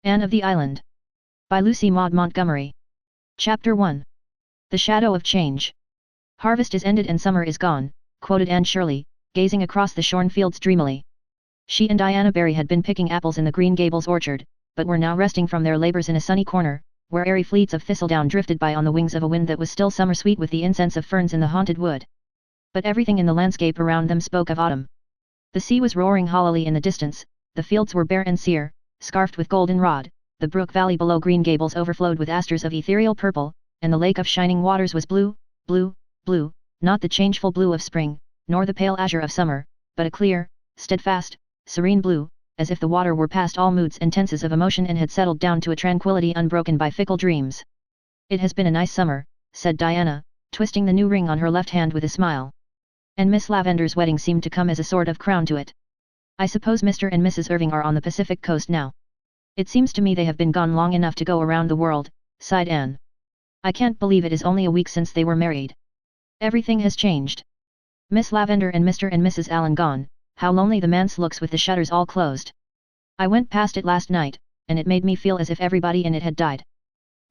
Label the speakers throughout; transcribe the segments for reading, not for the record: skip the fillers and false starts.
Speaker 1: Anne of the Island. By Lucy Maud Montgomery. Chapter 1. The Shadow of Change. Harvest is ended and summer is gone, quoted Anne Shirley, gazing across the shorn fields dreamily. She and Diana Barry had been picking apples in the Green Gables orchard, but were now resting from their labors in a sunny corner, where airy fleets of thistledown drifted by on the wings of a wind that was still summer sweet with the incense of ferns in the haunted wood. But everything in the landscape around them spoke of autumn. The sea was roaring hollowly in the distance, the fields were bare and sere, scarfed with goldenrod, the brook valley below Green Gables overflowed with asters of ethereal purple, and the lake of shining waters was blue, blue, blue, not the changeful blue of spring, nor the pale azure of summer, but a clear, steadfast, serene blue, as if the water were past all moods and tenses of emotion and had settled down to a tranquility unbroken by fickle dreams. "It has been a nice summer," said Diana, twisting the new ring on her left hand with a smile. "And Miss Lavender's wedding seemed to come as a sort of crown to it. I suppose Mr. and Mrs. Irving are on the Pacific coast now. It seems to me they have been gone long enough to go around the world," sighed Anne. "I can't believe it is only a week since they were married. Everything has changed. Miss Lavender and Mr. and Mrs. Allen gone, how lonely the manse looks with the shutters all closed. I went past it last night, and it made me feel as if everybody in it had died.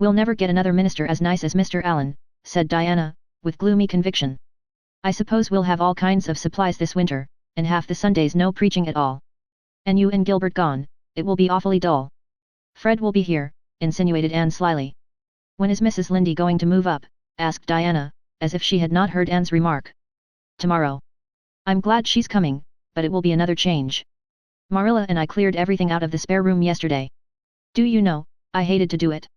Speaker 1: We'll never get another minister as nice as Mr. Allen," said Diana, with gloomy conviction. "I suppose we'll have all kinds of supplies this winter, and half the Sundays no preaching at all. And you and Gilbert gone, it will be awfully dull." "Fred will be here," insinuated Anne slyly. "When is Mrs. Lindy going to move up?" asked Diana, as if she had not heard Anne's remark. "Tomorrow. I'm glad she's coming, but it will be another change. Marilla and I cleared everything out of the spare room yesterday. Do you know, I hated to do it.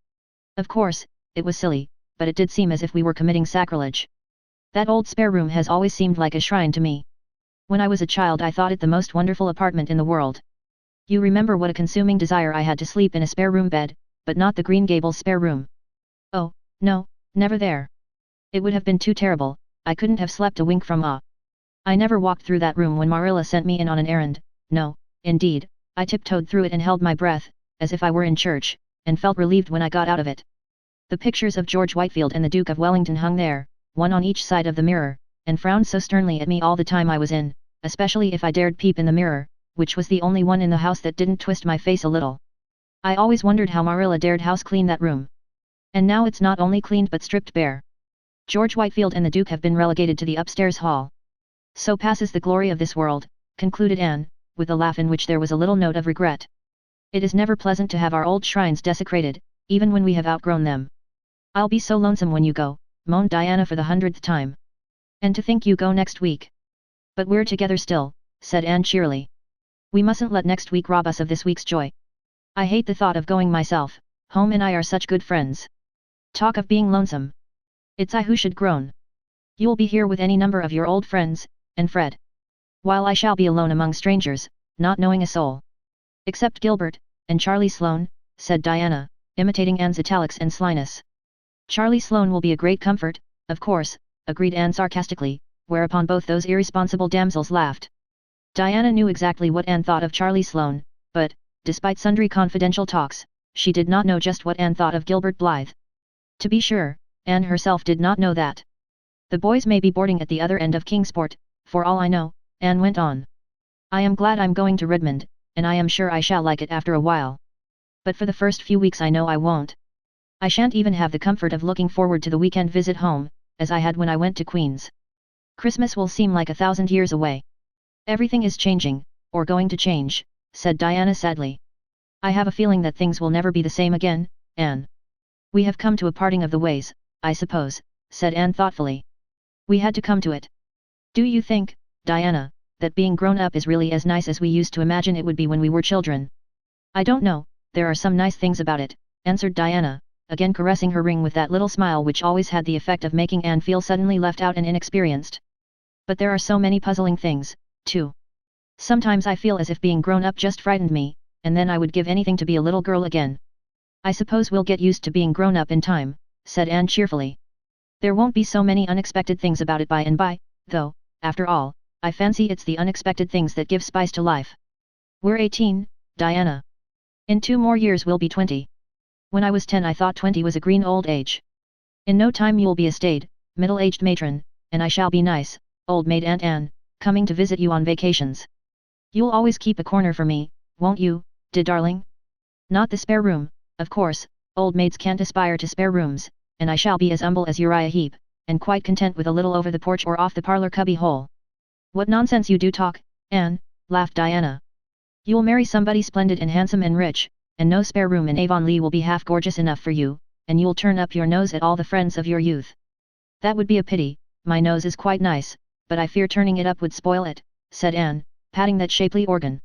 Speaker 1: Of course, it was silly, but it did seem as if we were committing sacrilege. That old spare room has always seemed like a shrine to me. When I was a child I thought it the most wonderful apartment in the world. You remember what a consuming desire I had to sleep in a spare room bed, but not the Green Gables spare room. Oh, no, never there. It would have been too terrible, I couldn't have slept a wink from awe. I never walked through that room when Marilla sent me in on an errand, no, indeed, I tiptoed through it and held my breath, as if I were in church, and felt relieved when I got out of it. The pictures of George Whitefield and the Duke of Wellington hung there, one on each side of the mirror, and frowned so sternly at me all the time I was in, especially if I dared peep in the mirror, which was the only one in the house that didn't twist my face a little. I always wondered how Marilla dared house clean that room. And now it's not only cleaned but stripped bare. George Whitefield and the Duke have been relegated to the upstairs hall. So passes the glory of this world," concluded Anne, with a laugh in which there was a little note of regret. "It is never pleasant to have our old shrines desecrated, even when we have outgrown them." "I'll be so lonesome when you go," moaned Diana for the 100th time. "And to think you go next week." "But we're together still," said Anne cheerily. "We mustn't let next week rob us of this week's joy. I hate the thought of going myself, home and I are such good friends. Talk of being lonesome. It's I who should groan. You'll be here with any number of your old friends, and Fred. While I shall be alone among strangers, not knowing a soul. Except Gilbert, and Charlie Sloane," said Diana, imitating Anne's italics and slyness. "Charlie Sloane will be a great comfort, of course," agreed Anne sarcastically, whereupon both those irresponsible damsels laughed. Diana knew exactly what Anne thought of Charlie Sloane, but, despite sundry confidential talks, she did not know just what Anne thought of Gilbert Blythe. To be sure, Anne herself did not know that. "The boys may be boarding at the other end of Kingsport, for all I know," Anne went on. "I am glad I'm going to Redmond, and I am sure I shall like it after a while. But for the first few weeks I know I won't. I shan't even have the comfort of looking forward to the weekend visit home, as I had when I went to Queen's. Christmas will seem like 1,000 years away." "Everything is changing, or going to change," said Diana sadly. "I have a feeling that things will never be the same again, Anne. We have come to a parting of the ways, I suppose," said Anne thoughtfully. "We had to come to it. Do you think, Diana, that being grown up is really as nice as we used to imagine it would be when we were children?" "I don't know, there are some nice things about it," answered Diana, again caressing her ring with that little smile which always had the effect of making Anne feel suddenly left out and inexperienced. "But there are so many puzzling things, too. Sometimes I feel as if being grown up just frightened me, and then I would give anything to be a little girl again." "I suppose we'll get used to being grown up in time," said Anne cheerfully. "There won't be so many unexpected things about it by and by, though, after all, I fancy it's the unexpected things that give spice to life. We're 18, Diana. In 2 more years we'll be 20. When I was 10 I thought 20 was a green old age. In no time you'll be a staid, middle-aged matron, and I shall be nice, old maid Aunt Anne, coming to visit you on vacations. You'll always keep a corner for me, won't you, dear darling?" Not the spare room, of course, old maids can't aspire to spare rooms, and I shall be as humble as Uriah Heep, and quite content with a little over the porch or off the parlor cubby hole. What nonsense you do talk, Anne, laughed Diana. You'll marry somebody splendid and handsome and rich, and no spare room in Avonlea will be half gorgeous enough for you, and you'll turn up your nose at all the friends of your youth. That would be a pity, my nose is quite nice, but I fear turning it up would spoil it, said Anne, patting that shapely organ.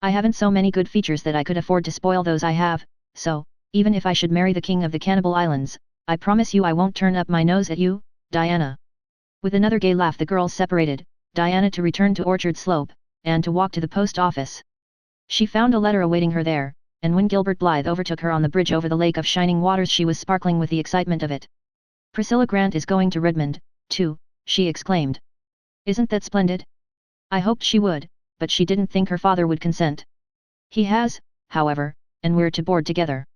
Speaker 1: I haven't so many good features that I could afford to spoil those I have, so, even if I should marry the king of the Cannibal Islands, I promise you I won't turn up my nose at you, Diana. With another gay laugh the girls separated, Diana to return to Orchard Slope, and to walk to the post office. She found a letter awaiting her there, and when Gilbert Blythe overtook her on the bridge over the lake of shining waters she was sparkling with the excitement of it. Priscilla Grant is going to Redmond, too, she exclaimed. Isn't that splendid? I hoped she would, but she didn't think her father would consent. He has, however, and we're to board together.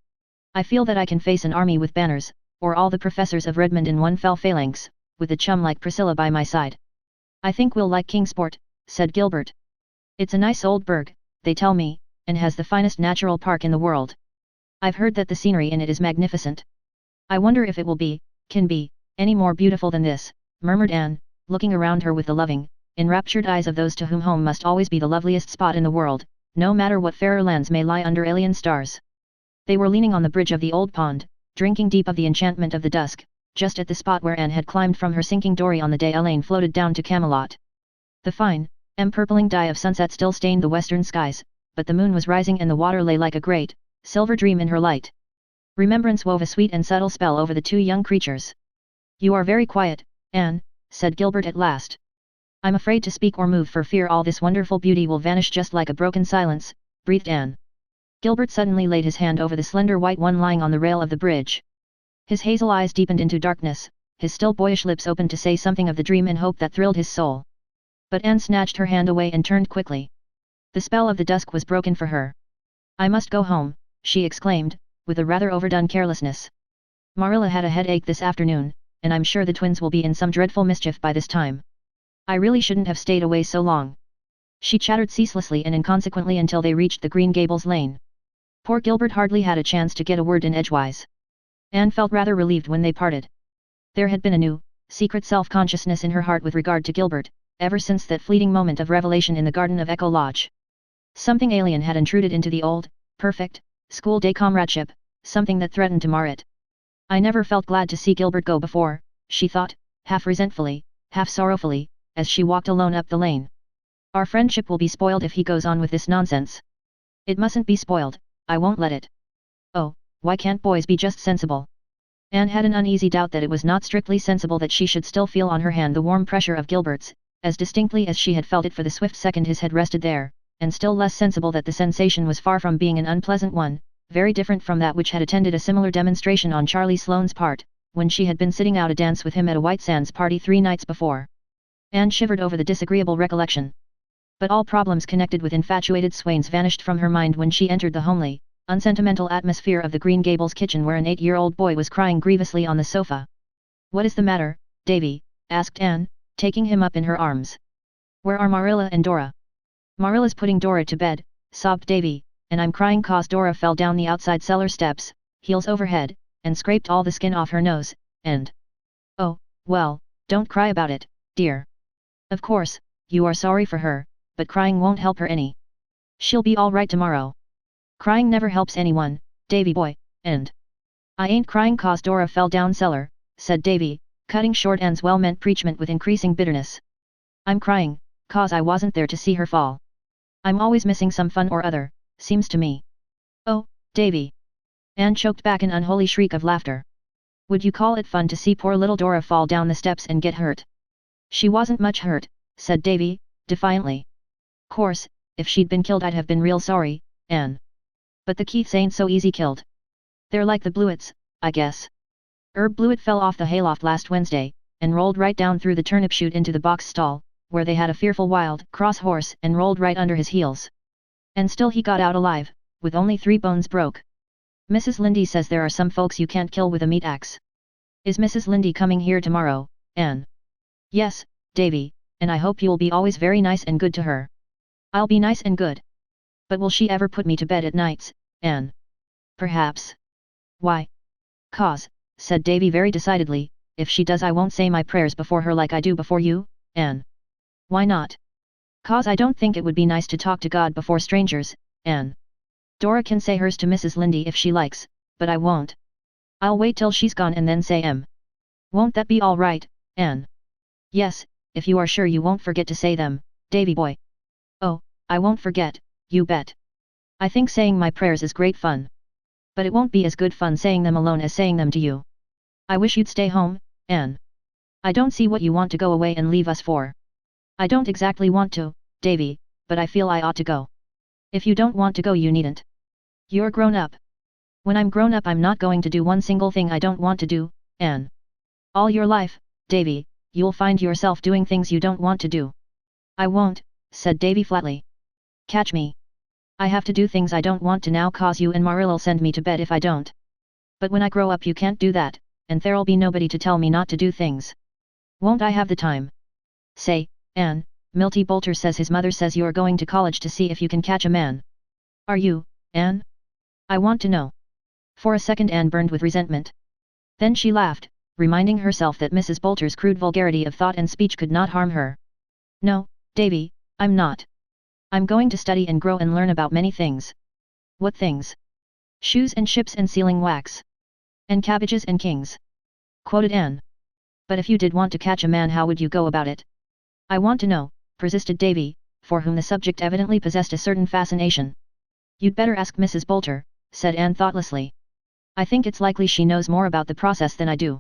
Speaker 1: I feel that I can face an army with banners, or all the professors of Redmond in one fell phalanx, with a chum like Priscilla by my side. I think we'll like Kingsport, said Gilbert. It's a nice old burg, they tell me, and has the finest natural park in the world. I've heard that the scenery in it is magnificent. I wonder if it can be, any more beautiful than this, murmured Anne, looking around her with the loving, enraptured eyes of those to whom home must always be the loveliest spot in the world, no matter what fairer lands may lie under alien stars. They were leaning on the bridge of the old pond, drinking deep of the enchantment of the dusk, just at the spot where Anne had climbed from her sinking dory on the day Elaine floated down to Camelot. The fine, empurpling dye of sunset still stained the western skies, but the moon was rising and the water lay like a great, silver dream in her light. Remembrance wove a sweet and subtle spell over the two young creatures. You are very quiet, Anne, said Gilbert at last. I'm afraid to speak or move for fear all this wonderful beauty will vanish just like a broken silence, breathed Anne. Gilbert suddenly laid his hand over the slender white one lying on the rail of the bridge. His hazel eyes deepened into darkness, his still boyish lips opened to say something of the dream and hope that thrilled his soul. But Anne snatched her hand away and turned quickly. The spell of the dusk was broken for her. I must go home, she exclaimed, with a rather overdone carelessness. Marilla had a headache this afternoon, and I'm sure the twins will be in some dreadful mischief by this time. I really shouldn't have stayed away so long. She chattered ceaselessly and inconsequently until they reached the Green Gables lane. Poor Gilbert hardly had a chance to get a word in edgewise. Anne felt rather relieved when they parted. There had been a new, secret self-consciousness in her heart with regard to Gilbert, ever since that fleeting moment of revelation in the garden of Echo Lodge. Something alien had intruded into the old, perfect, school-day comradeship, something that threatened to mar it. I never felt glad to see Gilbert go before, she thought, half resentfully, half sorrowfully, as she walked alone up the lane. Our friendship will be spoiled if he goes on with this nonsense. It mustn't be spoiled, I won't let it. Oh, why can't boys be just sensible? Anne had an uneasy doubt that it was not strictly sensible that she should still feel on her hand the warm pressure of Gilbert's, as distinctly as she had felt it for the swift second his had rested there, and still less sensible that the sensation was far from being an unpleasant one, very different from that which had attended a similar demonstration on Charlie Sloane's part, when she had been sitting out a dance with him at a White Sands party 3 nights before. Anne shivered over the disagreeable recollection. But all problems connected with infatuated swains vanished from her mind when she entered the homely, unsentimental atmosphere of the Green Gables kitchen where an 8-year-old boy was crying grievously on the sofa. What is the matter, Davy? Asked Anne, taking him up in her arms. Where are Marilla and Dora? Marilla's putting Dora to bed, sobbed Davy, and I'm crying 'cause Dora fell down the outside cellar steps, heels over head, and scraped all the skin off her nose, and... Oh, well, don't cry about it, dear. Of course, you are sorry for her, but crying won't help her any. She'll be all right tomorrow. Crying never helps anyone, Davy boy, and... I ain't crying 'cause Dora fell down cellar, said Davy, cutting short Anne's well-meant preachment with increasing bitterness. I'm crying, 'cause I wasn't there to see her fall. I'm always missing some fun or other, seems to me. Oh, Davy! Anne choked back an unholy shriek of laughter. Would you call it fun to see poor little Dora fall down the steps and get hurt? She wasn't much hurt, said Davy, defiantly. Course, if she'd been killed I'd have been real sorry, Anne. But the Keiths ain't so easy killed. They're like the Blewetts, I guess. Herb Blewett fell off the hayloft last Wednesday, and rolled right down through the turnip chute into the box stall, where they had a fearful wild, cross horse and rolled right under his heels. And still he got out alive, with only 3 bones broke. Mrs. Lynde says there are some folks you can't kill with a meat axe. Is Mrs. Lynde coming here tomorrow, Anne? Yes, Davy, and I hope you'll be always very nice and good to her. I'll be nice and good. But will she ever put me to bed at nights, Anne? Perhaps. Why? "'Cause," said Davy very decidedly, "if she does I won't say my prayers before her like I do before you, Anne." "Why not?" "'Cause I don't think it would be nice to talk to God before strangers, Anne. Dora can say hers to Mrs. Lynde if she likes, but I won't. I'll wait till she's gone and then say 'em. Won't that be all right, Anne?" "Yes, if you are sure you won't forget to say them, Davy boy." "Oh, I won't forget, you bet. I think saying my prayers is great fun. But it won't be as good fun saying them alone as saying them to you. I wish you'd stay home, Anne. I don't see what you want to go away and leave us for." "I don't exactly want to, Davy, but I feel I ought to go." "If you don't want to go you needn't. You're grown up." "When I'm grown up I'm not going to do one single thing I don't want to do, Anne." "All your life, Davy, you'll find yourself doing things you don't want to do." "I won't," said Davy flatly. "Catch me. I have to do things I don't want to now 'cause you and Marilla'll send me to bed if I don't. But when I grow up you can't do that, and there'll be nobody to tell me not to do things. Won't I have the time? Say, Anne, Milty Boulter says his mother says you're going to college to see if you can catch a man. Are you, Anne? I want to know." For a second Anne burned with resentment. Then she laughed, reminding herself that Mrs. Boulter's crude vulgarity of thought and speech could not harm her. "No, Davy, I'm not. I'm going to study and grow and learn about many things." "What things?" "Shoes and ships and sealing wax. And cabbages and kings," quoted Anne. "But if you did want to catch a man how would you go about it?" "I want to know," persisted Davy, for whom the subject evidently possessed a certain fascination. "You'd better ask Mrs. Boulter," said Anne thoughtlessly. "I think it's likely she knows more about the process than I do."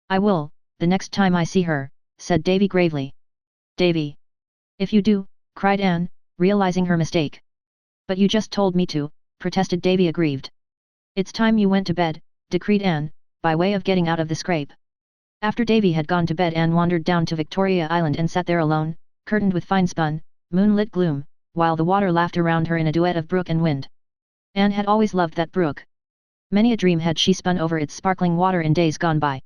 Speaker 1: "I will, the next time I see her," said Davy gravely. "Davy! If you do," cried Anne, realizing her mistake. "But you just told me to," protested Davy aggrieved. "It's time you went to bed," decreed Anne, by way of getting out of the scrape. After Davy had gone to bed Anne wandered down to Victoria Island and sat there alone, curtained with fine-spun, moonlit gloom, while the water laughed around her in a duet of brook and wind. Anne had always loved that brook. Many a dream had she spun over its sparkling water in days gone by.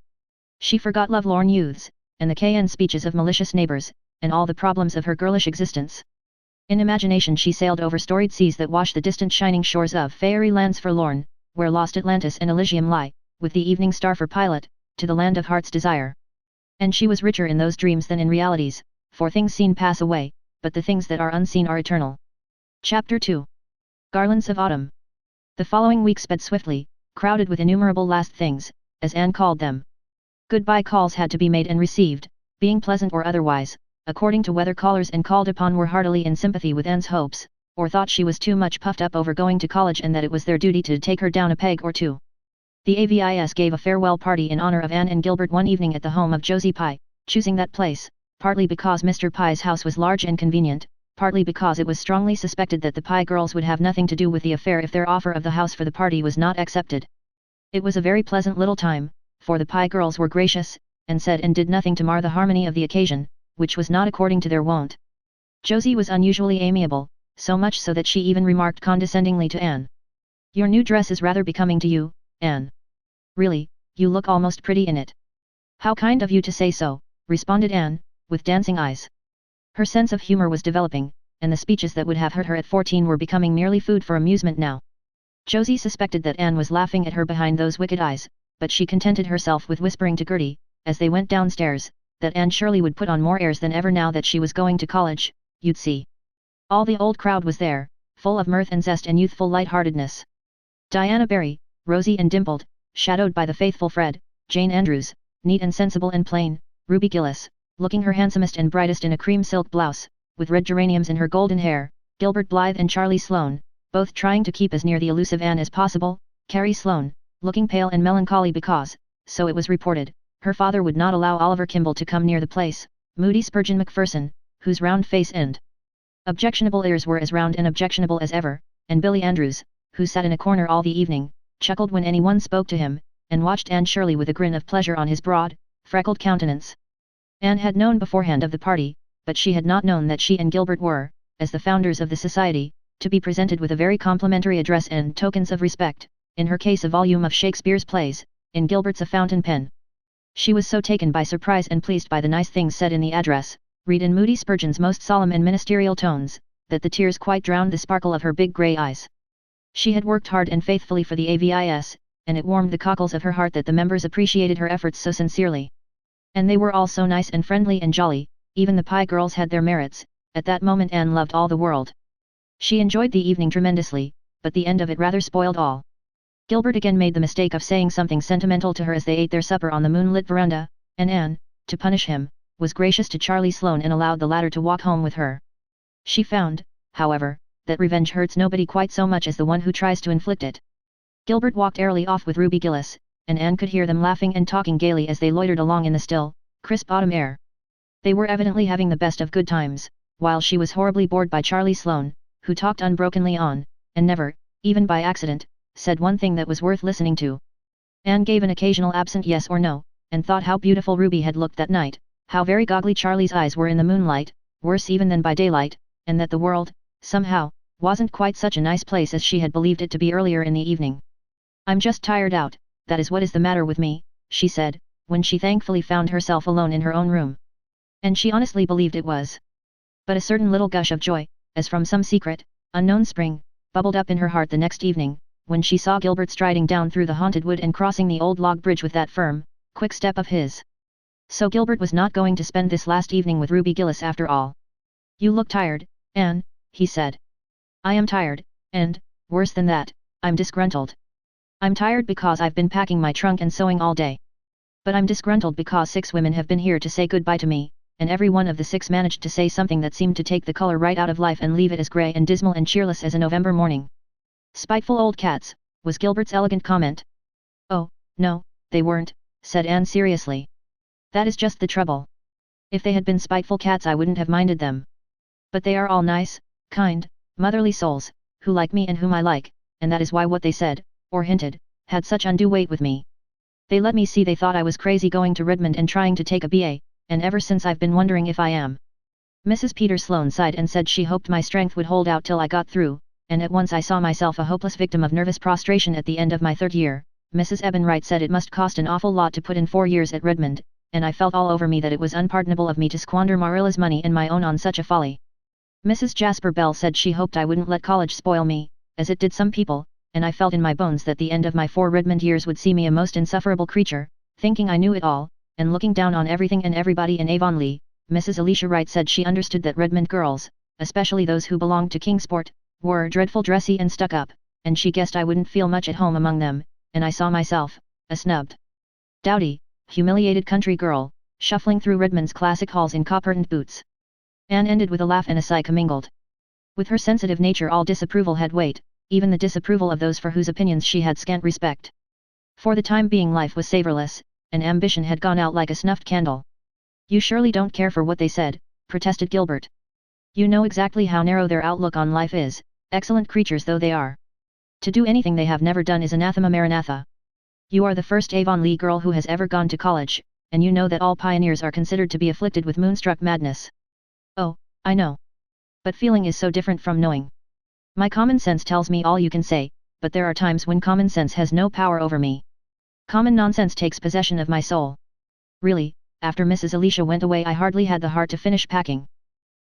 Speaker 1: She forgot lovelorn youths, and the cayenne speeches of malicious neighbors, and all the problems of her girlish existence. In imagination she sailed over storied seas that wash the distant shining shores of fairy lands forlorn, where lost Atlantis and Elysium lie, with the evening star for pilot, to the land of heart's desire. And she was richer in those dreams than in realities, for things seen pass away, but the things that are unseen are eternal. Chapter 2. Garlands of Autumn. The following week sped swiftly, crowded with innumerable last things, as Anne called them. Goodbye calls had to be made and received, being pleasant or otherwise, according to whether callers and called upon were heartily in sympathy with Anne's hopes, or thought she was too much puffed up over going to college and that it was their duty to take her down a peg or two. The AVIS gave a farewell party in honor of Anne and Gilbert one evening at the home of Josie Pye, choosing that place, partly because Mr. Pye's house was large and convenient, partly because it was strongly suspected that the Pye girls would have nothing to do with the affair if their offer of the house for the party was not accepted. It was a very pleasant little time, for the Pye girls were gracious, and said and did nothing to mar the harmony of the occasion, which was not according to their wont. Josie was unusually amiable, so much so that she even remarked condescendingly to Anne, "Your new dress is rather becoming to you, Anne. Really, you look almost pretty in it." "How kind of you to say so," responded Anne, with dancing eyes. Her sense of humor was developing, and the speeches that would have hurt her at 14 were becoming merely food for amusement now. Josie suspected that Anne was laughing at her behind those wicked eyes, but she contented herself with whispering to Gertie, as they went downstairs, that Anne surely would put on more airs than ever now that she was going to college, you'd see. All the old crowd was there, full of mirth and zest and youthful light-heartedness. Diana Barry, rosy and dimpled, shadowed by the faithful Fred, Jane Andrews, neat and sensible and plain, Ruby Gillis, looking her handsomest and brightest in a cream silk blouse, with red geraniums in her golden hair, Gilbert Blythe and Charlie Sloane, both trying to keep as near the elusive Anne as possible, Carrie Sloane, looking pale and melancholy because, so it was reported, her father would not allow Oliver Kimball to come near the place, Moody Spurgeon Macpherson, whose round face and objectionable ears were as round and objectionable as ever, and Billy Andrews, who sat in a corner all the evening, chuckled when anyone spoke to him, and watched Anne Shirley with a grin of pleasure on his broad, freckled countenance. Anne had known beforehand of the party, but she had not known that she and Gilbert were, as the founders of the society, to be presented with a very complimentary address and tokens of respect, in her case a volume of Shakespeare's plays, in Gilbert's a fountain pen. She was so taken by surprise and pleased by the nice things said in the address, read in Moody Spurgeon's most solemn and ministerial tones, that the tears quite drowned the sparkle of her big grey eyes. She had worked hard and faithfully for the AVIS, and it warmed the cockles of her heart that the members appreciated her efforts so sincerely. And they were all so nice and friendly and jolly, even the pie girls had their merits. At that moment Anne loved all the world. She enjoyed the evening tremendously, but the end of it rather spoiled all. Gilbert again made the mistake of saying something sentimental to her as they ate their supper on the moonlit veranda, and Anne, to punish him, was gracious to Charlie Sloane and allowed the latter to walk home with her. She found, however, that revenge hurts nobody quite so much as the one who tries to inflict it. Gilbert walked airily off with Ruby Gillis, and Anne could hear them laughing and talking gaily as they loitered along in the still, crisp autumn air. They were evidently having the best of good times, while she was horribly bored by Charlie Sloane, who talked unbrokenly on, and never, even by accident, said one thing that was worth listening to. Anne gave an occasional absent yes or no, and thought how beautiful Ruby had looked that night, how very goggly Charlie's eyes were in the moonlight, worse even than by daylight, and that the world, somehow, wasn't quite such a nice place as she had believed it to be earlier in the evening. "I'm just tired out, that is what is the matter with me," she said, when she thankfully found herself alone in her own room. And she honestly believed it was. But a certain little gush of joy, as from some secret, unknown spring, bubbled up in her heart the next evening, when she saw Gilbert striding down through the haunted wood and crossing the old log bridge with that firm, quick step of his. So Gilbert was not going to spend this last evening with Ruby Gillis after all. "You look tired, Anne," he said. "I am tired, and, worse than that, I'm disgruntled. I'm tired because I've been packing my trunk and sewing all day. But I'm disgruntled because 6 women have been here to say goodbye to me, and every one of the 6 managed to say something that seemed to take the color right out of life and leave it as grey and dismal and cheerless as a November morning." "Spiteful old cats," was Gilbert's elegant comment. "Oh, no, they weren't," said Anne seriously. "That is just the trouble. If they had been spiteful cats I wouldn't have minded them. But they are all nice, kind, motherly souls, who like me and whom I like, and that is why what they said, or hinted, had such undue weight with me. They let me see they thought I was crazy going to Redmond and trying to take a BA, and ever since I've been wondering if I am." Mrs. Peter Sloane sighed and said she hoped my strength would hold out till I got through, and at once I saw myself a hopeless victim of nervous prostration at the end of my 3rd year. Mrs. Eben Wright said it must cost an awful lot to put in 4 years at Redmond, and I felt all over me that it was unpardonable of me to squander Marilla's money and my own on such a folly. Mrs. Jasper Bell said she hoped I wouldn't let college spoil me, as it did some people, and I felt in my bones that the end of my 4 Redmond years would see me a most insufferable creature, thinking I knew it all, and looking down on everything and everybody in Avonlea. Mrs. Alicia Wright said she understood that Redmond girls, especially those who belonged to Kingsport, were dreadful dressy and stuck up, and she guessed I wouldn't feel much at home among them, and I saw myself, a snubbed, dowdy, humiliated country girl, shuffling through Redmond's classic halls in coppertoned boots. Anne ended with a laugh and a sigh commingled. With her sensitive nature all disapproval had weight, even the disapproval of those for whose opinions she had scant respect. For the time being life was savourless, and ambition had gone out like a snuffed candle. "You surely don't care for what they said," protested Gilbert. "You know exactly how narrow their outlook on life is, excellent creatures though they are. To do anything they have never done is anathema maranatha. You are the first Avonlea girl who has ever gone to college, and you know that all pioneers are considered to be afflicted with moonstruck madness." "Oh, I know. But feeling is so different from knowing. My common sense tells me all you can say, but there are times when common sense has no power over me. Common nonsense takes possession of my soul. Really, after Mrs. Alicia went away I hardly had the heart to finish packing."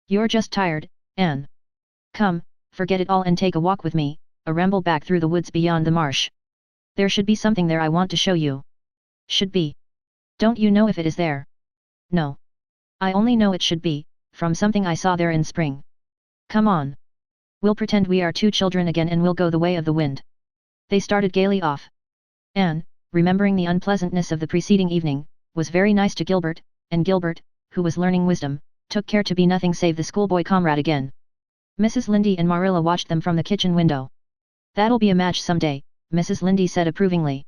Speaker 1: "You're just tired, Anne. Come, forget it all and take a walk with me, a ramble back through the woods beyond the marsh. There should be something there I want to show you." "Should be? Don't you know if it is there?" "No. I only know it should be, from something I saw there in spring. Come on. We'll pretend we are 2 children again and we'll go the way of the wind." They started gaily off. Anne, remembering the unpleasantness of the preceding evening, was very nice to Gilbert, and Gilbert, who was learning wisdom, took care to be nothing save the schoolboy comrade again. Mrs. Lindy and Marilla watched them from the kitchen window. "That'll be a match someday," Mrs. Lindy said approvingly.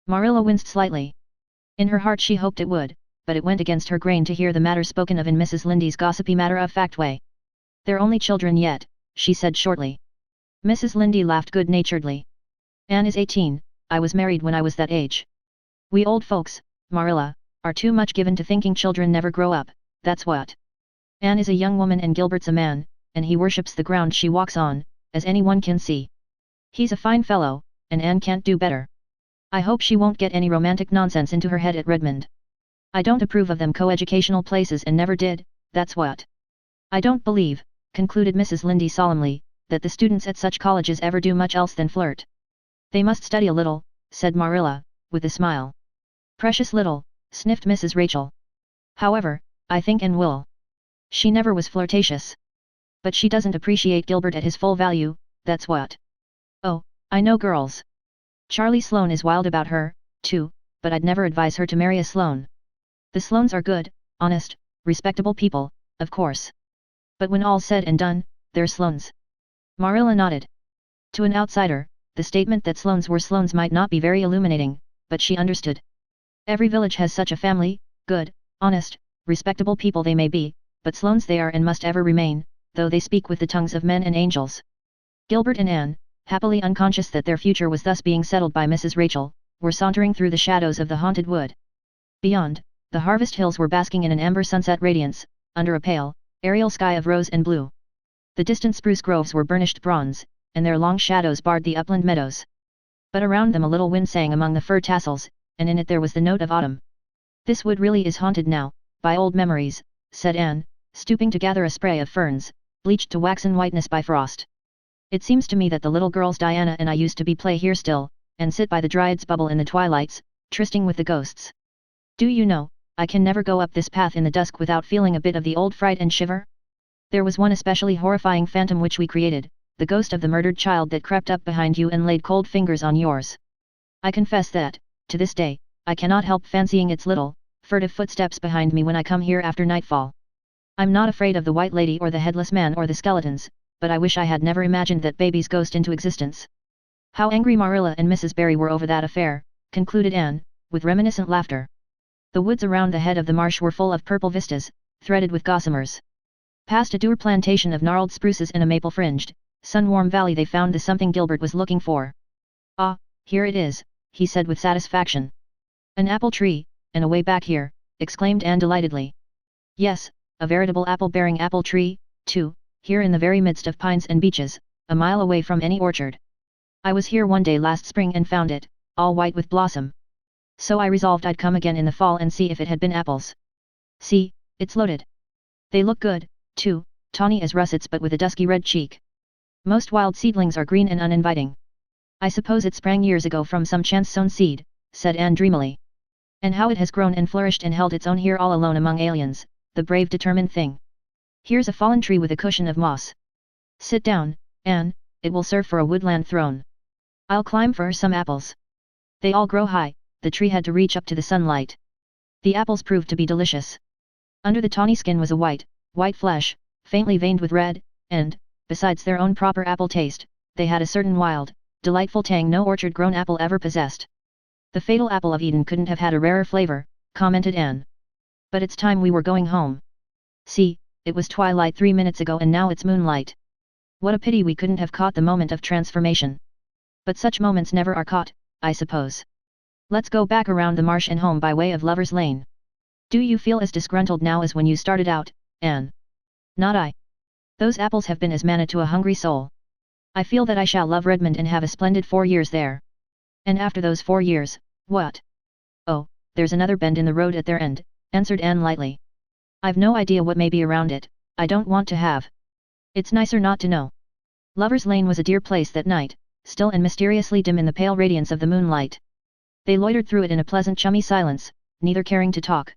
Speaker 1: Marilla winced slightly. In her heart she hoped it would, but it went against her grain to hear the matter spoken of in Mrs. Lindy's gossipy matter-of-fact way. "They're only children yet," she said shortly. Mrs. Lindy laughed good-naturedly. "Anne is 18, I was married when I was that age. We old folks, Marilla, are too much given to thinking children never grow up, that's what. Anne is a young woman and Gilbert's a man, and he worships the ground she walks on, as anyone can see. He's a fine fellow, and Anne can't do better. I hope she won't get any romantic nonsense into her head at Redmond. I don't approve of them co-educational places and never did, that's what. I don't believe," concluded Mrs. Lindy solemnly, that the students at such colleges ever do much else than flirt. They must study a little, said Marilla, with a smile. Precious little, sniffed Mrs. Rachel. However, I think Anne will. She never was flirtatious. But she doesn't appreciate Gilbert at his full value, that's what. Oh, I know girls. Charlie Sloane is wild about her, too, but I'd never advise her to marry a Sloane. The Sloanes are good, honest, respectable people, of course. But when all's said and done, they're Sloanes. Marilla nodded. To an outsider, the statement that Sloanes were Sloanes might not be very illuminating, but she understood. Every village has such a family, good, honest, respectable people they may be, but Sloanes they are and must ever remain, though they speak with the tongues of men and angels. Gilbert and Anne, happily unconscious that their future was thus being settled by Mrs. Rachel, were sauntering through the shadows of the haunted wood. Beyond, the harvest hills were basking in an amber sunset radiance, under a pale, aerial sky of rose and blue. The distant spruce groves were burnished bronze, and their long shadows barred the upland meadows. But around them a little wind sang among the fir tassels, and in it there was the note of autumn. This wood really is haunted now, by old memories, said Anne, stooping to gather a spray of ferns, bleached to waxen whiteness by frost. It seems to me that the little girls Diana and I used to play here still, and sit by the Dryad's bubble in the twilights, trysting with the ghosts. Do you know, I can never go up this path in the dusk without feeling a bit of the old fright and shiver? There was one especially horrifying phantom which we created, the ghost of the murdered child that crept up behind you and laid cold fingers on yours. I confess that, to this day, I cannot help fancying its little, furtive footsteps behind me when I come here after nightfall. I'm not afraid of the White Lady or the Headless Man or the skeletons, but I wish I had never imagined that baby's ghost into existence. How angry Marilla and Mrs. Barry were over that affair, concluded Anne, with reminiscent laughter. The woods around the head of the marsh were full of purple vistas, threaded with gossamers. Past a dour plantation of gnarled spruces and a maple-fringed, sun-warm valley they found the something Gilbert was looking for. Ah, here it is, he said with satisfaction. An apple tree, and away back here, exclaimed Anne delightedly. Yes, a veritable apple-bearing apple tree, too, here in the very midst of pines and beeches, a mile away from any orchard. I was here one day last spring and found it, all white with blossom. So I resolved I'd come again in the fall and see if it had been apples. See, it's loaded. They look good, too, tawny as russets but with a dusky red cheek. Most wild seedlings are green and uninviting. I suppose it sprang years ago from some chance-sown seed, said Anne dreamily. And how it has grown and flourished and held its own here all alone among aliens, the brave determined thing. Here's a fallen tree with a cushion of moss. Sit down, Anne, it will serve for a woodland throne. I'll climb for some apples. They all grow high, the tree had to reach up to the sunlight. The apples proved to be delicious. Under the tawny skin was a white flesh, faintly veined with red, and, besides their own proper apple taste, they had a certain wild, delightful tang no orchard-grown apple ever possessed. The fatal apple of Eden couldn't have had a rarer flavor, commented Anne. But it's time we were going home. See, it was twilight 3 minutes ago and now it's moonlight. What a pity we couldn't have caught the moment of transformation. But such moments never are caught, I suppose. Let's go back around the marsh and home by way of Lover's Lane. Do you feel as disgruntled now as when you started out, Anne? Not I. Those apples have been as manna to a hungry soul. I feel that I shall love Redmond and have a splendid 4 years there. And after those 4 years, what? Oh, there's another bend in the road at their end, answered Anne lightly. I've no idea what may be around it, I don't want to have. It's nicer not to know. Lover's Lane was a dear place that night, still and mysteriously dim in the pale radiance of the moonlight. They loitered through it in a pleasant chummy silence, neither caring to talk.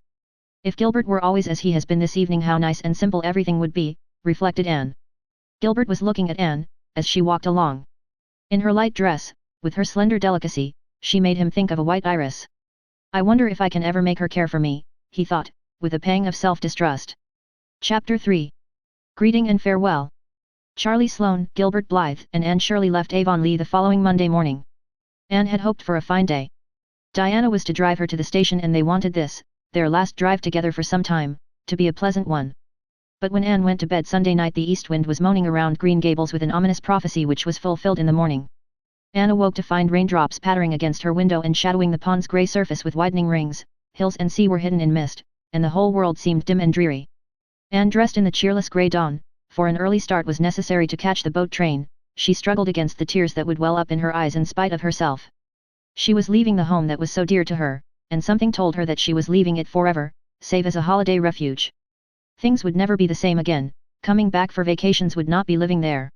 Speaker 1: If Gilbert were always as he has been this evening how nice and simple everything would be, reflected Anne. Gilbert was looking at Anne, as she walked along. In her light dress, with her slender delicacy, she made him think of a white iris. I wonder if I can ever make her care for me, he thought, with a pang of self-distrust. Chapter 3. Greeting and Farewell. Charlie Sloane, Gilbert Blythe and Anne Shirley left Avonlea the following Monday morning. Anne had hoped for a fine day. Diana was to drive her to the station and they wanted this, their last drive together for some time, to be a pleasant one. But when Anne went to bed Sunday night the east wind was moaning around Green Gables with an ominous prophecy which was fulfilled in the morning. Anne awoke to find raindrops pattering against her window and shadowing the pond's grey surface with widening rings, hills and sea were hidden in mist, and the whole world seemed dim and dreary. Anne dressed in the cheerless grey dawn, for an early start was necessary to catch the boat train, she struggled against the tears that would well up in her eyes in spite of herself. She was leaving the home that was so dear to her, and something told her that she was leaving it forever, save as a holiday refuge. Things would never be the same again, coming back for vacations would not be living there.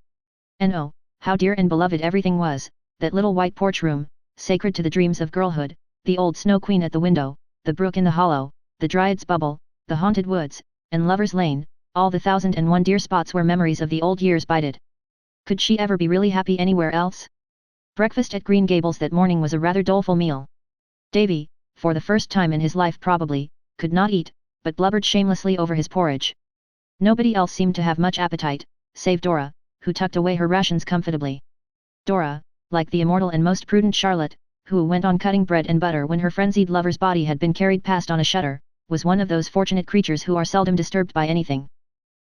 Speaker 1: And oh, how dear and beloved everything was, that little white porch room, sacred to the dreams of girlhood, the old snow queen at the window, the brook in the hollow, the Dryad's bubble, the haunted woods, and Lover's Lane, all the 1,001 dear spots where memories of the old years bided. Could she ever be really happy anywhere else? Breakfast at Green Gables that morning was a rather doleful meal. Davy, for the first time in his life probably, could not eat, but blubbered shamelessly over his porridge. Nobody else seemed to have much appetite, save Dora, who tucked away her rations comfortably. Dora, like the immortal and most prudent Charlotte, who went on cutting bread and butter when her frenzied lover's body had been carried past on a shutter, was one of those fortunate creatures who are seldom disturbed by anything.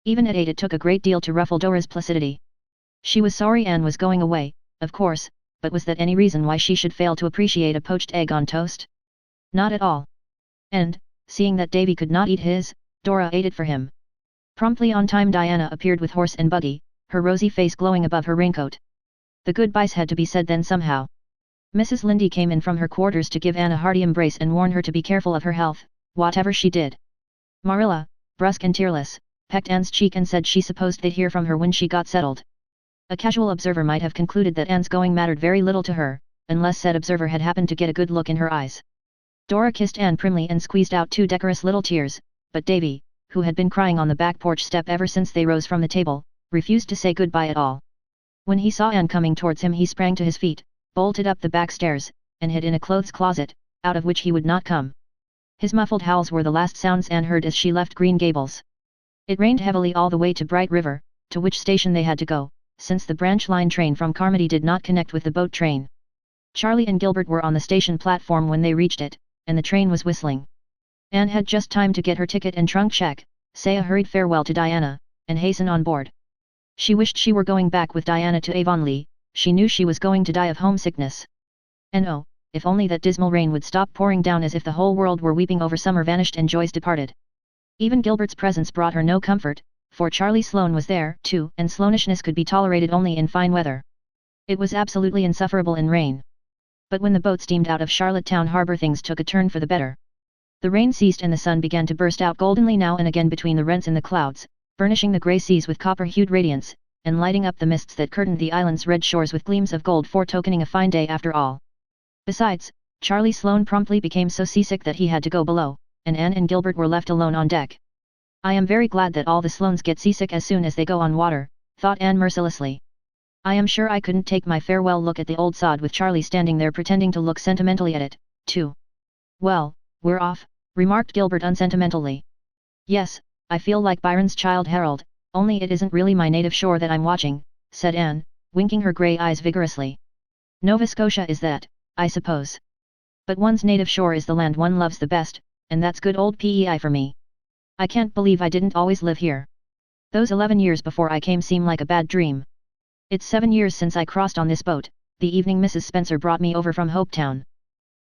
Speaker 1: Even at 8 it took a great deal to ruffle Dora's placidity. She was sorry Anne was going away, of course, but was that any reason why she should fail to appreciate a poached egg on toast? Not at all. And, seeing that Davy could not eat his, Dora ate it for him. Promptly on time Diana appeared with horse and buggy, her rosy face glowing above her raincoat. The goodbyes had to be said then somehow. Mrs. Lindy came in from her quarters to give Anne a hearty embrace and warn her to be careful of her health, whatever she did. Marilla, brusque and tearless, pecked Anne's cheek and said she supposed they'd hear from her when she got settled. A casual observer might have concluded that Anne's going mattered very little to her, unless said observer had happened to get a good look in her eyes. Dora kissed Anne primly and squeezed out 2 decorous little tears, but Davy, who had been crying on the back porch step ever since they rose from the table, refused to say goodbye at all. When he saw Anne coming towards him he sprang to his feet, bolted up the back stairs, and hid in a clothes closet, out of which he would not come. His muffled howls were the last sounds Anne heard as she left Green Gables. It rained heavily all the way to Bright River, to which station they had to go, since the branch line train from Carmody did not connect with the boat train. Charlie and Gilbert were on the station platform when they reached it, and the train was whistling. Anne had just time to get her ticket and trunk check, say a hurried farewell to Diana, and hasten on board. She wished she were going back with Diana to Avonlea. She knew she was going to die of homesickness. And oh, if only that dismal rain would stop pouring down as if the whole world were weeping over summer vanished and joys departed. Even Gilbert's presence brought her no comfort, for Charlie Sloane was there, too, and Sloanishness could be tolerated only in fine weather. It was absolutely insufferable in rain. But when the boat steamed out of Charlottetown harbor things took a turn for the better. The rain ceased and the sun began to burst out goldenly now and again between the rents in the clouds, burnishing the grey seas with copper-hued radiance, and lighting up the mists that curtained the island's red shores with gleams of gold foretokening a fine day after all. Besides, Charlie Sloane promptly became so seasick that he had to go below, and Anne and Gilbert were left alone on deck. I am very glad that all the Sloanes get seasick as soon as they go on water, thought Anne mercilessly. I am sure I couldn't take my farewell look at the old sod with Charlie standing there pretending to look sentimentally at it, too. Well, we're off, remarked Gilbert unsentimentally. Yes, I feel like Byron's Childe Harold, only it isn't really my native shore that I'm watching, said Anne, winking her grey eyes vigorously. Nova Scotia is that, I suppose. But one's native shore is the land one loves the best, and that's good old PEI for me. I can't believe I didn't always live here. Those 11 years before I came seem like a bad dream. It's 7 years since I crossed on this boat, the evening Mrs. Spencer brought me over from Hopetown.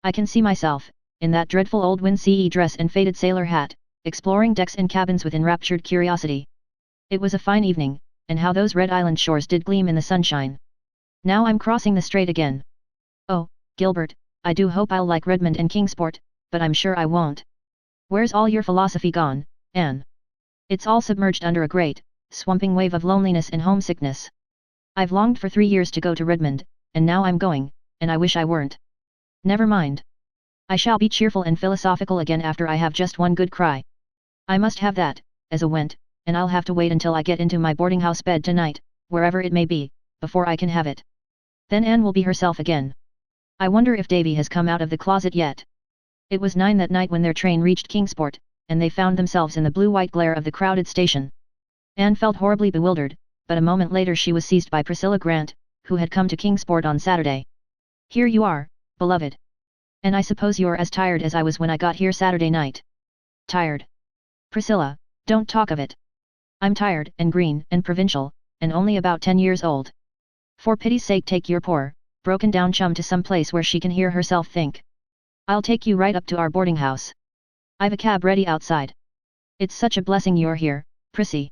Speaker 1: I can see myself, in that dreadful old wincey dress and faded sailor hat, exploring decks and cabins with enraptured curiosity. It was a fine evening, and how those Red Island shores did gleam in the sunshine. Now I'm crossing the strait again. Oh, Gilbert, I do hope I'll like Redmond and Kingsport, but I'm sure I won't. Where's all your philosophy gone, Anne? It's all submerged under a great, swamping wave of loneliness and homesickness. I've longed for 3 years to go to Redmond, and now I'm going, and I wish I weren't. Never mind. I shall be cheerful and philosophical again after I have just one good cry. I must have that, as a went, and I'll have to wait until I get into my boarding house bed tonight, wherever it may be, before I can have it. Then Anne will be herself again. I wonder if Davy has come out of the closet yet. It was 9 that night when their train reached Kingsport, and they found themselves in the blue-white glare of the crowded station. Anne felt horribly bewildered, but a moment later she was seized by Priscilla Grant, who had come to Kingsport on Saturday. Here you are, beloved. And I suppose you're as tired as I was when I got here Saturday night. Tired? Priscilla, don't talk of it. I'm tired and green and provincial, and only about 10 years old. For pity's sake take your poor, broken-down chum to some place where she can hear herself think. I'll take you right up to our boarding house. I've a cab ready outside. It's such a blessing you're here, Prissy.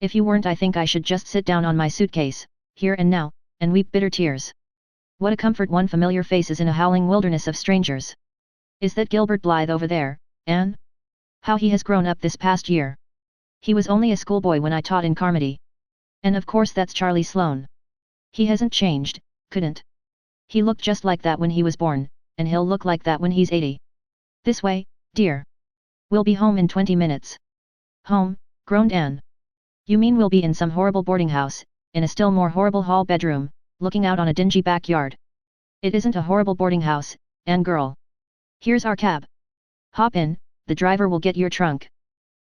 Speaker 1: If you weren't I think I should just sit down on my suitcase, here and now, and weep bitter tears. What a comfort one familiar face is in a howling wilderness of strangers. Is that Gilbert Blythe over there, Anne? How he has grown up this past year. He was only a schoolboy when I taught in Carmody. And of course that's Charlie Sloane. He hasn't changed, couldn't. He looked just like that when he was born, and he'll look like that when he's 80. This way, dear. We'll be home in 20 minutes. Home, groaned Anne. You mean we'll be in some horrible boarding house, in a still more horrible hall bedroom, looking out on a dingy backyard. It isn't a horrible boarding house, Anne girl. Here's our cab. Hop in, the driver will get your trunk.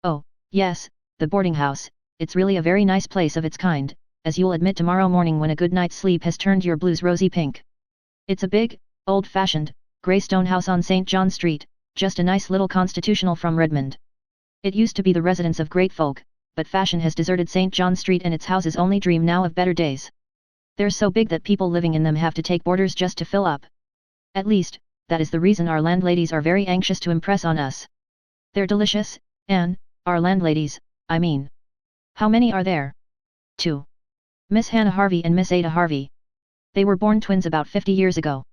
Speaker 1: Oh, yes, the boarding house, it's really a very nice place of its kind, as you'll admit tomorrow morning when a good night's sleep has turned your blues rosy pink. It's a big, old-fashioned, grey stone house on St. John Street, just a nice little constitutional from Redmond. It used to be the residence of great folk, but fashion has deserted St. John Street and its houses only dream now of better days. They're so big that people living in them have to take boarders just to fill up. At least, that is the reason our landladies are very anxious to impress on us. They're delicious, Anne, our landladies, I mean. How many are there? 2. Miss Hannah Harvey and Miss Ada Harvey. They were born twins about 50 years ago.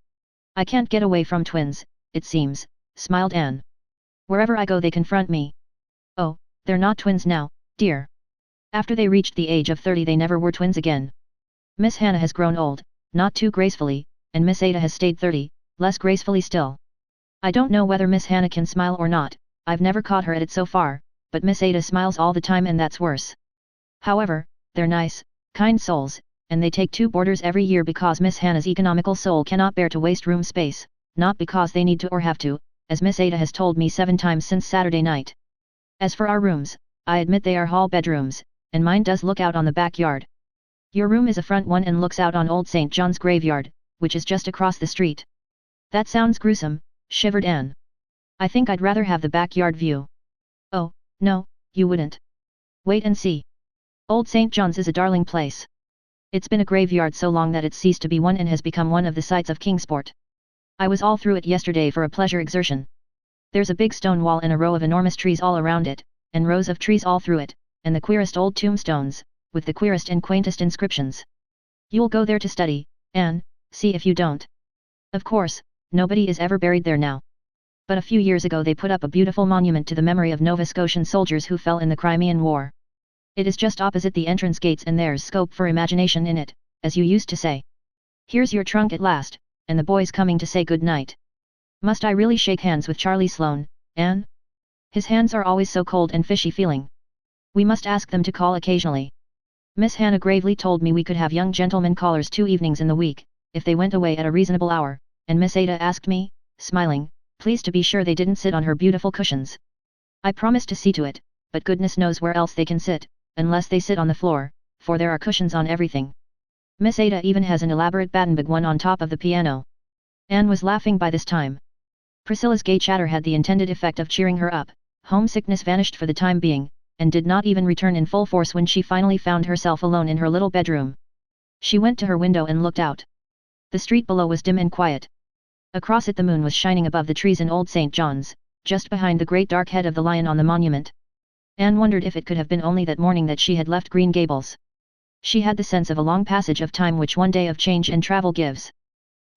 Speaker 1: I can't get away from twins, it seems, smiled Anne. Wherever I go they confront me. Oh, they're not twins now, dear. After they reached the age of 30 they never were twins again. Miss Hannah has grown old, not too gracefully, and Miss Ada has stayed 30, less gracefully still. I don't know whether Miss Hannah can smile or not, I've never caught her at it so far, but Miss Ada smiles all the time and that's worse. However, they're nice, kind souls, and they take 2 boarders every year because Miss Hannah's economical soul cannot bear to waste room space, not because they need to or have to, as Miss Ada has told me 7 times since Saturday night. As for our rooms, I admit they are hall bedrooms, and mine does look out on the backyard. Your room is a front one and looks out on Old St. John's graveyard, which is just across the street. That sounds gruesome, shivered Anne. I think I'd rather have the backyard view. Oh, no, you wouldn't. Wait and see. Old St. John's is a darling place. It's been a graveyard so long that it's ceased to be one and has become one of the sights of Kingsport. I was all through it yesterday for a pleasure exertion. There's a big stone wall and a row of enormous trees all around it, and rows of trees all through it, and the queerest old tombstones, with the queerest and quaintest inscriptions. You'll go there to study, Anne, see if you don't. Of course, nobody is ever buried there now. But a few years ago they put up a beautiful monument to the memory of Nova Scotian soldiers who fell in the Crimean War. It is just opposite the entrance gates and there's scope for imagination in it, as you used to say. Here's your trunk at last, and the boys coming to say good night. Must I really shake hands with Charlie Sloane, Anne? His hands are always so cold and fishy feeling. We must ask them to call occasionally. Miss Hannah gravely told me we could have young gentlemen callers 2 evenings in the week, if they went away at a reasonable hour, and Miss Ada asked me, smiling, please to be sure they didn't sit on her beautiful cushions. I promised to see to it, but goodness knows where else they can sit, unless they sit on the floor, for there are cushions on everything. Miss Ada even has an elaborate Battenberg one on top of the piano. Anne was laughing by this time. Priscilla's gay chatter had the intended effect of cheering her up. Homesickness vanished for the time being, and did not even return in full force when she finally found herself alone in her little bedroom. She went to her window and looked out. The street below was dim and quiet. Across it the moon was shining above the trees in Old St. John's, just behind the great dark head of the lion on the monument. Anne wondered if it could have been only that morning that she had left Green Gables. She had the sense of a long passage of time which one day of change and travel gives.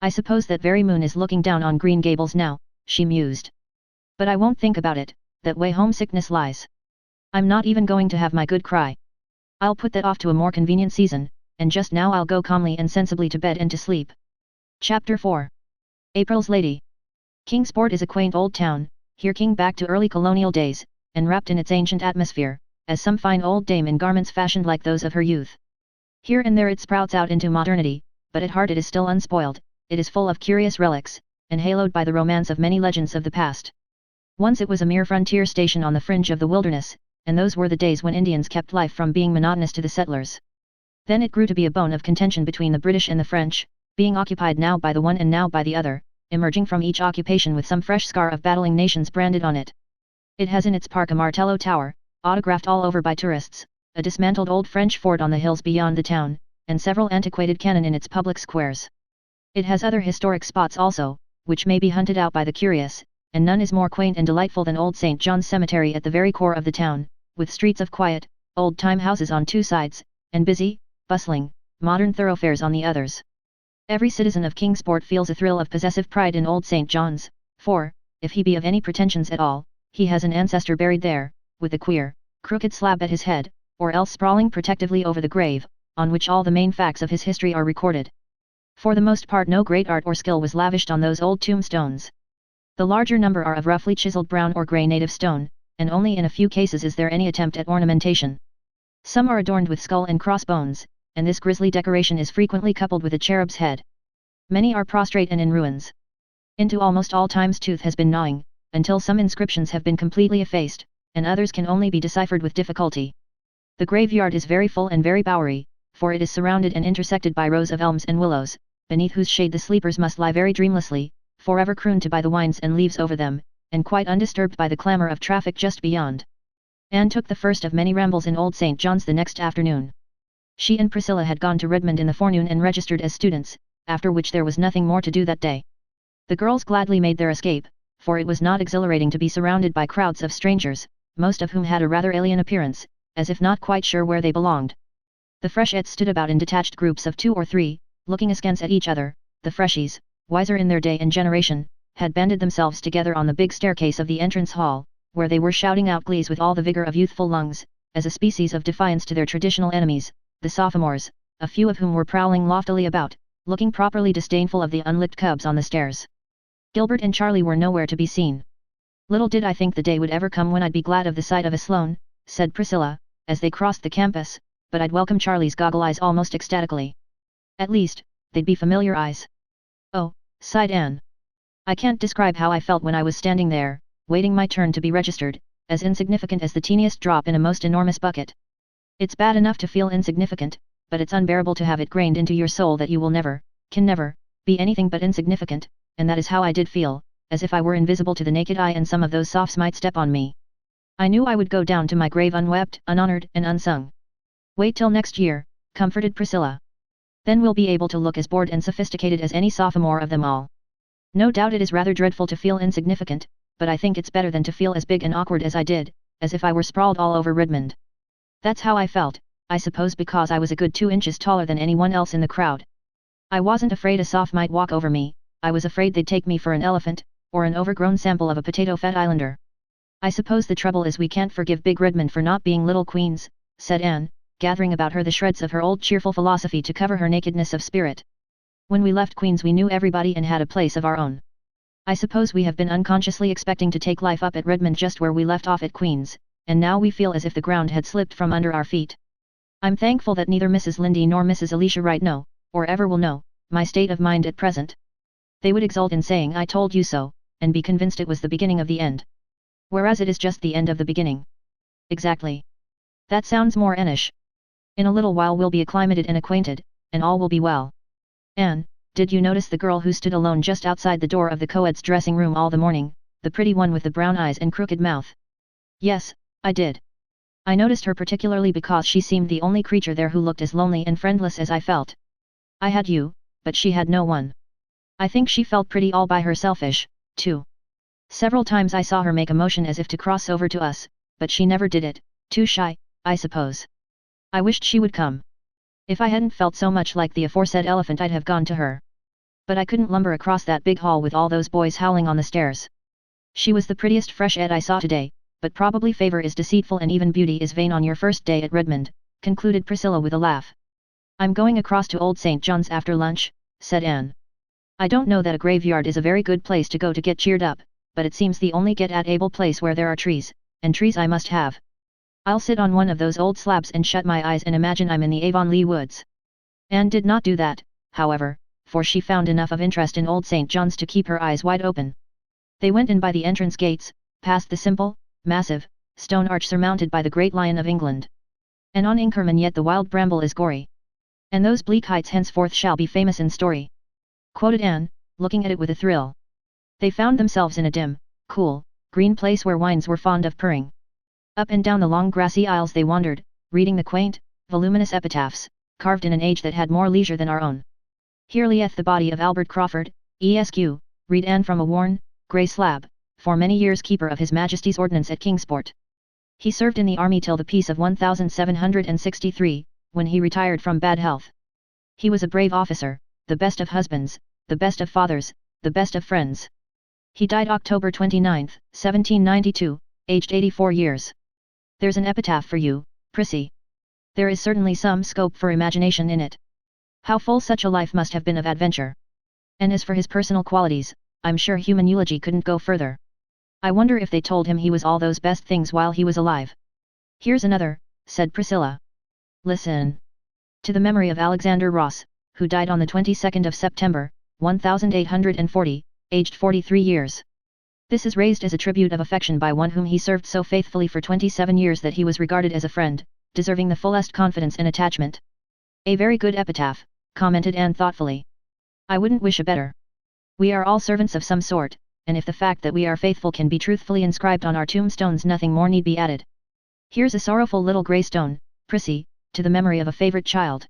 Speaker 1: I suppose that very moon is looking down on Green Gables now, she mused. But I won't think about it, that way homesickness lies. I'm not even going to have my good cry. I'll put that off to a more convenient season, and just now I'll go calmly and sensibly to bed and to sleep. Chapter 4. April's Lady. Kingsport is a quaint old town, harking back to early colonial days, and wrapped in its ancient atmosphere, as some fine old dame in garments fashioned like those of her youth. Here and there it sprouts out into modernity, but at heart it is still unspoiled, it is full of curious relics, and haloed by the romance of many legends of the past. Once it was a mere frontier station on the fringe of the wilderness, and those were the days when Indians kept life from being monotonous to the settlers. Then it grew to be a bone of contention between the British and the French, being occupied now by the one and now by the other, emerging from each occupation with some fresh scar of battling nations branded on it. It has in its park a Martello Tower, autographed all over by tourists, a dismantled old French fort on the hills beyond the town, and several antiquated cannon in its public squares. It has other historic spots also, which may be hunted out by the curious, and none is more quaint and delightful than Old St. John's Cemetery at the very core of the town, with streets of quiet, old-time houses on 2 sides, and busy, bustling, modern thoroughfares on the others. Every citizen of Kingsport feels a thrill of possessive pride in Old St. John's, for, if he be of any pretensions at all, he has an ancestor buried there, with a queer, crooked slab at his head, or else sprawling protectively over the grave, on which all the main facts of his history are recorded. For the most part no great art or skill was lavished on those old tombstones. The larger number are of roughly chiseled brown or grey native stone, and only in a few cases is there any attempt at ornamentation. Some are adorned with skull and crossbones, and this grisly decoration is frequently coupled with a cherub's head. Many are prostrate and in ruins. Into almost all time's tooth has been gnawing, until some inscriptions have been completely effaced, and others can only be deciphered with difficulty. The graveyard is very full and very bowery, for it is surrounded and intersected by rows of elms and willows, beneath whose shade the sleepers must lie very dreamlessly, forever crooned to by the winds and leaves over them, and quite undisturbed by the clamour of traffic just beyond. Anne took the first of many rambles in Old St. John's the next afternoon. She and Priscilla had gone to Redmond in the forenoon and registered as students, after which there was nothing more to do that day. The girls gladly made their escape, for it was not exhilarating to be surrounded by crowds of strangers, most of whom had a rather alien appearance, as if not quite sure where they belonged. The freshettes stood about in detached groups of 2 or 3, looking askance at each other. The freshies, wiser in their day and generation, had banded themselves together on the big staircase of the entrance hall, where they were shouting out glees with all the vigor of youthful lungs, as a species of defiance to their traditional enemies, the sophomores, a few of whom were prowling loftily about, looking properly disdainful of the unlicked cubs on the stairs. Gilbert and Charlie were nowhere to be seen. "Little did I think the day would ever come when I'd be glad of the sight of a Sloane," said Priscilla, as they crossed the campus, "but I'd welcome Charlie's goggle eyes almost ecstatically. At least, they'd be familiar eyes." "Oh," sighed Anne. "I can't describe how I felt when I was standing there, waiting my turn to be registered, as insignificant as the teeniest drop in a most enormous bucket. It's bad enough to feel insignificant, but it's unbearable to have it grained into your soul that you will never, can never, be anything but insignificant, and that is how I did feel, as if I were invisible to the naked eye and some of those sophs might step on me. I knew I would go down to my grave unwept, unhonored and unsung." "Wait till next year," comforted Priscilla. "Then we'll be able to look as bored and sophisticated as any sophomore of them all." "No doubt it is rather dreadful to feel insignificant, but I think it's better than to feel as big and awkward as I did, as if I were sprawled all over Redmond. That's how I felt, I suppose because I was a good 2 inches taller than anyone else in the crowd. I wasn't afraid a soph might walk over me, I was afraid they'd take me for an elephant, or an overgrown sample of a potato-fed islander." "I suppose the trouble is we can't forgive Big Redmond for not being Little Queens," said Anne, gathering about her the shreds of her old cheerful philosophy to cover her nakedness of spirit. "When we left Queens we knew everybody and had a place of our own. I suppose we have been unconsciously expecting to take life up at Redmond just where we left off at Queens, and now we feel as if the ground had slipped from under our feet. I'm thankful that neither Mrs. Lindy nor Mrs. Alicia Wright know, or ever will know, my state of mind at present. They would exult in saying I told you so, and be convinced it was the beginning of the end. Whereas it is just the end of the beginning." "Exactly. That sounds more Annish. In a little while we'll be acclimated and acquainted, and all will be well. Anne, did you notice the girl who stood alone just outside the door of the co-ed's dressing room all the morning, the pretty one with the brown eyes and crooked mouth?" "Yes, I did. I noticed her particularly because she seemed the only creature there who looked as lonely and friendless as I felt. I had you, but she had no one. I think she felt pretty all by herselfish, too. Several times I saw her make a motion as if to cross over to us, but she never did it, too shy, I suppose. I wished she would come. If I hadn't felt so much like the aforesaid elephant I'd have gone to her. But I couldn't lumber across that big hall with all those boys howling on the stairs. She was the prettiest freshette I saw today, but probably favor is deceitful and even beauty is vain on your first day at Redmond," concluded Priscilla with a laugh. "I'm going across to Old St. John's after lunch," said Anne. "I don't know that a graveyard is a very good place to go to get cheered up, but it seems the only get-at-able place where there are trees, and trees I must have. I'll sit on one of those old slabs and shut my eyes and imagine I'm in the Avonlea woods." Anne did not do that, however, for she found enough of interest in Old St. John's to keep her eyes wide open. They went in by the entrance gates, past the simple, massive, stone arch surmounted by the Great Lion of England. "And on Inkerman yet the wild bramble is gory. And those bleak heights henceforth shall be famous in story," quoted Anne, looking at it with a thrill. They found themselves in a dim, cool, green place where winds were fond of purring. Up and down the long grassy aisles they wandered, reading the quaint, voluminous epitaphs, carved in an age that had more leisure than our own. "Here lieth the body of Albert Crawford, Esq., read Anne from a worn, grey slab, for many years keeper of His Majesty's Ordnance at Kingsport. He served in the army till the peace of 1763, when he retired from bad health. He was a brave officer, the best of husbands, the best of fathers, the best of friends. He died October 29, 1792, aged 84 years. There's an epitaph for you, Prissy." There is certainly some scope for imagination in it. How full such a life must have been of adventure. And as for his personal qualities, I'm sure human eulogy couldn't go further. I wonder if they told him he was all those best things while he was alive. Here's another, said Priscilla. Listen. To the memory of Alexander Ross, who died on the 22nd of September, 1840, aged 43 years. This is raised as a tribute of affection by one whom he served so faithfully for 27 years that he was regarded as a friend, deserving the fullest confidence and attachment. A very good epitaph, commented Anne thoughtfully. I wouldn't wish a better. We are all servants of some sort, and if the fact that we are faithful can be truthfully inscribed on our tombstones, nothing more need be added. Here's a sorrowful little grey stone, Prissy, to the memory of a favourite child.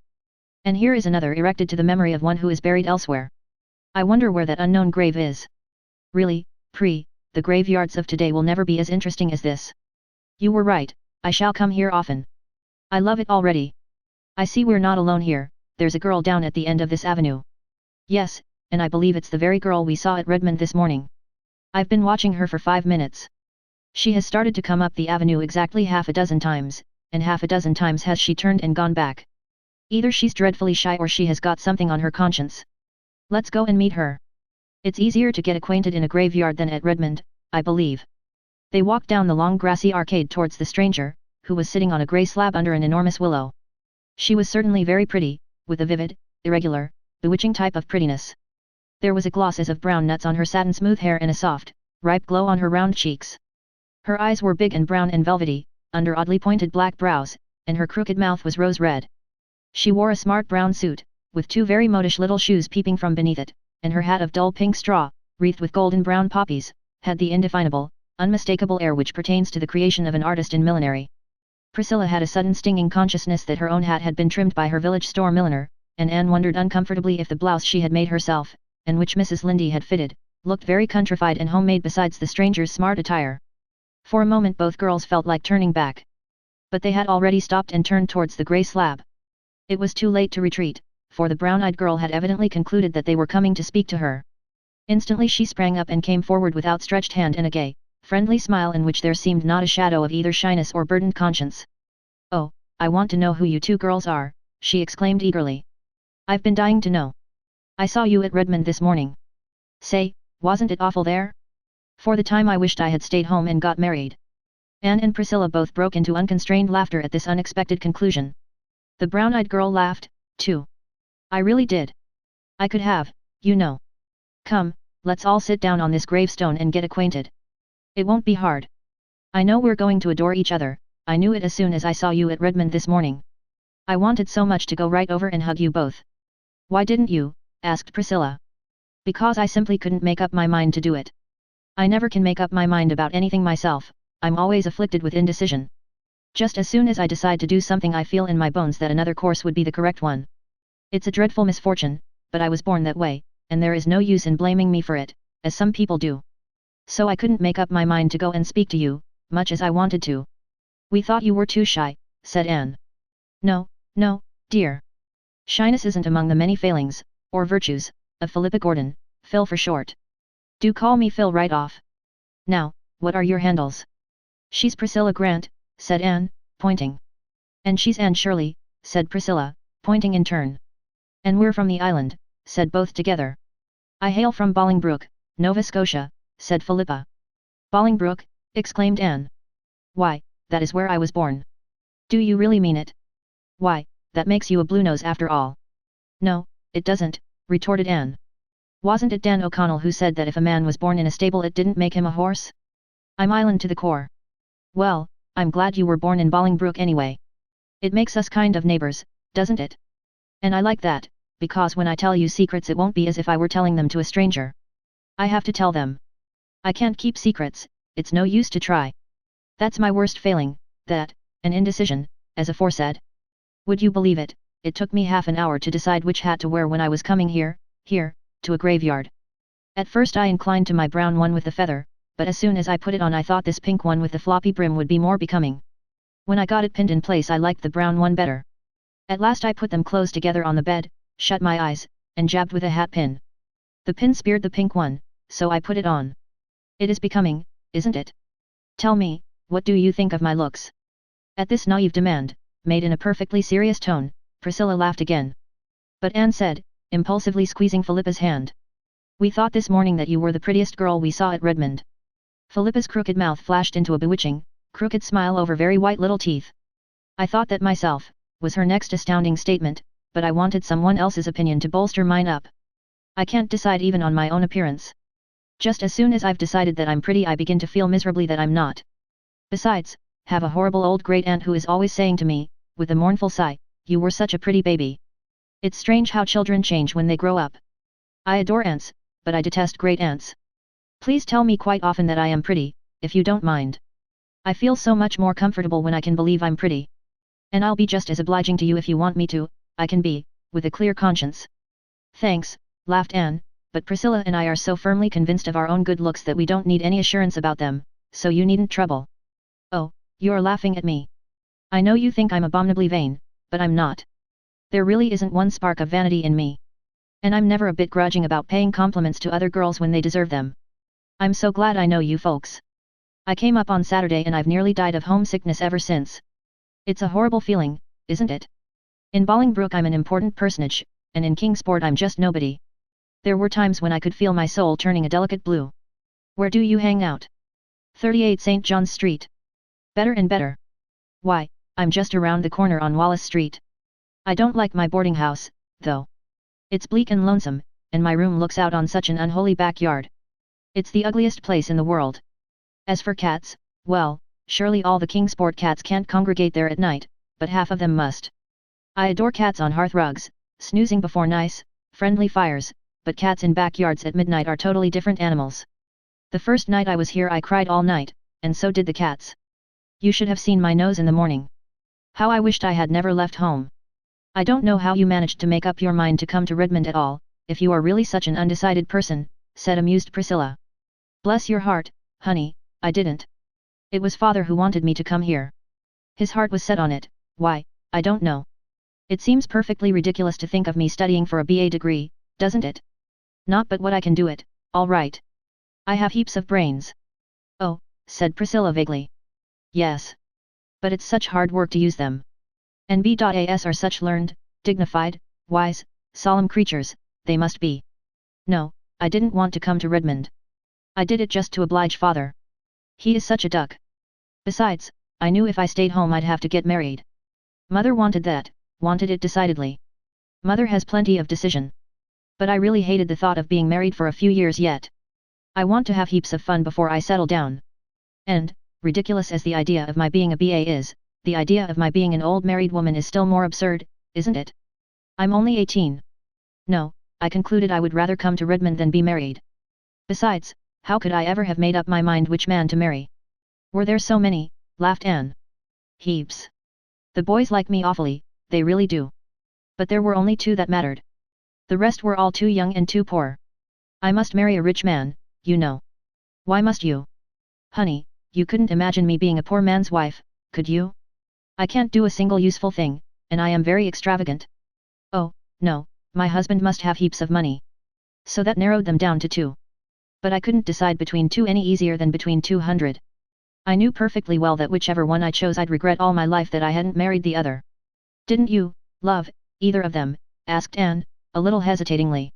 Speaker 1: And here is another erected to the memory of one who is buried elsewhere. I wonder where that unknown grave is. Really, the graveyards of today will never be as interesting as this. You were right, I shall come here often. I love it already. I see we're not alone here, there's a girl down at the end of this avenue. Yes, and I believe it's the very girl we saw at Redmond this morning. I've been watching her for 5 minutes. She has started to come up the avenue exactly half a dozen times, and half a dozen times has she turned and gone back. Either she's dreadfully shy or she has got something on her conscience. Let's go and meet her. It's easier to get acquainted in a graveyard than at Redmond, I believe. They walked down the long grassy arcade towards the stranger, who was sitting on a grey slab under an enormous willow. She was certainly very pretty, with a vivid, irregular, bewitching type of prettiness. There was a gloss as of brown nuts on her satin-smooth hair and a soft, ripe glow on her round cheeks. Her eyes were big and brown and velvety, under oddly pointed black brows, and her crooked mouth was rose-red. She wore a smart brown suit, with 2 very modish little shoes peeping from beneath it, and her hat of dull pink straw, wreathed with golden brown poppies, had the indefinable, unmistakable air which pertains to the creation of an artist in millinery. Priscilla had a sudden stinging consciousness that her own hat had been trimmed by her village store milliner, and Anne wondered uncomfortably if the blouse she had made herself, and which Mrs. Lindy had fitted, looked very countrified and homemade besides the stranger's smart attire. For a moment both girls felt like turning back. But they had already stopped and turned towards the grey slab. It was too late to retreat, for the brown-eyed girl had evidently concluded that they were coming to speak to her. Instantly she sprang up and came forward with outstretched hand and a gay, friendly smile in which there seemed not a shadow of either shyness or burdened conscience. Oh, I want to know who you 2 girls are, she exclaimed eagerly. I've been dying to know. I saw you at Redmond this morning. Say, wasn't it awful there? For the time I wished I had stayed home and got married. Anne and Priscilla both broke into unconstrained laughter at this unexpected conclusion. The brown-eyed girl laughed, too. I really did. I could have, you know. Come, let's all sit down on this gravestone and get acquainted. It won't be hard. I know we're going to adore each other, I knew it as soon as I saw you at Redmond this morning. I wanted so much to go right over and hug you both. Why didn't you? Asked Priscilla. Because I simply couldn't make up my mind to do it. I never can make up my mind about anything myself, I'm always afflicted with indecision. Just as soon as I decide to do something I feel in my bones that another course would be the correct one. It's a dreadful misfortune, but I was born that way, and there is no use in blaming me for it, as some people do. So I couldn't make up my mind to go and speak to you, much as I wanted to. We thought you were too shy, said Anne. No, dear. Shyness isn't among the many failings, or virtues, of Philippa Gordon, Phil for short. Do call me Phil right off. Now, what are your handles? She's Priscilla Grant, said Anne, pointing. And she's Anne Shirley, said Priscilla, pointing in turn. And we're from the island, said both together. I hail from Bolingbroke, Nova Scotia, said Philippa. Bolingbroke, exclaimed Anne. Why, that is where I was born. Do you really mean it? Why, that makes you a Bluenose after all. No, it doesn't, retorted Anne. Wasn't it Dan O'Connell who said that if a man was born in a stable it didn't make him a horse? I'm island to the core. Well, I'm glad you were born in Bolingbroke anyway. It makes us kind of neighbors, doesn't it? And I like that, because when I tell you secrets it won't be as if I were telling them to a stranger. I have to tell them. I can't keep secrets, it's no use to try. That's my worst failing, that, and indecision, as aforesaid. Would you believe it, it took me half an hour to decide which hat to wear when I was coming here, to a graveyard. At first I inclined to my brown one with the feather, but as soon as I put it on I thought this pink one with the floppy brim would be more becoming. When I got it pinned in place I liked the brown one better. At last I put them close together on the bed, shut my eyes, and jabbed with a hat pin. The pin speared the pink one, so I put it on. It is becoming, isn't it? Tell me, what do you think of my looks? At this naive demand, made in a perfectly serious tone. Priscilla laughed again. But Anne said, impulsively squeezing Philippa's hand. We thought this morning that you were the prettiest girl we saw at Redmond. Philippa's crooked mouth flashed into a bewitching, crooked smile over very white little teeth. I thought that myself, was her next astounding statement, but I wanted someone else's opinion to bolster mine up. I can't decide even on my own appearance. Just as soon as I've decided that I'm pretty I begin to feel miserably that I'm not. Besides, have a horrible old great aunt who is always saying to me, with a mournful sigh, you were such a pretty baby. It's strange how children change when they grow up. I adore aunts, but I detest great aunts. Please tell me quite often that I am pretty, if you don't mind. I feel so much more comfortable when I can believe I'm pretty. And I'll be just as obliging to you if you want me to, I can be, with a clear conscience. Thanks, laughed Anne, but Priscilla and I are so firmly convinced of our own good looks that we don't need any assurance about them, so you needn't trouble. Oh, you're laughing at me. I know you think I'm abominably vain, but I'm not. There really isn't one spark of vanity in me. And I'm never a bit grudging about paying compliments to other girls when they deserve them. I'm so glad I know you folks. I came up on Saturday and I've nearly died of homesickness ever since. It's a horrible feeling, isn't it? In Bolingbroke I'm an important personage, and in Kingsport I'm just nobody. There were times when I could feel my soul turning a delicate blue. Where do you hang out? 38 St. John's Street. Better and better. Why, I'm just around the corner on Wallace Street. I don't like my boarding house, though. It's bleak and lonesome, and my room looks out on such an unholy backyard. It's the ugliest place in the world. As for cats, well, surely all the Kingsport cats can't congregate there at night, but half of them must. I adore cats on hearth rugs, snoozing before nice, friendly fires, but cats in backyards at midnight are totally different animals. The first night I was here I cried all night, and so did the cats. You should have seen my nose in the morning. How I wished I had never left home. I don't know how you managed to make up your mind to come to Redmond at all, if you are really such an undecided person, said amused Priscilla. Bless your heart, honey, I didn't. It was father who wanted me to come here. His heart was set on it. Why, I don't know. It seems perfectly ridiculous to think of me studying for a BA degree, doesn't it? Not but what I can do it, all right. I have heaps of brains. Oh, said Priscilla vaguely. Yes. But it's such hard work to use them. And B.As are such learned, dignified, wise, solemn creatures, they must be. No, I didn't want to come to Redmond. I did it just to oblige father. He is such a duck. Besides, I knew if I stayed home I'd have to get married. Mother wanted that, wanted it decidedly. Mother has plenty of decision. But I really hated the thought of being married for a few years yet. I want to have heaps of fun before I settle down. And, ridiculous as the idea of my being a BA is, the idea of my being an old married woman is still more absurd, isn't it? I'm only 18. No, I concluded I would rather come to Redmond than be married. Besides, how could I ever have made up my mind which man to marry? Were there so many, laughed Anne. Heaps. The boys like me awfully, they really do. But there were only 2 that mattered. The rest were all too young and too poor. I must marry a rich man, you know. Why must you? Honey, you couldn't imagine me being a poor man's wife, could you? I can't do a single useful thing, and I am very extravagant. Oh, no, my husband must have heaps of money. So that narrowed them down to 2. But I couldn't decide between 2 any easier than between 200. I knew perfectly well that whichever one I chose I'd regret all my life that I hadn't married the other. Didn't you, love, either of them? Asked Anne, a little hesitatingly.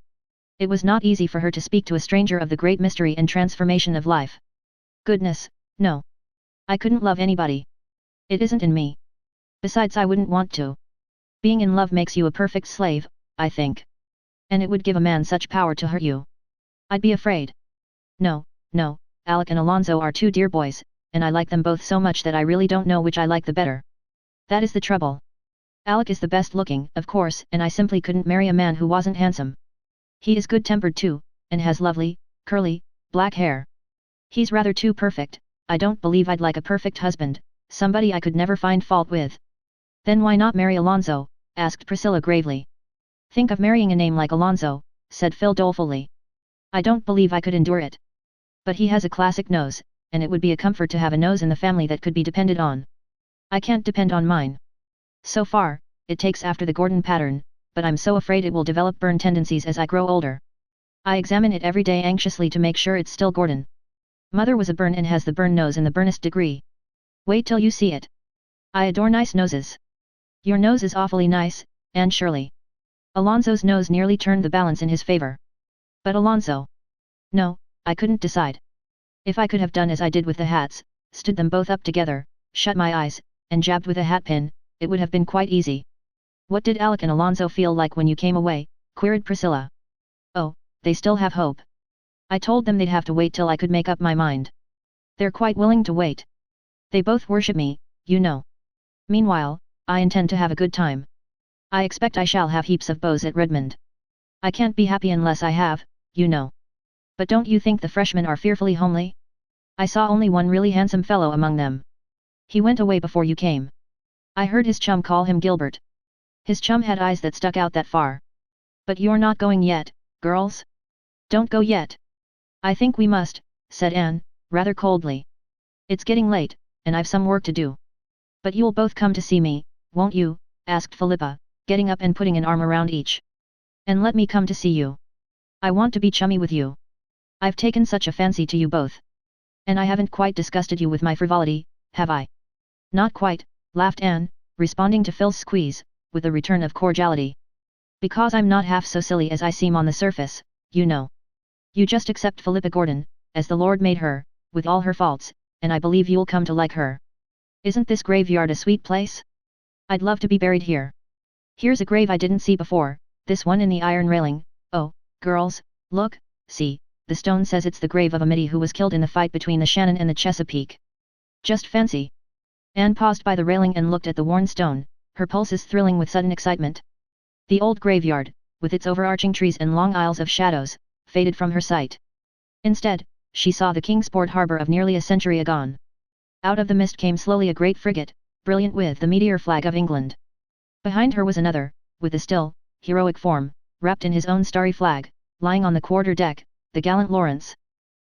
Speaker 1: It was not easy for her to speak to a stranger of the great mystery and transformation of life. Goodness, no. I couldn't love anybody. It isn't in me. Besides I wouldn't want to. Being in love makes you a perfect slave, I think. And it would give a man such power to hurt you. I'd be afraid. No, no, Alec and Alonzo are 2 dear boys, and I like them both so much that I really don't know which I like the better. That is the trouble. Alec is the best looking, of course, and I simply couldn't marry a man who wasn't handsome. He is good-tempered too, and has lovely, curly, black hair. He's rather too perfect. I don't believe I'd like a perfect husband, somebody I could never find fault with. Then why not marry Alonzo? Asked Priscilla gravely. Think of marrying a name like Alonzo, said Phil dolefully. I don't believe I could endure it. But he has a classic nose, and it would be a comfort to have a nose in the family that could be depended on. I can't depend on mine. So far, it takes after the Gordon pattern, but I'm so afraid it will develop burn tendencies as I grow older. I examine it every day anxiously to make sure it's still Gordon. Mother was a burn and has the burn nose in the burnest degree. Wait till you see it. I adore nice noses. Your nose is awfully nice, Anne Shirley. Alonso's nose nearly turned the balance in his favor. But Alonso. No, I couldn't decide. If I could have done as I did with the hats, stood them both up together, shut my eyes, and jabbed with a hat pin, it would have been quite easy. What did Alec and Alonso feel like when you came away? Queried Priscilla. Oh, they still have hope. I told them they'd have to wait till I could make up my mind. They're quite willing to wait. They both worship me, you know. Meanwhile, I intend to have a good time. I expect I shall have heaps of beaux at Redmond. I can't be happy unless I have, you know. But don't you think the freshmen are fearfully homely? I saw only one really handsome fellow among them. He went away before you came. I heard his chum call him Gilbert. His chum had eyes that stuck out that far. But you're not going yet, girls? Don't go yet. I think we must, said Anne, rather coldly. It's getting late, and I've some work to do. But you'll both come to see me, won't you? Asked Philippa, getting up and putting an arm around each. And let me come to see you. I want to be chummy with you. I've taken such a fancy to you both. And I haven't quite disgusted you with my frivolity, have I? Not quite, laughed Anne, responding to Phil's squeeze, with a return of cordiality. Because I'm not half so silly as I seem on the surface, you know. You just accept Philippa Gordon, as the Lord made her, with all her faults, and I believe you'll come to like her. Isn't this graveyard a sweet place? I'd love to be buried here. Here's a grave I didn't see before, this one in the iron railing. Oh, girls, look, see, the stone says it's the grave of a middy who was killed in the fight between the Shannon and the Chesapeake. Just fancy. Anne paused by the railing and looked at the worn stone, her pulses thrilling with sudden excitement. The old graveyard, with its overarching trees and long aisles of shadows, faded from her sight. Instead, she saw the Kingsport harbor of nearly a century agone. Out of the mist came slowly a great frigate, brilliant with the meteor flag of England. Behind her was another, with a still, heroic form, wrapped in his own starry flag, lying on the quarter deck, the gallant Lawrence.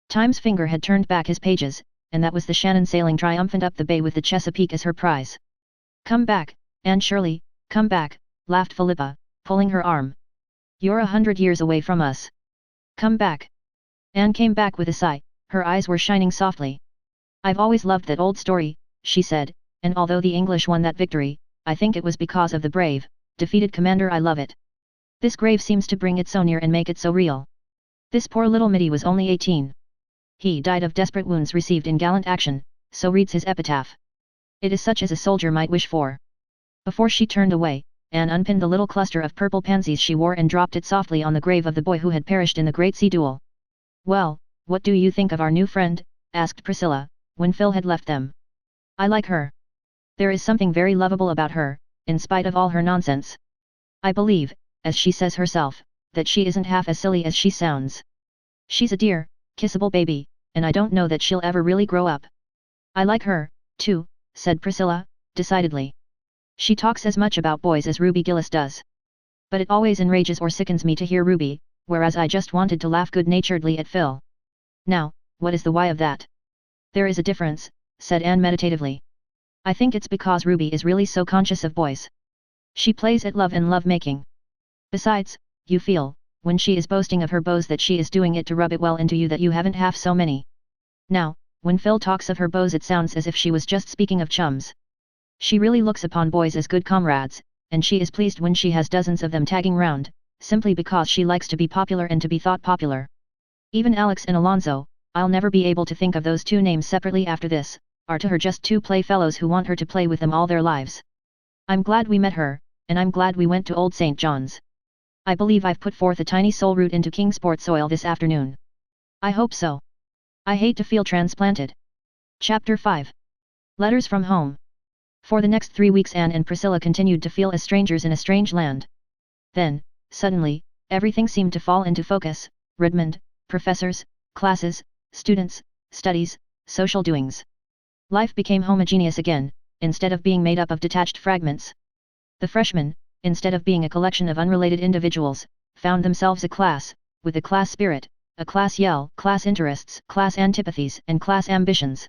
Speaker 1: Time's finger had turned back his pages, and that was the Shannon sailing triumphant up the bay with the Chesapeake as her prize. Come back, Anne Shirley, come back, laughed Philippa, pulling her arm. You're 100 years away from us. Come back. Anne came back with a sigh, her eyes were shining softly. I've always loved that old story, she said, and although the English won that victory, I think it was because of the brave, defeated commander. I love it. This grave seems to bring it so near and make it so real. This poor little middy was only 18. He died of desperate wounds received in gallant action, so reads his epitaph. It is such as a soldier might wish for. Before she turned away, Anne unpinned the little cluster of purple pansies she wore and dropped it softly on the grave of the boy who had perished in the great sea duel. Well, what do you think of our new friend? Asked Priscilla, when Phil had left them. I like her. There is something very lovable about her, in spite of all her nonsense. I believe, as she says herself, that she isn't half as silly as she sounds. She's a dear, kissable baby, and I don't know that she'll ever really grow up. I like her, too, said Priscilla, decidedly. She talks as much about boys as Ruby Gillis does. But it always enrages or sickens me to hear Ruby, whereas I just wanted to laugh good-naturedly at Phil. Now, what is the why of that? There is a difference, said Anne meditatively. I think it's because Ruby is really so conscious of boys. She plays at love and love-making. Besides, you feel, when she is boasting of her beaux that she is doing it to rub it well into you that you haven't half so many. Now, when Phil talks of her beaux it sounds as if she was just speaking of chums. She really looks upon boys as good comrades, and she is pleased when she has dozens of them tagging round, simply because she likes to be popular and to be thought popular. Even Alex and Alonso, I'll never be able to think of those two names separately after this, are to her just two playfellows who want her to play with them all their lives. I'm glad we met her, and I'm glad we went to Old St. John's. I believe I've put forth a tiny soul root into Kingsport soil this afternoon. I hope so. I hate to feel transplanted. Chapter 5. Letters from Home. For the next 3 weeks Anne and Priscilla continued to feel as strangers in a strange land. Then, suddenly, everything seemed to fall into focus: Redmond, professors, classes, students, studies, social doings. Life became homogeneous again, instead of being made up of detached fragments. The freshmen, instead of being a collection of unrelated individuals, found themselves a class, with a class spirit, a class yell, class interests, class antipathies, and class ambitions.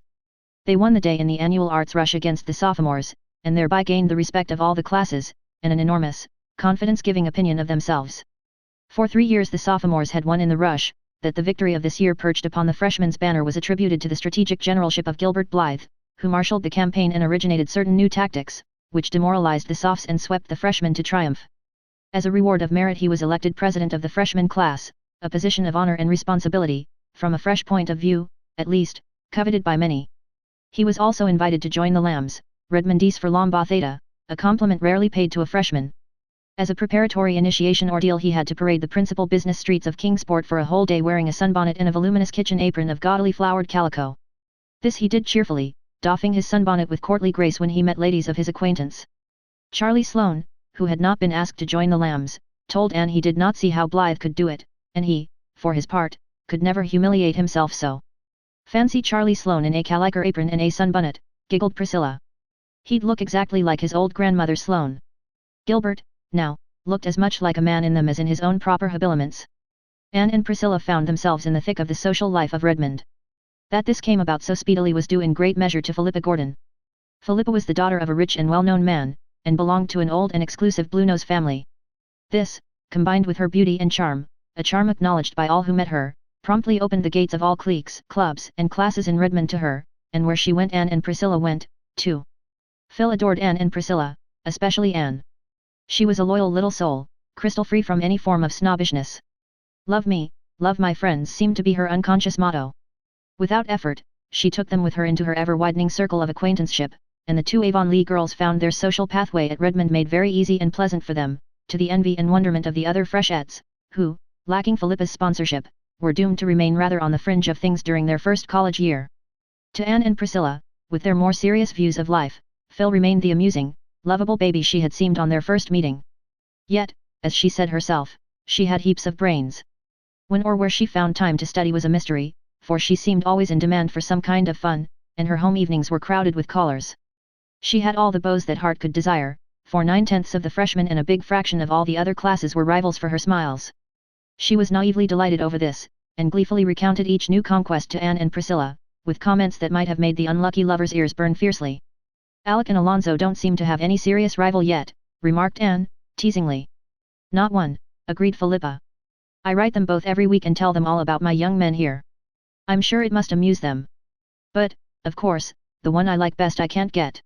Speaker 1: They won the day in the annual arts rush against the sophomores, and thereby gained the respect of all the classes, and an enormous, confidence-giving opinion of themselves. For 3 years the sophomores had won in the rush. That the victory of this year perched upon the freshmen's banner was attributed to the strategic generalship of Gilbert Blythe, who marshaled the campaign and originated certain new tactics, which demoralized the Sophs and swept the freshmen to triumph. As a reward of merit he was elected president of the freshman class, a position of honor and responsibility, from a fresh point of view, at least, coveted by many. He was also invited to join the Lambs, Redmondese for Lambda Theta, a compliment rarely paid to a freshman. As a preparatory initiation ordeal he had to parade the principal business streets of Kingsport for a whole day wearing a sunbonnet and a voluminous kitchen apron of gaudily flowered calico. This he did cheerfully, doffing his sunbonnet with courtly grace when he met ladies of his acquaintance. Charlie Sloane, who had not been asked to join the Lambs, told Anne he did not see how Blythe could do it, and he, for his part, could never humiliate himself so. Fancy Charlie Sloane in a calico apron and a sunbonnet, giggled Priscilla. He'd look exactly like his old grandmother Sloane. Gilbert, now, looked as much like a man in them as in his own proper habiliments. Anne and Priscilla found themselves in the thick of the social life of Redmond. That this came about so speedily was due in great measure to Philippa Gordon. Philippa was the daughter of a rich and well-known man, and belonged to an old and exclusive Bluenose family. This, combined with her beauty and charm, a charm acknowledged by all who met her, promptly opened the gates of all cliques, clubs, and classes in Redmond to her, and where she went Anne and Priscilla went, too. Phil adored Anne and Priscilla, especially Anne. She was a loyal little soul, crystal-free from any form of snobbishness. Love me, love my friends seemed to be her unconscious motto. Without effort, she took them with her into her ever-widening circle of acquaintanceship, and the two Avonlea girls found their social pathway at Redmond made very easy and pleasant for them, to the envy and wonderment of the other freshettes, who, lacking Philippa's sponsorship, were doomed to remain rather on the fringe of things during their first college year. To Anne and Priscilla, with their more serious views of life, Phil remained the amusing, lovable baby she had seemed on their first meeting. Yet, as she said herself, she had heaps of brains. When or where she found time to study was a mystery, for she seemed always in demand for some kind of fun, and her home evenings were crowded with callers. She had all the beaux that heart could desire, for 9/10 of the freshmen and a big fraction of all the other classes were rivals for her smiles. She was naively delighted over this, and gleefully recounted each new conquest to Anne and Priscilla, with comments that might have made the unlucky lovers' ears burn fiercely. Alec and Alonzo don't seem to have any serious rival yet, remarked Anne, teasingly. Not one, agreed Philippa. I write them both every week and tell them all about my young men here. I'm sure it must amuse them. But, of course, the one I like best I can't get.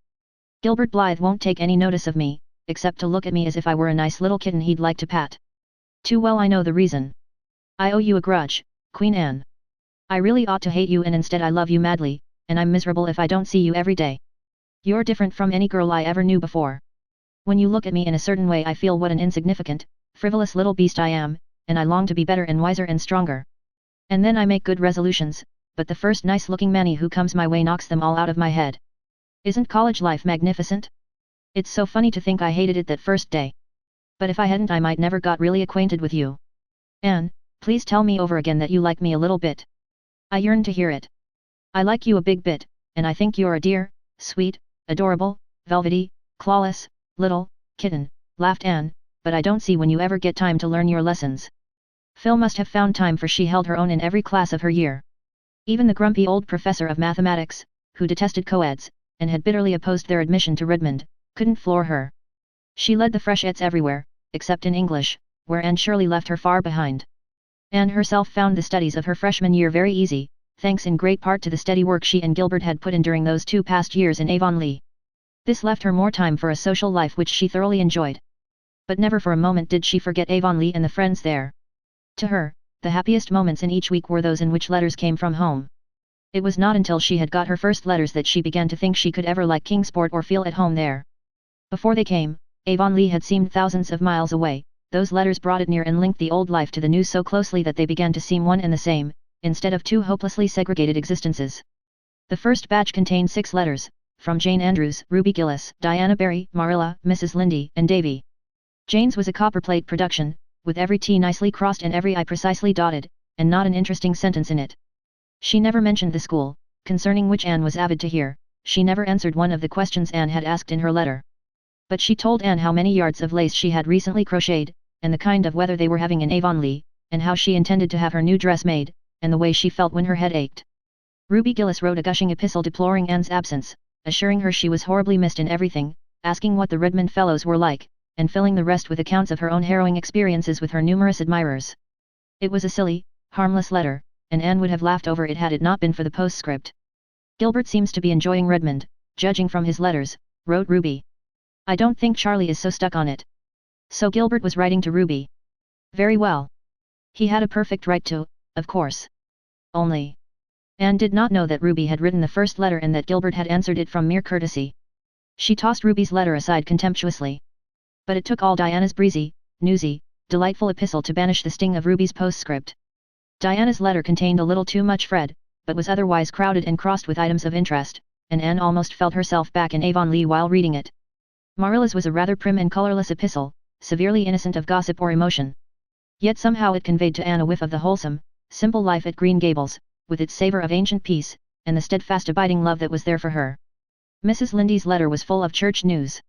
Speaker 1: Gilbert Blythe won't take any notice of me, except to look at me as if I were a nice little kitten he'd like to pat. Too well I know the reason. I owe you a grudge, Queen Anne. I really ought to hate you and instead I love you madly, and I'm miserable if I don't see you every day. You're different from any girl I ever knew before. When you look at me in a certain way I feel what an insignificant, frivolous little beast I am, and I long to be better and wiser and stronger. And then I make good resolutions, but the first nice-looking manny who comes my way knocks them all out of my head. Isn't college life magnificent? It's so funny to think I hated it that first day. But if I hadn't I might never got really acquainted with you. Anne, please tell me over again that you like me a little bit. I yearn to hear it. I like you a big bit, and I think you're a dear, sweet, adorable, velvety, clawless, little, kitten, laughed Anne, but I don't see when you ever get time to learn your lessons. Phil must have found time for she held her own in every class of her year. Even the grumpy old professor of mathematics, who detested co-eds, and had bitterly opposed their admission to Redmond, couldn't floor her. She led the freshettes everywhere, except in English, where Anne surely left her far behind. Anne herself found the studies of her freshman year very easy, thanks in great part to the steady work she and Gilbert had put in during those 2 past years in Avonlea. This left her more time for a social life which she thoroughly enjoyed. But never for a moment did she forget Avonlea and the friends there. To her, the happiest moments in each week were those in which letters came from home. It was not until she had got her first letters that she began to think she could ever like Kingsport or feel at home there. Before they came, Avonlea had seemed thousands of miles away. Those letters brought it near and linked the old life to the new so closely that they began to seem one and the same, instead of 2 hopelessly segregated existences. The first batch contained 6 letters, from Jane Andrews, Ruby Gillis, Diana Barry, Marilla, Mrs. Lindy, and Davy. Jane's was a copperplate production, with every T nicely crossed and every I precisely dotted, and not an interesting sentence in it. She never mentioned the school, concerning which Anne was avid to hear. She never answered one of the questions Anne had asked in her letter. But she told Anne how many yards of lace she had recently crocheted, and the kind of weather they were having in Avonlea, and how she intended to have her new dress made, and the way she felt when her head ached. Ruby Gillis wrote a gushing epistle deploring Anne's absence, assuring her she was horribly missed in everything, asking what the Redmond fellows were like, and filling the rest with accounts of her own harrowing experiences with her numerous admirers. It was a silly, harmless letter, and Anne would have laughed over it had it not been for the postscript. Gilbert seems to be enjoying Redmond, judging from his letters, wrote Ruby. I don't think Charlie is so stuck on it. So Gilbert was writing to Ruby. Very well. He had a perfect right to, of course. Only. Anne did not know that Ruby had written the first letter and that Gilbert had answered it from mere courtesy. She tossed Ruby's letter aside contemptuously. But it took all Diana's breezy, newsy, delightful epistle to banish the sting of Ruby's postscript. Diana's letter contained a little too much Fred, but was otherwise crowded and crossed with items of interest, and Anne almost felt herself back in Avonlea while reading it. Marilla's was a rather prim and colourless epistle, severely innocent of gossip or emotion. Yet somehow it conveyed to Anne a whiff of the wholesome, simple life at Green Gables, with its savour of ancient peace, and the steadfast abiding love that was there for her. Mrs. Lindy's letter was full of church news.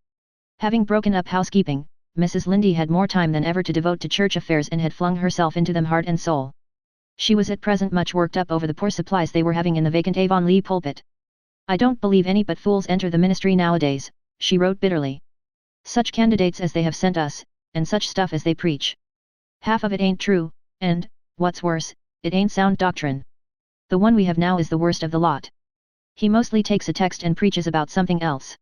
Speaker 1: Having broken up housekeeping, Mrs. Lindy had more time than ever to devote to church affairs and had flung herself into them heart and soul. She was at present much worked up over the poor supplies they were having in the vacant Avonlea pulpit. "I don't believe any but fools enter the ministry nowadays," she wrote bitterly. "Such candidates as they have sent us, and such stuff as they preach. Half of it ain't true, and, what's worse, it ain't sound doctrine. The one we have now is the worst of the lot. He mostly takes a text and preaches about something else.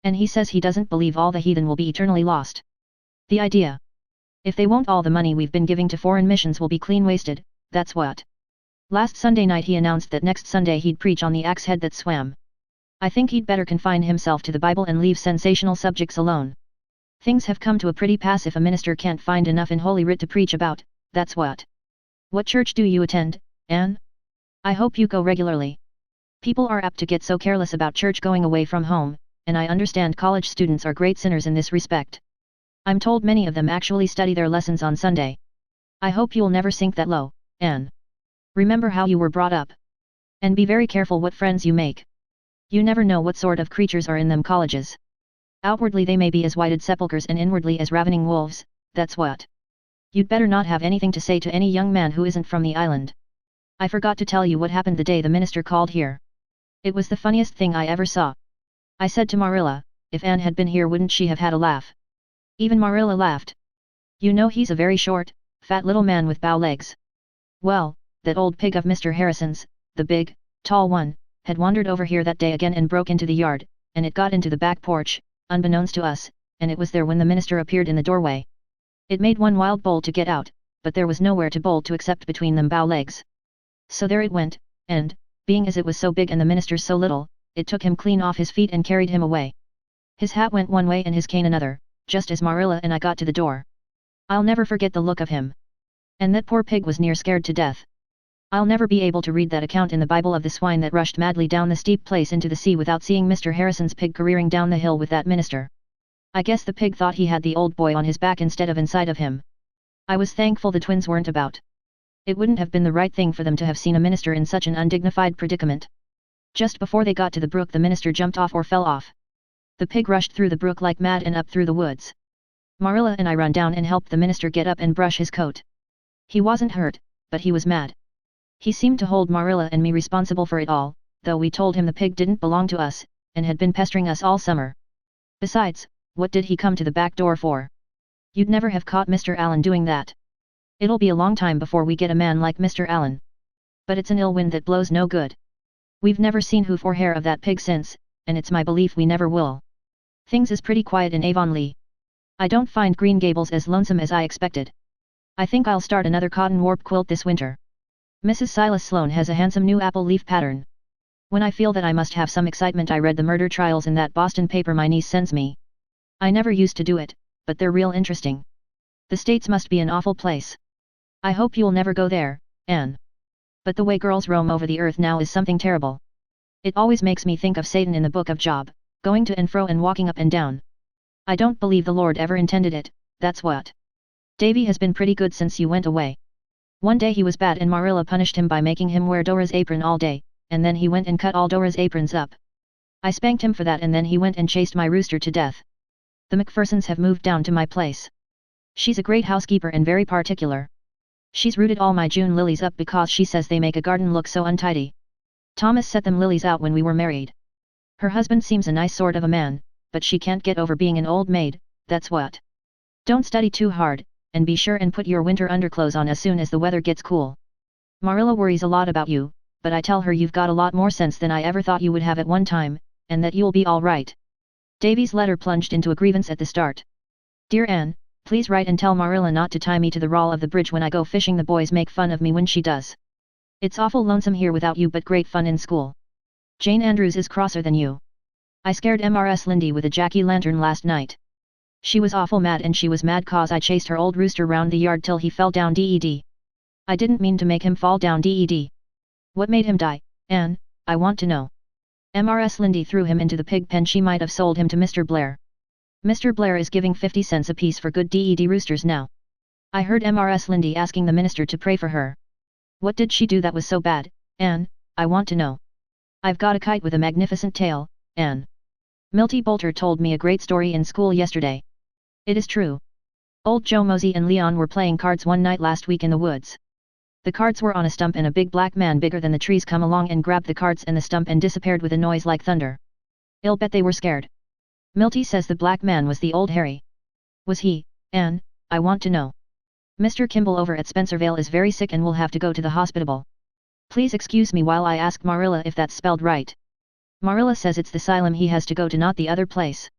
Speaker 1: And he says he doesn't believe all the heathen will be eternally lost. The idea! If they won't, all the money we've been giving to foreign missions will be clean wasted, that's what. Last Sunday night he announced that next Sunday he'd preach on the axe head that swam. I think he'd better confine himself to the Bible and leave sensational subjects alone. Things have come to a pretty pass if a minister can't find enough in Holy Writ to preach about, that's what. What church do you attend, Anne? I hope you go regularly. People are apt to get so careless about church going away from home, and I understand college students are great sinners in this respect. I'm told many of them actually study their lessons on Sunday. I hope you'll never sink that low, Anne. Remember how you were brought up. And be very careful what friends you make. You never know what sort of creatures are in them colleges. Outwardly they may be as whited sepulchres and inwardly as ravening wolves, that's what. You'd better not have anything to say to any young man who isn't from the island. I forgot to tell you what happened the day the minister called here. It was the funniest thing I ever saw. I said to Marilla, if Anne had been here wouldn't she have had a laugh? Even Marilla laughed. You know he's a very short, fat little man with bow legs. Well, that old pig of Mr. Harrison's, the big, tall one, had wandered over here that day again and broke into the yard, and it got into the back porch, unbeknownst to us, and it was there when the minister appeared in the doorway. It made one wild bolt to get out, but there was nowhere to bolt to except between them bow legs. So there it went, and, being as it was so big and the minister so little, it took him clean off his feet and carried him away. His hat went one way and his cane another, just as Marilla and I got to the door. I'll never forget the look of him. And that poor pig was near scared to death. I'll never be able to read that account in the Bible of the swine that rushed madly down the steep place into the sea without seeing Mr. Harrison's pig careering down the hill with that minister. I guess the pig thought he had the old boy on his back instead of inside of him. I was thankful the twins weren't about. It wouldn't have been the right thing for them to have seen a minister in such an undignified predicament. Just before they got to the brook the minister jumped off or fell off. The pig rushed through the brook like mad and up through the woods. Marilla and I ran down and helped the minister get up and brush his coat. He wasn't hurt, but he was mad. He seemed to hold Marilla and me responsible for it all, though we told him the pig didn't belong to us, and had been pestering us all summer. Besides, what did he come to the back door for? You'd never have caught Mr. Allen doing that. It'll be a long time before we get a man like Mr. Allen. But it's an ill wind that blows no good. We've never seen hoof or hair of that pig since, and it's my belief we never will. Things is pretty quiet in Avonlea. I don't find Green Gables as lonesome as I expected. I think I'll start another cotton warp quilt this winter. Mrs. Silas Sloane has a handsome new apple leaf pattern. When I feel that I must have some excitement I read the murder trials in that Boston paper my niece sends me. I never used to do it, but they're real interesting. The States must be an awful place. I hope you'll never go there, Anne. But the way girls roam over the earth now is something terrible. It always makes me think of Satan in the book of Job, going to and fro and walking up and down. I don't believe the Lord ever intended it, that's what. Davy has been pretty good since you went away. One day he was bad and Marilla punished him by making him wear Dora's apron all day, and then he went and cut all Dora's aprons up. I spanked him for that and then he went and chased my rooster to death. The McPhersons have moved down to my place. She's a great housekeeper and very particular. She's rooted all my June lilies up because she says they make a garden look so untidy. Thomas set them lilies out when we were married. Her husband seems a nice sort of a man, but she can't get over being an old maid, that's what. Don't study too hard, and be sure and put your winter underclothes on as soon as the weather gets cool. Marilla worries a lot about you, but I tell her you've got a lot more sense than I ever thought you would have at one time, and that you'll be all right. Davy's letter plunged into a grievance at the start. Dear Anne, please write and tell Marilla not to tie me to the rall of the bridge when I go fishing. The boys make fun of me when she does. It's awful lonesome here without you, but great fun in school. Jane Andrews is crosser than you. I scared Mrs. Lindy with a jack-o'-lantern last night. She was awful mad, and she was mad 'cause I chased her old rooster round the yard till he fell down dead. I didn't mean to make him fall down dead. What made him die, Anne, I want to know. Mrs. Lindy threw him into the pig pen. She might have sold him to Mr. Blair. Mr. Blair is giving 50 cents apiece for good dead roosters now. I heard Mrs. Lindy asking the minister to pray for her. What did she do that was so bad, Anne, I want to know. I've got a kite with a magnificent tail, Anne. Milty Boulter told me a great story in school yesterday. It is true. Old Joe Mosey and Leon were playing cards one night last week in the woods. The cards were on a stump, and a big black man bigger than the trees come along and grabbed the cards and the stump and disappeared with a noise like thunder. I'll bet they were scared. Milty says the black man was the old Harry. Was he, Anne, I want to know. Mr. Kimball over at Spencervale is very sick and will have to go to the hospital. Please excuse me while I ask Marilla if that's spelled right. Marilla says it's the asylum he has to go to, not the other place.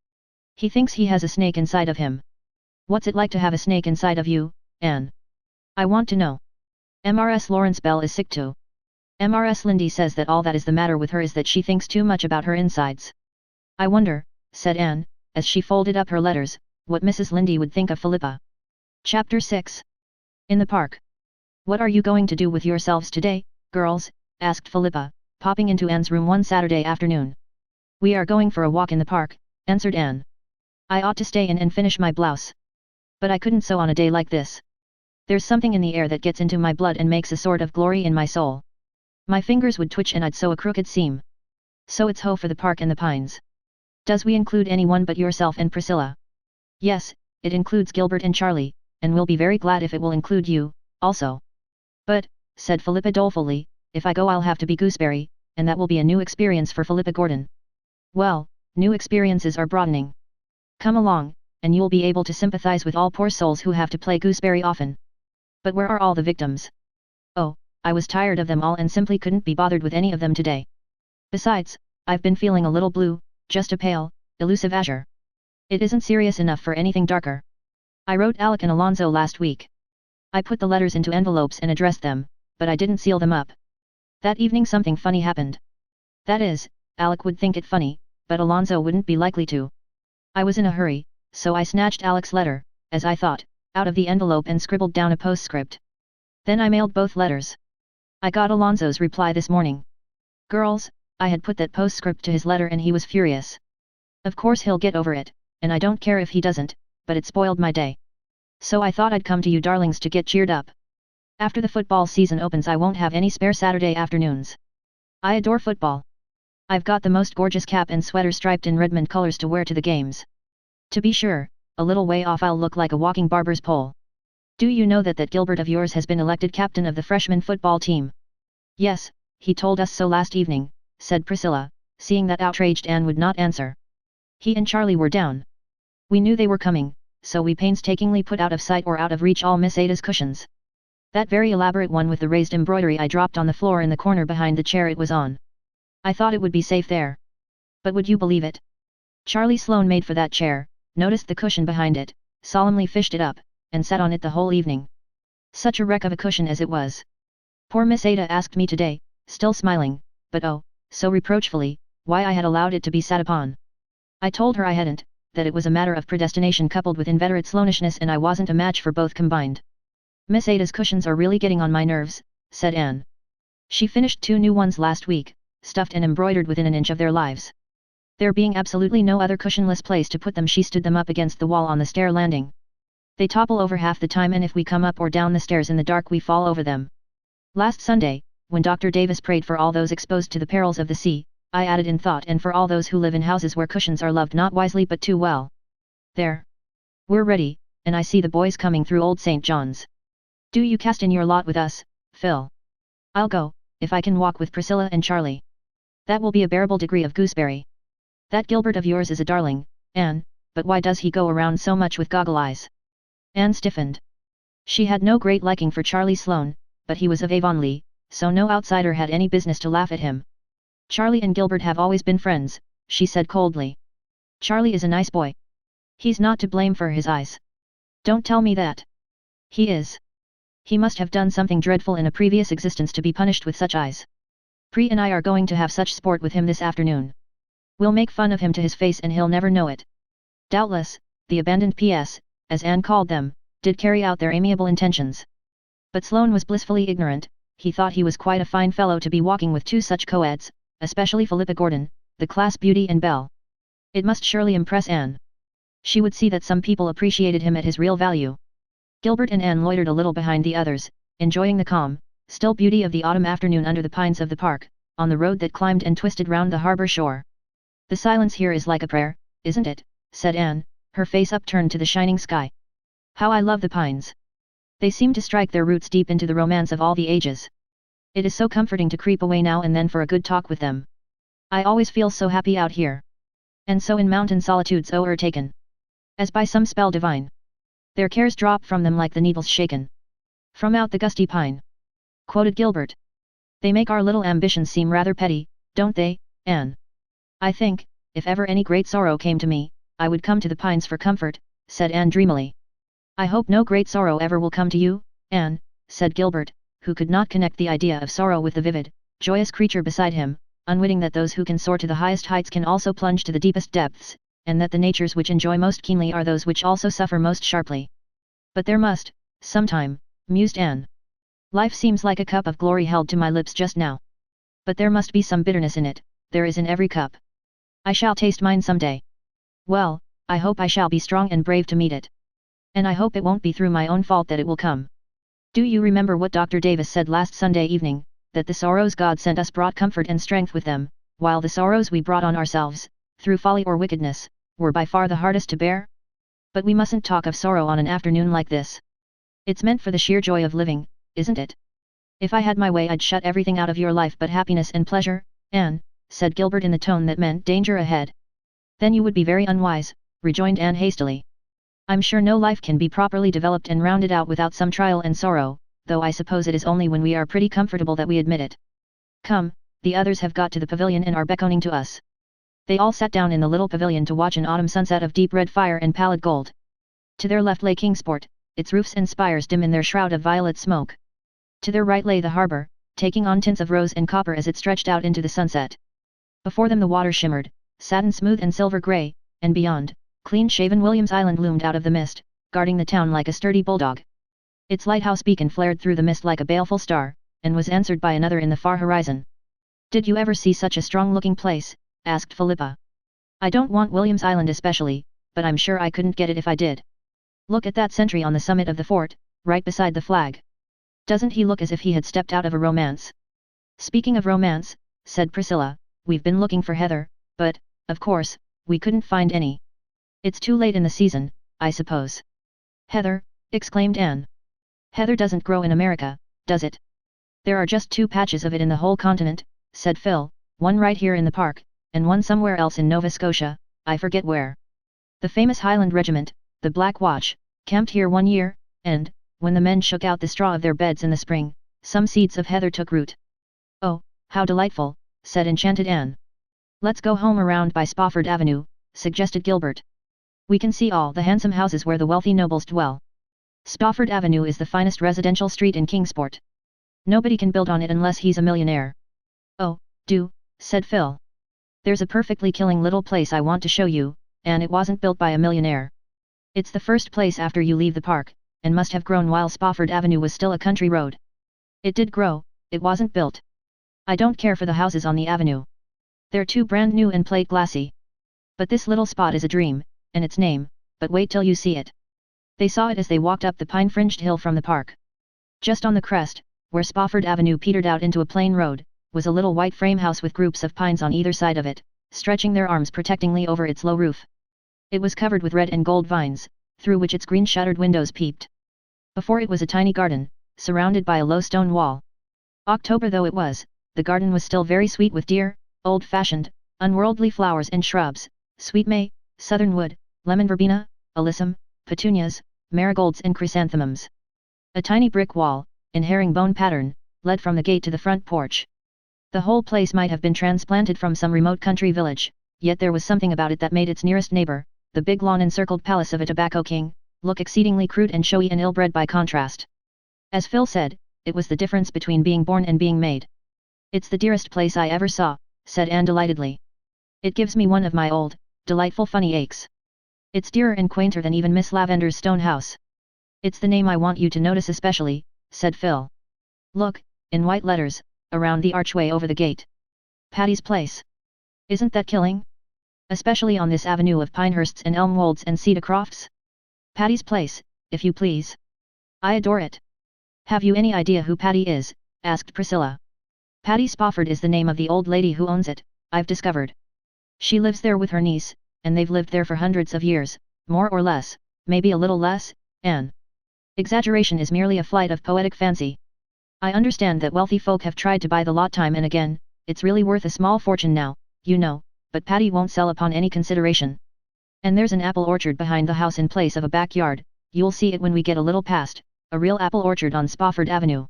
Speaker 1: He thinks he has a snake inside of him. What's it like to have a snake inside of you, Anne? I want to know. Mrs. Lawrence Bell is sick too. Mrs. Lindy says that all that is the matter with her is that she thinks too much about her insides. I wonder, said Anne, as she folded up her letters, what Mrs. Lindy would think of Philippa. Chapter 6. In the park. What are you going to do with yourselves today, girls? Asked Philippa, popping into Anne's room one Saturday afternoon. We are going for a walk in the park, answered Anne. I ought to stay in and finish my blouse. But I couldn't sew on a day like this. There's something in the air that gets into my blood and makes a sort of glory in my soul. My fingers would twitch and I'd sew a crooked seam. So it's ho for the park and the pines. Does we include anyone but yourself and Priscilla? Yes, it includes Gilbert and Charlie, and we'll be very glad if it will include you, also. But, said Philippa dolefully, if I go I'll have to be Gooseberry, and that will be a new experience for Philippa Gordon. Well, new experiences are broadening. Come along, and you'll be able to sympathize with all poor souls who have to play Gooseberry often. But where are all the victims? Oh, I was tired of them all and simply couldn't be bothered with any of them today. Besides, I've been feeling a little blue, just a pale, elusive azure. It isn't serious enough for anything darker. I wrote Alec and Alonzo last week. I put the letters into envelopes and addressed them, but I didn't seal them up. That evening something funny happened. That is, Alec would think it funny, but Alonzo wouldn't be likely to. I was in a hurry, so I snatched Alec's letter, as I thought, out of the envelope and scribbled down a postscript. Then I mailed both letters. I got Alonzo's reply this morning. Girls, I had put that postscript to his letter and he was furious. Of course he'll get over it, and I don't care if he doesn't, but it spoiled my day. So I thought I'd come to you darlings to get cheered up. After the football season opens I won't have any spare Saturday afternoons. I adore football. I've got the most gorgeous cap and sweater striped in Redmond colors to wear to the games. To be sure, a little way off I'll look like a walking barber's pole. Do you know that Gilbert of yours has been elected captain of the freshman football team? Yes, he told us so last evening, said Priscilla, seeing that outraged Anne would not answer. He and Charlie were down. We knew they were coming, so we painstakingly put out of sight or out of reach all Miss Ada's cushions. That very elaborate one with the raised embroidery I dropped on the floor in the corner behind the chair it was on. I thought it would be safe there. But would you believe it? Charlie Sloane made for that chair, noticed the cushion behind it, solemnly fished it up, and sat on it the whole evening. Such a wreck of a cushion as it was. Poor Miss Ada asked me today, still smiling, but oh, so reproachfully, why I had allowed it to be sat upon. I told her I hadn't, that it was a matter of predestination coupled with inveterate Sloanishness and I wasn't a match for both combined. Miss Ada's cushions are really getting on my nerves, said Anne. She finished 2 new ones last week, stuffed and embroidered within an inch of their lives. There being absolutely no other cushionless place to put them, she stood them up against the wall on the stair landing. They topple over half the time, and if we come up or down the stairs in the dark we fall over them. Last Sunday, when Dr. Davis prayed for all those exposed to the perils of the sea, I added in thought, and for all those who live in houses where cushions are loved not wisely but too well. There. We're ready, and I see the boys coming through Old St. John's. Do you cast in your lot with us, Phil? I'll go, if I can walk with Priscilla and Charlie. That will be a bearable degree of gooseberry. That Gilbert of yours is a darling, Anne, but why does he go around so much with goggle eyes? Anne stiffened. She had no great liking for Charlie Sloane, but he was of Avonlea, so no outsider had any business to laugh at him. Charlie and Gilbert have always been friends, she said coldly. Charlie is a nice boy. He's not to blame for his eyes. Don't tell me that. He is. He must have done something dreadful in a previous existence to be punished with such eyes. Pri and I are going to have such sport with him this afternoon. We'll make fun of him to his face and he'll never know it. Doubtless, the abandoned PS, as Anne called them, did carry out their amiable intentions. But Sloane was blissfully ignorant. He thought he was quite a fine fellow to be walking with two such co-eds, especially Philippa Gordon, the class beauty, and Belle. It must surely impress Anne. She would see that some people appreciated him at his real value. Gilbert and Anne loitered a little behind the others, enjoying the calm, still beauty of the autumn afternoon under the pines of the park, on the road that climbed and twisted round the harbour shore. "The silence here is like a prayer, isn't it?" said Anne, her face upturned to the shining sky. "How I love the pines! They seem to strike their roots deep into the romance of all the ages. It is so comforting to creep away now and then for a good talk with them. I always feel so happy out here. And so in mountain solitudes o'ertaken, as by some spell divine. Their cares drop from them like the needles shaken from out the gusty pine," quoted Gilbert. "They make our little ambitions seem rather petty, don't they, Anne? I think, if ever any great sorrow came to me, I would come to the pines for comfort," said Anne dreamily. "I hope no great sorrow ever will come to you, Anne," said Gilbert, who could not connect the idea of sorrow with the vivid, joyous creature beside him, unwitting that those who can soar to the highest heights can also plunge to the deepest depths, and that the natures which enjoy most keenly are those which also suffer most sharply. "But there must, sometime," mused Anne. "Life seems like a cup of glory held to my lips just now. But there must be some bitterness in it, there is in every cup. I shall taste mine some day. Well, I hope I shall be strong and brave to meet it. And I hope it won't be through my own fault that it will come. Do you remember what Dr. Davis said last Sunday evening, that the sorrows God sent us brought comfort and strength with them, while the sorrows we brought on ourselves, through folly or wickedness, were by far the hardest to bear? But we mustn't talk of sorrow on an afternoon like this. It's meant for the sheer joy of living, isn't it? If I had my way I'd shut everything out of your life but happiness and pleasure, Anne," said Gilbert in the tone that meant danger ahead. "Then you would be very unwise," rejoined Anne hastily. "I'm sure no life can be properly developed and rounded out without some trial and sorrow, though I suppose it is only when we are pretty comfortable that we admit it. Come, the others have got to the pavilion and are beckoning to us." They all sat down in the little pavilion to watch an autumn sunset of deep red fire and pallid gold. To their left lay Kingsport, its roofs and spires dim in their shroud of violet smoke. To their right lay the harbour, taking on tints of rose and copper as it stretched out into the sunset. Before them the water shimmered, satin smooth and silver grey, and beyond, clean-shaven William's Island loomed out of the mist, guarding the town like a sturdy bulldog. Its lighthouse beacon flared through the mist like a baleful star, and was answered by another in the far horizon. "Did you ever see such a strong-looking place?" asked Philippa. "I don't want William's Island especially, but I'm sure I couldn't get it if I did. Look at that sentry on the summit of the fort, right beside the flag. Doesn't he look as if he had stepped out of a romance?" "Speaking of romance," said Priscilla, "we've been looking for heather, but, of course, we couldn't find any. It's too late in the season, I suppose." "Heather?" exclaimed Anne. "Heather doesn't grow in America, does it?" "There are just 2 patches of it in the whole continent," said Phil, "one right here in the park, and one somewhere else in Nova Scotia, I forget where. The famous Highland Regiment, the Black Watch, camped here one year, and, when the men shook out the straw of their beds in the spring, some seeds of heather took root." "Oh, how delightful," said enchanted Anne. "Let's go home around by Spofford Avenue," suggested Gilbert. "We can see all the handsome houses where the wealthy nobles dwell. Spofford Avenue is the finest residential street in Kingsport. Nobody can build on it unless he's a millionaire." "Oh, do," said Phil. "There's a perfectly killing little place I want to show you, and it wasn't built by a millionaire. It's the first place after you leave the park, and must have grown while Spofford Avenue was still a country road. It did grow, it wasn't built. I don't care for the houses on the avenue. They're too brand new and plate glassy. But this little spot is a dream, and its name, but wait till you see it." They saw it as they walked up the pine-fringed hill from the park. Just on the crest, where Spofford Avenue petered out into a plain road, was a little white frame house with groups of pines on either side of it, stretching their arms protectingly over its low roof. It was covered with red and gold vines, through which its green-shuttered windows peeped. Before it was a tiny garden, surrounded by a low stone wall. October though it was, the garden was still very sweet with dear, old-fashioned, unworldly flowers and shrubs, sweet may, southernwood, lemon verbena, alyssum, petunias, marigolds and chrysanthemums. A tiny brick wall, in herringbone pattern, led from the gate to the front porch. The whole place might have been transplanted from some remote country village, yet there was something about it that made its nearest neighbor, the big lawn-encircled palace of a tobacco king, look exceedingly crude and showy and ill-bred by contrast. As Phil said, it was the difference between being born and being made. "It's the dearest place I ever saw," said Anne delightedly. "It gives me one of my old, delightful funny aches. It's dearer and quainter than even Miss Lavender's stone house." "It's the name I want you to notice especially," said Phil. "Look, in white letters, around the archway over the gate. Patty's Place. Isn't that killing? Especially on this avenue of Pinehursts and Elmwolds and Cedarcrofts? Patty's Place, if you please. I adore it." "Have you any idea who Patty is?" asked Priscilla. "Patty Spofford is the name of the old lady who owns it, I've discovered. She lives there with her niece, and they've lived there for hundreds of years, more or less, maybe a little less, Anne. Exaggeration is merely a flight of poetic fancy. I understand that wealthy folk have tried to buy the lot time and again, it's really worth a small fortune now, you know, but Patty won't sell upon any consideration. And there's an apple orchard behind the house in place of a backyard, you'll see it when we get a little past, a real apple orchard on Spofford Avenue."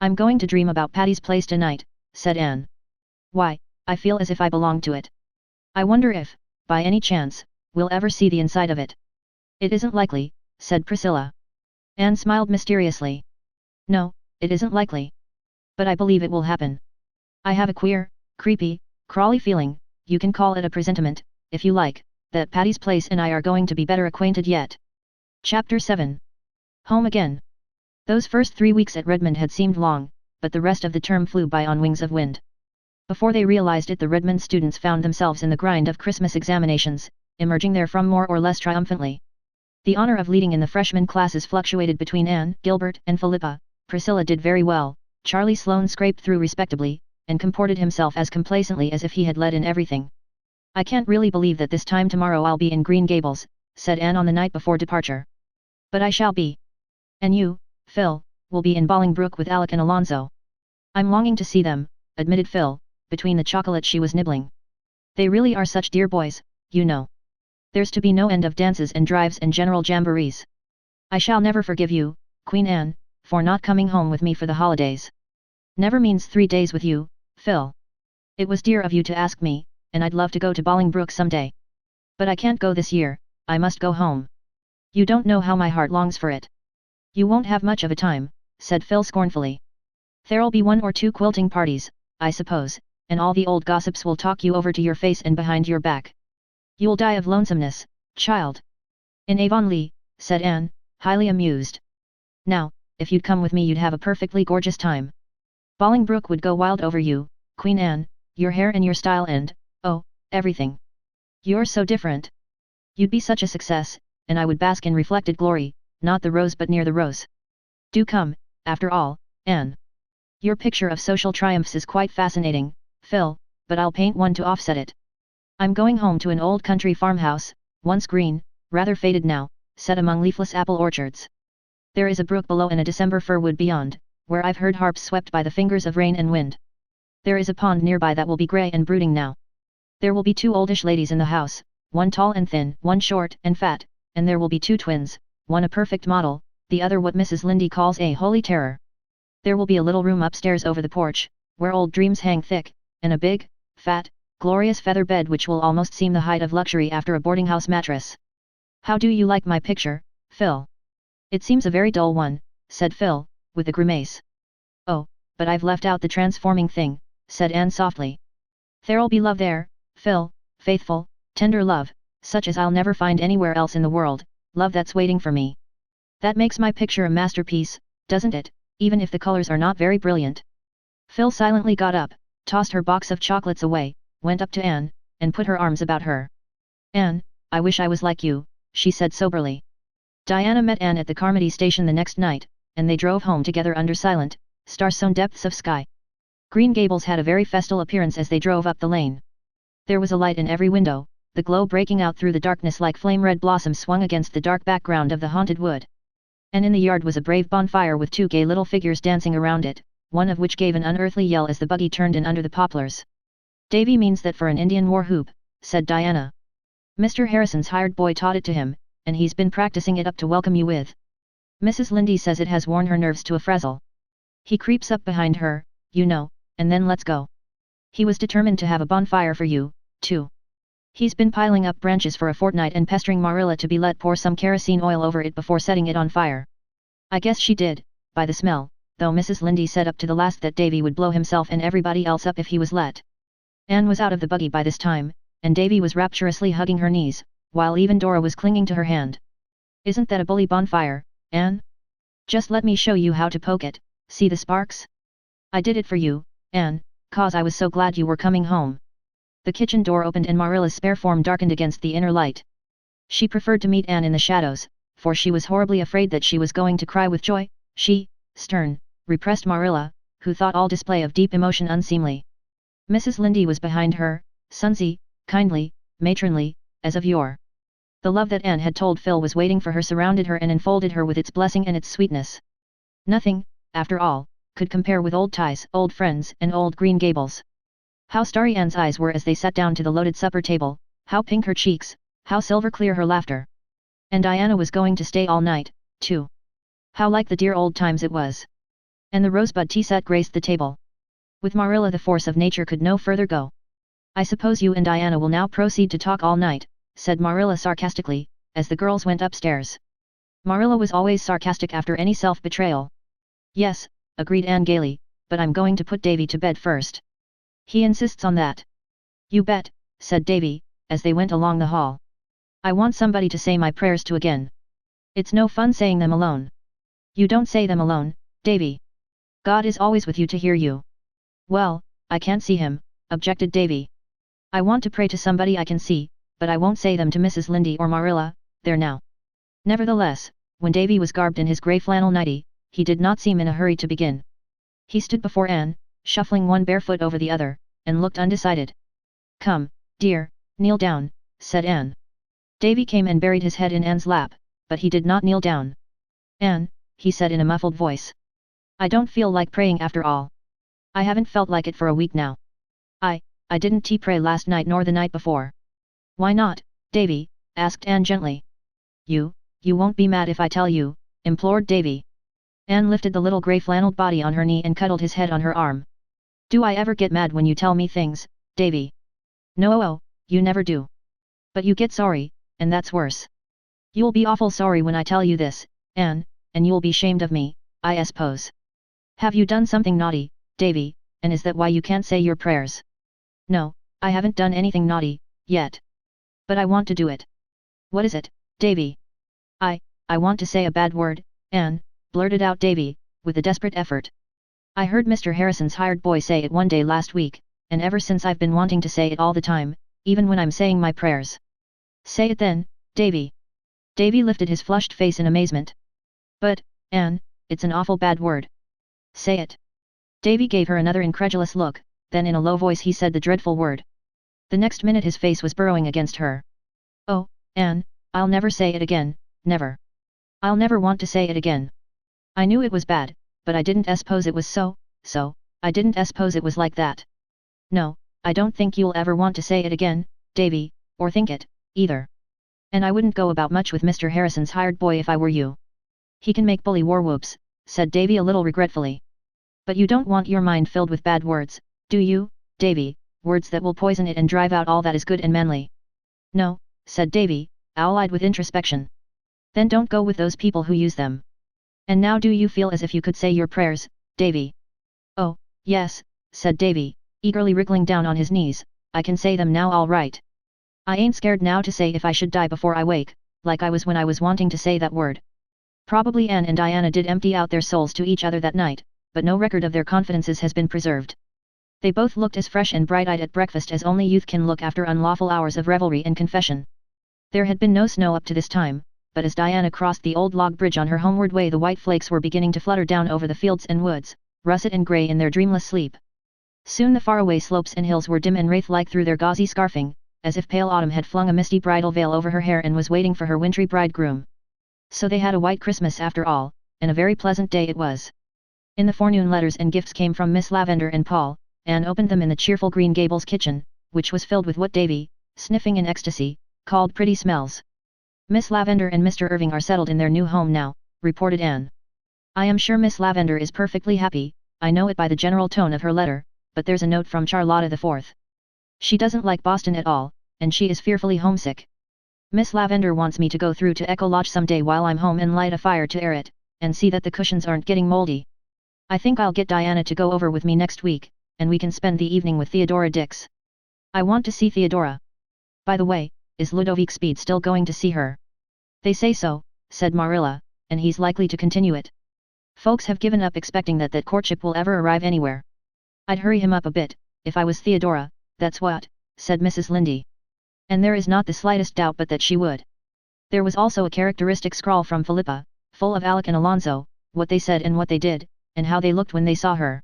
Speaker 1: "I'm going to dream about Patty's Place tonight," said Anne. "Why, I feel as if I belonged to it. I wonder if, by any chance, we'll ever see the inside of it." "It isn't likely," said Priscilla. Anne smiled mysteriously. "No, it isn't likely. But I believe it will happen. I have a queer, creepy, crawly feeling, you can call it a presentiment, if you like, that Patty's Place and I are going to be better acquainted yet." Chapter 7. Home again. Those first 3 weeks at Redmond had seemed long, but the rest of the term flew by on wings of wind. Before they realized it, the Redmond students found themselves in the grind of Christmas examinations, emerging therefrom more or less triumphantly. The honor of leading in the freshman classes fluctuated between Anne, Gilbert, and Philippa. Priscilla did very well, Charlie Sloane scraped through respectably, and comported himself as complacently as if he had led in everything. "I can't really believe that this time tomorrow I'll be in Green Gables," said Anne on the night before departure. "But I shall be. And you, Phil, will be in Bolingbroke with Alec and Alonzo." "I'm longing to see them," admitted Phil, between the chocolate she was nibbling. "They really are such dear boys, you know. There's to be no end of dances and drives and general jamborees. I shall never forgive you, Queen Anne, for not coming home with me for the holidays." "Never means 3 days with you, Phil. It was dear of you to ask me, and I'd love to go to Bolingbroke someday. But I can't go this year, I must go home. You don't know how my heart longs for it." "You won't have much of a time," said Phil scornfully. "There'll be 1 or 2 quilting parties, I suppose, and all the old gossips will talk you over to your face and behind your back. You'll die of lonesomeness, child." "In Avonlea," said Anne, highly amused. "Now, if you'd come with me you'd have a perfectly gorgeous time. Bolingbroke would go wild over you, Queen Anne, your hair and your style and, oh, everything. You're so different. You'd be such a success, and I would bask in reflected glory, not the rose but near the rose. Do come, after all, Anne. Your picture of social triumphs is quite fascinating, Phil, but I'll paint one to offset it. I'm going home to an old country farmhouse, once green, rather faded now, set among leafless apple orchards. There is a brook below and a December fir wood beyond, where I've heard harps swept by the fingers of rain and wind. There is a pond nearby that will be grey and brooding now. There will be 2 oldish ladies in the house, one tall and thin, one short and fat, and there will be 2 twins, one a perfect model, the other what Mrs. Lindy calls a holy terror. There will be a little room upstairs over the porch, where old dreams hang thick, and a big, fat, glorious feather bed which will almost seem the height of luxury after a boarding house mattress. How do you like my picture, Phil?" "It seems a very dull one," said Phil, with a grimace. "Oh, but I've left out the transforming thing," said Anne softly. "There'll be love there, Phil, faithful, tender love, such as I'll never find anywhere else in the world, love that's waiting for me. That makes my picture a masterpiece, doesn't it, even if the colors are not very brilliant?" Phil silently got up, tossed her box of chocolates away, went up to Anne, and put her arms about her. "Anne, I wish I was like you," she said soberly. Diana met Anne at the Carmody station the next night, and they drove home together under silent, star-sown depths of sky. Green Gables had a very festal appearance as they drove up the lane. There was a light in every window, the glow breaking out through the darkness like flame-red blossoms swung against the dark background of the haunted wood. And in the yard was a brave bonfire with 2 gay little figures dancing around it, one of which gave an unearthly yell as the buggy turned in under the poplars. "Davy means that for an Indian war whoop," said Diana. "Mr. Harrison's hired boy taught it to him, and he's been practicing it up to welcome you with. Mrs. Lindy says it has worn her nerves to a frazzle. He creeps up behind her, you know, and then lets go. He was determined to have a bonfire for you, too." He's been piling up branches for a fortnight and pestering Marilla to be let pour some kerosene oil over it before setting it on fire. I guess she did, by the smell, though Mrs. Lynde said up to the last that Davy would blow himself and everybody else up if he was let. Anne was out of the buggy by this time, and Davy was rapturously hugging her knees, while even Dora was clinging to her hand. Isn't that a bully bonfire, Anne? Just let me show you how to poke it, see the sparks? I did it for you, Anne, 'cause I was so glad you were coming home. The kitchen door opened and Marilla's spare form darkened against the inner light. She preferred to meet Anne in the shadows, for she was horribly afraid that she was going to cry with joy. She, stern, repressed Marilla, who thought all display of deep emotion unseemly. Mrs. Lynde was behind her, sunsy, kindly, matronly, as of yore. The love that Anne had told Phil was waiting for her surrounded her and enfolded her with its blessing and its sweetness. Nothing, after all, could compare with old ties, old friends, and old Green Gables. How starry Anne's eyes were as they sat down to the loaded supper table, how pink her cheeks, how silver clear her laughter. And Diana was going to stay all night, too. How like the dear old times it was. And the rosebud tea set graced the table. With Marilla the force of nature could no further go. I suppose you and Diana will now proceed to talk all night, said Marilla sarcastically, as the girls went upstairs. Marilla was always sarcastic after any self-betrayal. Yes, agreed Anne gaily, but I'm going to put Davy to bed first. He insists on that. You bet, said Davy, as they went along the hall. I want somebody to say my prayers to again. It's no fun saying them alone. You don't say them alone, Davy. God is always with you to hear you. Well, I can't see him, objected Davy. I want to pray to somebody I can see, but I won't say them to Mrs. Lynde or Marilla, there now. Nevertheless, when Davy was garbed in his grey flannel nightie, he did not seem in a hurry to begin. He stood before Anne, shuffling one bare foot over the other, and looked undecided. Come, dear, kneel down, said Anne. Davy came and buried his head in Anne's lap, but he did not kneel down. Anne, he said in a muffled voice. I don't feel like praying after all. I haven't felt like it for a week now. I didn't pray last night nor the night before. Why not, Davy? Asked Anne gently. You won't be mad if I tell you, implored Davy. Anne lifted the little grey flannelled body on her knee and cuddled his head on her arm. Do I ever get mad when you tell me things, Davy? No, you never do. But you get sorry, and that's worse. You'll be awful sorry when I tell you this, Anne, and you'll be shamed of me, I suppose. Have you done something naughty, Davy, and is that why you can't say your prayers? No, I haven't done anything naughty, yet. But I want to do it. What is it, Davy? I want to say a bad word, Anne, blurted out Davy, with a desperate effort. I heard Mr. Harrison's hired boy say it one day last week, and ever since I've been wanting to say it all the time, even when I'm saying my prayers. Say it then, Davy. Davy lifted his flushed face in amazement. But, Anne, it's an awful bad word. Say it. Davy gave her another incredulous look, then in a low voice he said the dreadful word. The next minute his face was burrowing against her. Oh, Anne, I'll never say it again, never. I'll never want to say it again. I knew it was bad, but I didn't suppose it was so, I didn't suppose it was like that. No, I don't think you'll ever want to say it again, Davy, or think it, either. And I wouldn't go about much with Mr. Harrison's hired boy if I were you. He can make bully war whoops, said Davy a little regretfully. But you don't want your mind filled with bad words, do you, Davy, words that will poison it and drive out all that is good and manly? No, said Davy, owl-eyed with introspection. Then don't go with those people who use them. And now do you feel as if you could say your prayers, Davy? Oh, yes, said Davy, eagerly wriggling down on his knees, I can say them now all right. I ain't scared now to say if I should die before I wake, like I was when I was wanting to say that word. Probably Anne and Diana did empty out their souls to each other that night, but no record of their confidences has been preserved. They both looked as fresh and bright-eyed at breakfast as only youth can look after unlawful hours of revelry and confession. There had been no snow up to this time, but as Diana crossed the old log bridge on her homeward way the white flakes were beginning to flutter down over the fields and woods, russet and grey in their dreamless sleep. Soon the faraway slopes and hills were dim and wraith-like through their gauzy scarfing, as if pale autumn had flung a misty bridal veil over her hair and was waiting for her wintry bridegroom. So they had a white Christmas after all, and a very pleasant day it was. In the forenoon letters and gifts came from Miss Lavendar and Paul. Anne opened them in the cheerful Green Gables kitchen, which was filled with what Davy, sniffing in ecstasy, called pretty smells. Miss Lavendar and Mr. Irving are settled in their new home now, reported Anne. I am sure Miss Lavendar is perfectly happy, I know it by the general tone of her letter, but there's a note from Charlotta the Fourth. She doesn't like Boston at all, and she is fearfully homesick. Miss Lavender wants me to go through to Echo Lodge someday while I'm home and light a fire to air it, and see that the cushions aren't getting moldy. I think I'll get Diana to go over with me next week, and we can spend the evening with Theodora Dix. I want to see Theodora. By the way, is Ludovic Speed still going to see her? They say so, said Marilla, and he's likely to continue it. Folks have given up expecting that courtship will ever arrive anywhere. I'd hurry him up a bit, if I was Theodora, that's what, said Mrs. Lynde. And there is not the slightest doubt but that she would. There was also a characteristic scrawl from Philippa, full of Alec and Alonso, what they said and what they did, and how they looked when they saw her.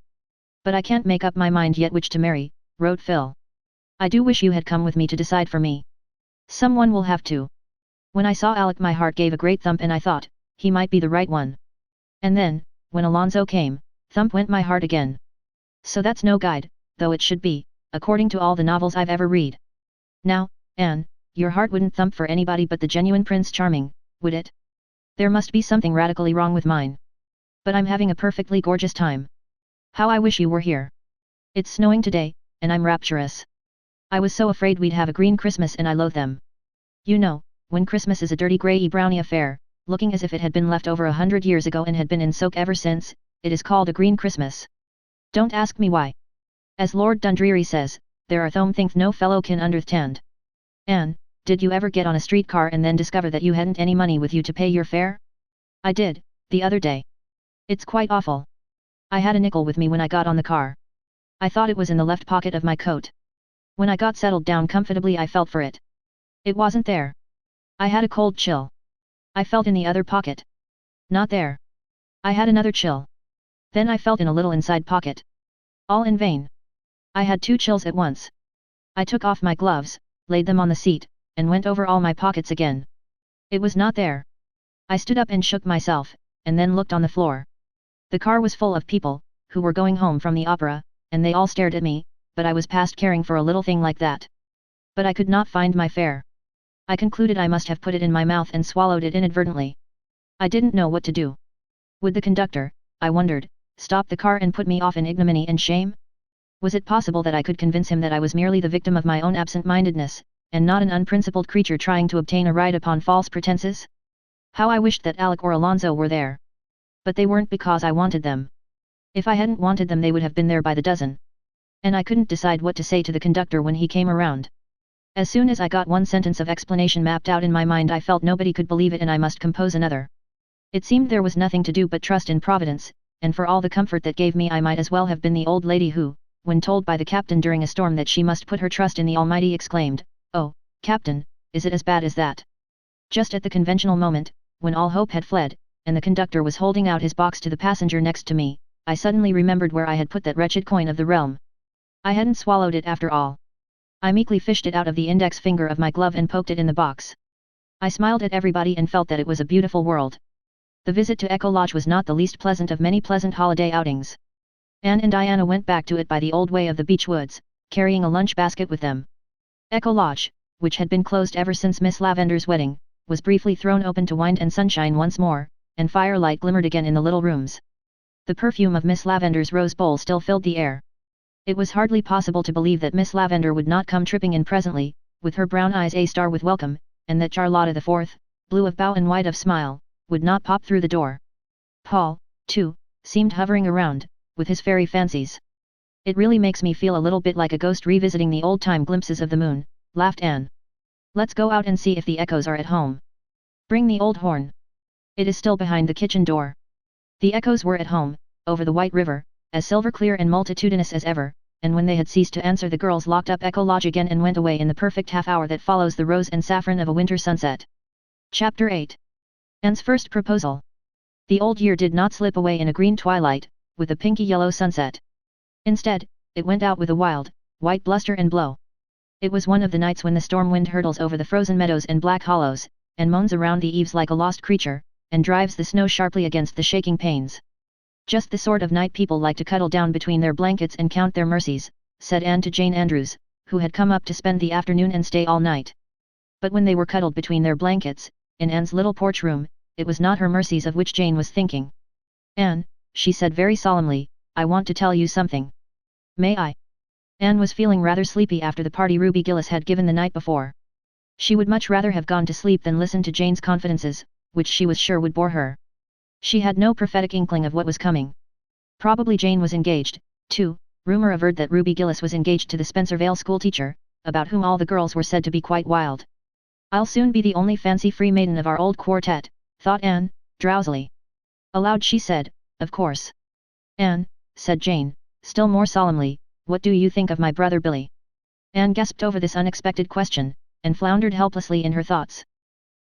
Speaker 1: But I can't make up my mind yet which to marry, wrote Phil. I do wish you had come with me to decide for me. Someone will have to. When I saw Alec my heart gave a great thump and I thought, he might be the right one. And then, when Alonso came, thump went my heart again. So that's no guide, though it should be, according to all the novels I've ever read. Now, Anne, your heart wouldn't thump for anybody but the genuine Prince Charming, would it? There must be something radically wrong with mine. But I'm having a perfectly gorgeous time. How I wish you were here. It's snowing today, and I'm rapturous. I was so afraid we'd have a green Christmas and I loathe them. You know, when Christmas is a dirty grey browny affair, looking as if it had been left over 100 years ago and had been in soak ever since, it is called a green Christmas. Don't ask me why. As Lord Dundreary says, there are things no fellow can understand. Anne, did you ever get on a streetcar and then discover that you hadn't any money with you to pay your fare? I did, the other day. It's quite awful. I had a nickel with me when I got on the car. I thought it was in the left pocket of my coat. When I got settled down comfortably I felt for it. It wasn't there. I had a cold chill. I felt in the other pocket. Not there. I had another chill. Then I felt in a little inside pocket. All in vain. I had 2 chills at once. I took off my gloves, laid them on the seat, and went over all my pockets again. It was not there. I stood up and shook myself, and then looked on the floor. The car was full of people, who were going home from the opera, and they all stared at me, but I was past caring for a little thing like that. But I could not find my fare. I concluded I must have put it in my mouth and swallowed it inadvertently. I didn't know what to do. Would the conductor, I wondered, stop the car and put me off in ignominy and shame? Was it possible that I could convince him that I was merely the victim of my own absent-mindedness, and not an unprincipled creature trying to obtain a ride upon false pretenses? How I wished that Alec or Alonso were there. But they weren't because I wanted them. If I hadn't wanted them they would have been there by the dozen. And I couldn't decide what to say to the conductor when he came around. As soon as I got one sentence of explanation mapped out in my mind I felt nobody could believe it and I must compose another. It seemed there was nothing to do but trust in Providence, and for all the comfort that gave me I might as well have been the old lady who, when told by the captain during a storm that she must put her trust in the Almighty, exclaimed, "Oh, Captain, is it as bad as that?" Just at the conventional moment, when all hope had fled, and the conductor was holding out his box to the passenger next to me, I suddenly remembered where I had put that wretched coin of the realm. I hadn't swallowed it after all. I meekly fished it out of the index finger of my glove and poked it in the box. I smiled at everybody and felt that it was a beautiful world. The visit to Echo Lodge was not the least pleasant of many pleasant holiday outings. Anne and Diana went back to it by the old way of the beech woods, carrying a lunch basket with them. Echo Lodge, which had been closed ever since Miss Lavender's wedding, was briefly thrown open to wind and sunshine once more, and firelight glimmered again in the little rooms. The perfume of Miss Lavender's rose bowl still filled the air. It was hardly possible to believe that Miss Lavender would not come tripping in presently, with her brown eyes a-star with welcome, and that Charlotta the Fourth, blue of bow and white of smile, would not pop through the door. Paul, too, seemed hovering around, with his fairy fancies. It really makes me feel a little bit like a ghost revisiting the old-time glimpses of the moon, laughed Anne. Let's go out and see if the echoes are at home. Bring the old horn. It is still behind the kitchen door. The echoes were at home, over the White River, as silver clear and multitudinous as ever, and when they had ceased to answer the girls locked up Echo Lodge again and went away in the perfect half-hour that follows the rose and saffron of a winter sunset. Chapter 8. Anne's first proposal. The old year did not slip away in a green twilight, with a pinky-yellow sunset. Instead, it went out with a wild, white bluster and blow. It was one of the nights when the storm wind hurtles over the frozen meadows and black hollows, and moans around the eaves like a lost creature, and drives the snow sharply against the shaking panes. Just the sort of night people like to cuddle down between their blankets and count their mercies, said Anne to Jane Andrews, who had come up to spend the afternoon and stay all night. But when they were cuddled between their blankets, in Anne's little porch room, it was not her mercies of which Jane was thinking. "Anne," she said very solemnly, "I want to tell you something." "May I?" Anne was feeling rather sleepy after the party Ruby Gillis had given the night before. She would much rather have gone to sleep than listen to Jane's confidences, which she was sure would bore her. She had no prophetic inkling of what was coming. Probably Jane was engaged, too. Rumor averred that Ruby Gillis was engaged to the Spencervale schoolteacher, about whom all the girls were said to be quite wild. I'll soon be the only fancy-free maiden of our old quartet, thought Anne, drowsily. Aloud she said, of course. Anne, said Jane, still more solemnly, what do you think of my brother Billy? Anne gasped over this unexpected question, and floundered helplessly in her thoughts.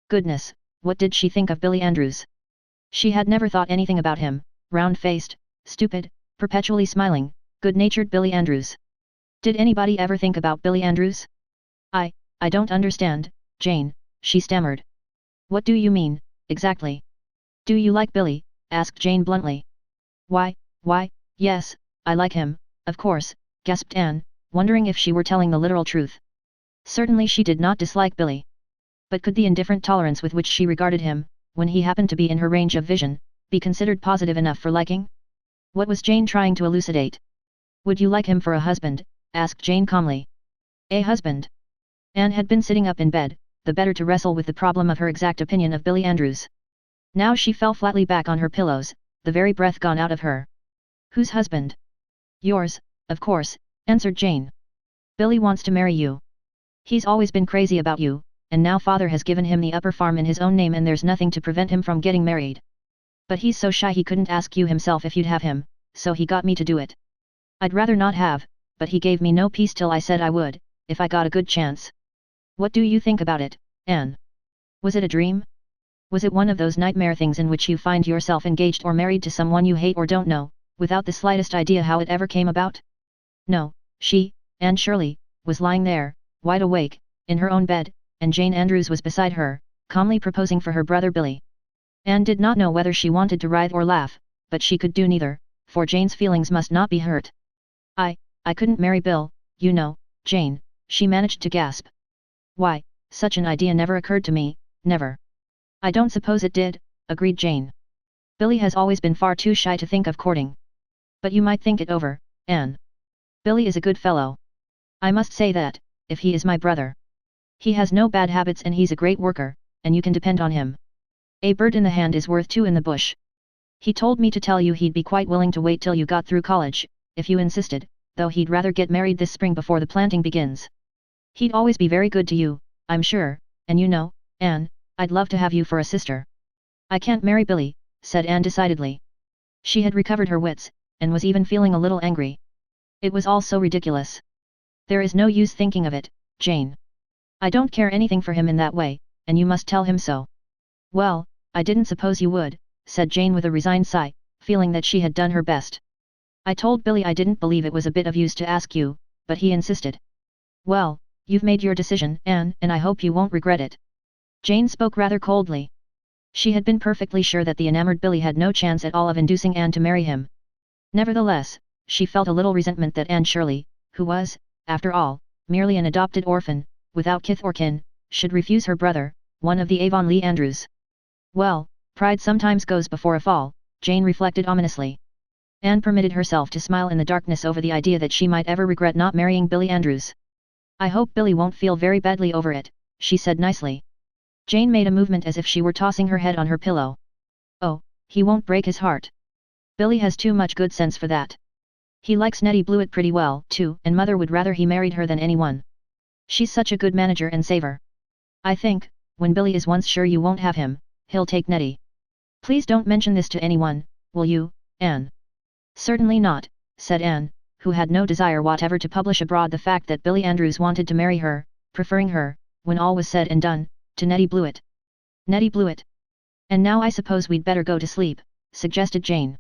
Speaker 1: Goodness, what did she think of Billy Andrews? She had never thought anything about him, round-faced, stupid, perpetually smiling, good-natured Billy Andrews. Did anybody ever think about Billy Andrews? I don't understand, Jane, she stammered. What do you mean, exactly? Do you like Billy? Asked Jane bluntly. Why, yes, I like him, of course, gasped Anne, wondering if she were telling the literal truth. Certainly she did not dislike Billy. But could the indifferent tolerance with which she regarded him, when he happened to be in her range of vision, be considered positive enough for liking? What was Jane trying to elucidate? Would you like him for a husband? Asked Jane calmly. A husband? Anne had been sitting up in bed, the better to wrestle with the problem of her exact opinion of Billy Andrews. Now she fell flatly back on her pillows, the very breath gone out of her. Whose husband? Yours, of course, answered Jane. Billy wants to marry you. He's always been crazy about you, and now father has given him the upper farm in his own name and there's nothing to prevent him from getting married. But he's so shy he couldn't ask you himself if you'd have him, so he got me to do it. I'd rather not have, but he gave me no peace till I said I would, if I got a good chance. What do you think about it, Anne? Was it a dream? Was it one of those nightmare things in which you find yourself engaged or married to someone you hate or don't know, without the slightest idea how it ever came about? No, she, Anne Shirley, was lying there, wide awake, in her own bed, and Jane Andrews was beside her, calmly proposing for her brother Billy. Anne did not know whether she wanted to writhe or laugh, but she could do neither, for Jane's feelings must not be hurt. I couldn't marry Bill, you know, Jane, she managed to gasp. Why, such an idea never occurred to me, never. I don't suppose it did, agreed Jane. Billy has always been far too shy to think of courting. But you might think it over, Anne. Billy is a good fellow. I must say that, if he is my brother. He has no bad habits and he's a great worker, and you can depend on him. A bird in the hand is worth two in the bush. He told me to tell you he'd be quite willing to wait till you got through college, if you insisted, though he'd rather get married this spring before the planting begins. He'd always be very good to you, I'm sure, and you know, Anne, I'd love to have you for a sister. I can't marry Billy, said Anne decidedly. She had recovered her wits, and was even feeling a little angry. It was all so ridiculous. There is no use thinking of it, Jane. I don't care anything for him in that way, and you must tell him so. Well, I didn't suppose you would, said Jane with a resigned sigh, feeling that she had done her best. I told Billy I didn't believe it was a bit of use to ask you, but he insisted. Well, you've made your decision, Anne, and I hope you won't regret it. Jane spoke rather coldly. She had been perfectly sure that the enamored Billy had no chance at all of inducing Anne to marry him. Nevertheless, she felt a little resentment that Anne Shirley, who was, after all, merely an adopted orphan, without kith or kin, should refuse her brother, one of the Avonlea Andrews. Well, pride sometimes goes before a fall, Jane reflected ominously. Anne permitted herself to smile in the darkness over the idea that she might ever regret not marrying Billy Andrews. I hope Billy won't feel very badly over it, she said nicely. Jane made a movement as if she were tossing her head on her pillow. Oh, he won't break his heart. Billy has too much good sense for that. He likes Nettie Blewett pretty well, too, and mother would rather he married her than anyone. She's such a good manager and saver. I think, when Billy is once sure you won't have him, he'll take Nettie. Please don't mention this to anyone, will you, Anne? Certainly not, said Anne, who had no desire whatever to publish abroad the fact that Billy Andrews wanted to marry her, preferring her, when all was said and done, to Nettie Blewett. Nettie Blewett. And now I suppose we'd better go to sleep, suggested Jane.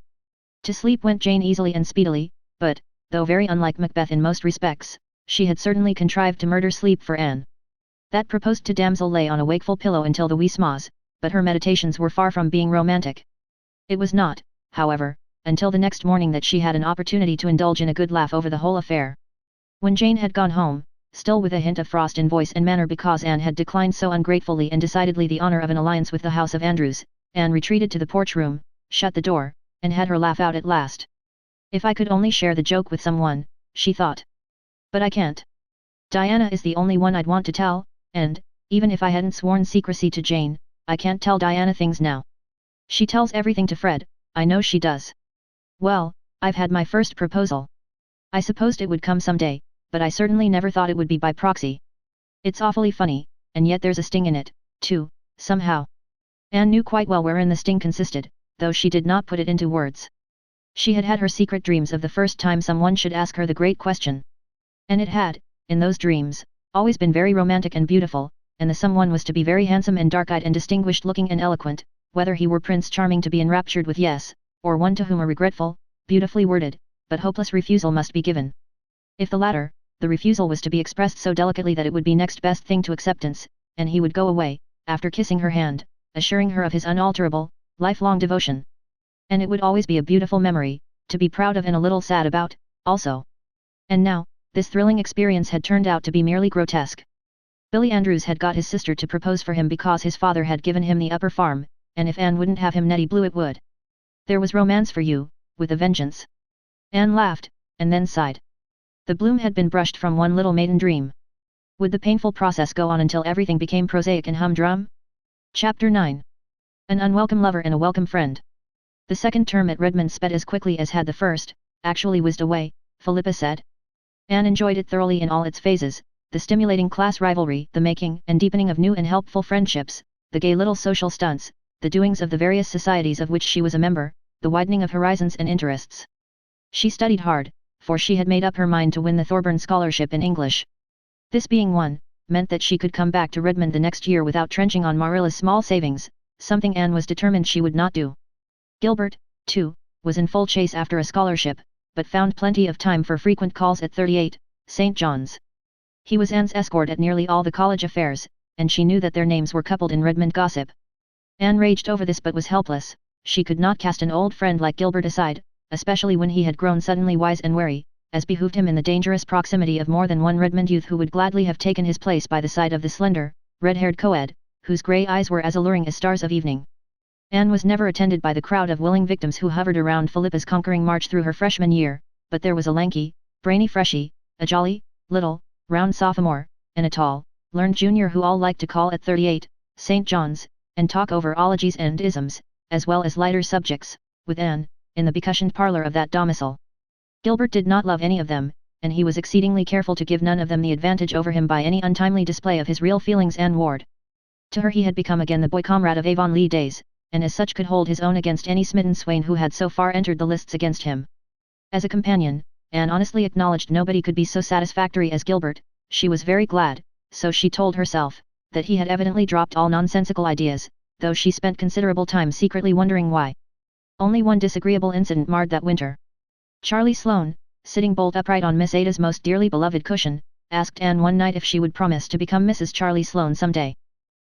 Speaker 1: To sleep went Jane easily and speedily, but, though very unlike Macbeth in most respects, she had certainly contrived to murder sleep for Anne. That proposed to damsel lay on a wakeful pillow until the wee smaws, but her meditations were far from being romantic. It was not, however, until the next morning that she had an opportunity to indulge in a good laugh over the whole affair. When Jane had gone home, still with a hint of frost in voice and manner because Anne had declined so ungratefully and decidedly the honor of an alliance with the house of Andrews, Anne retreated to the porch room, shut the door, and had her laugh out at last. If I could only share the joke with someone, she thought. But I can't. Diana is the only one I'd want to tell, and, even if I hadn't sworn secrecy to Jane, I can't tell Diana things now. She tells everything to Fred, I know she does. Well, I've had my first proposal. I supposed it would come someday, but I certainly never thought it would be by proxy. It's awfully funny, and yet there's a sting in it, too, somehow. Anne knew quite well wherein the sting consisted, though she did not put it into words. She had had her secret dreams of the first time someone should ask her the great question. And it had, in those dreams, always been very romantic and beautiful, and the someone was to be very handsome and dark-eyed and distinguished-looking and eloquent, whether he were Prince Charming to be enraptured with yes, or one to whom a regretful, beautifully worded, but hopeless refusal must be given. If the latter, the refusal was to be expressed so delicately that it would be next best thing to acceptance, and he would go away, after kissing her hand, assuring her of his unalterable, lifelong devotion. And it would always be a beautiful memory, to be proud of and a little sad about, also. And now, this thrilling experience had turned out to be merely grotesque. Billy Andrews had got his sister to propose for him because his father had given him the upper farm, and if Anne wouldn't have him Nettie Blewett would. There was romance for you, with a vengeance. Anne laughed, and then sighed. The bloom had been brushed from one little maiden dream. Would the painful process go on until everything became prosaic and humdrum? Chapter 9. An unwelcome lover and a welcome friend. The second term at Redmond sped as quickly as had the first, actually whizzed away, Philippa said. Anne enjoyed it thoroughly in all its phases, the stimulating class rivalry, the making and deepening of new and helpful friendships, the gay little social stunts, the doings of the various societies of which she was a member, the widening of horizons and interests. She studied hard, for she had made up her mind to win the Thorburn Scholarship in English. This being won, meant that she could come back to Redmond the next year without trenching on Marilla's small savings, something Anne was determined she would not do. Gilbert, too, was in full chase after a scholarship, but found plenty of time for frequent calls at 38, St. John's. He was Anne's escort at nearly all the college affairs, and she knew that their names were coupled in Redmond gossip. Anne raged over this but was helpless. She could not cast an old friend like Gilbert aside, especially when he had grown suddenly wise and wary, as behooved him in the dangerous proximity of more than one Redmond youth who would gladly have taken his place by the side of the slender, red-haired co-ed, whose grey eyes were as alluring as stars of evening. Anne was never attended by the crowd of willing victims who hovered around Philippa's conquering march through her freshman year, but there was a lanky, brainy freshie, a jolly, little, round sophomore, and a tall, learned junior who all liked to call at 38, St. John's, and talk over ologies and isms, as well as lighter subjects, with Anne, in the becushioned parlour of that domicile. Gilbert did not love any of them, and he was exceedingly careful to give none of them the advantage over him by any untimely display of his real feelings. Anne Ward. To her he had become again the boy comrade of Avonlea days, and as such could hold his own against any smitten swain who had so far entered the lists against him. As a companion, Anne honestly acknowledged nobody could be so satisfactory as Gilbert. She was very glad, so she told herself, that he had evidently dropped all nonsensical ideas, though she spent considerable time secretly wondering why. Only one disagreeable incident marred that winter. Charlie Sloane, sitting bolt upright on Miss Ada's most dearly beloved cushion, asked Anne one night if she would promise to become Mrs. Charlie Sloane someday.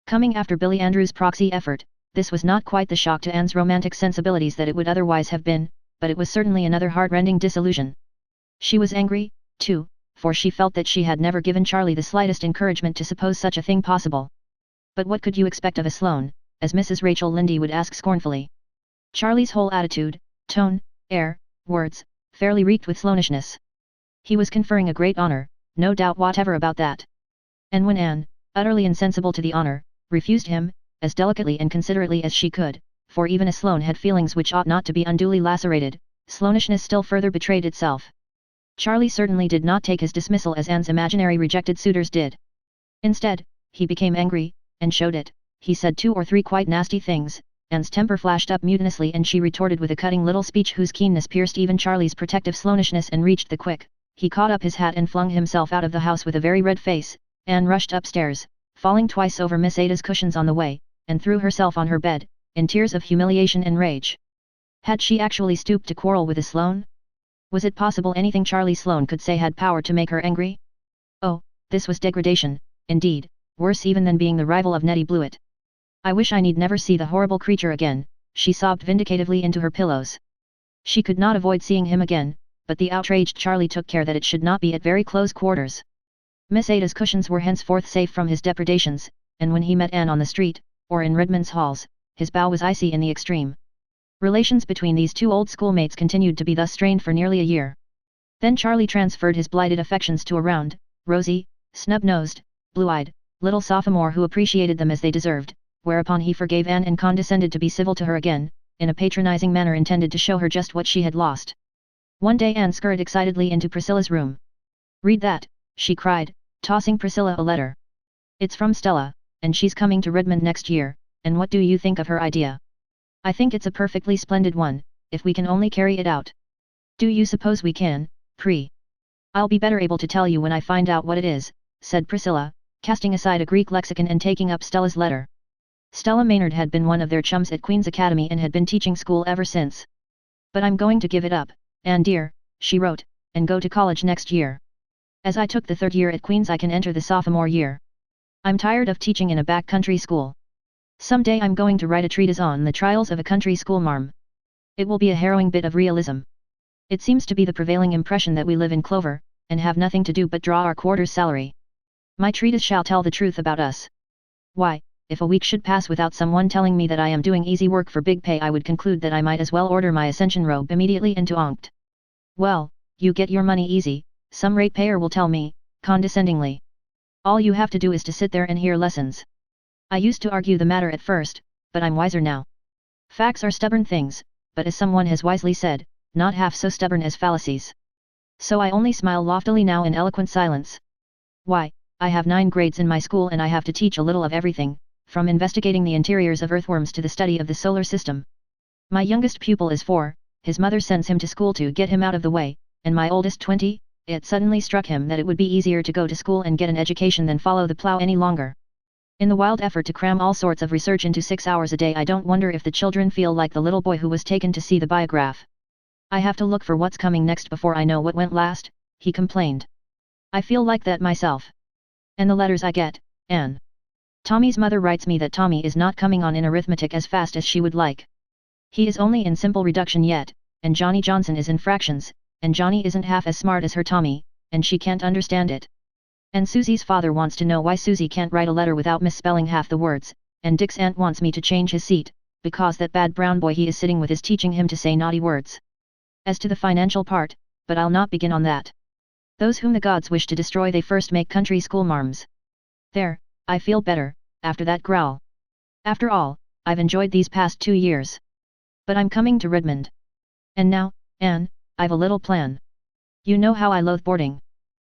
Speaker 1: Coming after Billy Andrews' proxy effort, this was not quite the shock to Anne's romantic sensibilities that it would otherwise have been, but it was certainly another heart-rending disillusion. She was angry, too, for she felt that she had never given Charlie the slightest encouragement to suppose such a thing possible. But what could you expect of a Sloane, as Mrs. Rachel Lynde would ask scornfully. Charlie's whole attitude, tone, air, words, fairly reeked with Sloanishness. He was conferring a great honor, no doubt whatever about that. And when Anne, utterly insensible to the honor, refused him, as delicately and considerately as she could, for even a Sloane had feelings which ought not to be unduly lacerated, Sloanishness still further betrayed itself. Charlie certainly did not take his dismissal as Anne's imaginary rejected suitors did. Instead, he became angry, and showed it. He said 2 or 3 quite nasty things. Anne's temper flashed up mutinously and she retorted with a cutting little speech whose keenness pierced even Charlie's protective Sloanishness and reached the quick. He caught up his hat and flung himself out of the house with a very red face. Anne rushed upstairs, falling twice over Miss Ada's cushions on the way, and threw herself on her bed, in tears of humiliation and rage. Had she actually stooped to quarrel with a Sloane? Was it possible anything Charlie Sloane could say had power to make her angry? Oh, this was degradation, indeed, worse even than being the rival of Nettie Blewett. I wish I need never see the horrible creature again, she sobbed vindicatively into her pillows. She could not avoid seeing him again, but the outraged Charlie took care that it should not be at very close quarters. Miss Ada's cushions were henceforth safe from his depredations, and when he met Anne on the street, or in Redmond's halls, his bow was icy in the extreme. Relations between these two old schoolmates continued to be thus strained for nearly a year. Then Charlie transferred his blighted affections to a round, rosy, snub-nosed, blue-eyed, little sophomore who appreciated them as they deserved, whereupon he forgave Anne and condescended to be civil to her again, in a patronizing manner intended to show her just what she had lost. One day Anne scurried excitedly into Priscilla's room. "Read that," she cried, tossing Priscilla a letter. "It's from Stella, and she's coming to Redmond next year, and what do you think of her idea?" "I think it's a perfectly splendid one, if we can only carry it out." "Do you suppose we can, Pri?" "I'll be better able to tell you when I find out what it is," said Priscilla, casting aside a Greek lexicon and taking up Stella's letter. Stella Maynard had been one of their chums at Queen's Academy and had been teaching school ever since. "But I'm going to give it up, Anne dear," she wrote, "and go to college next year. As I took the third year at Queen's I can enter the sophomore year. I'm tired of teaching in a back-country school. Someday I'm going to write a treatise on the trials of a country schoolmarm. It will be a harrowing bit of realism. It seems to be the prevailing impression that we live in clover, and have nothing to do but draw our quarter's salary. My treatise shall tell the truth about us. Why, if a week should pass without someone telling me that I am doing easy work for big pay I would conclude that I might as well order my ascension robe immediately into onct. Well, you get your money easy, some ratepayer will tell me, condescendingly. All you have to do is to sit there and hear lessons. I used to argue the matter at first, but I'm wiser now. Facts are stubborn things, but as someone has wisely said, not half so stubborn as fallacies. So I only smile loftily now in eloquent silence. Why, I have 9 grades in my school and I have to teach a little of everything, from investigating the interiors of earthworms to the study of the solar system. My youngest pupil is 4, his mother sends him to school to get him out of the way, and my oldest 20, it suddenly struck him that it would be easier to go to school and get an education than follow the plough any longer. In the wild effort to cram all sorts of research into 6 hours a day I don't wonder if the children feel like the little boy who was taken to see the biograph. I have to look for what's coming next before I know what went last, he complained. I feel like that myself. And the letters I get, Anne. Tommy's mother writes me that Tommy is not coming on in arithmetic as fast as she would like. He is only in simple reduction yet, and Johnny Johnson is in fractions, and Johnny isn't half as smart as her Tommy, and she can't understand it. And Susie's father wants to know why Susie can't write a letter without misspelling half the words, and Dick's aunt wants me to change his seat, because that bad brown boy he is sitting with is teaching him to say naughty words. As to the financial part, but I'll not begin on that. Those whom the gods wish to destroy they first make country schoolmarms. There, I feel better, after that growl. After all, I've enjoyed these past 2 years. But I'm coming to Redmond. And now, Anne, I've a little plan. You know how I loathe boarding.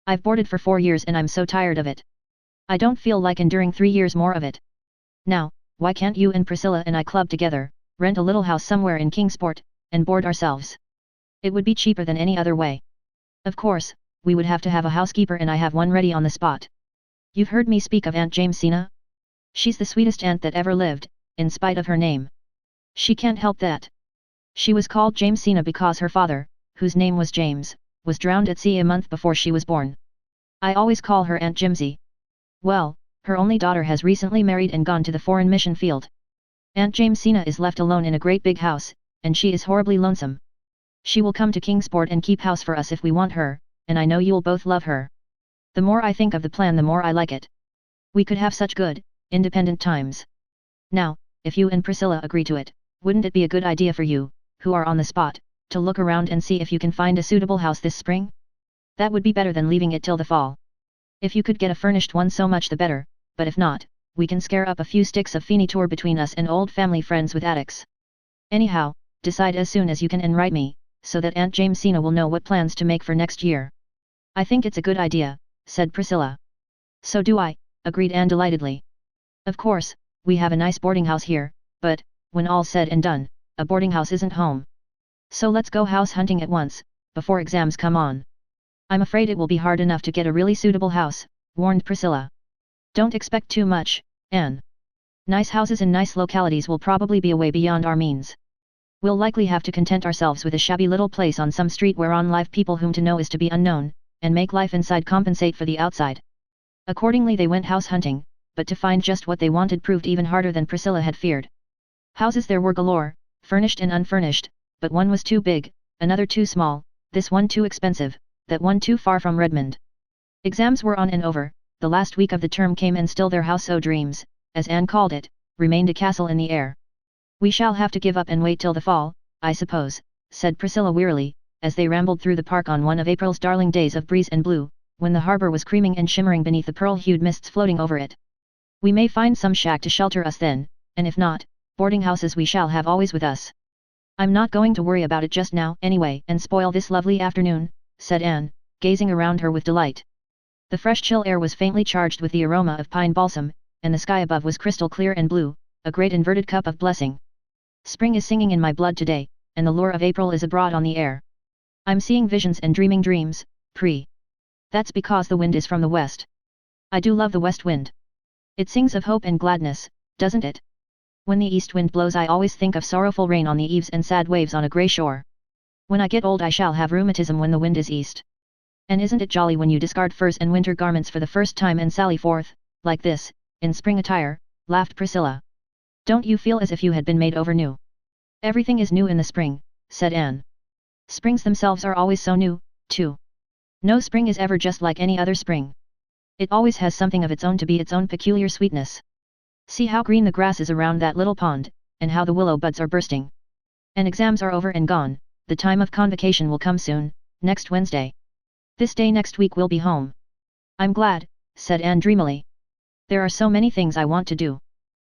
Speaker 1: I've boarded for 4 years and I'm so tired of it. I don't feel like enduring 3 years more of it. Now, why can't you and Priscilla and I club together, rent a little house somewhere in Kingsport, and board ourselves? It would be cheaper than any other way. Of course, we would have to have a housekeeper and I have one ready on the spot. You've heard me speak of Aunt Jamesina? She's the sweetest aunt that ever lived, in spite of her name. She can't help that. She was called Jamesina because her father, whose name was James, was drowned at sea a month before she was born. I always call her Aunt Jimsy. Well, her only daughter has recently married and gone to the foreign mission field. Aunt Jamesina is left alone in a great big house, and she is horribly lonesome. She will come to Kingsport and keep house for us if we want her, and I know you'll both love her. The more I think of the plan the more I like it. We could have such good, independent times. Now, if you and Priscilla agree to it, wouldn't it be a good idea for you, who are on the spot, to look around and see if you can find a suitable house this spring? That would be better than leaving it till the fall. If you could get a furnished one so much the better, but if not, we can scare up a few sticks of furniture between us and old family friends with attics. Anyhow, decide as soon as you can and write me, so that Aunt Jamesina will know what plans to make for next year. I think it's a good idea, said Priscilla. So do I, agreed Anne delightedly. Of course, we have a nice boarding house here, but, when all's said and done, a boarding house isn't home. So let's go house hunting at once, before exams come on. I'm afraid it will be hard enough to get a really suitable house, warned Priscilla. Don't expect too much, Anne. Nice houses in nice localities will probably be a way beyond our means. We'll likely have to content ourselves with a shabby little place on some street whereon live people whom to know is to be unknown, and make life inside compensate for the outside. Accordingly they went house hunting, but to find just what they wanted proved even harder than Priscilla had feared. Houses there were galore, furnished and unfurnished, but one was too big, another too small, this one too expensive, that one too far from Redmond. Exams were on and over, the last week of the term came and still their house o'dreams, as Anne called it, remained a castle in the air. We shall have to give up and wait till the fall, I suppose, said Priscilla wearily, as they rambled through the park on one of April's darling days of breeze and blue, when the harbor was creaming and shimmering beneath the pearl-hued mists floating over it. We may find some shack to shelter us then, and if not, boarding houses we shall have always with us. I'm not going to worry about it just now, anyway, and spoil this lovely afternoon, said Anne, gazing around her with delight. The fresh chill air was faintly charged with the aroma of pine balsam, and the sky above was crystal clear and blue, a great inverted cup of blessing. Spring is singing in my blood today, and the lure of April is abroad on the air. I'm seeing visions and dreaming dreams, That's because the wind is from the west. I do love the west wind. It sings of hope and gladness, doesn't it? When the east wind blows I always think of sorrowful rain on the eaves and sad waves on a grey shore. When I get old I shall have rheumatism when the wind is east. And isn't it jolly when you discard furs and winter garments for the first time and sally forth, like this, in spring attire, laughed Priscilla. Don't you feel as if you had been made over new? Everything is new in the spring, said Anne. Springs themselves are always so new, too. No spring is ever just like any other spring. It always has something of its own to be its own peculiar sweetness. See how green the grass is around that little pond, and how the willow buds are bursting. And exams are over and gone, the time of convocation will come soon, next Wednesday. This day next week we'll be home. I'm glad, said Anne dreamily. There are so many things I want to do.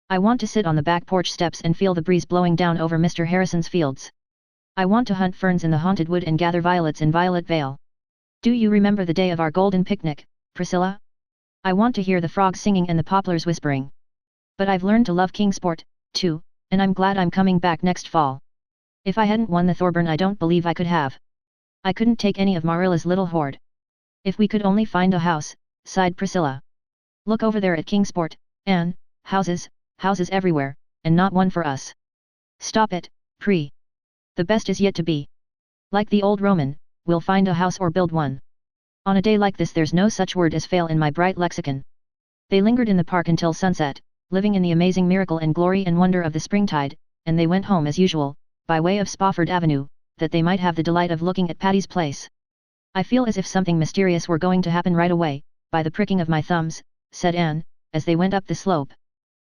Speaker 1: I want to sit on the back porch steps and feel the breeze blowing down over Mr. Harrison's fields. I want to hunt ferns in the haunted wood and gather violets in Violet Vale. Do you remember the day of our golden picnic, Priscilla? I want to hear the frogs singing and the poplars whispering. But I've learned to love Kingsport, too, and I'm glad I'm coming back next fall. If I hadn't won the Thorburn I don't believe I could have. I couldn't take any of Marilla's little hoard. If we could only find a house, sighed Priscilla. Look over there at Kingsport, Anne, houses everywhere, and not one for us. Stop it, Pri. The best is yet to be. Like the old Roman, we'll find a house or build one. On a day like this there's no such word as fail in my bright lexicon. They lingered in the park until sunset, living in the amazing miracle and glory and wonder of the springtide, and they went home as usual, by way of Spofford Avenue, that they might have the delight of looking at Patty's place. I feel as if something mysterious were going to happen right away, by the pricking of my thumbs, said Anne, as they went up the slope.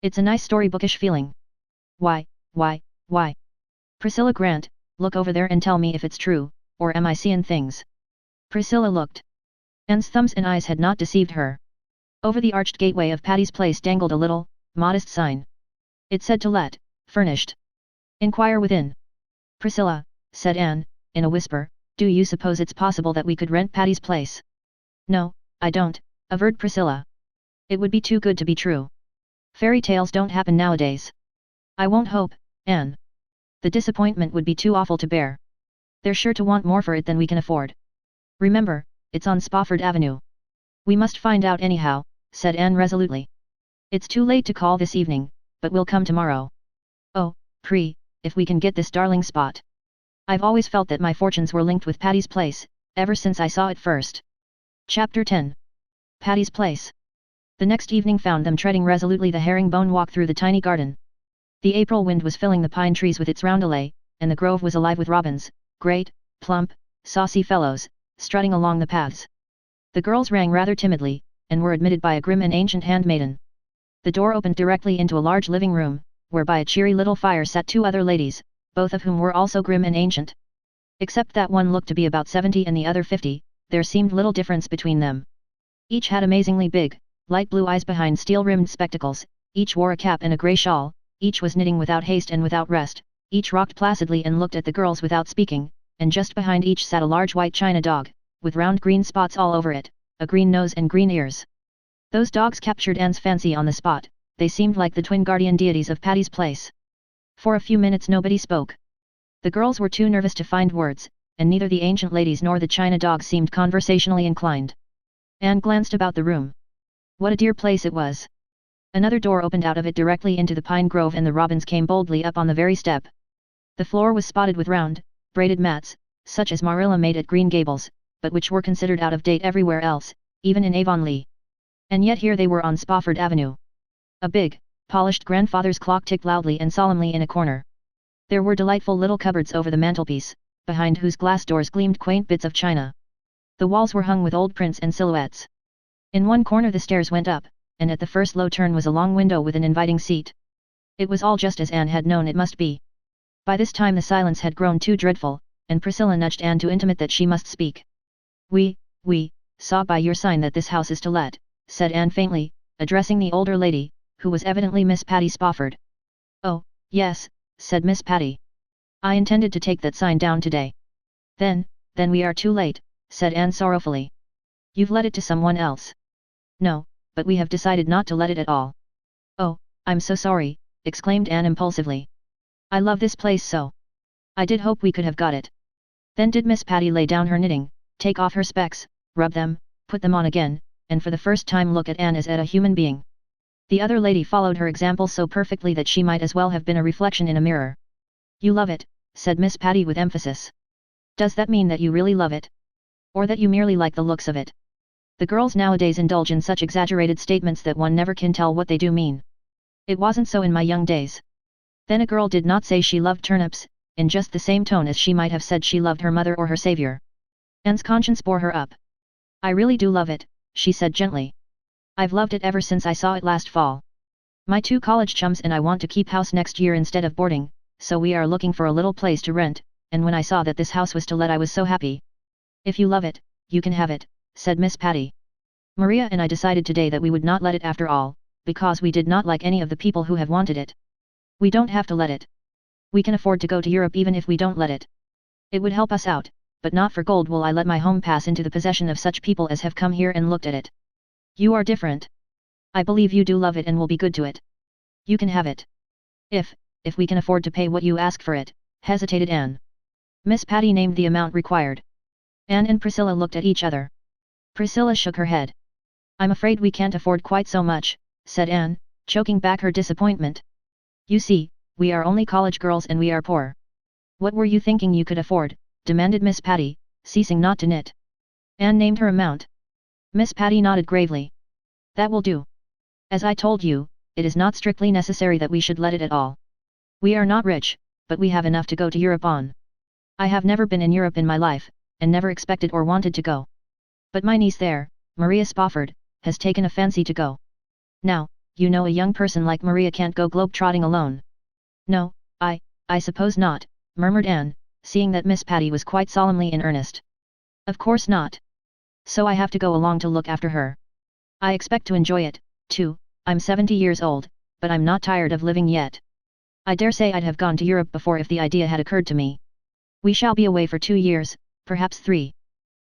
Speaker 1: It's a nice storybookish feeling. Why? Priscilla Grant, look over there and tell me if it's true, or am I seeing things? Priscilla looked. Anne's thumbs and eyes had not deceived her. Over the arched gateway of Patty's place dangled a little, modest sign. It said to let, furnished. Inquire within. Priscilla, said Anne, in a whisper, do you suppose it's possible that we could rent Patty's place? No, I don't, averred Priscilla. It would be too good to be true. Fairy tales don't happen nowadays. I won't hope, Anne. The disappointment would be too awful to bear. They're sure to want more for it than we can afford. Remember, it's on Spofford Avenue. We must find out anyhow, said Anne resolutely. It's too late to call this evening, but we'll come tomorrow. Oh, Pri, if we can get this darling spot. I've always felt that my fortunes were linked with Patty's place, ever since I saw it first. Chapter 10. Patty's Place. The next evening found them treading resolutely the herringbone walk through the tiny garden. The April wind was filling the pine trees with its roundelay, and the grove was alive with robins, great, plump, saucy fellows, strutting along the paths. The girls rang rather timidly, and were admitted by a grim and ancient handmaiden. The door opened directly into a large living room, where by a cheery little fire sat two other ladies, both of whom were also grim and ancient. Except that one looked to be about 70 and the other 50, there seemed little difference between them. Each had amazingly big, light blue eyes behind steel-rimmed spectacles, each wore a cap and a grey shawl, each was knitting without haste and without rest, each rocked placidly and looked at the girls without speaking, and just behind each sat a large white china dog, with round green spots all over it, a green nose and green ears. Those dogs captured Anne's fancy on the spot, they seemed like the twin guardian deities of Patty's place. For a few minutes nobody spoke. The girls were too nervous to find words, and neither the ancient ladies nor the china dog seemed conversationally inclined. Anne glanced about the room. What a dear place it was. Another door opened out of it directly into the pine grove and the robins came boldly up on the very step. The floor was spotted with round, braided mats, such as Marilla made at Green Gables, but which were considered out of date everywhere else, even in Avonlea. And yet here they were on Spofford Avenue. A big, polished grandfather's clock ticked loudly and solemnly in a corner. There were delightful little cupboards over the mantelpiece, behind whose glass doors gleamed quaint bits of china. The walls were hung with old prints and silhouettes. In one corner the stairs went up, and at the first low turn was a long window with an inviting seat. It was all just as Anne had known it must be. By this time the silence had grown too dreadful, and Priscilla nudged Anne to intimate that she must speak. We saw by your sign that this house is to let," said Anne faintly, addressing the older lady, who was evidently Miss Patty Spofford. "Oh, yes," said Miss Patty. "I intended to take that sign down today." Then we are too late," said Anne sorrowfully. "You've let it to someone else." "No, but we have decided not to let it at all." "Oh, I'm so sorry," exclaimed Anne impulsively. "I love this place so. I did hope we could have got it." Then did Miss Patty lay down her knitting, take off her specs, rub them, put them on again, and for the first time look at Anne as at a human being. The other lady followed her example so perfectly that she might as well have been a reflection in a mirror. "You love it," said Miss Patty with emphasis. "Does that mean that you really love it? Or that you merely like the looks of it?" The girls nowadays indulge in such exaggerated statements that one never can tell what they do mean. "It wasn't so in my young days." Then a girl did not say she loved turnips, in just the same tone as she might have said she loved her mother or her savior. Anne's conscience bore her up. "I really do love it," she said gently. "I've loved it ever since I saw it last fall. My 2 college chums and I want to keep house next year instead of boarding, so we are looking for a little place to rent, and when I saw that this house was to let I was so happy." "If you love it, you can have it," said Miss Patty. "Maria and I decided today that we would not let it after all, because we did not like any of the people who have wanted it. We don't have to let it. We can afford to go to Europe even if we don't let it. It would help us out, but not for gold will I let my home pass into the possession of such people as have come here and looked at it. You are different. I believe you do love it and will be good to it. You can have it. If we can afford to pay what you ask for it," hesitated Anne. Miss Patty named the amount required. Anne and Priscilla looked at each other. Priscilla shook her head. "I'm afraid we can't afford quite so much," said Anne, choking back her disappointment. "You see, we are only college girls and we are poor." "What were you thinking you could afford?" demanded Miss Patty, ceasing not to knit. Anne named her amount. Miss Patty nodded gravely. "That will do. As I told you, it is not strictly necessary that we should let it at all. We are not rich, but we have enough to go to Europe on. I have never been in Europe in my life, and never expected or wanted to go. But my niece there, Maria Spofford, has taken a fancy to go. Now, you know a young person like Maria can't go globe-trotting alone." "No, I suppose not," murmured Anne, seeing that Miss Patty was quite solemnly in earnest. "Of course not. So I have to go along to look after her. I expect to enjoy it, too. I'm 70 years old, but I'm not tired of living yet. I dare say I'd have gone to Europe before if the idea had occurred to me. We shall be away for 2 years, perhaps 3.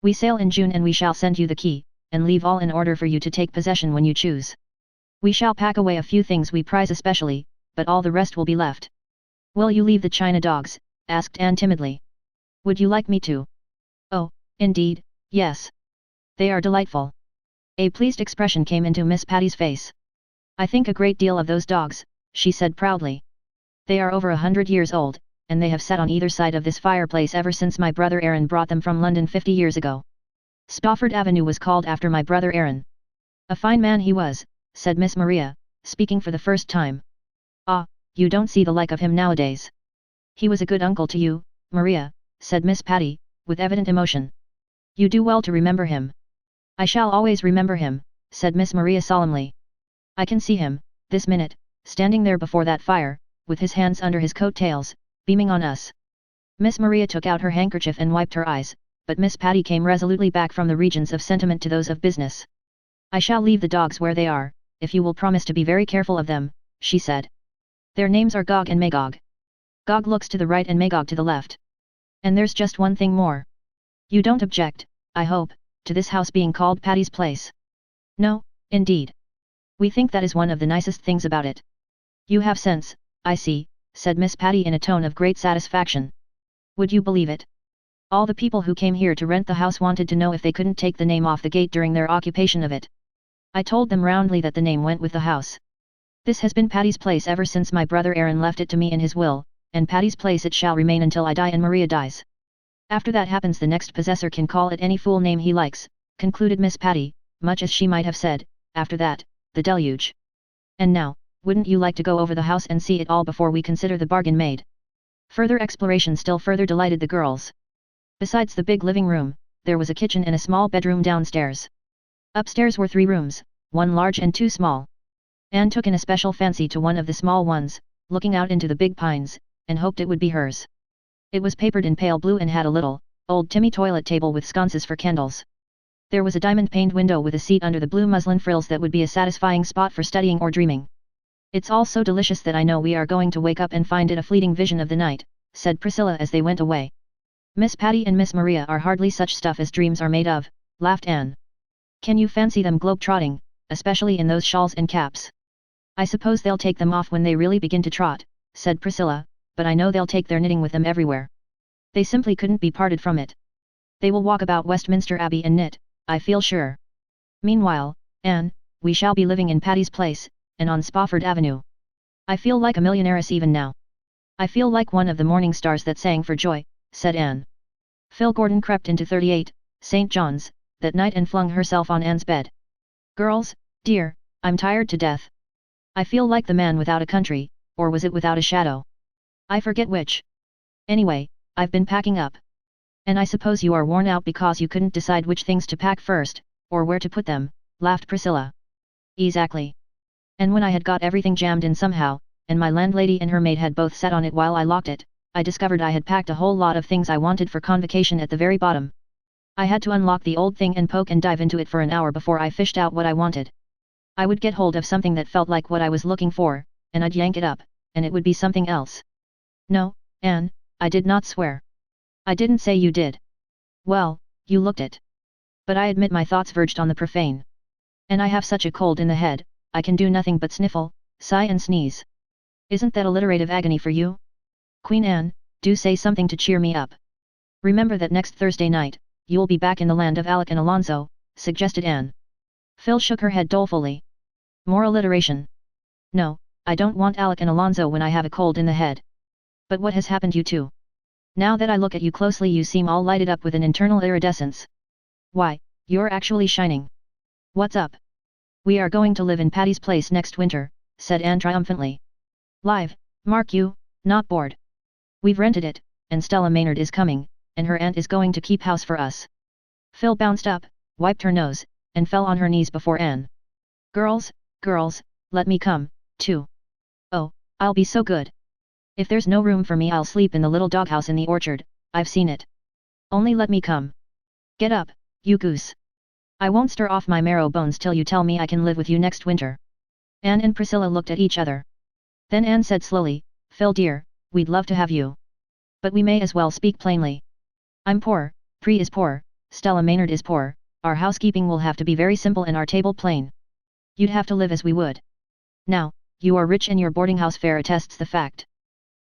Speaker 1: We sail in June and we shall send you the key, and leave all in order for you to take possession when you choose. We shall pack away a few things we prize especially, but all the rest will be left." "Will you leave the china dogs?" asked Anne timidly. "Would you like me to?" "Oh, indeed, yes. They are delightful." A pleased expression came into Miss Patty's face. "I think a great deal of those dogs," she said proudly. "They are over 100 years old, and they have sat on either side of this fireplace ever since my brother Aaron brought them from London 50 years ago. Spofford Avenue was called after my brother Aaron. A fine man he was," said Miss Maria, speaking for the first time. "Ah, you don't see the like of him nowadays." "He was a good uncle to you, Maria," said Miss Patty, with evident emotion. "You do well to remember him." "I shall always remember him," said Miss Maria solemnly. "I can see him, this minute, standing there before that fire, with his hands under his coat-tails, beaming on us." Miss Maria took out her handkerchief and wiped her eyes, but Miss Patty came resolutely back from the regions of sentiment to those of business. "I shall leave the dogs where they are, if you will promise to be very careful of them," she said. "Their names are Gog and Magog. Gog looks to the right and Magog to the left. And there's just one thing more. You don't object, I hope, to this house being called Patty's Place?" "No, indeed. We think that is one of the nicest things about it." "You have sense, I see," said Miss Patty in a tone of great satisfaction. "Would you believe it? All the people who came here to rent the house wanted to know if they couldn't take the name off the gate during their occupation of it. I told them roundly that the name went with the house. This has been Patty's Place ever since my brother Aaron left it to me in his will, and Patty's Place it shall remain until I die and Maria dies. After that happens the next possessor can call it any fool name he likes," concluded Miss Patty, much as she might have said, "After that, the deluge. And now, wouldn't you like to go over the house and see it all before we consider the bargain made?" Further exploration still further delighted the girls. Besides the big living room, there was a kitchen and a small bedroom downstairs. Upstairs were 3 rooms, 1 large and 2 small. Anne took an especial fancy to one of the small ones, looking out into the big pines, and hoped it would be hers. It was papered in pale blue and had a little, old-timey toilet table with sconces for candles. There was a diamond-paned window with a seat under the blue muslin frills that would be a satisfying spot for studying or dreaming. "It's all so delicious that I know we are going to wake up and find it a fleeting vision of the night," said Priscilla as they went away. "Miss Patty and Miss Maria are hardly such stuff as dreams are made of," laughed Anne. "Can you fancy them globe-trotting, especially in those shawls and caps?" "I suppose they'll take them off when they really begin to trot," said Priscilla, "but I know they'll take their knitting with them everywhere. They simply couldn't be parted from it. They will walk about Westminster Abbey and knit, I feel sure. Meanwhile, Anne, we shall be living in Patty's Place, and on Spofford Avenue. I feel like a millionairess even now. I feel like one of the morning stars that sang for joy," said Anne. Phil Gordon crept into 38, St. John's, that night and flung herself on Anne's bed. "Girls, dear, I'm tired to death. I feel like the man without a country, or was it without a shadow? I forget which. Anyway, I've been packing up. And I suppose you are worn out because you couldn't decide which things to pack first, or where to put them," laughed Priscilla. "Exactly. And when I had got everything jammed in somehow, and my landlady and her maid had both sat on it while I locked it, I discovered I had packed a whole lot of things I wanted for convocation at the very bottom. I had to unlock the old thing and poke and dive into it for an hour before I fished out what I wanted. I would get hold of something that felt like what I was looking for, and I'd yank it up, and it would be something else. No, Anne, I did not swear. I didn't say you did. Well, you looked it. But I admit my thoughts verged on the profane. And I have such a cold in the head, I can do nothing but sniffle, sigh and sneeze. Isn't that alliterative agony for you? Queen Anne, do say something to cheer me up. Remember that next Thursday night, you'll be back in the land of Alec and Alonzo," suggested Anne. Phil shook her head dolefully. "More alliteration. No, I don't want Alec and Alonzo when I have a cold in the head. But what has happened you two? Now that I look at you closely you seem all lighted up with an internal iridescence. Why, you're actually shining. What's up?" "We are going to live in Patty's Place next winter," said Anne triumphantly. "Live, mark you, not bored. We've rented it, and Stella Maynard is coming, and her aunt is going to keep house for us." Phil bounced up, wiped her nose, and fell on her knees before Anne. Girls, let me come, too. Oh, I'll be so good. If there's no room for me I'll sleep in the little doghouse in the orchard, I've seen it. Only let me come. Get up, you goose. I won't stir off my marrow bones till you tell me I can live with you next winter." Anne and Priscilla looked at each other. Then Anne said slowly, "Phil dear, we'd love to have you. But we may as well speak plainly. I'm poor, Pri is poor, Stella Maynard is poor, our housekeeping will have to be very simple and our table plain. You'd have to live as we would. Now, you are rich and your boarding house fare attests the fact."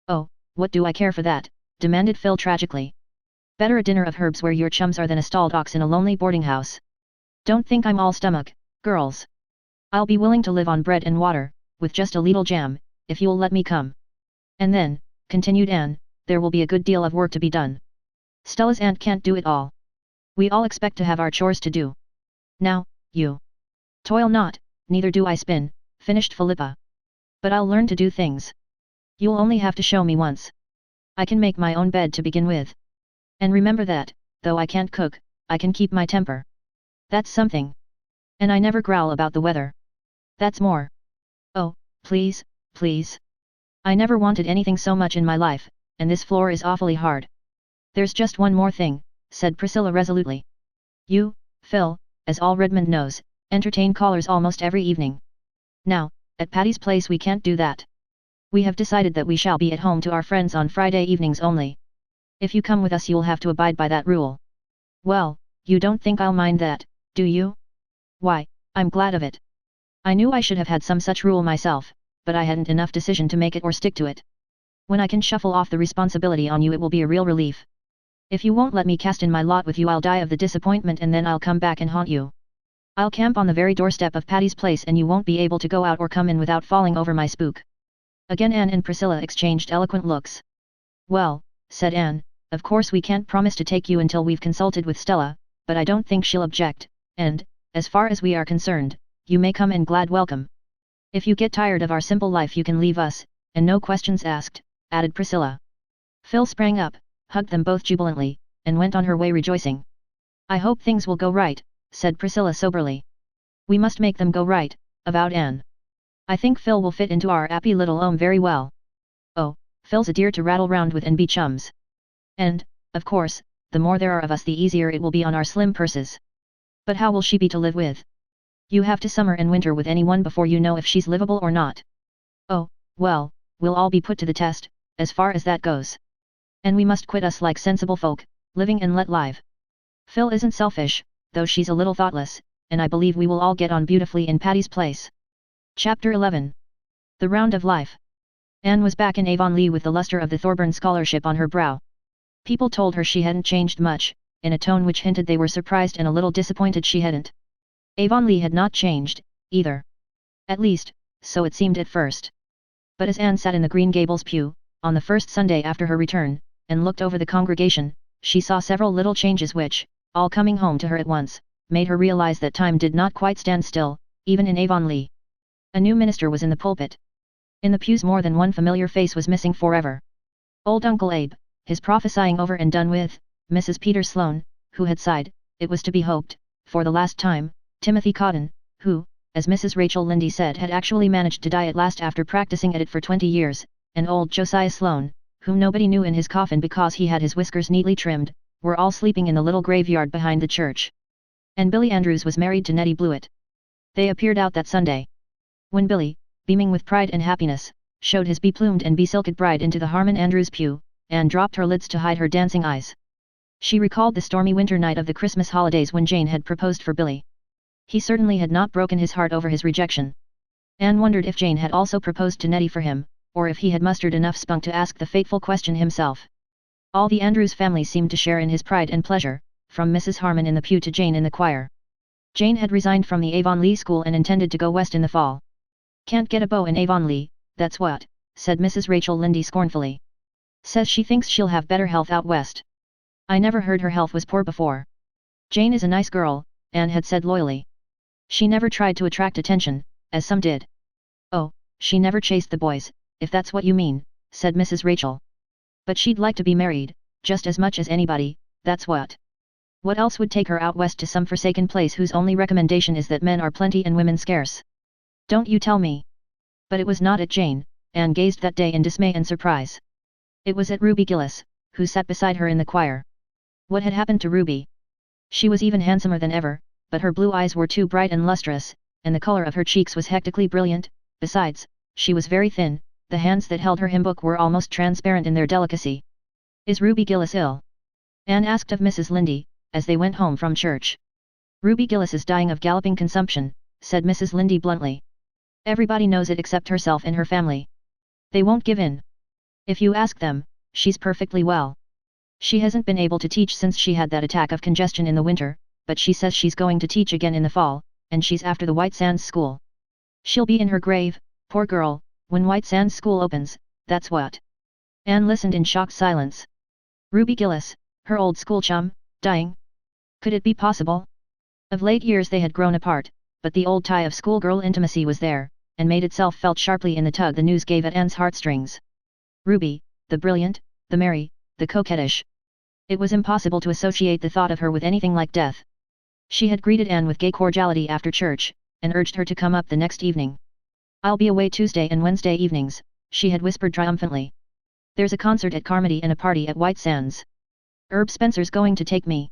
Speaker 1: "Oh, what do I care for that?" demanded Phil tragically. "Better a dinner of herbs where your chums are than a stalled ox in a lonely boarding house. Don't think I'm all stomach, girls. I'll be willing to live on bread and water, with just a little jam, if you'll let me come. And then," continued Anne, "there will be a good deal of work to be done. Stella's aunt can't do it all. We all expect to have our chores to do. Now, you toil not, neither do I spin," finished Philippa. "But I'll learn to do things. You'll only have to show me once. I can make my own bed to begin with. And remember that, though I can't cook, I can keep my temper. That's something. And I never growl about the weather. That's more. Oh, please, please. I never wanted anything so much in my life, and this floor is awfully hard. There's just one more thing," said Priscilla resolutely. "You, Phil, as all Redmond knows, entertain callers almost every evening. Now, at Patty's Place we can't do that. We have decided that we shall be at home to our friends on Friday evenings only. If you come with us you'll have to abide by that rule." "Well, you don't think I'll mind that, do you?" "Why, I'm glad of it. I knew I should have had some such rule myself, but I hadn't enough decision to make it or stick to it. When I can shuffle off the responsibility on you it will be a real relief. If you won't let me cast in my lot with you I'll die of the disappointment and then I'll come back and haunt you. I'll camp on the very doorstep of Patty's Place and you won't be able to go out or come in without falling over my spook." Again Anne and Priscilla exchanged eloquent looks. "Well," said Anne, "of course we can't promise to take you until we've consulted with Stella, but I don't think she'll object, and, as far as we are concerned, you may come and glad welcome. If you get tired of our simple life you can leave us, and no questions asked," added Priscilla. Phil sprang up, hugged them both jubilantly, and went on her way rejoicing. "I hope things will go right," said Priscilla soberly. "We must make them go right," avowed Anne. "I think Phil will fit into our appy little home very well. Oh, Phil's a dear to rattle round with and be chums. And, of course, the more there are of us the easier it will be on our slim purses. But how will she be to live with? You have to summer and winter with anyone before you know if she's livable or not. Oh, well, we'll all be put to the test, as far as that goes. And we must quit us like sensible folk, living and let live. Phil isn't selfish, though she's a little thoughtless, and I believe we will all get on beautifully in Patty's place. Chapter 11. The Round of Life. Anne was back in Avonlea with the luster of the Thorburn Scholarship on her brow. People told her she hadn't changed much, in a tone which hinted they were surprised and a little disappointed she hadn't. Avonlea had not changed, either. At least, so it seemed at first. But as Anne sat in the Green Gables pew, on the first Sunday after her return, and looked over the congregation, she saw several little changes which, all coming home to her at once, made her realize that time did not quite stand still, even in Avonlea. A new minister was in the pulpit. In the pews more than one familiar face was missing forever. Old Uncle Abe, his prophesying over and done with, Mrs. Peter Sloane, who had sighed, it was to be hoped, for the last time, Timothy Cotton, who, as Mrs. Rachel Lynde said had actually managed to die at last after practicing at it for 20 years, and old Josiah Sloane, whom nobody knew in his coffin because he had his whiskers neatly trimmed, were all sleeping in the little graveyard behind the church. And Billy Andrews was married to Nettie Blewett. They appeared out that Sunday. When Billy, beaming with pride and happiness, showed his beplumed and besilked bride into the Harmon Andrews pew, Anne dropped her lids to hide her dancing eyes. She recalled the stormy winter night of the Christmas holidays when Jane had proposed for Billy. He certainly had not broken his heart over his rejection. Anne wondered if Jane had also proposed to Nettie for him, or if he had mustered enough spunk to ask the fateful question himself. All the Andrews family seemed to share in his pride and pleasure, from Mrs. Harmon in the pew to Jane in the choir. Jane had resigned from the Avonlea school and intended to go west in the fall. "Can't get a beau in Avonlea, that's what," said Mrs. Rachel Lynde scornfully. "Says she thinks she'll have better health out west. I never heard her health was poor before." "Jane is a nice girl," Anne had said loyally. "She never tried to attract attention, as some did." "Oh, she never chased the boys, if that's what you mean," said Mrs. Rachel. "But she'd like to be married, just as much as anybody, that's what. What else would take her out west to some forsaken place whose only recommendation is that men are plenty and women scarce? Don't you tell me." But it was not at Jane, Anne gazed that day in dismay and surprise. It was at Ruby Gillis, who sat beside her in the choir. What had happened to Ruby? She was even handsomer than ever, but her blue eyes were too bright and lustrous, and the color of her cheeks was hectically brilliant. Besides, she was very thin, the hands that held her hymn book were almost transparent in their delicacy. "Is Ruby Gillis ill?" Anne asked of Mrs. Lynde, as they went home from church. "Ruby Gillis is dying of galloping consumption," said Mrs. Lynde bluntly. "Everybody knows it except herself and her family. They won't give in. If you ask them, she's perfectly well. She hasn't been able to teach since she had that attack of congestion in the winter, but she says she's going to teach again in the fall, and she's after the White Sands School. She'll be in her grave, poor girl, when White Sands School opens, that's what." Anne listened in shocked silence. Ruby Gillis, her old school chum, dying? Could it be possible? Of late years they had grown apart, but the old tie of schoolgirl intimacy was there, and made itself felt sharply in the tug the news gave at Anne's heartstrings. Ruby, the brilliant, the merry, the coquettish. It was impossible to associate the thought of her with anything like death. She had greeted Anne with gay cordiality after church, and urged her to come up the next evening. "I'll be away Tuesday and Wednesday evenings," she had whispered triumphantly. "There's a concert at Carmody and a party at White Sands. Herb Spencer's going to take me.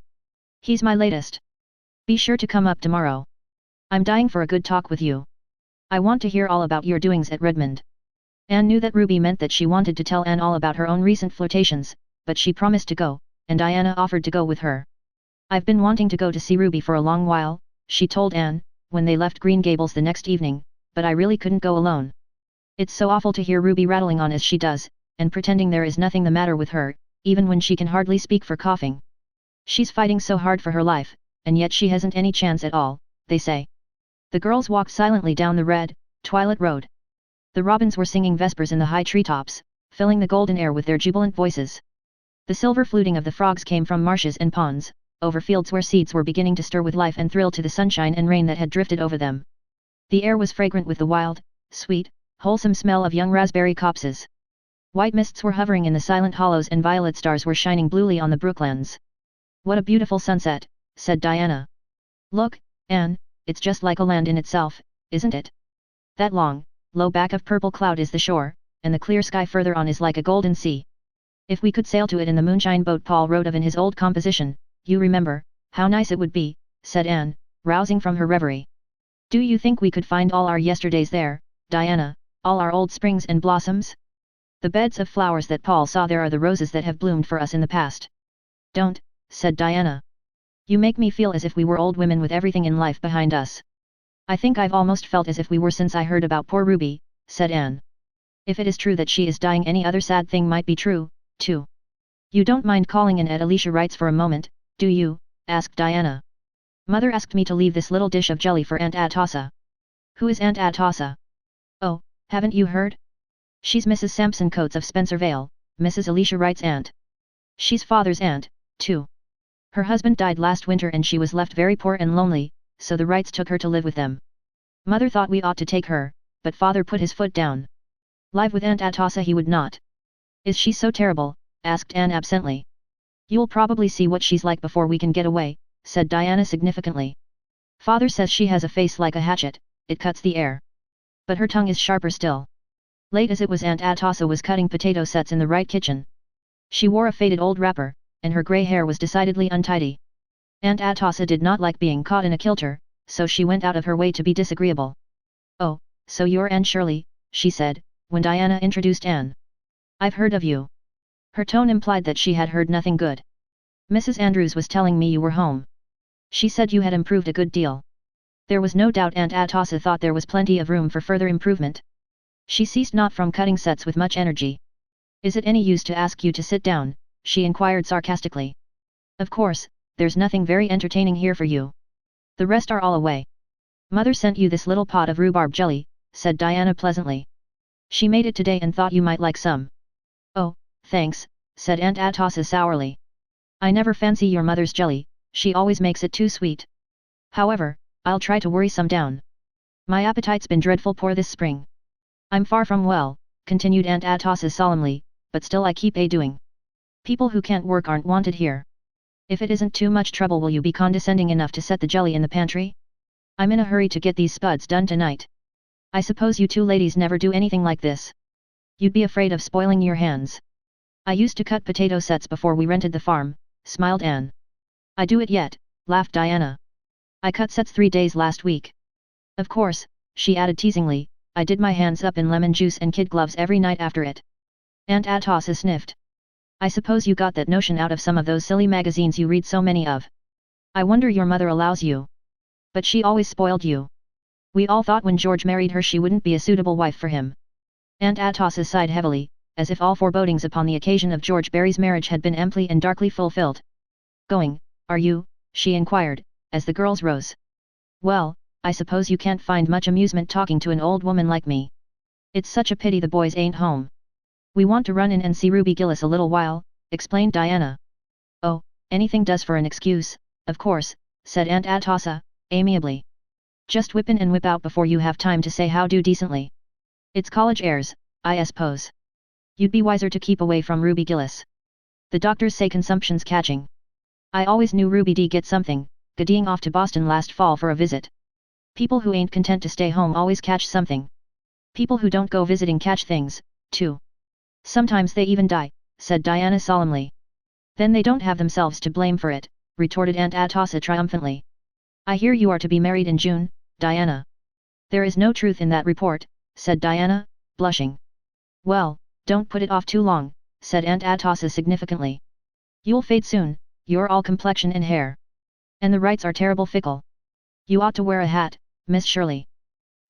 Speaker 1: He's my latest. Be sure to come up tomorrow. I'm dying for a good talk with you. I want to hear all about your doings at Redmond." Anne knew that Ruby meant that she wanted to tell Anne all about her own recent flirtations, but she promised to go, and Diana offered to go with her. "I've been wanting to go to see Ruby for a long while," she told Anne, when they left Green Gables the next evening, "but I really couldn't go alone. It's so awful to hear Ruby rattling on as she does, and pretending there is nothing the matter with her, even when she can hardly speak for coughing. She's fighting so hard for her life, and yet she hasn't any chance at all, they say." The girls walked silently down the red, twilit road. The robins were singing vespers in the high treetops, filling the golden air with their jubilant voices. The silver fluting of the frogs came from marshes and ponds, over fields where seeds were beginning to stir with life and thrill to the sunshine and rain that had drifted over them. The air was fragrant with the wild, sweet, wholesome smell of young raspberry copses. White mists were hovering in the silent hollows and violet stars were shining bluely on the brooklands. "What a beautiful sunset," said Diana. "Look, Anne, it's just like a land in itself, isn't it? That long, low back of purple cloud is the shore, and the clear sky further on is like a golden sea. If we could sail to it in the moonshine boat Paul wrote of in his old composition, you remember, how nice it would be, said Anne, rousing from her reverie. Do you think we could find all our yesterdays there, Diana, all our old springs and blossoms? The beds of flowers that Paul saw there are the roses that have bloomed for us in the past. Don't, said Diana. You make me feel as if we were old women with everything in life behind us. I think I've almost felt as if we were since I heard about poor Ruby, said Anne. If it is true that she is dying, any other sad thing might be true, too. You don't mind calling in at Alicia Wright's for a moment, do you? Asked Diana. Mother asked me to leave this little dish of jelly for Aunt Atossa. Who is Aunt Atossa? Oh, haven't you heard? She's Mrs. Sampson Coates of Spencer Vale, Mrs. Alicia Wright's aunt. She's father's aunt, too. Her husband died last winter and she was left very poor and lonely, so the Wrights took her to live with them. Mother thought we ought to take her, but father put his foot down. Live with Aunt Atossa he would not. Is she so terrible? Asked Anne absently. You'll probably see what she's like before we can get away, said Diana significantly. Father says she has a face like a hatchet, it cuts the air. But her tongue is sharper still. Late as it was, Aunt Atossa was cutting potato sets in the Wright kitchen. She wore a faded old wrapper, and her grey hair was decidedly untidy. Aunt Atossa did not like being caught in a kilter, so she went out of her way to be disagreeable. Oh, so you're Anne Shirley, she said, when Diana introduced Anne. I've heard of you. Her tone implied that she had heard nothing good. Mrs. Andrews was telling me you were home. She said you had improved a good deal. There was no doubt Aunt Atossa thought there was plenty of room for further improvement. She ceased not from cutting sets with much energy. Is it any use to ask you to sit down? She inquired sarcastically. Of course, there's nothing very entertaining here for you. The rest are all away. Mother sent you this little pot of rhubarb jelly, said Diana pleasantly. She made it today and thought you might like some. Oh, thanks, said Aunt Atossa sourly. I never fancy your mother's jelly, she always makes it too sweet. However, I'll try to worry some down. My appetite's been dreadful poor this spring. I'm far from well, continued Aunt Atossa solemnly, but still I keep doing. People who can't work aren't wanted here. If it isn't too much trouble, will you be condescending enough to set the jelly in the pantry? I'm in a hurry to get these spuds done tonight. I suppose you two ladies never do anything like this. You'd be afraid of spoiling your hands. I used to cut potato sets before we rented the farm, smiled Anne. I do it yet, laughed Diana. I cut sets 3 days last week. Of course, she added teasingly, I did my hands up in lemon juice and kid gloves every night after it. Aunt Atossa sniffed. I suppose you got that notion out of some of those silly magazines you read so many of. I wonder your mother allows you. But she always spoiled you. We all thought when George married her she wouldn't be a suitable wife for him. Aunt Atossa sighed heavily, as if all forebodings upon the occasion of George Barry's marriage had been amply and darkly fulfilled. Going, are you? She inquired, as the girls rose. Well, I suppose you can't find much amusement talking to an old woman like me. It's such a pity the boys ain't home. We want to run in and see Ruby Gillis a little while, explained Diana. Oh, anything does for an excuse, of course, said Aunt Atossa, amiably. Just whip in and whip out before you have time to say how do decently. It's college airs, I suppose. You'd be wiser to keep away from Ruby Gillis. The doctors say consumption's catching. I always knew Ruby D get something, giddying off to Boston last fall for a visit. People who ain't content to stay home always catch something. People who don't go visiting catch things, too. Sometimes they even die, said Diana solemnly. Then they don't have themselves to blame for it, retorted Aunt Atossa triumphantly. I hear you are to be married in June, Diana. There is no truth in that report, said Diana, blushing. Well, don't put it off too long, said Aunt Atossa significantly. You'll fade soon, you're all complexion and hair. And the Wrights are terrible fickle. You ought to wear a hat, Miss Shirley.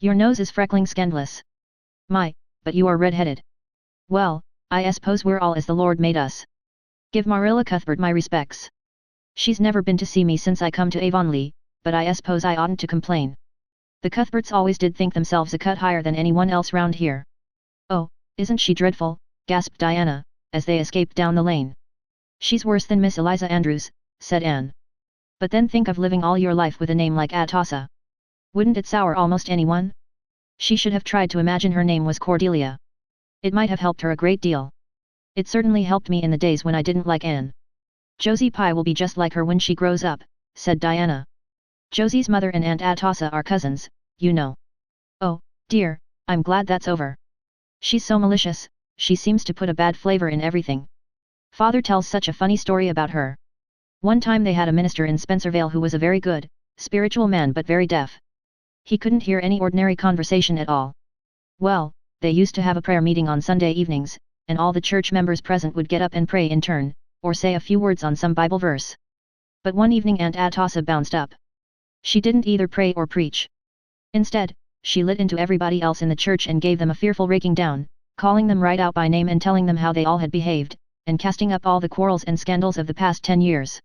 Speaker 1: Your nose is freckling scandalous. My, but you are red-headed. Well, I suppose we're all as the Lord made us. Give Marilla Cuthbert my respects. She's never been to see me since I come to Avonlea, but I suppose I oughtn't to complain. The Cuthberts always did think themselves a cut higher than anyone else round here. Oh, isn't she dreadful, gasped Diana, as they escaped down the lane. She's worse than Miss Eliza Andrews, said Anne. But then think of living all your life with a name like Atossa. Wouldn't it sour almost anyone? She should have tried to imagine her name was Cordelia. It might have helped her a great deal. It certainly helped me in the days when I didn't like Anne. Josie Pye will be just like her when she grows up, said Diana. Josie's mother and Aunt Atossa are cousins, you know. Oh, dear, I'm glad that's over. She's so malicious, she seems to put a bad flavor in everything. Father tells such a funny story about her. One time they had a minister in Spencervale who was a very good, spiritual man but very deaf. He couldn't hear any ordinary conversation at all. Well, they used to have a prayer meeting on Sunday evenings, and all the church members present would get up and pray in turn, or say a few words on some Bible verse. But one evening Aunt Atossa bounced up. She didn't either pray or preach. Instead, she lit into everybody else in the church and gave them a fearful raking down, calling them right out by name and telling them how they all had behaved, and casting up all the quarrels and scandals of the past 10 years.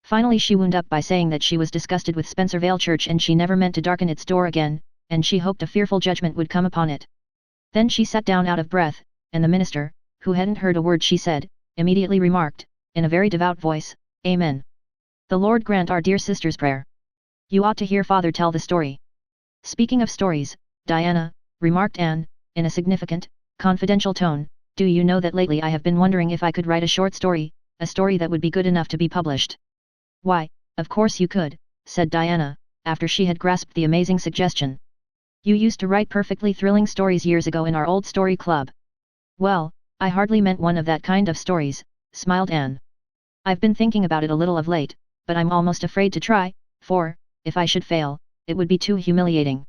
Speaker 1: Finally she wound up by saying that she was disgusted with Spencervale Church and she never meant to darken its door again, and she hoped a fearful judgment would come upon it. Then she sat down out of breath, and the minister, who hadn't heard a word she said, immediately remarked, in a very devout voice, "Amen. The Lord grant our dear sister's prayer. You ought to hear Father tell the story." "Speaking of stories, Diana," remarked Anne, in a significant, confidential tone, "do you know that lately I have been wondering if I could write a short story, a story that would be good enough to be published?" "Why, of course you could," said Diana, after she had grasped the amazing suggestion. "You used to write perfectly thrilling stories years ago in our old story club." "Well, I hardly meant one of that kind of stories," smiled Anne. "I've been thinking about it a little of late, but I'm almost afraid to try, for, if I should fail, it would be too humiliating.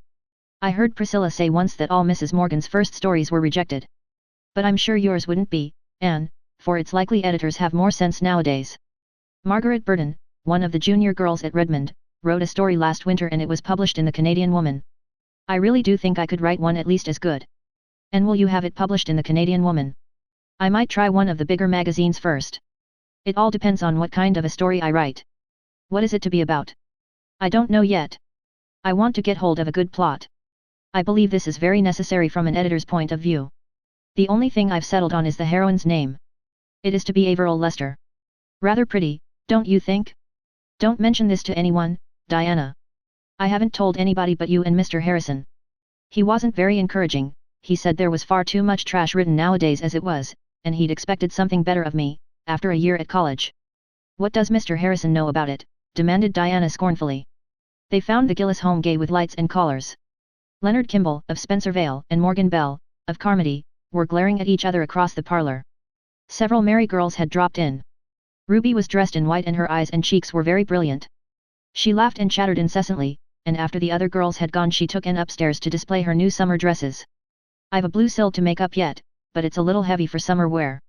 Speaker 1: I heard Priscilla say once that all Mrs. Morgan's first stories were rejected. But I'm sure yours wouldn't be, Anne, for it's likely editors have more sense nowadays. Margaret Burton, one of the junior girls at Redmond, wrote a story last winter and it was published in the Canadian Woman. I really do think I could write one at least as good." "And will you have it published in the Canadian Woman?" "I might try one of the bigger magazines first. It all depends on what kind of a story I write." "What is it to be about?" "I don't know yet. I want to get hold of a good plot. I believe this is very necessary from an editor's point of view. The only thing I've settled on is the heroine's name. It is to be Averill Lester. Rather pretty, don't you think?" "Don't mention this to anyone, Diana. I haven't told anybody but you and Mr. Harrison." He wasn't very encouraging. He said there was far too much trash written nowadays as it was, and he'd expected something better of me, after a year at college. "What does Mr. Harrison know about it?" demanded Diana scornfully. They found the Gillis home gay with lights and callers. Leonard Kimball, of Spencervale, and Morgan Bell, of Carmody, were glaring at each other across the parlor. Several merry girls had dropped in. Ruby was dressed in white and her eyes and cheeks were very brilliant. She laughed and chattered incessantly, and after the other girls had gone she took Anne upstairs to display her new summer dresses. "I've a blue silk to make up yet, but it's a little heavy for summer wear.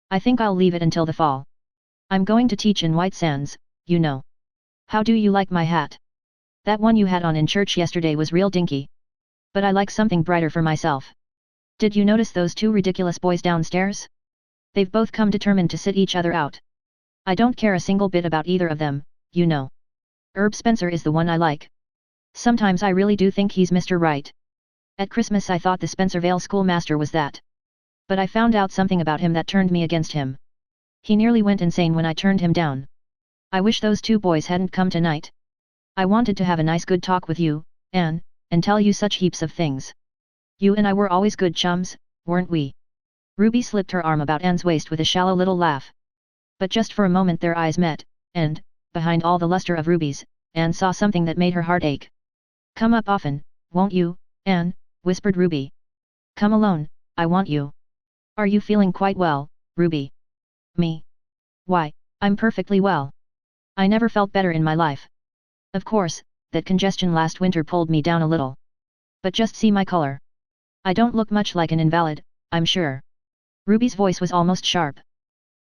Speaker 1: I think I'll leave it until the fall. I'm going to teach in White Sands, you know. How do you like my hat? That one you had on in church yesterday was real dinky. But I like something brighter for myself. Did you notice those two ridiculous boys downstairs? They've both come determined to sit each other out. I don't care a single bit about either of them, you know. Herb Spencer is the one I like. Sometimes I really do think he's Mr. Right. At Christmas I thought the Spencervale schoolmaster was that. But I found out something about him that turned me against him. He nearly went insane when I turned him down. I wish those two boys hadn't come tonight. I wanted to have a nice good talk with you, Anne, and tell you such heaps of things. You and I were always good chums, weren't we?" Ruby slipped her arm about Anne's waist with a shallow little laugh. But just for a moment their eyes met, and, behind all the luster of Ruby's, Anne saw something that made her heart ache. "Come up often, won't you, Anne?" whispered Ruby. "Come alone, I want you. Are you feeling quite well, Ruby?" "Me? Why, I'm perfectly well. I never felt better in my life. Of course, that congestion last winter pulled me down a little. But just see my color. I don't look much like an invalid, I'm sure." Ruby's voice was almost sharp.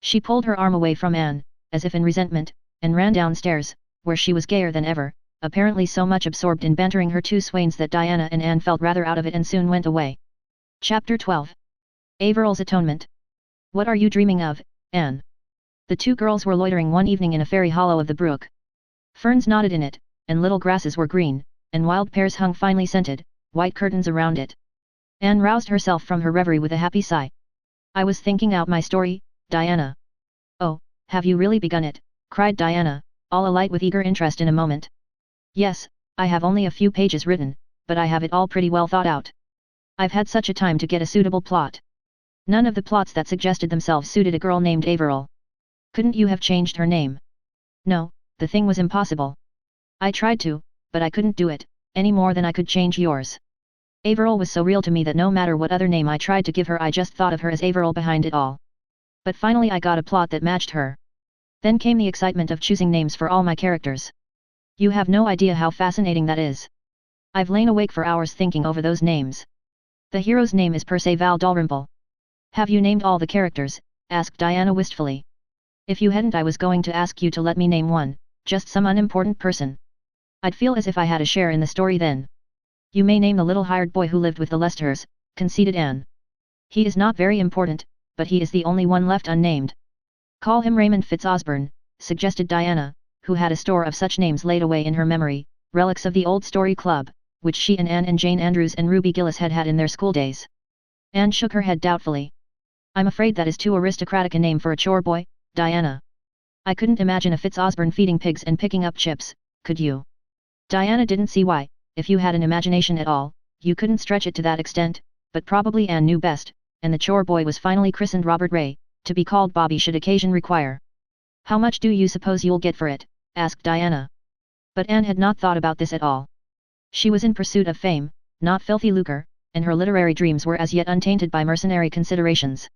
Speaker 1: She pulled her arm away from Anne, as if in resentment, and ran downstairs, where she was gayer than ever, apparently so much absorbed in bantering her two swains that Diana and Anne felt rather out of it and soon went away. Chapter 12. Averill's Atonement. "What are you dreaming of, Anne?" The two girls were loitering one evening in a fairy hollow of the brook. Ferns nodded in it, and little grasses were green, and wild pears hung finely scented, white curtains around it. Anne roused herself from her reverie with a happy sigh. "I was thinking out my story, Diana." "Oh, have you really begun it?" cried Diana, all alight with eager interest in a moment. "Yes, I have only a few pages written, but I have it all pretty well thought out. I've had such a time to get a suitable plot. None of the plots that suggested themselves suited a girl named Averill. Couldn't you have changed her name?" "No, the thing was impossible. I tried to, but I couldn't do it, any more than I could change yours. Averill was so real to me that no matter what other name I tried to give her I just thought of her as Averill behind it all. But finally I got a plot that matched her. Then came the excitement of choosing names for all my characters. You have no idea how fascinating that is. I've lain awake for hours thinking over those names. The hero's name is Perceval Dalrymple. Have you named all the characters? Asked Diana wistfully. If you hadn't, I was going to ask you to let me name one, just some unimportant person. I'd feel as if I had a share in the story then. You may name the little hired boy who lived with the Lesters, conceded Anne. He is not very important, but he is the only one left unnamed. Call him Raymond Fitzosborne, suggested Diana, who had a store of such names laid away in her memory, relics of the old story club, which she and Anne and Jane Andrews and Ruby Gillis had had in their school days. Anne shook her head doubtfully. I'm afraid that is too aristocratic a name for a chore boy, Diana. I couldn't imagine a Fitzosborne feeding pigs and picking up chips, could you? Diana didn't see why, if you had an imagination at all, you couldn't stretch it to that extent, but probably Anne knew best, and the chore boy was finally christened Robert Ray, to be called Bobby should occasion require. How much do you suppose you'll get for it? Asked Diana. But Anne had not thought about this at all. She was in pursuit of fame, not filthy lucre, and her literary dreams were as yet untainted by mercenary considerations.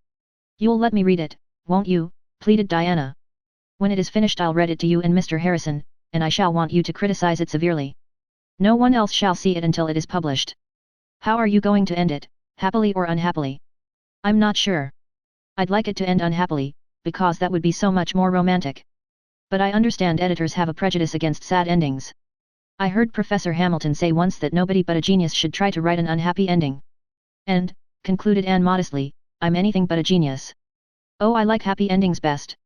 Speaker 1: You'll let me read it, won't you? Pleaded Diana. When it is finished I'll read it to you and Mr. Harrison, and I shall want you to criticize it severely. No one else shall see it until it is published. How are you going to end it, happily or unhappily? I'm not sure. I'd like it to end unhappily, because that would be so much more romantic. But I understand editors have a prejudice against sad endings. I heard Professor Hamilton say once that nobody but a genius should try to write an unhappy ending. And, concluded Anne modestly, I'm anything but a genius. Oh, I like happy endings best.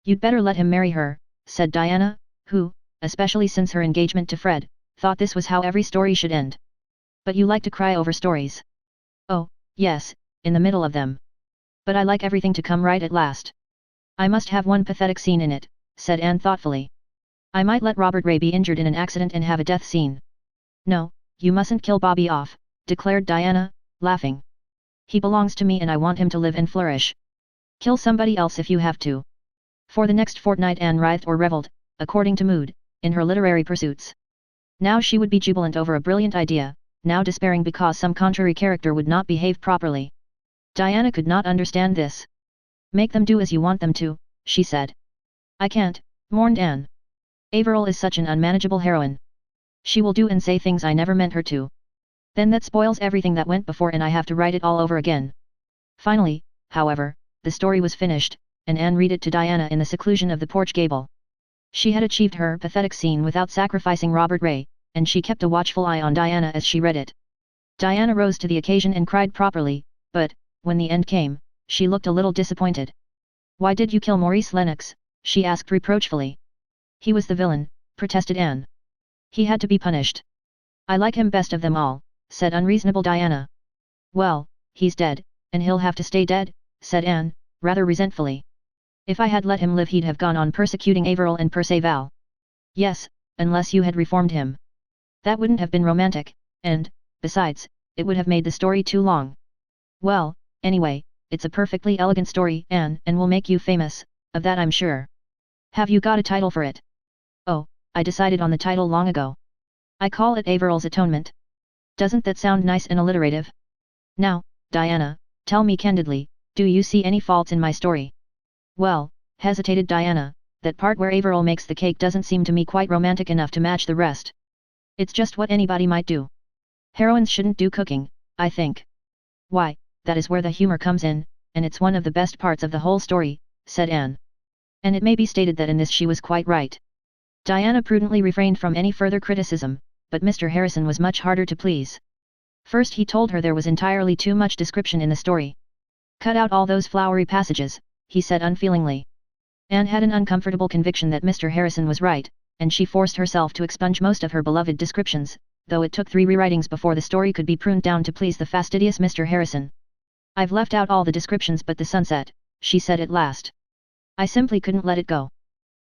Speaker 1: You'd better let him marry her, said Diana, who, especially since her engagement to Fred, thought this was how every story should end. But you like to cry over stories. Oh, yes, in the middle of them. But I like everything to come right at last. I must have one pathetic scene in it, said Anne thoughtfully. I might let Robert Ray be injured in an accident and have a death scene. No, you mustn't kill Bobby off, declared Diana, laughing. He belongs to me and I want him to live and flourish. Kill somebody else if you have to. For the next fortnight Anne writhed or revelled, according to mood, in her literary pursuits. Now she would be jubilant over a brilliant idea, now despairing because some contrary character would not behave properly. Diana could not understand this. Make them do as you want them to, she said. I can't, mourned Anne. Averill is such an unmanageable heroine. She will do and say things I never meant her to. Then that spoils everything that went before and I have to write it all over again. Finally, however, the story was finished, and Anne read it to Diana in the seclusion of the porch gable. She had achieved her pathetic scene without sacrificing Robert Ray, and she kept a watchful eye on Diana as she read it. Diana rose to the occasion and cried properly, but, when the end came, she looked a little disappointed. Why did you kill Maurice Lennox? She asked reproachfully. He was the villain, protested Anne. He had to be punished. I like him best of them all, said unreasonable Diana. Well, he's dead, and he'll have to stay dead, said Anne, rather resentfully. If I had let him live he'd have gone on persecuting Averill and Perceval. Yes, unless you had reformed him. That wouldn't have been romantic, and, besides, it would have made the story too long. Well, anyway, it's a perfectly elegant story, Anne, and will make you famous, of that I'm sure. Have you got a title for it? Oh, I decided on the title long ago. I call it Averill's Atonement. Doesn't that sound nice and alliterative? Now, Diana, tell me candidly, do you see any faults in my story? Well, hesitated Diana, that part where Averill makes the cake doesn't seem to me quite romantic enough to match the rest. It's just what anybody might do. Heroines shouldn't do cooking, I think. Why, that is where the humor comes in, and it's one of the best parts of the whole story, said Anne. And it may be stated that in this she was quite right. Diana prudently refrained from any further criticism, but Mr. Harrison was much harder to please. First he told her there was entirely too much description in the story. Cut out all those flowery passages, he said unfeelingly. Anne had an uncomfortable conviction that Mr. Harrison was right, and she forced herself to expunge most of her beloved descriptions, though it took 3 rewritings before the story could be pruned down to please the fastidious Mr. Harrison. I've left out all the descriptions but the sunset, she said at last. I simply couldn't let it go.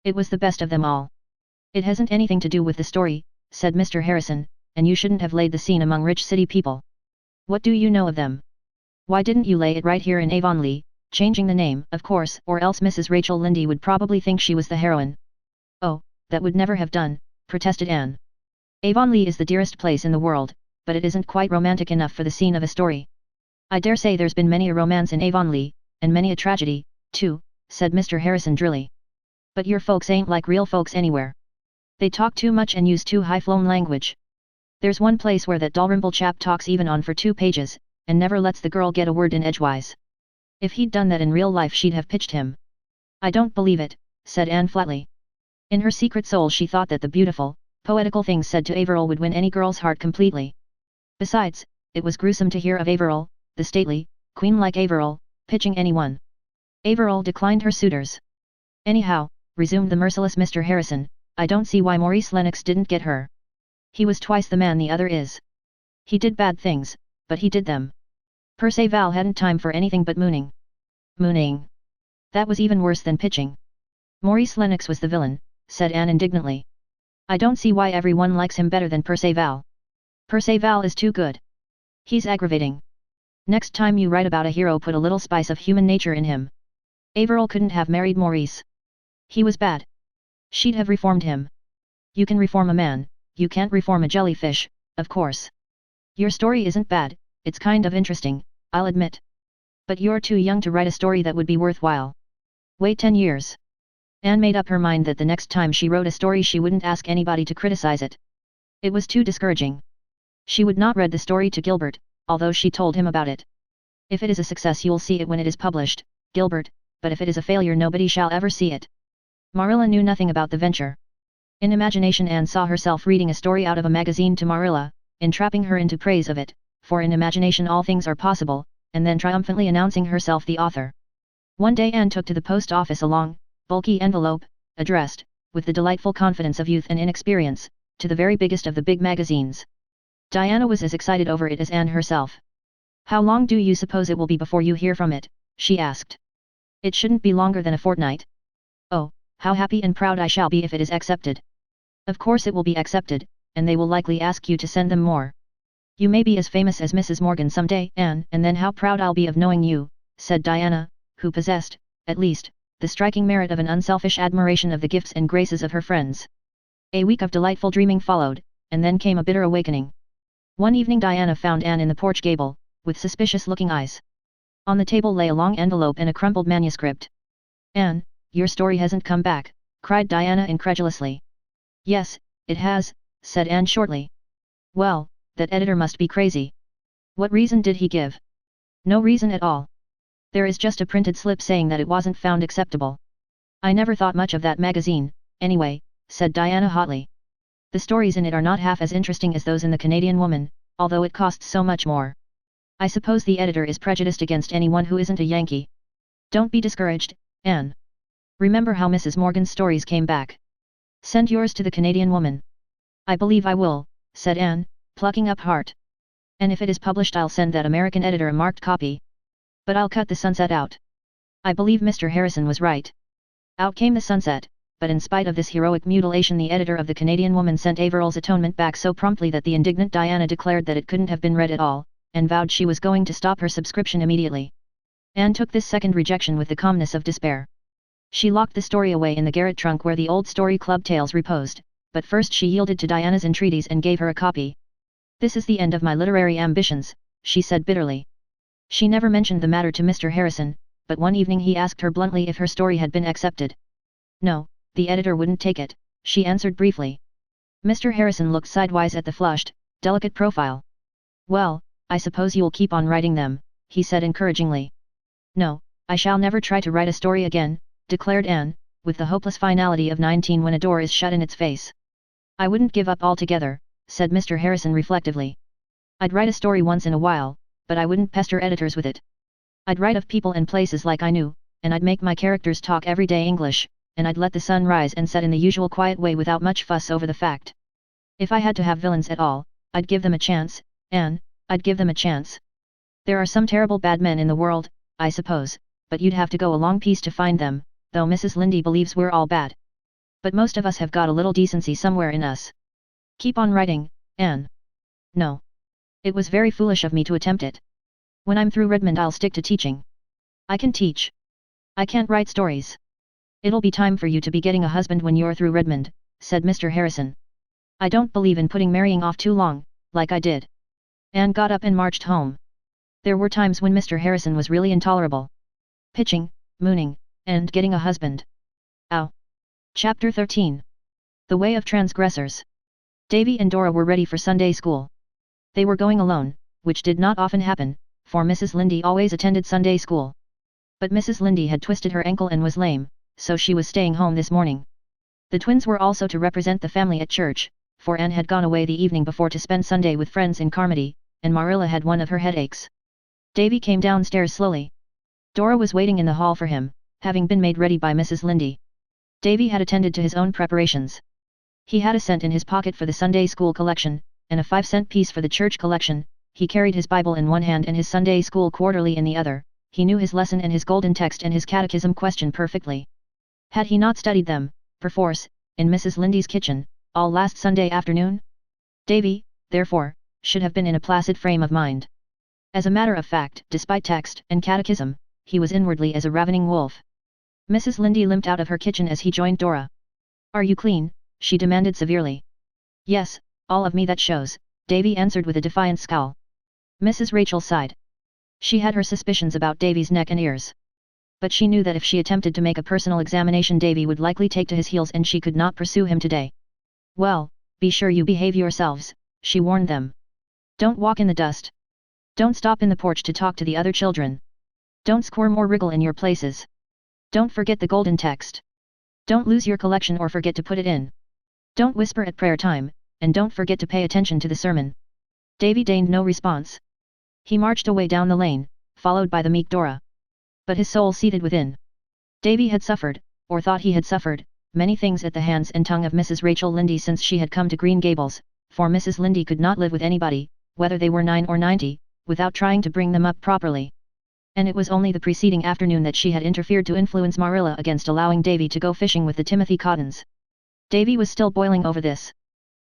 Speaker 1: It was the best of them all. It hasn't anything to do with the story, said Mr. Harrison, and you shouldn't have laid the scene among rich city people. What do you know of them? Why didn't you lay it right here in Avonlea, changing the name, of course, or else Mrs. Rachel Lynde would probably think she was the heroine. Oh, that would never have done, protested Anne. Avonlea is the dearest place in the world, but it isn't quite romantic enough for the scene of a story. I dare say there's been many a romance in Avonlea, and many a tragedy, "Too," said Mr. Harrison drily. "But your folks ain't like real folks anywhere. They talk too much and use too high-flown language. There's one place where that Dalrymple chap talks even on for 2 pages, and never lets the girl get a word in edgewise. If he'd done that in real life she'd have pitched him." "I don't believe it," said Anne flatly. In her secret soul she thought that the beautiful, poetical things said to Averill would win any girl's heart completely. Besides, it was gruesome to hear of Averill, the stately, queen-like Averill, pitching anyone. Averill declined her suitors. "Anyhow," resumed the merciless Mr. Harrison, "I don't see why Maurice Lennox didn't get her. He was twice the man the other is. He did bad things, but he did them. Perceval hadn't time for anything but mooning." "Mooning? That was even worse than pitching." "Maurice Lennox was the villain," said Anne indignantly. "I don't see why everyone likes him better than Perceval. Perceval is too good. He's aggravating. Next time you write about a hero put a little spice of human nature in him." Averill couldn't have married Maurice. He was bad. She'd have reformed him. "You can reform a man, you can't reform a jellyfish, of course. Your story isn't bad, it's kind of interesting, I'll admit. But you're too young to write a story that would be worthwhile. Wait 10 years. Anne made up her mind that the next time she wrote a story she wouldn't ask anybody to criticize it. It was too discouraging. She would not read the story to Gilbert, although she told him about it. "If it is a success you'll see it when it is published, Gilbert, but if it is a failure nobody shall ever see it." Marilla knew nothing about the venture. In imagination Anne saw herself reading a story out of a magazine to Marilla, entrapping her into praise of it, for in imagination all things are possible, and then triumphantly announcing herself the author. One day Anne took to the post office a long, bulky envelope, addressed, with the delightful confidence of youth and inexperience, to the very biggest of the big magazines. Diana was as excited over it as Anne herself. "How long do you suppose it will be before you hear from it?" she asked. "It shouldn't be longer than a fortnight." "Oh, how happy and proud I shall be if it is accepted." "Of course it will be accepted, and they will likely ask you to send them more. You may be as famous as Mrs. Morgan someday, Anne, and then how proud I'll be of knowing you," said Diana, who possessed, at least, the striking merit of an unselfish admiration of the gifts and graces of her friends. A week of delightful dreaming followed, and then came a bitter awakening. One evening Diana found Anne in the porch gable, with suspicious-looking eyes. On the table lay a long envelope and a crumpled manuscript. "Anne, your story hasn't come back," cried Diana incredulously. "Yes, it has," said Anne shortly. "Well, that editor must be crazy. What reason did he give?" "No reason at all. There is just a printed slip saying that it wasn't found acceptable." "I never thought much of that magazine, anyway," said Diana hotly. "The stories in it are not half as interesting as those in the Canadian Woman, although it costs so much more. I suppose the editor is prejudiced against anyone who isn't a Yankee. Don't be discouraged, Anne. Remember how Mrs. Morgan's stories came back. Send yours to the Canadian Woman." "I believe I will," said Anne, plucking up heart. "And if it is published I'll send that American editor a marked copy. But I'll cut the sunset out." I believe Mr. Harrison was right. Out came the sunset, but in spite of this heroic mutilation the editor of the Canadian Woman sent Averill's atonement back so promptly that the indignant Diana declared that it couldn't have been read at all, and vowed she was going to stop her subscription immediately. Anne took this second rejection with the calmness of despair. She locked the story away in the garret trunk where the old Story Club tales reposed, but first she yielded to Diana's entreaties and gave her a copy. "This is the end of my literary ambitions," she said bitterly. She never mentioned the matter to Mr. Harrison, but one evening he asked her bluntly if her story had been accepted. "No, the editor wouldn't take it," she answered briefly. Mr. Harrison looked sidewise at the flushed, delicate profile. "Well, I suppose you'll keep on writing them," he said encouragingly. "No, I shall never try to write a story again," declared Anne, with the hopeless finality of 19 when a door is shut in its face. "I wouldn't give up altogether," said Mr. Harrison reflectively. "I'd write a story once in a while, but I wouldn't pester editors with it. I'd write of people and places like I knew, and I'd make my characters talk everyday English, and I'd let the sun rise and set in the usual quiet way without much fuss over the fact. If I had to have villains at all, I'd give them a chance, Anne, I'd give them a chance. There are some terrible bad men in the world, I suppose, but you'd have to go a long piece to find them, though Mrs. Lindy believes we're all bad. But most of us have got a little decency somewhere in us. Keep on writing, Anne." "No. It was very foolish of me to attempt it. When I'm through Redmond I'll stick to teaching. I can teach. I can't write stories." "It'll be time for you to be getting a husband when you're through Redmond," said Mr. Harrison. "I don't believe in putting marrying off too long, like I did." Anne got up and marched home. There were times when Mr. Harrison was really intolerable. Pitching, mooning, and getting a husband. Ow! Chapter 13. The Way of Transgressors. Davy and Dora were ready for Sunday school. They were going alone, which did not often happen, for Mrs. Lindy always attended Sunday school. But Mrs. Lindy had twisted her ankle and was lame, so she was staying home this morning. The twins were also to represent the family at church, for Anne had gone away the evening before to spend Sunday with friends in Carmody, and Marilla had one of her headaches. Davy came downstairs slowly. Dora was waiting in the hall for him, having been made ready by Mrs. Lindy. Davy had attended to his own preparations. He had a cent in his pocket for the Sunday school collection, and a 5-cent piece for the church collection. He carried his Bible in one hand and his Sunday school quarterly in the other. He knew his lesson and his golden text and his catechism question perfectly. Had he not studied them, perforce, in Mrs. Lindy's kitchen, all last Sunday afternoon? Davy, therefore, should have been in a placid frame of mind. As a matter of fact, despite text and catechism, he was inwardly as a ravening wolf. Mrs. Lindy limped out of her kitchen as he joined Dora. "Are you clean?" she demanded severely. "Yes, all of me that shows," Davy answered with a defiant scowl. Mrs. Rachel sighed. She had her suspicions about Davy's neck and ears. But she knew that if she attempted to make a personal examination Davy would likely take to his heels and she could not pursue him today. "Well, be sure you behave yourselves," she warned them. "Don't walk in the dust. Don't stop in the porch to talk to the other children. Don't squirm or wriggle in your places. Don't forget the golden text. Don't lose your collection or forget to put it in. Don't whisper at prayer time, and don't forget to pay attention to the sermon." Davy deigned no response. He marched away down the lane, followed by the meek Dora. But his soul seethed within. Davy had suffered, or thought he had suffered, many things at the hands and tongue of Mrs. Rachel Lindy since she had come to Green Gables, for Mrs. Lindy could not live with anybody, whether they were 9 or 90, without trying to bring them up properly. And it was only the preceding afternoon that she had interfered to influence Marilla against allowing Davy to go fishing with the Timothy Cottons. Davy was still boiling over this.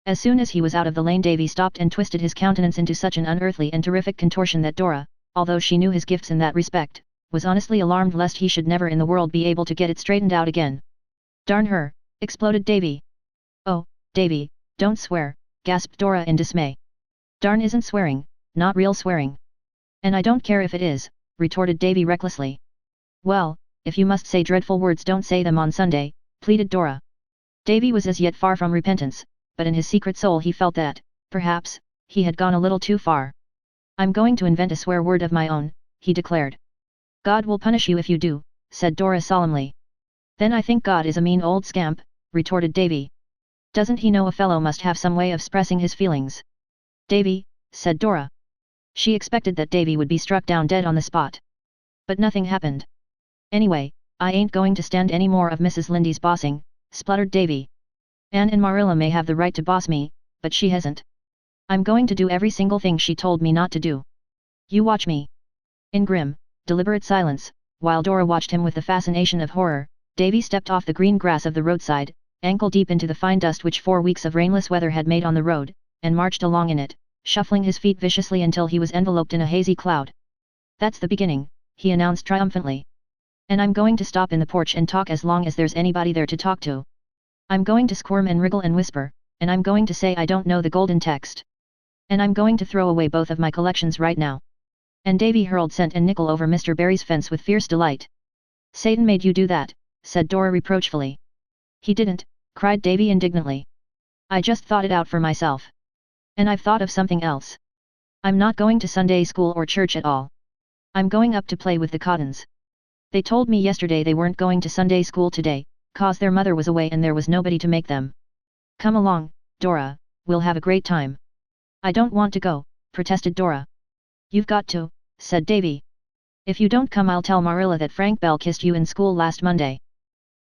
Speaker 1: As soon as he was out of the lane Davy stopped and twisted his countenance into such an unearthly and terrific contortion that Dora, although she knew his gifts in that respect, was honestly alarmed lest he should never in the world be able to get it straightened out again. "Darn her!" exploded Davy. "Oh, Davy, don't swear," gasped Dora in dismay. "Darn isn't swearing, not real swearing." "And I don't care if it is," retorted Davy recklessly. "Well, if you must say dreadful words don't say them on Sunday," pleaded Dora. Davy was as yet far from repentance, but in his secret soul he felt that, perhaps, he had gone a little too far. "I'm going to invent a swear word of my own," he declared. "God will punish you if you do," said Dora solemnly. "Then I think God is a mean old scamp," retorted Davy. "Doesn't he know a fellow must have some way of expressing his feelings?" "Davy," said Dora. She expected that Davy would be struck down dead on the spot. But nothing happened. "Anyway, I ain't going to stand any more of Mrs. Lindy's bossing," spluttered Davy. "Anne and Marilla may have the right to boss me, but she hasn't. I'm going to do every single thing she told me not to do. You watch me." In grim, deliberate silence, while Dora watched him with the fascination of horror, Davy stepped off the green grass of the roadside, ankle deep into the fine dust which 4 weeks of rainless weather had made on the road, and marched along in it, shuffling his feet viciously until he was enveloped in a hazy cloud. "That's the beginning," he announced triumphantly. "And I'm going to stop in the porch and talk as long as there's anybody there to talk to. I'm going to squirm and wriggle and whisper, and I'm going to say I don't know the golden text. And I'm going to throw away both of my collections right now." And Davy hurled cent and nickel over Mr. Barry's fence with fierce delight. "Satan made you do that," said Dora reproachfully. "He didn't," cried Davy indignantly. "I just thought it out for myself. And I've thought of something else. I'm not going to Sunday school or church at all. I'm going up to play with the Cottons. They told me yesterday they weren't going to Sunday school today, 'cause their mother was away and there was nobody to make them. Come along, Dora, we'll have a great time." "I don't want to go," protested Dora. "You've got to," said Davy. "If you don't come I'll tell Marilla that Frank Bell kissed you in school last Monday."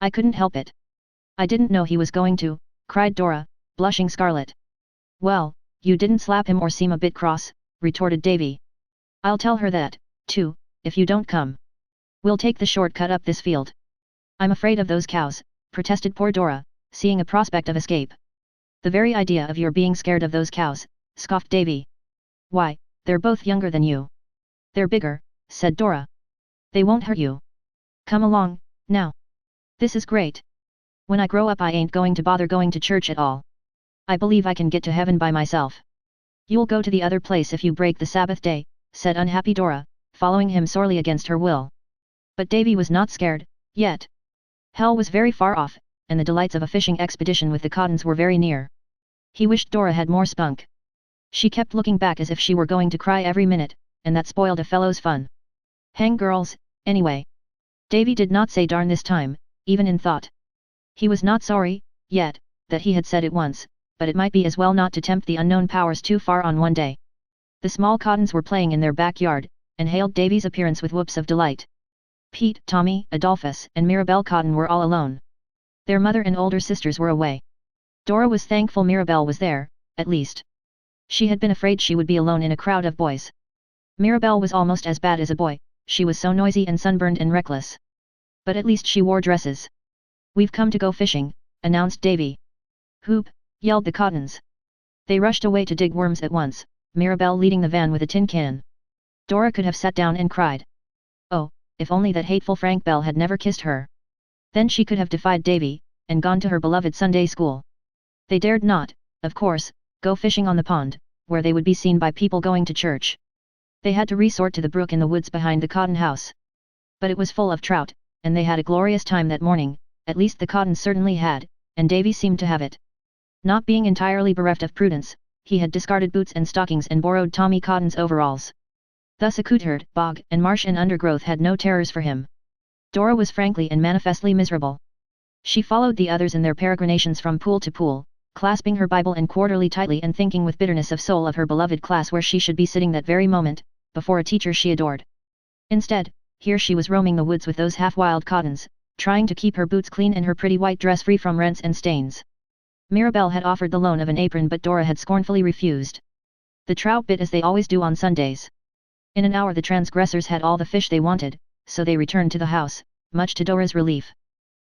Speaker 1: "I couldn't help it. I didn't know he was going to," cried Dora, blushing scarlet. "Well, you didn't slap him or seem a bit cross," retorted Davy. "I'll tell her that, too, if you don't come. We'll take the shortcut up this field." "I'm afraid of those cows," protested poor Dora, seeing a prospect of escape. "The very idea of your being scared of those cows," scoffed Davy. "Why, they're both younger than you." "They're bigger," said Dora. "They won't hurt you. Come along, now. This is great. When I grow up I ain't going to bother going to church at all. I believe I can get to heaven by myself." "You'll go to the other place if you break the Sabbath day," said unhappy Dora, following him sorely against her will. But Davy was not scared, Yet, hell was very far off, and the delights of a fishing expedition with the Cottons were very near. He wished Dora had more spunk. She kept looking back as if she were going to cry every minute, and that spoiled a fellow's fun. Hang girls, anyway. Davy did not say darn this time, even in thought. He was not sorry, yet, that he had said it once, but it might be as well not to tempt the unknown powers too far on one day. The small Cottons were playing in their backyard, and hailed Davy's appearance with whoops of delight. Pete, Tommy, Adolphus, and Mirabel Cotton were all alone. Their mother and older sisters were away. Dora was thankful Mirabel was there, at least. She had been afraid she would be alone in a crowd of boys. Mirabel was almost as bad as a boy, she was so noisy and sunburned and reckless. But at least she wore dresses. We've come to go fishing, announced Davy. Hoop, yelled the Cottons. They rushed away to dig worms at once, Mirabel leading the van with a tin can. Dora could have sat down and cried. Oh, if only that hateful Frank Bell had never kissed her. Then she could have defied Davy, and gone to her beloved Sunday school. They dared not, of course, go fishing on the pond, where they would be seen by people going to church. They had to resort to the brook in the woods behind the Cotton house. But it was full of trout, and they had a glorious time that morning, at least the Cottons certainly had, and Davy seemed to have it. Not being entirely bereft of prudence, he had discarded boots and stockings and borrowed Tommy Cotton's overalls. Thus accoutred, bog and marsh and undergrowth had no terrors for him. Dora was frankly and manifestly miserable. She followed the others in their peregrinations from pool to pool, clasping her Bible and quarterly tightly and thinking with bitterness of soul of her beloved class where she should be sitting that very moment, before a teacher she adored. Instead, here she was roaming the woods with those half-wild Cottons, trying to keep her boots clean and her pretty white dress free from rents and stains. Mirabel had offered the loan of an apron but Dora had scornfully refused. The trout bit as they always do on Sundays. In an hour the transgressors had all the fish they wanted, so they returned to the house, much to Dora's relief.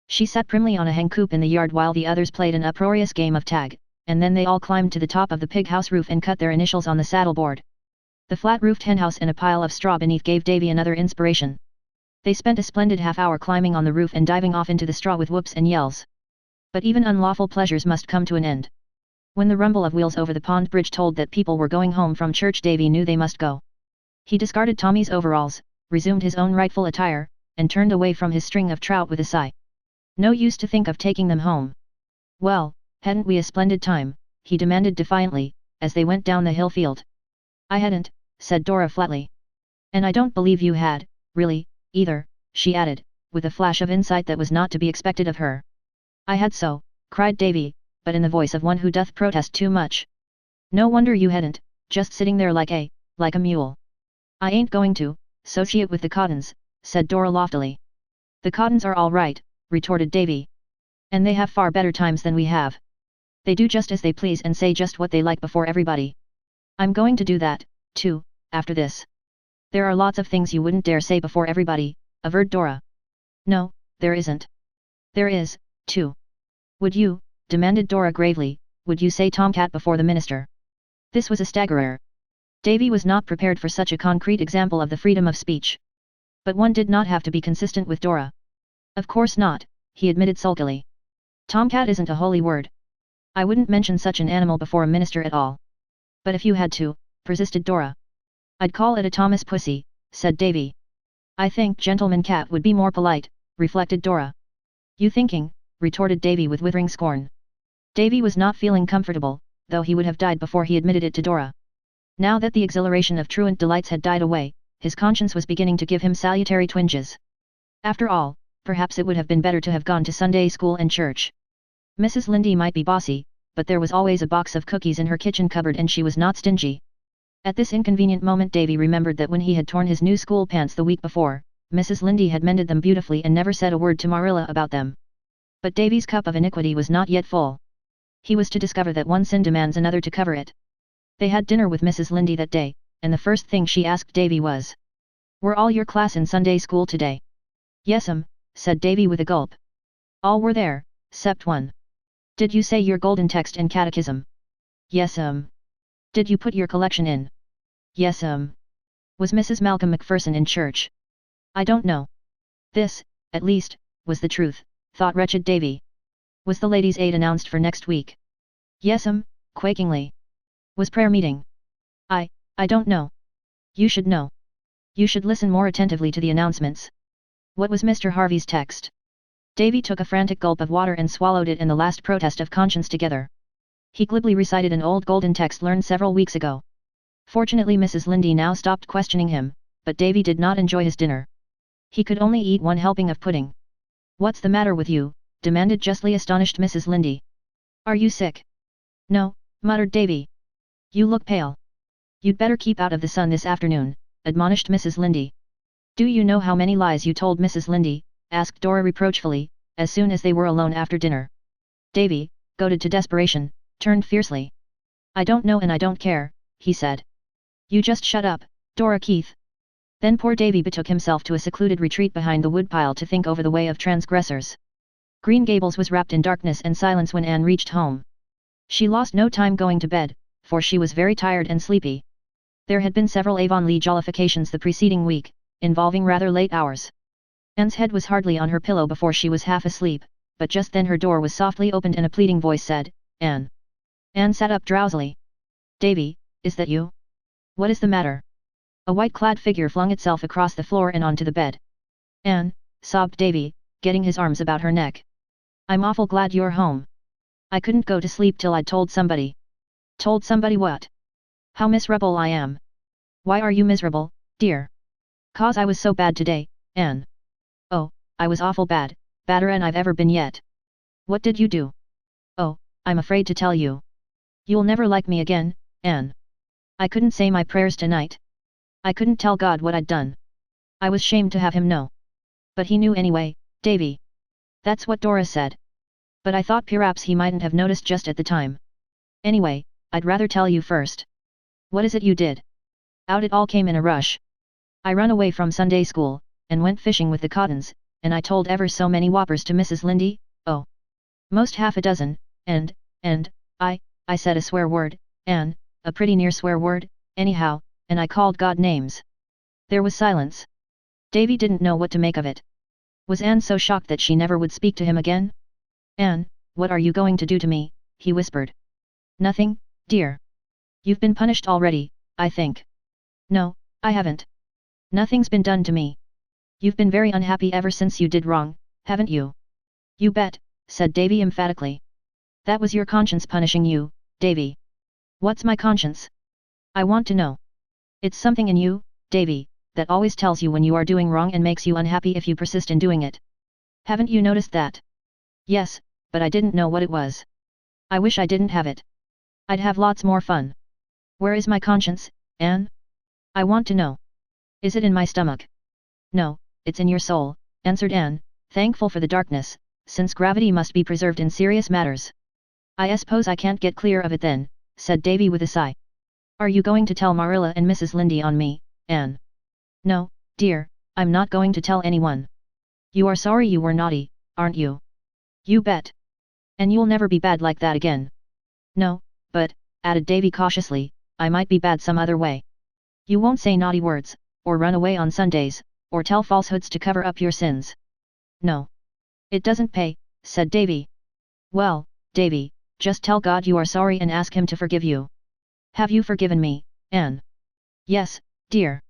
Speaker 1: She sat primly on a hen coop in the yard while the others played an uproarious game of tag, and then they all climbed to the top of the pig house roof and cut their initials on the saddleboard. The flat-roofed henhouse and a pile of straw beneath gave Davy another inspiration. They spent a splendid half-hour climbing on the roof and diving off into the straw with whoops and yells. But even unlawful pleasures must come to an end. When the rumble of wheels over the pond bridge told that people were going home from church, Davy knew they must go. He discarded Tommy's overalls, resumed his own rightful attire, and turned away from his string of trout with a sigh. No use to think of taking them home. Well, hadn't we a splendid time, he demanded defiantly, as they went down the hill field. I hadn't, said Dora flatly. And I don't believe you had, really, either, she added, with a flash of insight that was not to be expected of her. I had so, cried Davy, but in the voice of one who doth protest too much. No wonder you hadn't, just sitting there like a mule. I ain't going to associate with the Cottons, said Dora loftily. The Cottons are all right, retorted Davy. And they have far better times than we have. They do just as they please and say just what they like before everybody. I'm going to do that, too, after this. There are lots of things you wouldn't dare say before everybody, averred Dora. No, there isn't. There is, too. Would you, demanded Dora gravely, would you say tomcat before the minister? This was a staggerer. Davy was not prepared for such a concrete example of the freedom of speech. But one did not have to be consistent with Dora. Of course not, he admitted sulkily. Tomcat isn't a holy word. I wouldn't mention such an animal before a minister at all. But if you had to, persisted Dora. I'd call it a Thomas pussy, said Davy. I think gentleman cat would be more polite, reflected Dora. You thinking, retorted Davy with withering scorn. Davy was not feeling comfortable, though he would have died before he admitted it to Dora. Now that the exhilaration of truant delights had died away, his conscience was beginning to give him salutary twinges. After all, perhaps it would have been better to have gone to Sunday school and church. Mrs. Lindy might be bossy, but there was always a box of cookies in her kitchen cupboard and she was not stingy. At this inconvenient moment Davy remembered that when he had torn his new school pants the week before, Mrs. Lindy had mended them beautifully and never said a word to Marilla about them. But Davy's cup of iniquity was not yet full. He was to discover that one sin demands another to cover it. They had dinner with Mrs. Lindy that day, and the first thing she asked Davy was, "Were all your class in Sunday school today?" "Yes'm," said Davy with a gulp. "All were there, 'cept one." "Did you say your golden text and catechism?" "Yes'm." "Did you put your collection in?" "Yes'm." "Was Mrs. Malcolm MacPherson in church?" "I don't know." This, at least, was the truth, thought wretched Davy. "Was the ladies' aid announced for next week?" "Yes'm," quakingly. "Was prayer meeting?" I don't know." "You should know. You should listen more attentively to the announcements." What was Mr. Harvey's text? Davy took a frantic gulp of water and swallowed it in the last protest of conscience together. He glibly recited an old golden text learned several weeks ago. Fortunately Mrs. Lindy now stopped questioning him, but Davy did not enjoy his dinner. He could only eat one helping of pudding. What's the matter with you? Demanded justly astonished Mrs. Lindy. Are you sick? No, muttered Davy. You look pale. You'd better keep out of the sun this afternoon, admonished Mrs. Lindy. Do you know how many lies you told Mrs. Lindy? Asked Dora reproachfully, as soon as they were alone after dinner. Davy, goaded to desperation, turned fiercely. I don't know and I don't care, he said. You just shut up, Dora Keith. Then poor Davy betook himself to a secluded retreat behind the woodpile to think over the way of transgressors. Green Gables was wrapped in darkness and silence when Anne reached home. She lost no time going to bed, for she was very tired and sleepy. There had been several Avonlea jollifications the preceding week, involving rather late hours. Anne's head was hardly on her pillow before she was half asleep, but just then her door was softly opened and a pleading voice said, Anne. Anne sat up drowsily. Davy, is that you? What is the matter? A white-clad figure flung itself across the floor and onto the bed. Anne, sobbed Davy, getting his arms about her neck. I'm awful glad you're home. I couldn't go to sleep till I'd told somebody. Told somebody what? How miserable I am. Why are you miserable, dear? 'Cause I was so bad today, Anne. Oh, I was awful bad, badder'n I've ever been yet. What did you do? Oh, I'm afraid to tell you. You'll never like me again, Anne. I couldn't say my prayers tonight. I couldn't tell God what I'd done. I was shamed to have him know. But he knew anyway, Davy. That's what Dora said. But I thought perhaps he mightn't have noticed just at the time. Anyway, I'd rather tell you first. What is it you did? Out it all came in a rush. I run away from Sunday school, and went fishing with the Cottons, and I told ever so many whoppers to Mrs. Lindy, oh. Most half a dozen, and, I said a swear word, Anne, a pretty near swear word, anyhow, and I called God names. There was silence. Davy didn't know what to make of it. Was Anne so shocked that she never would speak to him again? Anne, what are you going to do to me? He whispered. Nothing, dear. You've been punished already, I think. No, I haven't. Nothing's been done to me. You've been very unhappy ever since you did wrong, haven't you? You bet, said Davy emphatically. That was your conscience punishing you, Davy. What's my conscience? I want to know. It's something in you, Davy, that always tells you when you are doing wrong and makes you unhappy if you persist in doing it. Haven't you noticed that? Yes, but I didn't know what it was. I wish I didn't have it. I'd have lots more fun. Where is my conscience, Anne? I want to know. Is it in my stomach? No, it's in your soul, answered Anne, thankful for the darkness, since gravity must be preserved in serious matters. I suppose I can't get clear of it then, said Davy with a sigh. Are you going to tell Marilla and Mrs. Lindy on me, Anne? No, dear, I'm not going to tell anyone. You are sorry you were naughty, aren't you? You bet. And you'll never be bad like that again. No, but, added Davy cautiously, I might be bad some other way. You won't say naughty words, or run away on Sundays, or tell falsehoods to cover up your sins. No. It doesn't pay, said Davy. Well, Davy, just tell God you are sorry and ask him to forgive you. Have you forgiven me, Anne? Yes, dear.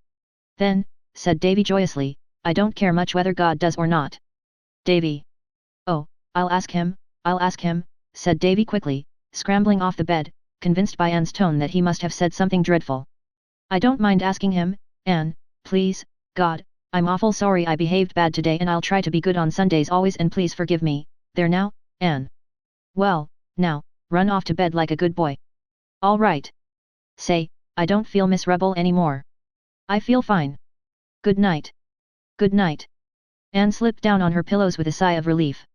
Speaker 1: Then, said Davy joyously, I don't care much whether God does or not. Davy. Oh, I'll ask him, said Davy quickly, scrambling off the bed, convinced by Anne's tone that he must have said something dreadful. I don't mind asking him, Anne, please, God, I'm awful sorry I behaved bad today and I'll try to be good on Sundays always and please forgive me, there now, Anne. Well, now, run off to bed like a good boy. All right. Say, I don't feel miserable anymore. I feel fine. Good night. Good night. Anne slipped down on her pillows with a sigh of relief.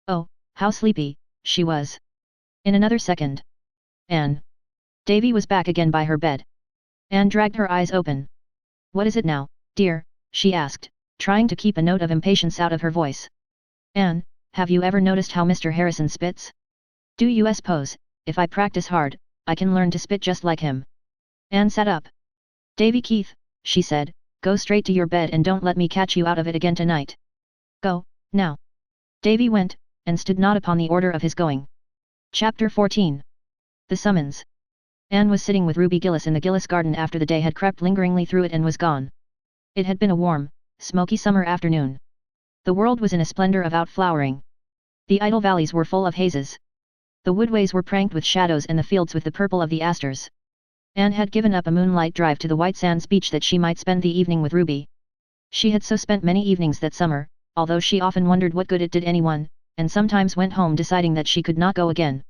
Speaker 1: Oh, how sleepy she was. In another second. Anne. Davy was back again by her bed. Anne dragged her eyes open. What is it now, dear? She asked, trying to keep a note of impatience out of her voice. Anne, have you ever noticed how Mr. Harrison spits? Do you suppose, if I practice hard, I can learn to spit just like him? Anne sat up. Davy Keith, she said, go straight to your bed and don't let me catch you out of it again tonight. Go, now. Davy went, and stood not upon the order of his going. Chapter 14. The Summons. Anne was sitting with Ruby Gillis in the Gillis garden after the day had crept lingeringly through it and was gone. It had been a warm, smoky summer afternoon. The world was in a splendor of outflowering. The idle valleys were full of hazes. The woodways were pranked with shadows and the fields with the purple of the asters. Anne had given up a moonlight drive to the White Sands beach that she might spend the evening with Ruby. She had so spent many evenings that summer, although she often wondered what good it did anyone, and sometimes went home deciding that she could not go again.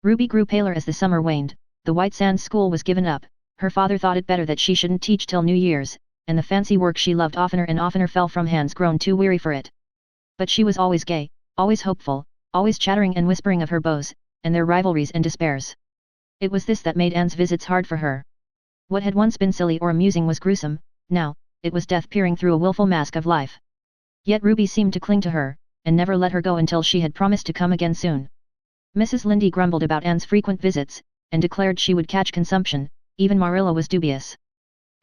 Speaker 1: Ruby grew paler as the summer waned. The White Sands school was given up. Her father thought it better that she shouldn't teach till New Year's, and the fancy work she loved oftener and oftener fell from hands grown too weary for it. But she was always gay, always hopeful, always chattering and whispering of her beaux, and their rivalries and despairs. It was this that made Anne's visits hard for her. What had once been silly or amusing was gruesome, now, it was death peering through a willful mask of life. Yet Ruby seemed to cling to her, and never let her go until she had promised to come again soon. Mrs. Lindy grumbled about Anne's frequent visits, and declared she would catch consumption. Even Marilla was dubious.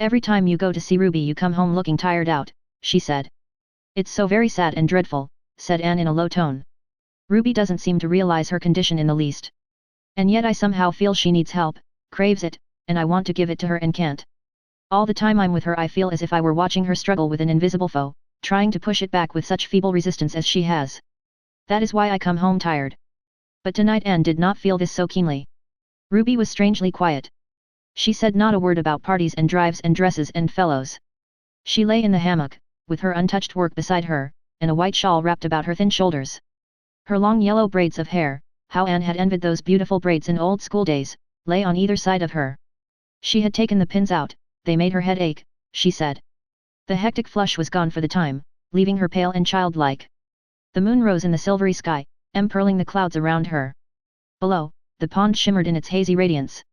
Speaker 1: "Every time you go to see Ruby you come home looking tired out," she said. "It's so very sad and dreadful," said Anne in a low tone. "Ruby doesn't seem to realize her condition in the least. And yet I somehow feel she needs help, craves it, and I want to give it to her and can't. All the time I'm with her I feel as if I were watching her struggle with an invisible foe, trying to push it back with such feeble resistance as she has. That is why I come home tired." But tonight Anne did not feel this so keenly. Ruby was strangely quiet. She said not a word about parties and drives and dresses and fellows. She lay in the hammock, with her untouched work beside her, and a white shawl wrapped about her thin shoulders. Her long yellow braids of hair, how Anne had envied those beautiful braids in old school days, lay on either side of her. She had taken the pins out, they made her head ache, she said. The hectic flush was gone for the time, leaving her pale and childlike. The moon rose in the silvery sky, empearling the clouds around her. Below, the pond shimmered in its hazy radiance.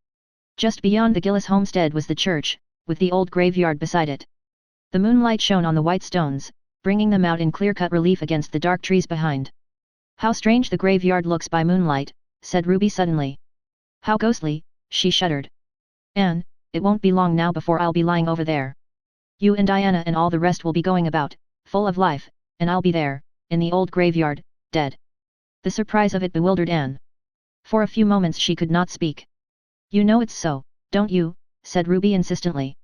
Speaker 1: Just beyond the Gillis homestead was the church, with the old graveyard beside it. The moonlight shone on the white stones, bringing them out in clear-cut relief against the dark trees behind. "How strange the graveyard looks by moonlight," said Ruby suddenly. "How ghostly," she shuddered. "Anne, it won't be long now before I'll be lying over there. You and Diana and all the rest will be going about, full of life, and I'll be there, in the old graveyard, dead." The surprise of it bewildered Anne. For a few moments she could not speak. "You know it's so, don't you?" said Ruby insistently.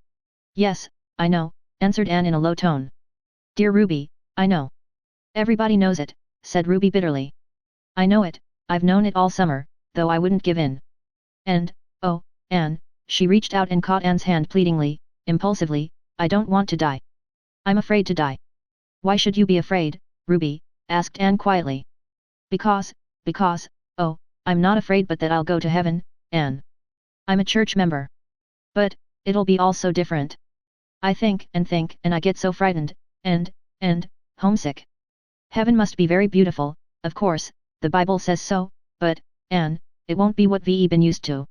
Speaker 1: "Yes, I know," answered Anne in a low tone. "Dear Ruby, I know. Everybody knows it," said Ruby bitterly. "I know it, I've known it all summer, though I wouldn't give in. And, oh, Anne," she reached out and caught Anne's hand pleadingly, impulsively, "I don't want to die. I'm afraid to die." "Why should you be afraid, Ruby?" asked Anne quietly. Because, oh, I'm not afraid but that I'll go to heaven, Anne. I'm a church member. But, it'll be all so different. I think and I get so frightened, and, homesick. Heaven must be very beautiful, of course, the Bible says so, but, Anne, it won't be what we've been used to."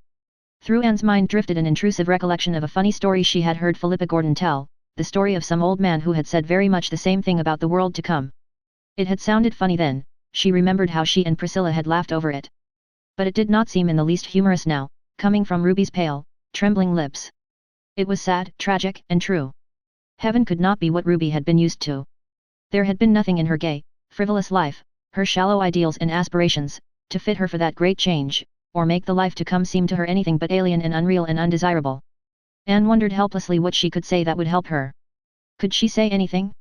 Speaker 1: Through Anne's mind drifted an intrusive recollection of a funny story she had heard Philippa Gordon tell, the story of some old man who had said very much the same thing about the world to come. It had sounded funny then, she remembered how she and Priscilla had laughed over it. But it did not seem in the least humorous now, coming from Ruby's pale, trembling lips. It was sad, tragic, and true. Heaven could not be what Ruby had been used to. There had been nothing in her gay, frivolous life, her shallow ideals and aspirations, to fit her for that great change, or make the life to come seem to her anything but alien and unreal and undesirable. Anne wondered helplessly what she could say that would help her. Could she say anything?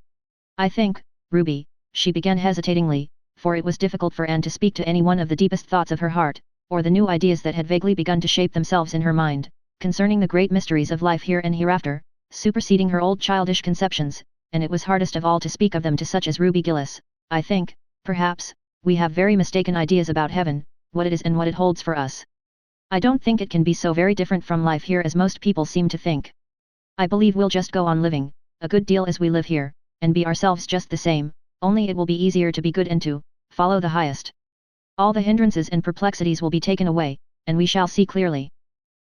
Speaker 1: "I think, Ruby," she began hesitatingly, for it was difficult for Anne to speak to any one of the deepest thoughts of her heart, or the new ideas that had vaguely begun to shape themselves in her mind, concerning the great mysteries of life here and hereafter, superseding her old childish conceptions, and it was hardest of all to speak of them to such as Ruby Gillis. "I think, perhaps, we have very mistaken ideas about heaven, what it is and what it holds for us. I don't think it can be so very different from life here as most people seem to think. I believe we'll just go on living, a good deal as we live here, and be ourselves just the same, only it will be easier to be good and to follow the highest. All the hindrances and perplexities will be taken away, and we shall see clearly.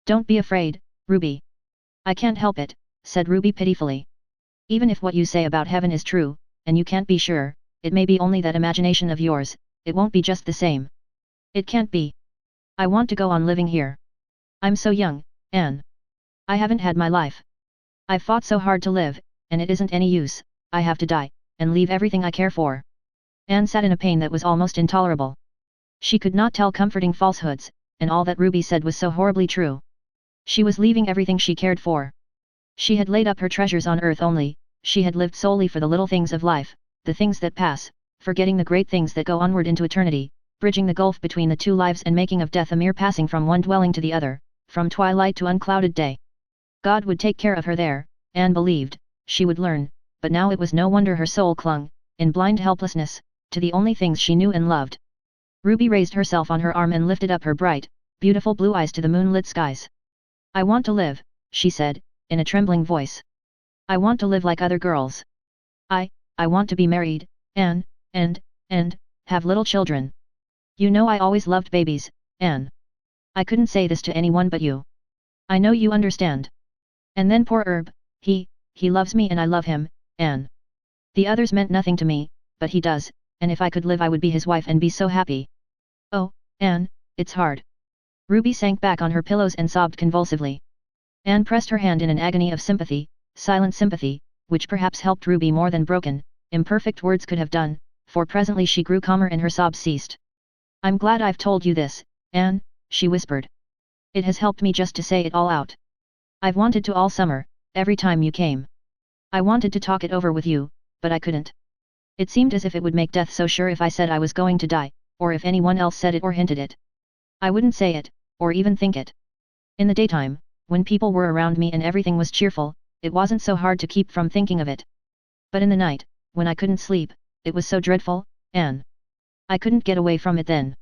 Speaker 1: Don't be afraid, Ruby." "I can't help it," said Ruby pitifully. "Even if what you say about heaven is true, and you can't be sure, it may be only that imagination of yours, it won't be just the same. It can't be. I want to go on living here. I'm so young, Anne. I haven't had my life. I've fought so hard to live, and it isn't any use, I have to die, and leave everything I care for." Anne sat in a pain that was almost intolerable. She could not tell comforting falsehoods, and all that Ruby said was so horribly true. She was leaving everything she cared for. She had laid up her treasures on earth only, she had lived solely for the little things of life, the things that pass, forgetting the great things that go onward into eternity, bridging the gulf between the two lives and making of death a mere passing from one dwelling to the other, from twilight to unclouded day. God would take care of her there, Anne believed, she would learn, but now it was no wonder her soul clung, in blind helplessness, to the only things she knew and loved. Ruby raised herself on her arm and lifted up her bright, beautiful blue eyes to the moonlit skies. "I want to live," she said, in a trembling voice. "I want to live like other girls. I want to be married, Anne, and, have little children. You know I always loved babies, Anne. I couldn't say this to anyone but you. I know you understand. And then poor Herb, he loves me and I love him, Anne. The others meant nothing to me, but he does, and if I could live I would be his wife and be so happy. Oh, Anne, it's hard." Ruby sank back on her pillows and sobbed convulsively. Anne pressed her hand in an agony of sympathy, silent sympathy, which perhaps helped Ruby more than broken, imperfect words could have done, for presently she grew calmer and her sobs ceased. "I'm glad I've told you this, Anne," she whispered. "It has helped me just to say it all out. I've wanted to all summer, every time you came. I wanted to talk it over with you, but I couldn't. It seemed as if it would make death so sure if I said I was going to die, or if anyone else said it or hinted it. I wouldn't say it, or even think it. In the daytime, when people were around me and everything was cheerful, it wasn't so hard to keep from thinking of it. But in the night, when I couldn't sleep, it was so dreadful, Anne. I couldn't get away from it then.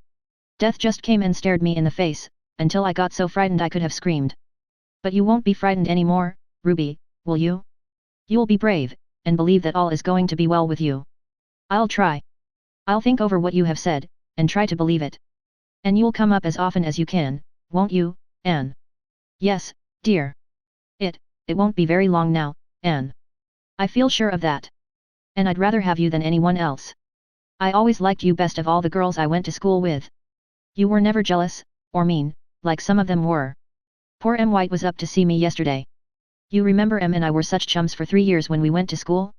Speaker 1: Death just came and stared me in the face, until I got so frightened I could have screamed. But you won't be frightened anymore, Ruby, will you? You'll be brave, and believe that all is going to be well with you. I'll try. I'll think over what you have said, and try to believe it. And you'll come up as often as you can, won't you, Anne? Yes, dear. It won't be very long now, Anne. I feel sure of that. And I'd rather have you than anyone else. I always liked you best of all the girls I went to school with. You were never jealous, or mean, like some of them were. Poor M. White was up to see me yesterday. You remember M and I were such chums for 3 years when we went to school?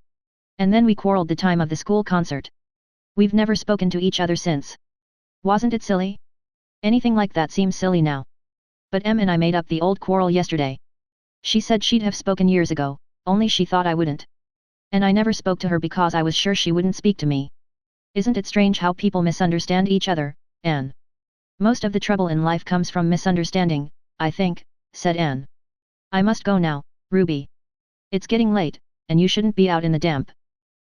Speaker 1: And then we quarreled the time of the school concert. We've never spoken to each other since. Wasn't it silly? Anything like that seems silly now. But M and I made up the old quarrel yesterday. She said she'd have spoken years ago, only she thought I wouldn't. And I never spoke to her because I was sure she wouldn't speak to me. Isn't it strange how people misunderstand each other, Anne? Most of the trouble in life comes from misunderstanding, I think, said Anne. I must go now, Ruby. It's getting late, and you shouldn't be out in the damp.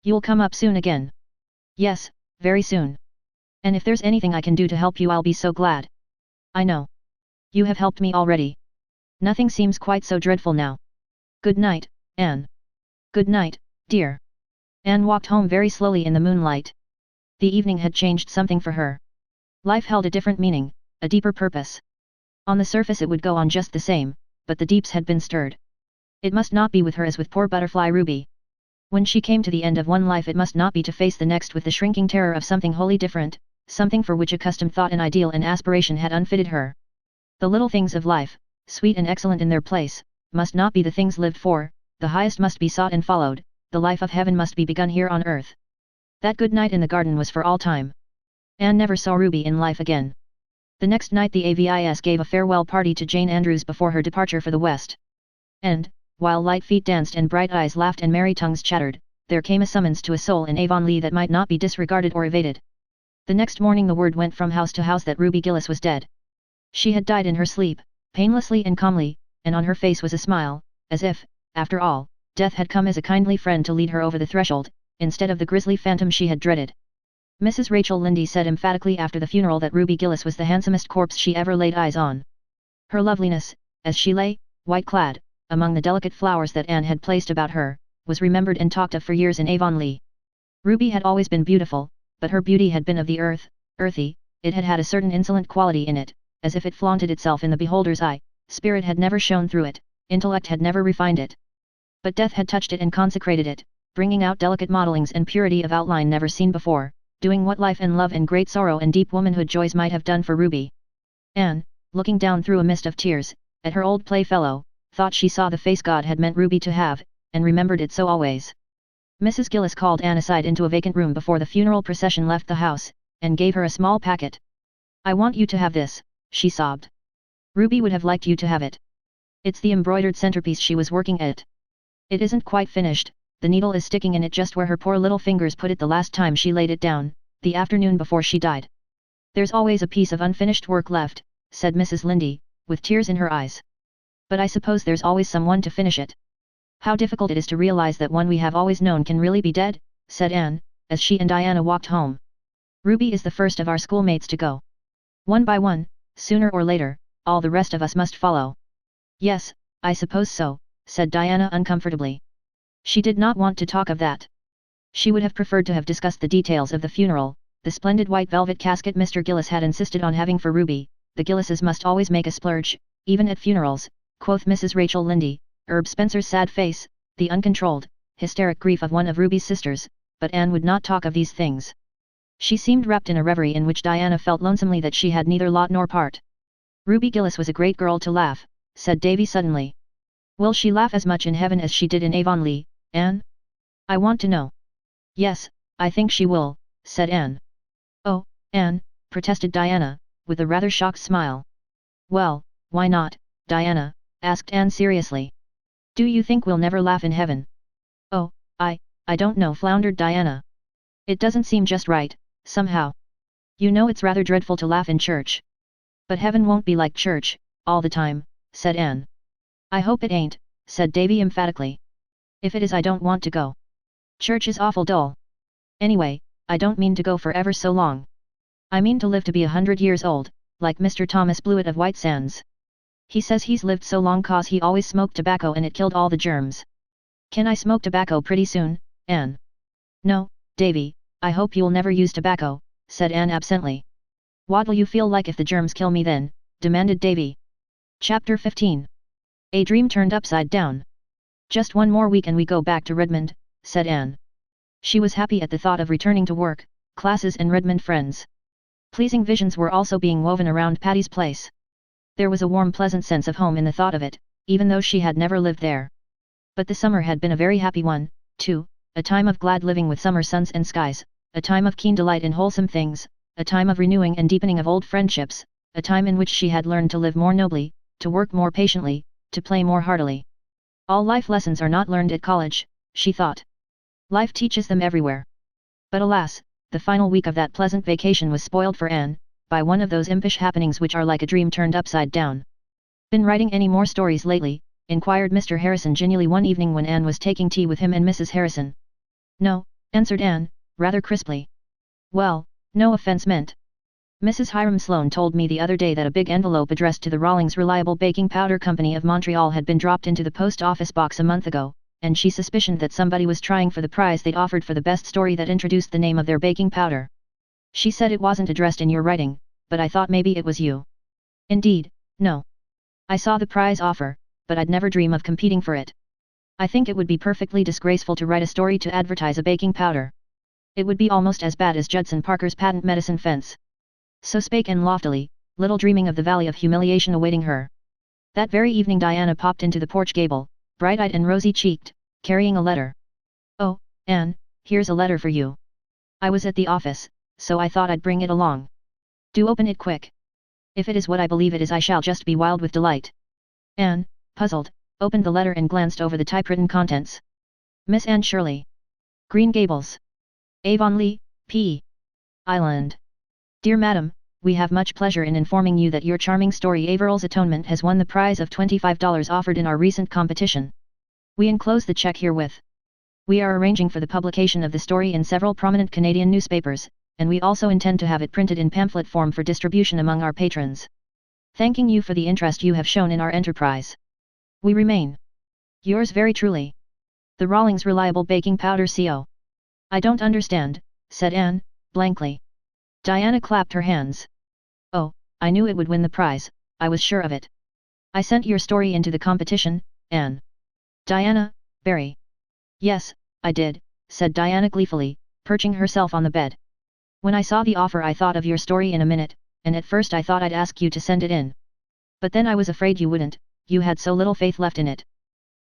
Speaker 1: You'll come up soon again. Yes, very soon. And if there's anything I can do to help you I'll be so glad. I know. You have helped me already. Nothing seems quite so dreadful now. Good night, Anne. Good night, dear. Anne walked home very slowly in the moonlight. The evening had changed something for her. Life held a different meaning, a deeper purpose. On the surface it would go on just the same, but the deeps had been stirred. It must not be with her as with poor butterfly Ruby. When she came to the end of one life it must not be to face the next with the shrinking terror of something wholly different, something for which accustomed thought and ideal and aspiration had unfitted her. The little things of life, sweet and excellent in their place, must not be the things lived for, the highest must be sought and followed, the life of heaven must be begun here on earth. That good night in the garden was for all time. Anne never saw Ruby in life again. The next night the AVIS gave a farewell party to Jane Andrews before her departure for the West. And, while light feet danced and bright eyes laughed and merry tongues chattered, there came a summons to a soul in Avonlea that might not be disregarded or evaded. The next morning the word went from house to house that Ruby Gillis was dead. She had died in her sleep, painlessly and calmly, and on her face was a smile, as if, after all, death had come as a kindly friend to lead her over the threshold, instead of the grisly phantom she had dreaded. Mrs. Rachel Lynde said emphatically after the funeral that Ruby Gillis was the handsomest corpse she ever laid eyes on. Her loveliness, as she lay, white-clad, among the delicate flowers that Anne had placed about her, was remembered and talked of for years in Avonlea. Ruby had always been beautiful, but her beauty had been of the earth, earthy, it had had a certain insolent quality in it, as if it flaunted itself in the beholder's eye, spirit had never shone through it, intellect had never refined it. But death had touched it and consecrated it, bringing out delicate modellings and purity of outline never seen before, doing what life and love and great sorrow and deep womanhood joys might have done for Ruby. Anne, looking down through a mist of tears, at her old playfellow, thought she saw the face God had meant Ruby to have, and remembered it so always. Mrs. Gillis called Anne aside into a vacant room before the funeral procession left the house, and gave her a small packet. "I want you to have this," she sobbed. "Ruby would have liked you to have it. It's the embroidered centerpiece she was working at. It isn't quite finished, the needle is sticking in it just where her poor little fingers put it the last time she laid it down, the afternoon before she died. There's always a piece of unfinished work left, said Mrs. Lindy, with tears in her eyes. But I suppose there's always someone to finish it. How difficult it is to realize that one we have always known can really be dead, said Anne, as she and Diana walked home. Ruby is the first of our schoolmates to go. One by one, sooner or later, all the rest of us must follow. Yes, I suppose so, said Diana uncomfortably. She did not want to talk of that. She would have preferred to have discussed the details of the funeral, the splendid white velvet casket Mr. Gillis had insisted on having for Ruby. The Gillises must always make a splurge, even at funerals, quoth Mrs. Rachel Lindy, Herb Spencer's sad face, the uncontrolled, hysteric grief of one of Ruby's sisters, but Anne would not talk of these things. She seemed wrapped in a reverie in which Diana felt lonesomely that she had neither lot nor part. Ruby Gillis was a great girl to laugh, said Davy suddenly. Will she laugh as much in heaven as she did in Avonlea, Anne? I want to know. Yes, I think she will, said Anne. Oh, Anne, protested Diana, with a rather shocked smile. Well, why not, Diana, asked Anne seriously. Do you think we'll never laugh in heaven? Oh, I don't know, floundered Diana. It doesn't seem just right, somehow. You know it's rather dreadful to laugh in church. But heaven won't be like church, all the time, said Anne. I hope it ain't, said Davy emphatically. If it is, I don't want to go. Church is awful dull. Anyway, I don't mean to go for ever so long. I mean to live to be 100 years old, like Mr. Thomas Blewett of White Sands. He says he's lived so long 'cause he always smoked tobacco and it killed all the germs. Can I smoke tobacco pretty soon, Anne? No, Davy, I hope you'll never use tobacco, said Anne absently. What'll you feel like if the germs kill me then? Demanded Davy. Chapter 15. A Dream Turned Upside Down. Just one more week and we go back to Redmond, said Anne. She was happy at the thought of returning to work, classes and Redmond friends. Pleasing visions were also being woven around Patty's Place. There was a warm, pleasant sense of home in the thought of it, even though she had never lived there. But the summer had been a very happy one, too, a time of glad living with summer suns and skies, a time of keen delight in wholesome things, a time of renewing and deepening of old friendships, a time in which she had learned to live more nobly, to work more patiently, to play more heartily. All life lessons are not learned at college, she thought. Life teaches them everywhere. But alas, the final week of that pleasant vacation was spoiled for Anne, by one of those impish happenings which are like a dream turned upside down. Been writing any more stories lately? Inquired Mr. Harrison genially one evening when Anne was taking tea with him and Mrs. Harrison. No, answered Anne, rather crisply. Well, no offense meant. Mrs. Hiram Sloane told me the other day that a big envelope addressed to the Rawlings Reliable Baking Powder Company of Montreal had been dropped into the post office box a month ago, and she suspicioned that somebody was trying for the prize they'd offered for the best story that introduced the name of their baking powder. She said it wasn't addressed in your writing, but I thought maybe it was you. Indeed, no. I saw the prize offer, but I'd never dream of competing for it. I think it would be perfectly disgraceful to write a story to advertise a baking powder. It would be almost as bad as Judson Parker's patent medicine fence. So spake Anne loftily, little dreaming of the valley of humiliation awaiting her. That very evening Diana popped into the porch gable, bright-eyed and rosy-cheeked, carrying a letter. Oh, Anne, here's a letter for you. I was at the office, so I thought I'd bring it along. Do open it quick. If it is what I believe it is I shall just be wild with delight. Anne, puzzled, opened the letter and glanced over the typewritten contents. Miss Anne Shirley. Green Gables. Avonlea, P. Island. Dear Madam, we have much pleasure in informing you that your charming story Averil's Atonement has won the prize of $25 offered in our recent competition. We enclose the check herewith. We are arranging for the publication of the story in several prominent Canadian newspapers, and we also intend to have it printed in pamphlet form for distribution among our patrons. Thanking you for the interest you have shown in our enterprise. We remain. Yours very truly. The Rawlings Reliable Baking Powder Co. I don't understand, said Anne, blankly. Diana clapped her hands. Oh, I knew it would win the prize, I was sure of it. I sent your story into the competition, Anne. Diana, Barry. Yes, I did, said Diana gleefully, perching herself on the bed. When I saw the offer I thought of your story in a minute, and at first I thought I'd ask you to send it in. But then I was afraid you wouldn't, you had so little faith left in it.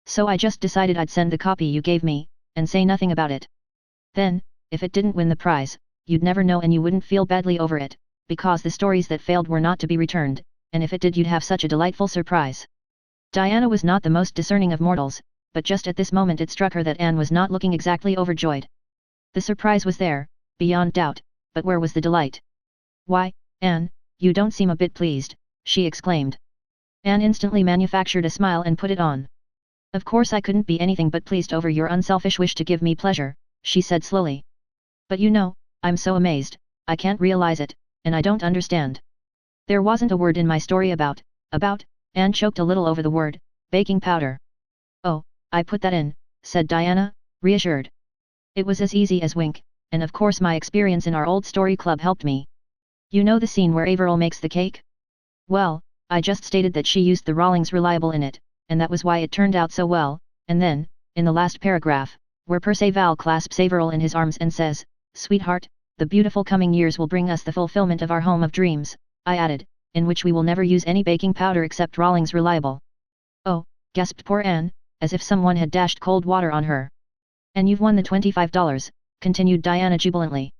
Speaker 1: So I just decided I'd send the copy you gave me, and say nothing about it. Then, if it didn't win the prize, you'd never know and you wouldn't feel badly over it, because the stories that failed were not to be returned, and if it did you'd have such a delightful surprise. Diana was not the most discerning of mortals, but just at this moment it struck her that Anne was not looking exactly overjoyed. The surprise was there, beyond doubt, but where was the delight? "Why, Anne, you don't seem a bit pleased," she exclaimed. Anne instantly manufactured a smile and put it on. "Of course I couldn't be anything but pleased over your unselfish wish to give me pleasure," she said slowly. "But you know, I'm so amazed, I can't realize it, and I don't understand. There wasn't a word in my story about, Anne choked a little over the word, baking powder. "Oh, I put that in," said Diana, reassured. "It was as easy as wink, and of course my experience in our old story club helped me. You know the scene where Averill makes the cake? Well, I just stated that she used the Rawlings Reliable in it, and that was why it turned out so well, and then, in the last paragraph, where Perceval clasps Averill in his arms and says, 'Sweetheart, the beautiful coming years will bring us the fulfillment of our home of dreams,' I added, 'in which we will never use any baking powder except Rawlings Reliable.'" "Oh," gasped poor Anne, as if someone had dashed cold water on her. "And you've won the $25, continued Diana jubilantly.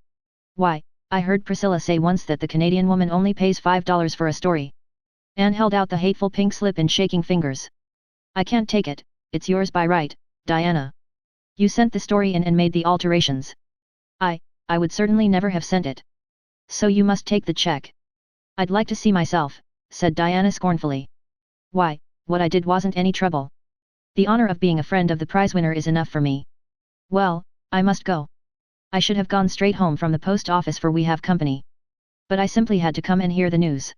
Speaker 1: "Why, I heard Priscilla say once that the Canadian woman only pays $5 for a story." Anne held out the hateful pink slip in shaking fingers. "I can't take it, it's yours by right, Diana. You sent the story in and made the alterations." I would certainly never have sent it. "So you must take the check." "I'd like to see myself," said Diana scornfully. "Why, what I did wasn't any trouble. The honor of being a friend of the prize winner is enough for me. Well, I must go. I should have gone straight home from the post office for we have company. But I simply had to come and hear the news.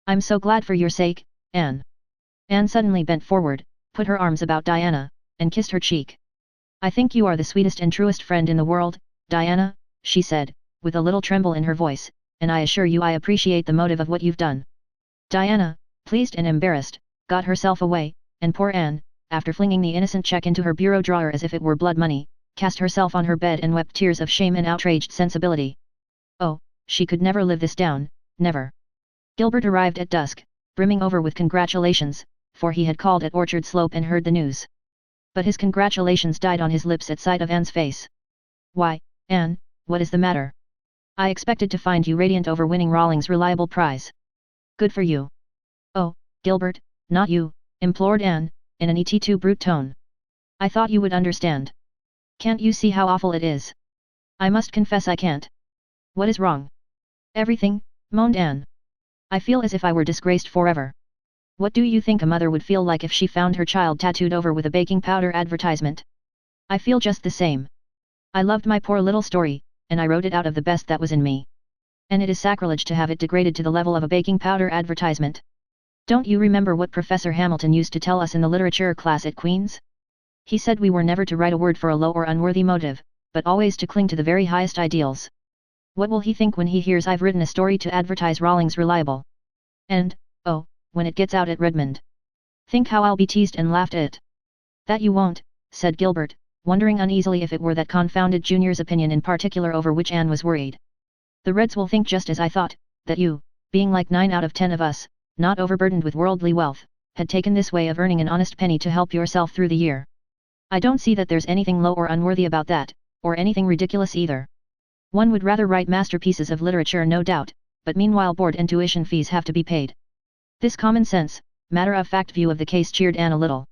Speaker 1: I'm so glad for your sake, Anne." Anne suddenly bent forward, put her arms about Diana, and kissed her cheek. "I think you are the sweetest and truest friend in the world, Diana," she said, with a little tremble in her voice, "and I assure you I appreciate the motive of what you've done." Diana, pleased and embarrassed, got herself away, and poor Anne, after flinging the innocent check into her bureau drawer as if it were blood money, cast herself on her bed and wept tears of shame and outraged sensibility. Oh, she could never live this down, never. Gilbert arrived at dusk, brimming over with congratulations, for he had called at Orchard Slope and heard the news. But his congratulations died on his lips at sight of Anne's face. "Why, Anne, what is the matter? I expected to find you radiant over winning Rawlings' Reliable prize." "Good for you." "Oh, Gilbert, not you," implored Anne, in an et tu brute tone. "I thought you would understand. Can't you see how awful it is?" "I must confess I can't." "What is wrong?" "Everything," moaned Anne. "I feel as if I were disgraced forever." "What do you think a mother would feel like if she found her child tattooed over with a baking powder advertisement?" "I feel just the same. I loved my poor little story, and I wrote it out of the best that was in me. And it is sacrilege to have it degraded to the level of a baking powder advertisement. Don't you remember what Professor Hamilton used to tell us in the literature class at Queen's? He said we were never to write a word for a low or unworthy motive, but always to cling to the very highest ideals. What will he think when he hears I've written a story to advertise Rawlings Reliable? And, oh, when it gets out at Redmond. Think how I'll be teased and laughed at." "That you won't," said Gilbert, wondering uneasily if it were that confounded junior's opinion in particular over which Anne was worried. "The Reds will think just as I thought, that you, being like 9 out of 10 of us, not overburdened with worldly wealth, had taken this way of earning an honest penny to help yourself through the year. I don't see that there's anything low or unworthy about that, or anything ridiculous either. One would rather write masterpieces of literature no doubt, but meanwhile board and tuition fees have to be paid." This common sense, matter-of-fact view of the case cheered Anne a little.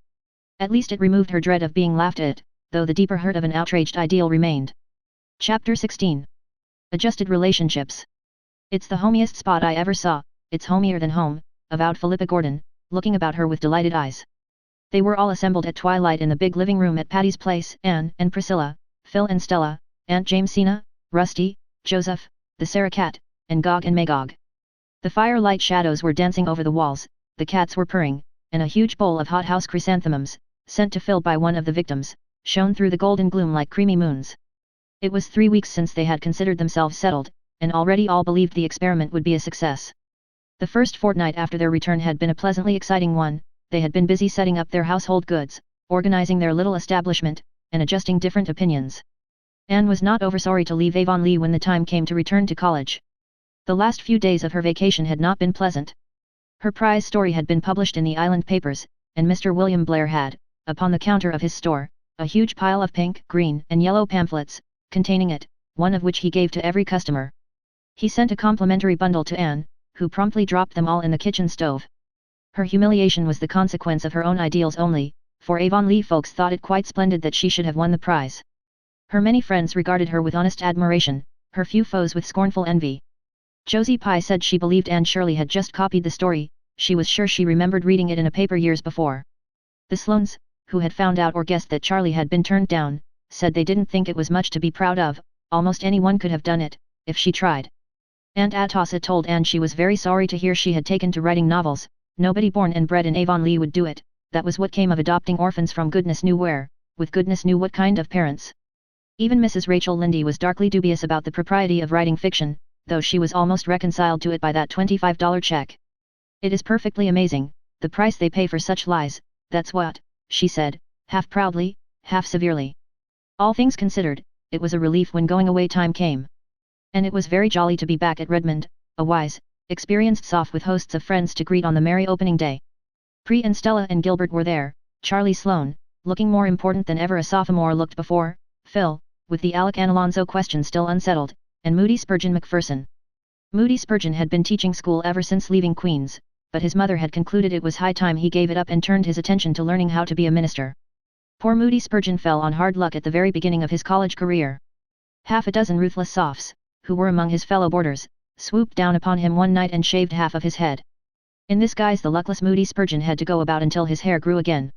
Speaker 1: At least it removed her dread of being laughed at, though the deeper hurt of an outraged ideal remained. Chapter 16. Adjusted Relationships. "It's the homiest spot I ever saw, it's homier than home," avowed Philippa Gordon, looking about her with delighted eyes. They were all assembled at twilight in the big living room at Patty's place, Anne and Priscilla, Phil and Stella, Aunt Jamesina, Rusty, Joseph, the Sarah cat, and Gog and Magog. The firelight shadows were dancing over the walls, the cats were purring, and a huge bowl of hothouse chrysanthemums, sent to Phil by one of the victims, shone through the golden gloom like creamy moons. It was 3 weeks since they had considered themselves settled, and already all believed the experiment would be a success. The first fortnight after their return had been a pleasantly exciting one. They had been busy setting up their household goods, organizing their little establishment, and adjusting different opinions. Anne was not oversorry to leave Avonlea when the time came to return to college. The last few days of her vacation had not been pleasant. Her prize story had been published in the island papers, and Mr. William Blair had, upon the counter of his store, a huge pile of pink, green, and yellow pamphlets, containing it, one of which he gave to every customer. He sent a complimentary bundle to Anne, who promptly dropped them all in the kitchen stove. Her humiliation was the consequence of her own ideals only, for Avonlea folks thought it quite splendid that she should have won the prize. Her many friends regarded her with honest admiration, her few foes with scornful envy. Josie Pye said she believed Anne Shirley had just copied the story, she was sure she remembered reading it in a paper years before. The Sloanes, who had found out or guessed that Charlie had been turned down, said they didn't think it was much to be proud of, almost anyone could have done it, if she tried. Aunt Atossa told Anne she was very sorry to hear she had taken to writing novels, nobody born and bred in Avonlea would do it, that was what came of adopting orphans from goodness knew where, with goodness knew what kind of parents. Even Mrs. Rachel Lynde was darkly dubious about the propriety of writing fiction, though she was almost reconciled to it by that $25 check. It is perfectly amazing, the price they pay for such lies, that's what, she said, half proudly, half severely. All things considered, it was a relief when going away time came. And it was very jolly to be back at Redmond, a wise, experienced soph with hosts of friends to greet on the merry opening day. Pre and Stella and Gilbert were there, Charlie Sloane, looking more important than ever a sophomore looked before, Phil, with the Alec and Alonzo question still unsettled, and Moody Spurgeon Macpherson. Moody Spurgeon had been teaching school ever since leaving Queen's, but his mother had concluded it was high time he gave it up and turned his attention to learning how to be a minister. Poor Moody Spurgeon fell on hard luck at the very beginning of his college career. Half a dozen ruthless sophs, who were among his fellow boarders, swooped down upon him one night and shaved half of his head. In this guise the luckless Moody Spurgeon had to go about until his hair grew again.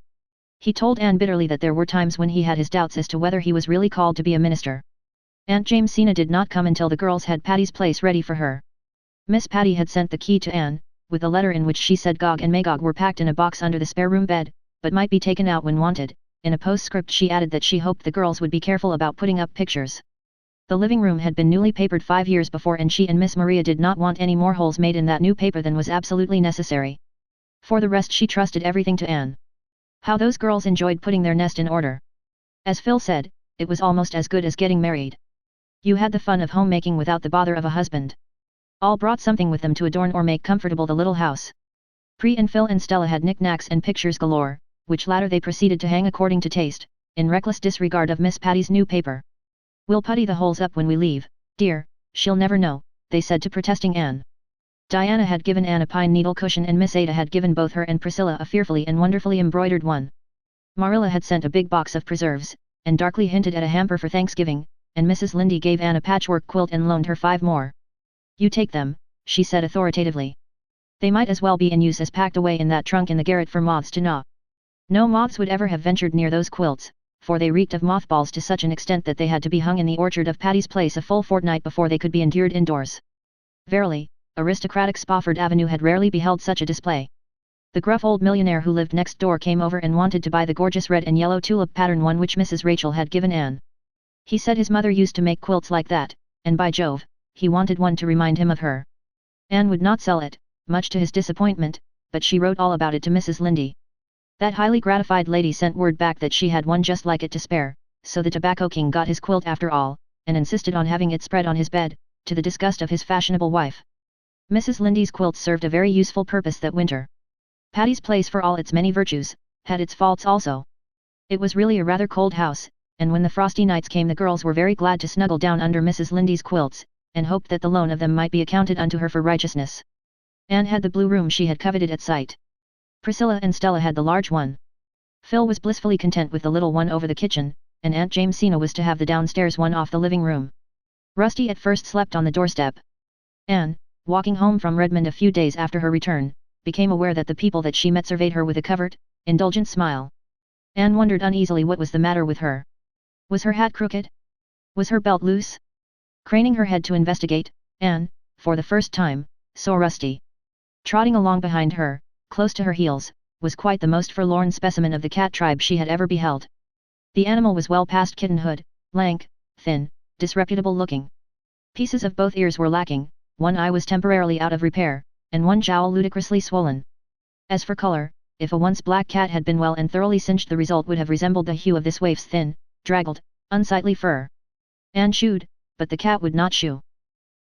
Speaker 1: He told Anne bitterly that there were times when he had his doubts as to whether he was really called to be a minister. Aunt Jamesina did not come until the girls had Patty's place ready for her. Miss Patty had sent the key to Anne, with a letter in which she said Gog and Magog were packed in a box under the spare room bed, but might be taken out when wanted. In a postscript she added that she hoped the girls would be careful about putting up pictures. The living room had been newly papered 5 years before and she and Miss Maria did not want any more holes made in that new paper than was absolutely necessary. For the rest she trusted everything to Anne. How those girls enjoyed putting their nest in order. As Phil said, it was almost as good as getting married. You had the fun of homemaking without the bother of a husband. All brought something with them to adorn or make comfortable the little house. Pre and Phil and Stella had knickknacks and pictures galore, which latter they proceeded to hang according to taste, in reckless disregard of Miss Patty's new paper. We'll putty the holes up when we leave, dear, she'll never know, they said to protesting Anne. Diana had given Anne a pine needle cushion and Miss Ada had given both her and Priscilla a fearfully and wonderfully embroidered one. Marilla had sent a big box of preserves, and darkly hinted at a hamper for Thanksgiving, and Mrs. Lynde gave Anne a patchwork quilt and loaned her 5 more. You take them, she said authoritatively. They might as well be in use as packed away in that trunk in the garret for moths to gnaw. No moths would ever have ventured near those quilts, for they reeked of mothballs to such an extent that they had to be hung in the orchard of Patty's Place a full fortnight before they could be endured indoors. Verily, aristocratic Spofford Avenue had rarely beheld such a display. The gruff old millionaire who lived next door came over and wanted to buy the gorgeous red and yellow tulip pattern one which Mrs. Rachel had given Anne. He said his mother used to make quilts like that, and by Jove, he wanted one to remind him of her. Anne would not sell it, much to his disappointment, but she wrote all about it to Mrs. Lynde. That highly gratified lady sent word back that she had one just like it to spare, so the Tobacco King got his quilt after all, and insisted on having it spread on his bed, to the disgust of his fashionable wife. Mrs. Lynde's quilts served a very useful purpose that winter. Patty's Place, for all its many virtues, had its faults also. It was really a rather cold house, and when the frosty nights came the girls were very glad to snuggle down under Mrs. Lynde's quilts, and hoped that the loan of them might be accounted unto her for righteousness. Anne had the blue room she had coveted at sight. Priscilla and Stella had the large one. Phil was blissfully content with the little one over the kitchen, and Aunt Jamesina was to have the downstairs one off the living room. Rusty at first slept on the doorstep. Anne, walking home from Redmond a few days after her return, became aware that the people that she met surveyed her with a covert, indulgent smile. Anne wondered uneasily what was the matter with her. Was her hat crooked? Was her belt loose? Craning her head to investigate, Anne, for the first time, saw Rusty. Trotting along behind her, close to her heels, was quite the most forlorn specimen of the cat tribe she had ever beheld. The animal was well past kittenhood, lank, thin, disreputable looking. Pieces of both ears were lacking, one eye was temporarily out of repair, and one jowl ludicrously swollen. As for color, if a once black cat had been well and thoroughly singed the result would have resembled the hue of this waif's thin, draggled, unsightly fur. Anne shooed, but the cat would not shoo.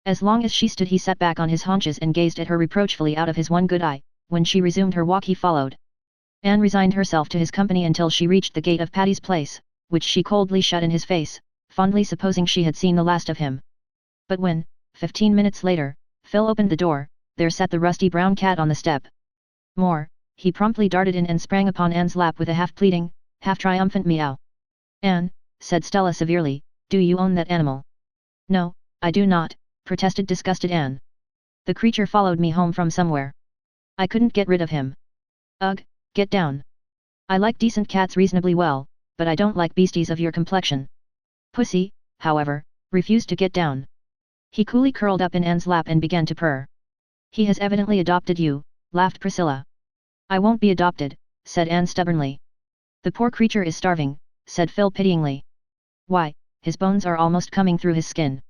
Speaker 1: As long as she stood he sat back on his haunches and gazed at her reproachfully out of his one good eye. When she resumed her walk he followed. Anne resigned herself to his company until she reached the gate of Patty's Place, which she coldly shut in his face, fondly supposing she had seen the last of him. But when, 15 minutes later, Phil opened the door, there sat the rusty brown cat on the step. More, he promptly darted in and sprang upon Anne's lap with a half-pleading, half-triumphant meow. "Anne," said Stella severely, "do you own that animal?" "No, I do not," protested disgusted Anne. "The creature followed me home from somewhere. I couldn't get rid of him." "Ugh, get down. I like decent cats reasonably well, but I don't like beasties of your complexion." Pussy, however, refused to get down. He coolly curled up in Anne's lap and began to purr. "He has evidently adopted you," laughed Priscilla. "I won't be adopted," said Anne stubbornly. "The poor creature is starving," said Phil pityingly. "Why, his bones are almost coming through his skin."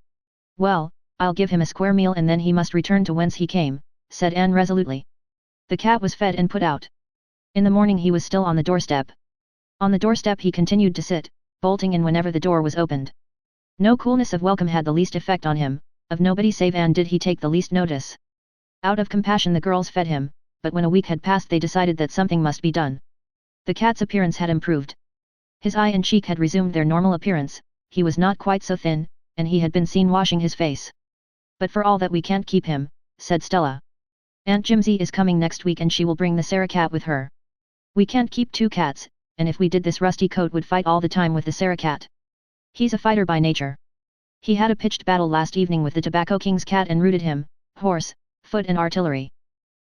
Speaker 1: "Well, I'll give him a square meal and then he must return to whence he came," said Anne resolutely. The cat was fed and put out. In the morning he was still on the doorstep. On the doorstep he continued to sit, bolting in whenever the door was opened. No coolness of welcome had the least effect on him, of nobody save Anne did he take the least notice. Out of compassion the girls fed him, but when a week had passed they decided that something must be done. The cat's appearance had improved. His eye and cheek had resumed their normal appearance, he was not quite so thin, and he had been seen washing his face. "But for all that we can't keep him," said Stella. "Aunt Jimsy is coming next week and she will bring the Sarah cat with her. We can't keep two cats, and if we did this Rusty Coat would fight all the time with the Sarah cat. He's a fighter by nature. He had a pitched battle last evening with the Tobacco King's cat and routed him, horse, foot and artillery.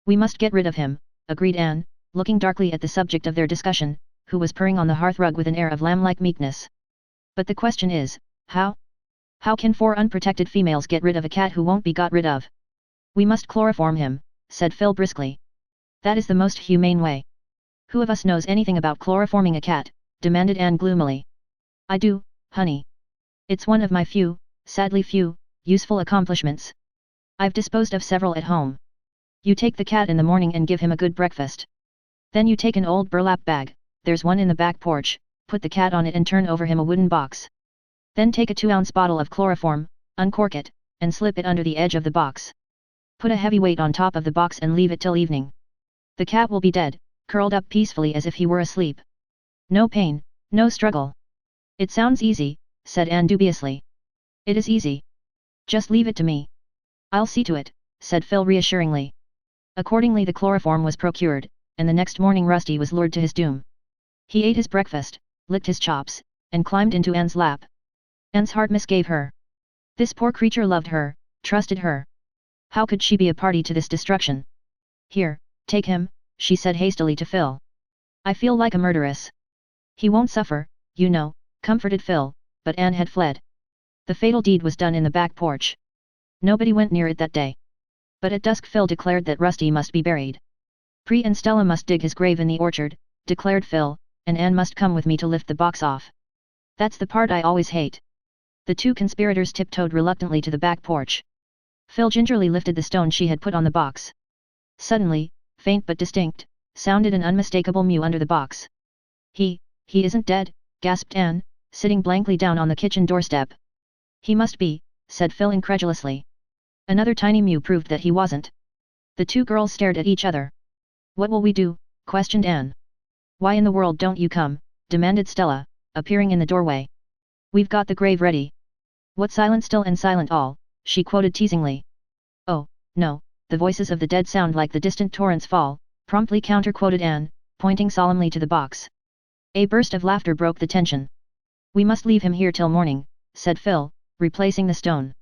Speaker 1: We must get rid of him," agreed Anne, looking darkly at the subject of their discussion, who was purring on the hearthrug with an air of lamb-like meekness. "But the question is, how? How can four unprotected females get rid of a cat who won't be got rid of?" "We must chloroform him," said Phil briskly. "That is the most humane way." "Who of us knows anything about chloroforming a cat?" demanded Anne gloomily. "I do, honey. It's one of my few, sadly few, useful accomplishments. I've disposed of several at home. You take the cat in the morning and give him a good breakfast. Then you take an old burlap bag, there's one in the back porch, put the cat on it and turn over him a wooden box. Then take a 2-ounce bottle of chloroform, uncork it, and slip it under the edge of the box. Put a heavy weight on top of the box and leave it till evening. The cat will be dead, curled up peacefully as if he were asleep. No pain, no struggle." "It sounds easy," said Anne dubiously. "It is easy. Just leave it to me. I'll see to it," said Phil reassuringly. Accordingly the chloroform was procured, and the next morning Rusty was lured to his doom. He ate his breakfast, licked his chops, and climbed into Anne's lap. Anne's heart misgave her. This poor creature loved her, trusted her. How could she be a party to this destruction? "Here, take him," she said hastily to Phil. "I feel like a murderess." "He won't suffer, you know," comforted Phil, but Anne had fled. The fatal deed was done in the back porch. Nobody went near it that day. But at dusk Phil declared that Rusty must be buried. "Pre and Stella must dig his grave in the orchard," declared Phil, "and Anne must come with me to lift the box off. That's the part I always hate." The two conspirators tiptoed reluctantly to the back porch. Phil gingerly lifted the stone she had put on the box. Suddenly, faint but distinct, sounded an unmistakable mew under the box. He isn't dead," gasped Anne, sitting blankly down on the kitchen doorstep. "He must be," said Phil incredulously. Another tiny mew proved that he wasn't. The two girls stared at each other. "What will we do?" questioned Anne. "Why in the world don't you come?" demanded Stella, appearing in the doorway. "We've got the grave ready." "What silent still and silent all," she quoted teasingly. "Oh, no, the voices of the dead sound like the distant torrent's fall," promptly counter-quoted Anne, pointing solemnly to the box. A burst of laughter broke the tension. "We must leave him here till morning," said Phil, replacing the stone.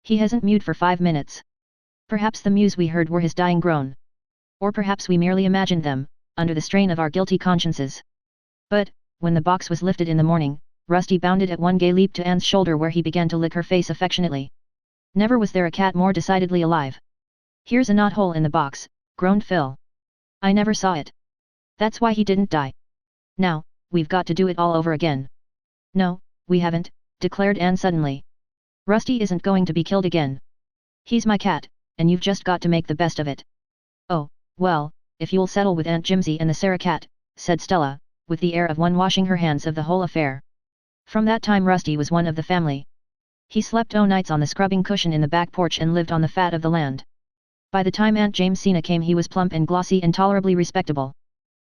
Speaker 1: "He hasn't mewed for 5 minutes. Perhaps the mews we heard were his dying groan. Or perhaps we merely imagined them, under the strain of our guilty consciences." But, when the box was lifted in the morning, Rusty bounded at one gay leap to Anne's shoulder where he began to lick her face affectionately. Never was there a cat more decidedly alive. "Here's a knothole in the box," groaned Phil. "I never saw it. That's why he didn't die. Now, we've got to do it all over again." "No, we haven't," declared Anne suddenly. "Rusty isn't going to be killed again. He's my cat, and you've just got to make the best of it." "Oh, well, if you'll settle with Aunt Jimsy and the Sarah cat," said Stella, with the air of one washing her hands of the whole affair. From that time Rusty was one of the family. He slept nights on the scrubbing cushion in the back porch and lived on the fat of the land. By the time Aunt Jamesina came he was plump and glossy and tolerably respectable.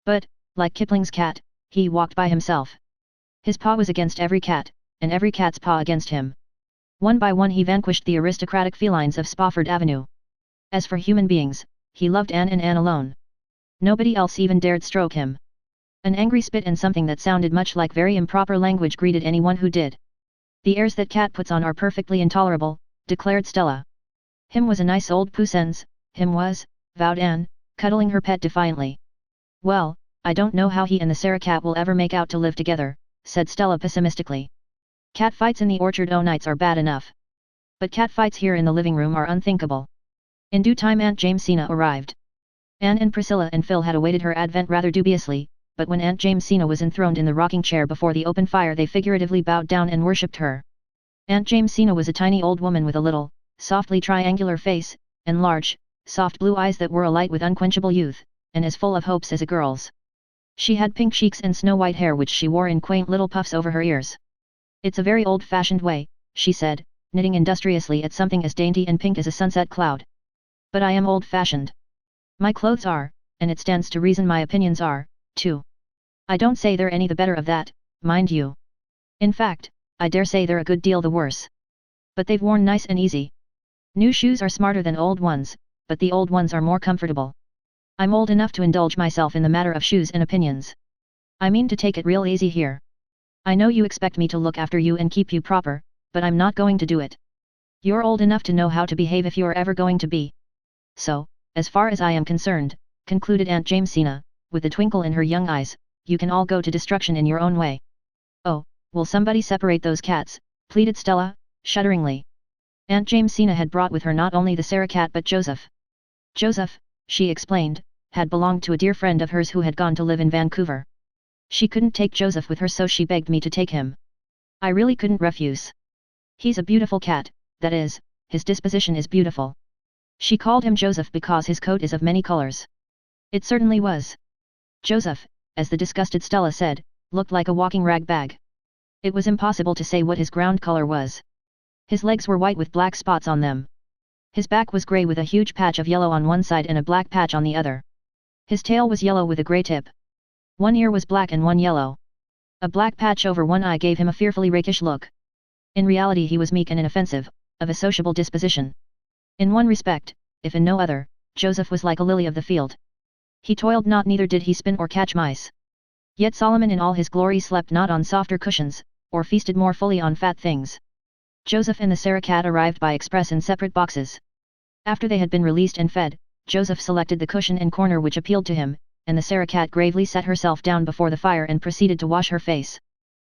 Speaker 1: But, like Kipling's cat, he walked by himself. His paw was against every cat, and every cat's paw against him. One by one he vanquished the aristocratic felines of Spofford Avenue. As for human beings, he loved Anne and Anne alone. Nobody else even dared stroke him. An angry spit and something that sounded much like very improper language greeted anyone who did. The airs that cat puts on are perfectly intolerable, declared Stella. Him was a nice old puissance, him was, vowed Anne, cuddling her pet defiantly. Well, I don't know how he and the Sarah cat will ever make out to live together, said Stella pessimistically. Cat fights in the orchard nights are bad enough. But cat fights here in the living room are unthinkable. In due time Aunt Jamesina arrived. Anne and Priscilla and Phil had awaited her advent rather dubiously, but when Aunt Jamesina was enthroned in the rocking chair before the open fire they figuratively bowed down and worshipped her. Aunt Jamesina was a tiny old woman with a little, softly triangular face, and large, soft blue eyes that were alight with unquenchable youth, and as full of hopes as a girl's. She had pink cheeks and snow-white hair which she wore in quaint little puffs over her ears. It's a very old-fashioned way, she said, knitting industriously at something as dainty and pink as a sunset cloud. But I am old-fashioned. My clothes are, and it stands to reason my opinions are, too. I don't say they're any the better of that, mind you. In fact, I dare say they're a good deal the worse. But they've worn nice and easy. New shoes are smarter than old ones, but the old ones are more comfortable. I'm old enough to indulge myself in the matter of shoes and opinions. I mean to take it real easy here. I know you expect me to look after you and keep you proper, but I'm not going to do it. You're old enough to know how to behave if you're ever going to be. So, as far as I am concerned, concluded Aunt Jamesina, with a twinkle in her young eyes, you can all go to destruction in your own way. Oh, will somebody separate those cats, pleaded Stella, shudderingly. Aunt Jamesina had brought with her not only the Sarah cat but Joseph. Joseph, she explained, had belonged to a dear friend of hers who had gone to live in Vancouver. She couldn't take Joseph with her so she begged me to take him. I really couldn't refuse. He's a beautiful cat, that is, his disposition is beautiful. She called him Joseph because his coat is of many colors. It certainly was. Joseph, as the disgusted Stella said, looked like a walking rag bag. It was impossible to say what his ground color was. His legs were white with black spots on them. His back was grey with a huge patch of yellow on one side and a black patch on the other. His tail was yellow with a grey tip. One ear was black and one yellow. A black patch over one eye gave him a fearfully rakish look. In reality he was meek and inoffensive, of a sociable disposition. In one respect, if in no other, Joseph was like a lily of the field. He toiled not, neither did he spin or catch mice. Yet Solomon in all his glory slept not on softer cushions, or feasted more fully on fat things. Joseph and the Sarah cat arrived by express in separate boxes. After they had been released and fed, Joseph selected the cushion and corner which appealed to him, and the Sarah cat gravely sat herself down before the fire and proceeded to wash her face.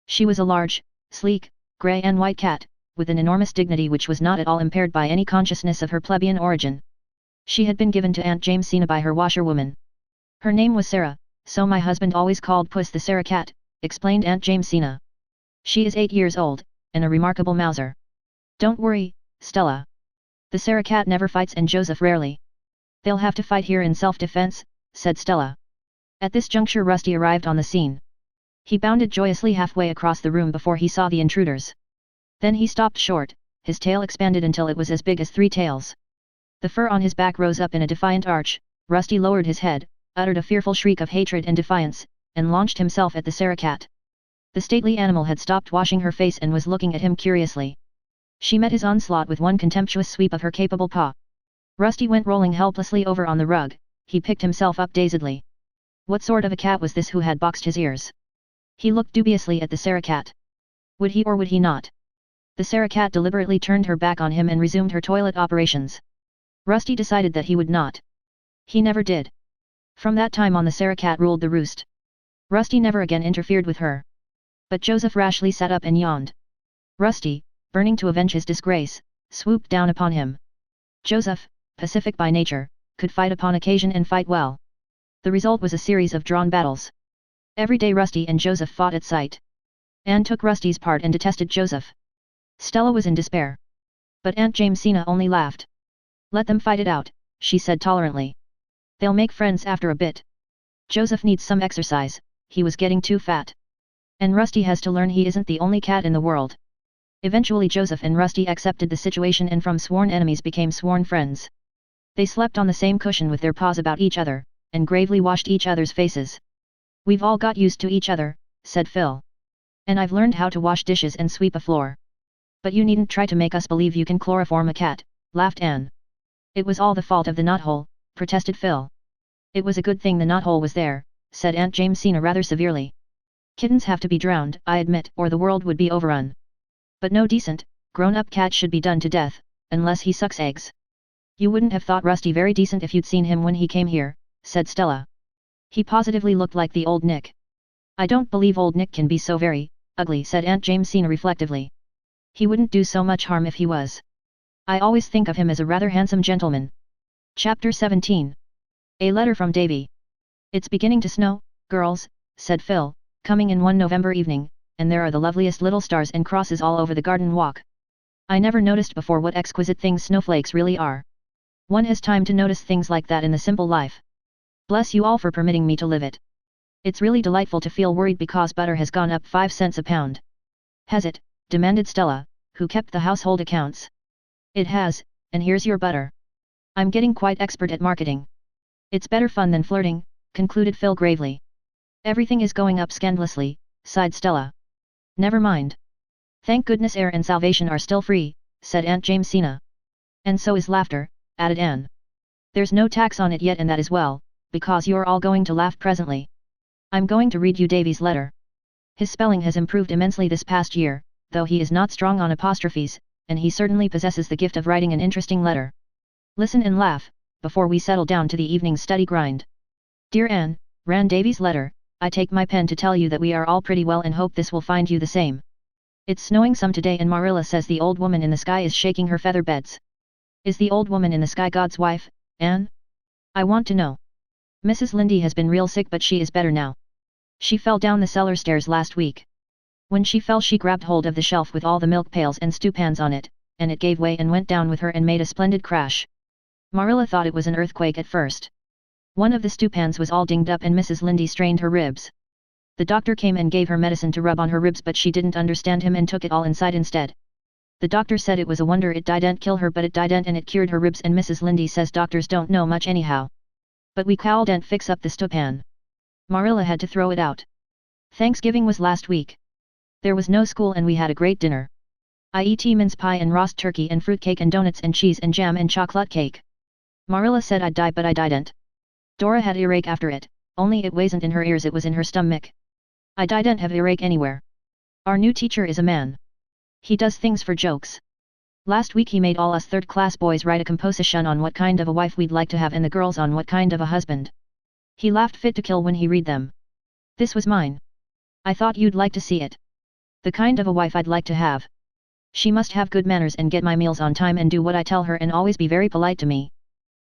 Speaker 1: She was a large, sleek, grey and white cat, with an enormous dignity which was not at all impaired by any consciousness of her plebeian origin. She had been given to Aunt Jamesina by her washerwoman. Her name was Sarah, so my husband always called Puss the Sarah cat, explained Aunt Jamesina. She is 8 years old, and a remarkable mouser. Don't worry, Stella. The Sarah cat never fights and Joseph rarely. They'll have to fight here in self-defense, said Stella. At this juncture Rusty arrived on the scene. He bounded joyously halfway across the room before he saw the intruders. Then he stopped short, his tail expanded until it was as big as 3 tails. The fur on his back rose up in a defiant arch. Rusty lowered his head, uttered a fearful shriek of hatred and defiance, and launched himself at the Sarah cat. The stately animal had stopped washing her face and was looking at him curiously. She met his onslaught with one contemptuous sweep of her capable paw. Rusty went rolling helplessly over on the rug. He picked himself up dazedly. What sort of a cat was this who had boxed his ears? He looked dubiously at the Sarah cat. Would he or would he not? The Sarah cat deliberately turned her back on him and resumed her toilet operations. Rusty decided that he would not. He never did. From that time on the Sarah cat ruled the roost. Rusty never again interfered with her. But Joseph rashly sat up and yawned. Rusty, burning to avenge his disgrace, swooped down upon him. Joseph, pacific by nature, could fight upon occasion and fight well. The result was a series of drawn battles. Every day Rusty and Joseph fought at sight. Anne took Rusty's part and detested Joseph. Stella was in despair. But Aunt Jamesina only laughed. Let them fight it out, she said tolerantly. They'll make friends after a bit. Joseph needs some exercise, he was getting too fat. And Rusty has to learn he isn't the only cat in the world. Eventually Joseph and Rusty accepted the situation and from sworn enemies became sworn friends. They slept on the same cushion with their paws about each other, and gravely washed each other's faces. We've all got used to each other, said Phil. And I've learned how to wash dishes and sweep a floor. But you needn't try to make us believe you can chloroform a cat, laughed Anne. It was all the fault of the knothole, protested Phil. It was a good thing the knothole was there, said Aunt Jamesina rather severely. Kittens have to be drowned, I admit, or the world would be overrun. But no decent, grown-up cat should be done to death, unless he sucks eggs. You wouldn't have thought Rusty very decent if you'd seen him when he came here, said Stella. He positively looked like the old Nick. I don't believe old Nick can be so very ugly, said Aunt Jamesina reflectively. He wouldn't do so much harm if he was. I always think of him as a rather handsome gentleman. Chapter 17. A letter from Davy. It's beginning to snow, girls, said Phil, coming in one November evening, and there are the loveliest little stars and crosses all over the garden walk. I never noticed before what exquisite things snowflakes really are. One has time to notice things like that in the simple life. Bless you all for permitting me to live it. It's really delightful to feel worried because butter has gone up 5 cents a pound. Has it? Demanded Stella, who kept the household accounts. It has, and here's your butter. I'm getting quite expert at marketing. It's better fun than flirting, concluded Phil gravely. Everything is going up scandalously, sighed Stella. Never mind. Thank goodness air and salvation are still free, said Aunt Jamesina. And so is laughter, added Anne. There's no tax on it yet, and that is well, because you're all going to laugh presently. I'm going to read you Davy's letter. His spelling has improved immensely this past year, though he is not strong on apostrophes, and he certainly possesses the gift of writing an interesting letter. Listen and laugh, before we settle down to the evening's study grind. Dear Anne, ran Davy's letter, I take my pen to tell you that we are all pretty well and hope this will find you the same. It's snowing some today and Marilla says the old woman in the sky is shaking her feather beds. Is the old woman in the sky God's wife, Anne? I want to know. Mrs. Lynde has been real sick but she is better now. She fell down the cellar stairs last week. When she fell she grabbed hold of the shelf with all the milk pails and stewpans on it, and it gave way and went down with her and made a splendid crash. Marilla thought it was an earthquake at first. One of the stewpans was all dinged up and Mrs. Lynde strained her ribs. The doctor came and gave her medicine to rub on her ribs but she didn't understand him and took it all inside instead. The doctor said it was a wonder it didn't kill her but it didn't and it cured her ribs and Mrs. Lynde says doctors don't know much anyhow. But we can't fix up the stewpan. Marilla had to throw it out. Thanksgiving was last week. There was no school and we had a great dinner. I ate mince pie and roast turkey and fruitcake and donuts and cheese and jam and chocolate cake. Marilla said I'd die but I didn't. Dora had earache after it, only it wasn't in her ears, it was in her stomach. I didn't have earache anywhere. Our new teacher is a man. He does things for jokes. Last week he made all us third-class boys write a composition on what kind of a wife we'd like to have and the girls on what kind of a husband. He laughed fit to kill when he read them. This was mine. I thought you'd like to see it. The kind of a wife I'd like to have. She must have good manners and get my meals on time and do what I tell her and always be very polite to me.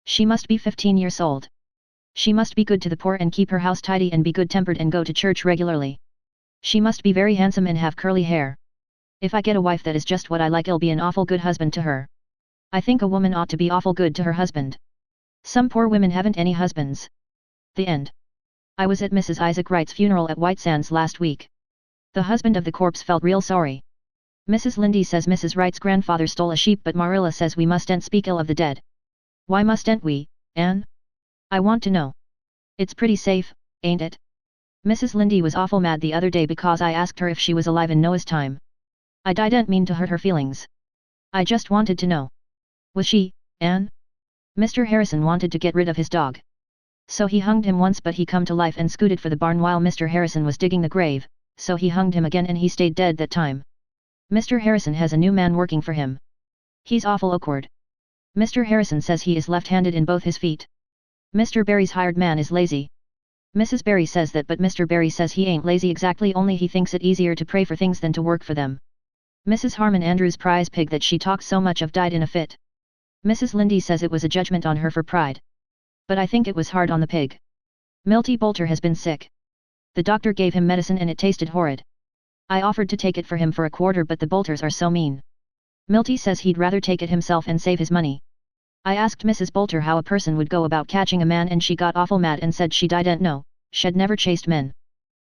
Speaker 1: She must be 15 years old. She must be good to the poor and keep her house tidy and be good-tempered and go to church regularly. She must be very handsome and have curly hair. If I get a wife that is just what I like, I'll be an awful good husband to her. I think a woman ought to be awful good to her husband. Some poor women haven't any husbands. The end. I was at Mrs. Isaac Wright's funeral at White Sands last week. The husband of the corpse felt real sorry. Mrs. Lynde says Mrs. Wright's grandfather stole a sheep but Marilla says we mustn't speak ill of the dead. Why mustn't we, Anne? I want to know. It's pretty safe, ain't it? Mrs. Lynde was awful mad the other day because I asked her if she was alive in Noah's time. I didn't mean to hurt her feelings. I just wanted to know. Was she, Anne? Mr. Harrison wanted to get rid of his dog. So he hunged him once but he come to life and scooted for the barn while Mr. Harrison was digging the grave, so he hunged him again and he stayed dead that time. Mr. Harrison has a new man working for him. He's awful awkward. Mr. Harrison says he is left-handed in both his feet. Mr. Barry's hired man is lazy. Mrs. Barry says that but Mr. Barry says he ain't lazy exactly, only he thinks it easier to pray for things than to work for them. Mrs. Harmon Andrews' prize pig that she talks so much of died in a fit. Mrs. Lynde says it was a judgment on her for pride. But I think it was hard on the pig. Milty Boulter has been sick. The doctor gave him medicine and it tasted horrid. I offered to take it for him for a quarter but the Boulters are so mean. Milty says he'd rather take it himself and save his money. I asked Mrs. Boulter how a person would go about catching a man and she got awful mad and said she didn't know, she'd never chased men.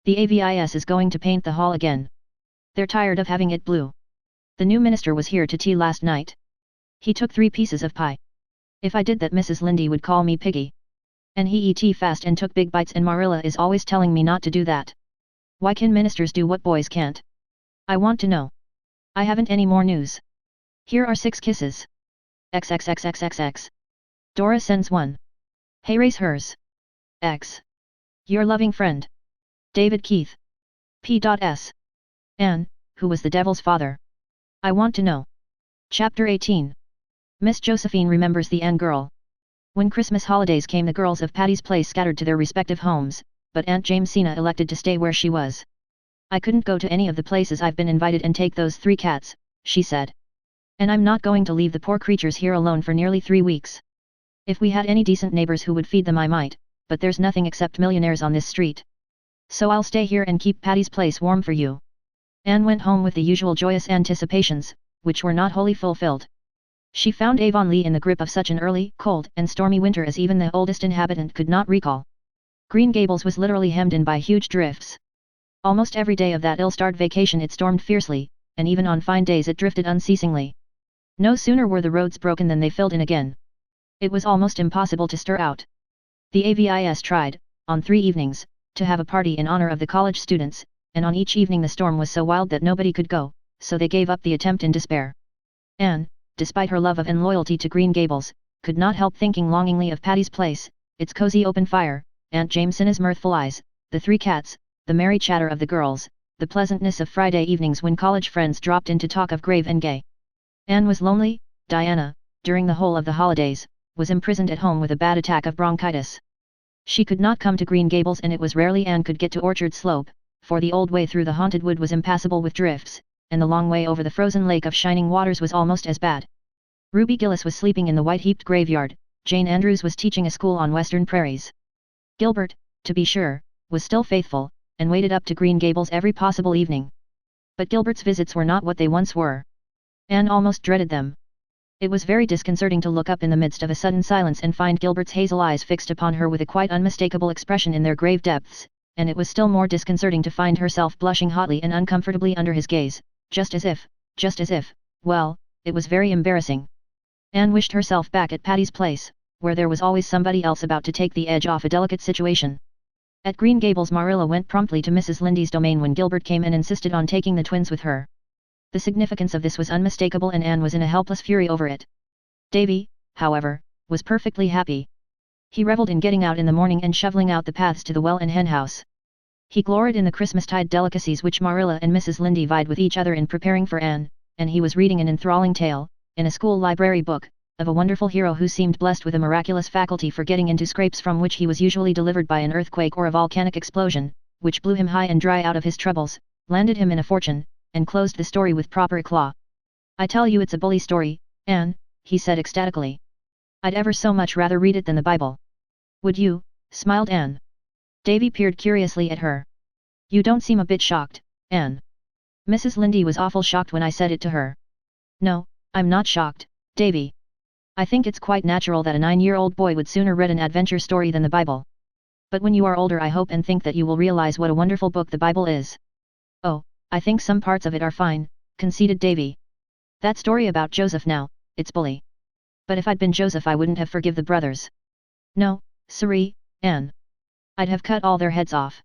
Speaker 1: The AVIS is going to paint the hall again. They're tired of having it blue. The new minister was here to tea last night. He took 3 pieces of pie. If I did that Mrs. Lynde would call me piggy. And he ate fast and took big bites and Marilla is always telling me not to do that. Why can ministers do what boys can't? I want to know. I haven't any more news. Here are 6 kisses. XXXXXX. Dora sends one. Hey, raise hers. X. Your loving friend. David Keith. P.S. Anne, who was the devil's father? I want to know. Chapter 18. Miss Josephine remembers the Anne girl. When Christmas holidays came, the girls of Patty's Place scattered to their respective homes, but Aunt Jamesina elected to stay where she was. I couldn't go to any of the places I've been invited and take those 3 cats, she said. And I'm not going to leave the poor creatures here alone for nearly 3 weeks. If we had any decent neighbors who would feed them I might, but there's nothing except millionaires on this street. So I'll stay here and keep Patty's Place warm for you. Anne went home with the usual joyous anticipations, which were not wholly fulfilled. She found Avonlea in the grip of such an early, cold, and stormy winter as even the oldest inhabitant could not recall. Green Gables was literally hemmed in by huge drifts. Almost every day of that ill-starred vacation it stormed fiercely, and even on fine days it drifted unceasingly. No sooner were the roads broken than they filled in again. It was almost impossible to stir out. The AVIS tried, on 3 evenings, to have a party in honor of the college students, and on each evening the storm was so wild that nobody could go, so they gave up the attempt in despair. Anne, despite her love of and loyalty to Green Gables, could not help thinking longingly of Patty's Place, its cozy open fire, Aunt Jamesina's mirthful eyes, the 3 cats, the merry chatter of the girls, the pleasantness of Friday evenings when college friends dropped in to talk of grave and gay. Anne was lonely. Diana, during the whole of the holidays, was imprisoned at home with a bad attack of bronchitis. She could not come to Green Gables, and it was rarely Anne could get to Orchard Slope, for the old way through the haunted wood was impassable with drifts, and the long way over the frozen lake of Shining Waters was almost as bad. Ruby Gillis was sleeping in the white-heaped graveyard. Jane Andrews was teaching a school on western prairies. Gilbert, to be sure, was still faithful, and waited up to Green Gables every possible evening. But Gilbert's visits were not what they once were. Anne almost dreaded them. It was very disconcerting to look up in the midst of a sudden silence and find Gilbert's hazel eyes fixed upon her with a quite unmistakable expression in their grave depths, and it was still more disconcerting to find herself blushing hotly and uncomfortably under his gaze, just as if, well, it was very embarrassing. Anne wished herself back at Patty's Place, where there was always somebody else about to take the edge off a delicate situation. At Green Gables Marilla went promptly to Mrs. Lindy's domain when Gilbert came and insisted on taking the twins with her. The significance of this was unmistakable and Anne was in a helpless fury over it. Davy, however, was perfectly happy. He reveled in getting out in the morning and shoveling out the paths to the well and henhouse. He gloried in the Christmastide delicacies which Marilla and Mrs. Lindy vied with each other in preparing for Anne, and he was reading an enthralling tale, in a school library book, of a wonderful hero who seemed blessed with a miraculous faculty for getting into scrapes from which he was usually delivered by an earthquake or a volcanic explosion, which blew him high and dry out of his troubles, landed him in a fortune, and closed the story with proper eclat. "I tell you it's a bully story, Anne," he said ecstatically. "I'd ever so much rather read it than the Bible." "Would you?" smiled Anne. Davy peered curiously at her. "You don't seem a bit shocked, Anne." "Mrs. Lindy was awful shocked when I said it to her." "No, I'm not shocked, Davy. I think it's quite natural that a 9-year-old boy would sooner read an adventure story than the Bible. But when you are older I hope and think that you will realize what a wonderful book the Bible is." "Oh, I think some parts of it are fine," conceded Davy. "That story about Joseph now, it's bully. But if I'd been Joseph I wouldn't have forgive the brothers. No, siree, Anne. I'd have cut all their heads off.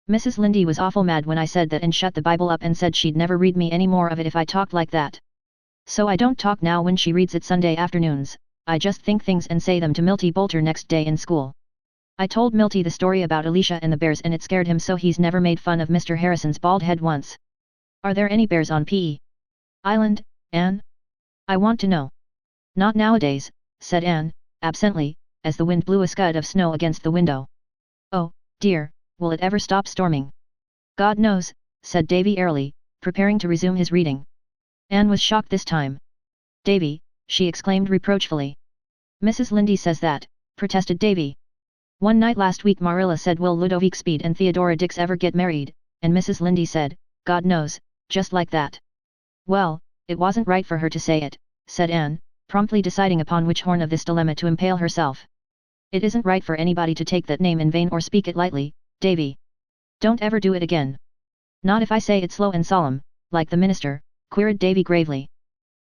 Speaker 1: Mrs. Lindy was awful mad when I said that and shut the Bible up and said she'd never read me any more of it if I talked like that. So I don't talk now when she reads it Sunday afternoons, I just think things and say them to Milty Boulter next day in school. I told Milty the story about Alicia and the bears and it scared him so he's never made fun of Mr. Harrison's bald head once. Are there any bears on P.E. Island, Anne? I want to know." "Not nowadays," said Anne, absently, as the wind blew a scud of snow against the window. "Oh, dear, will it ever stop storming?" "God knows," said Davy airily, preparing to resume his reading. Anne was shocked this time. "Davy," she exclaimed reproachfully. "Mrs. Lindy says that," protested Davy. "One night last week Marilla said will Ludovic Speed and Theodora Dix ever get married, and Mrs. Lindy said, God knows, just like that." "Well, it wasn't right for her to say it," said Anne, promptly deciding upon which horn of this dilemma to impale herself. "It isn't right for anybody to take that name in vain or speak it lightly, Davy. Don't ever do it again." "Not if I say it slow and solemn, like the minister," queried Davy gravely.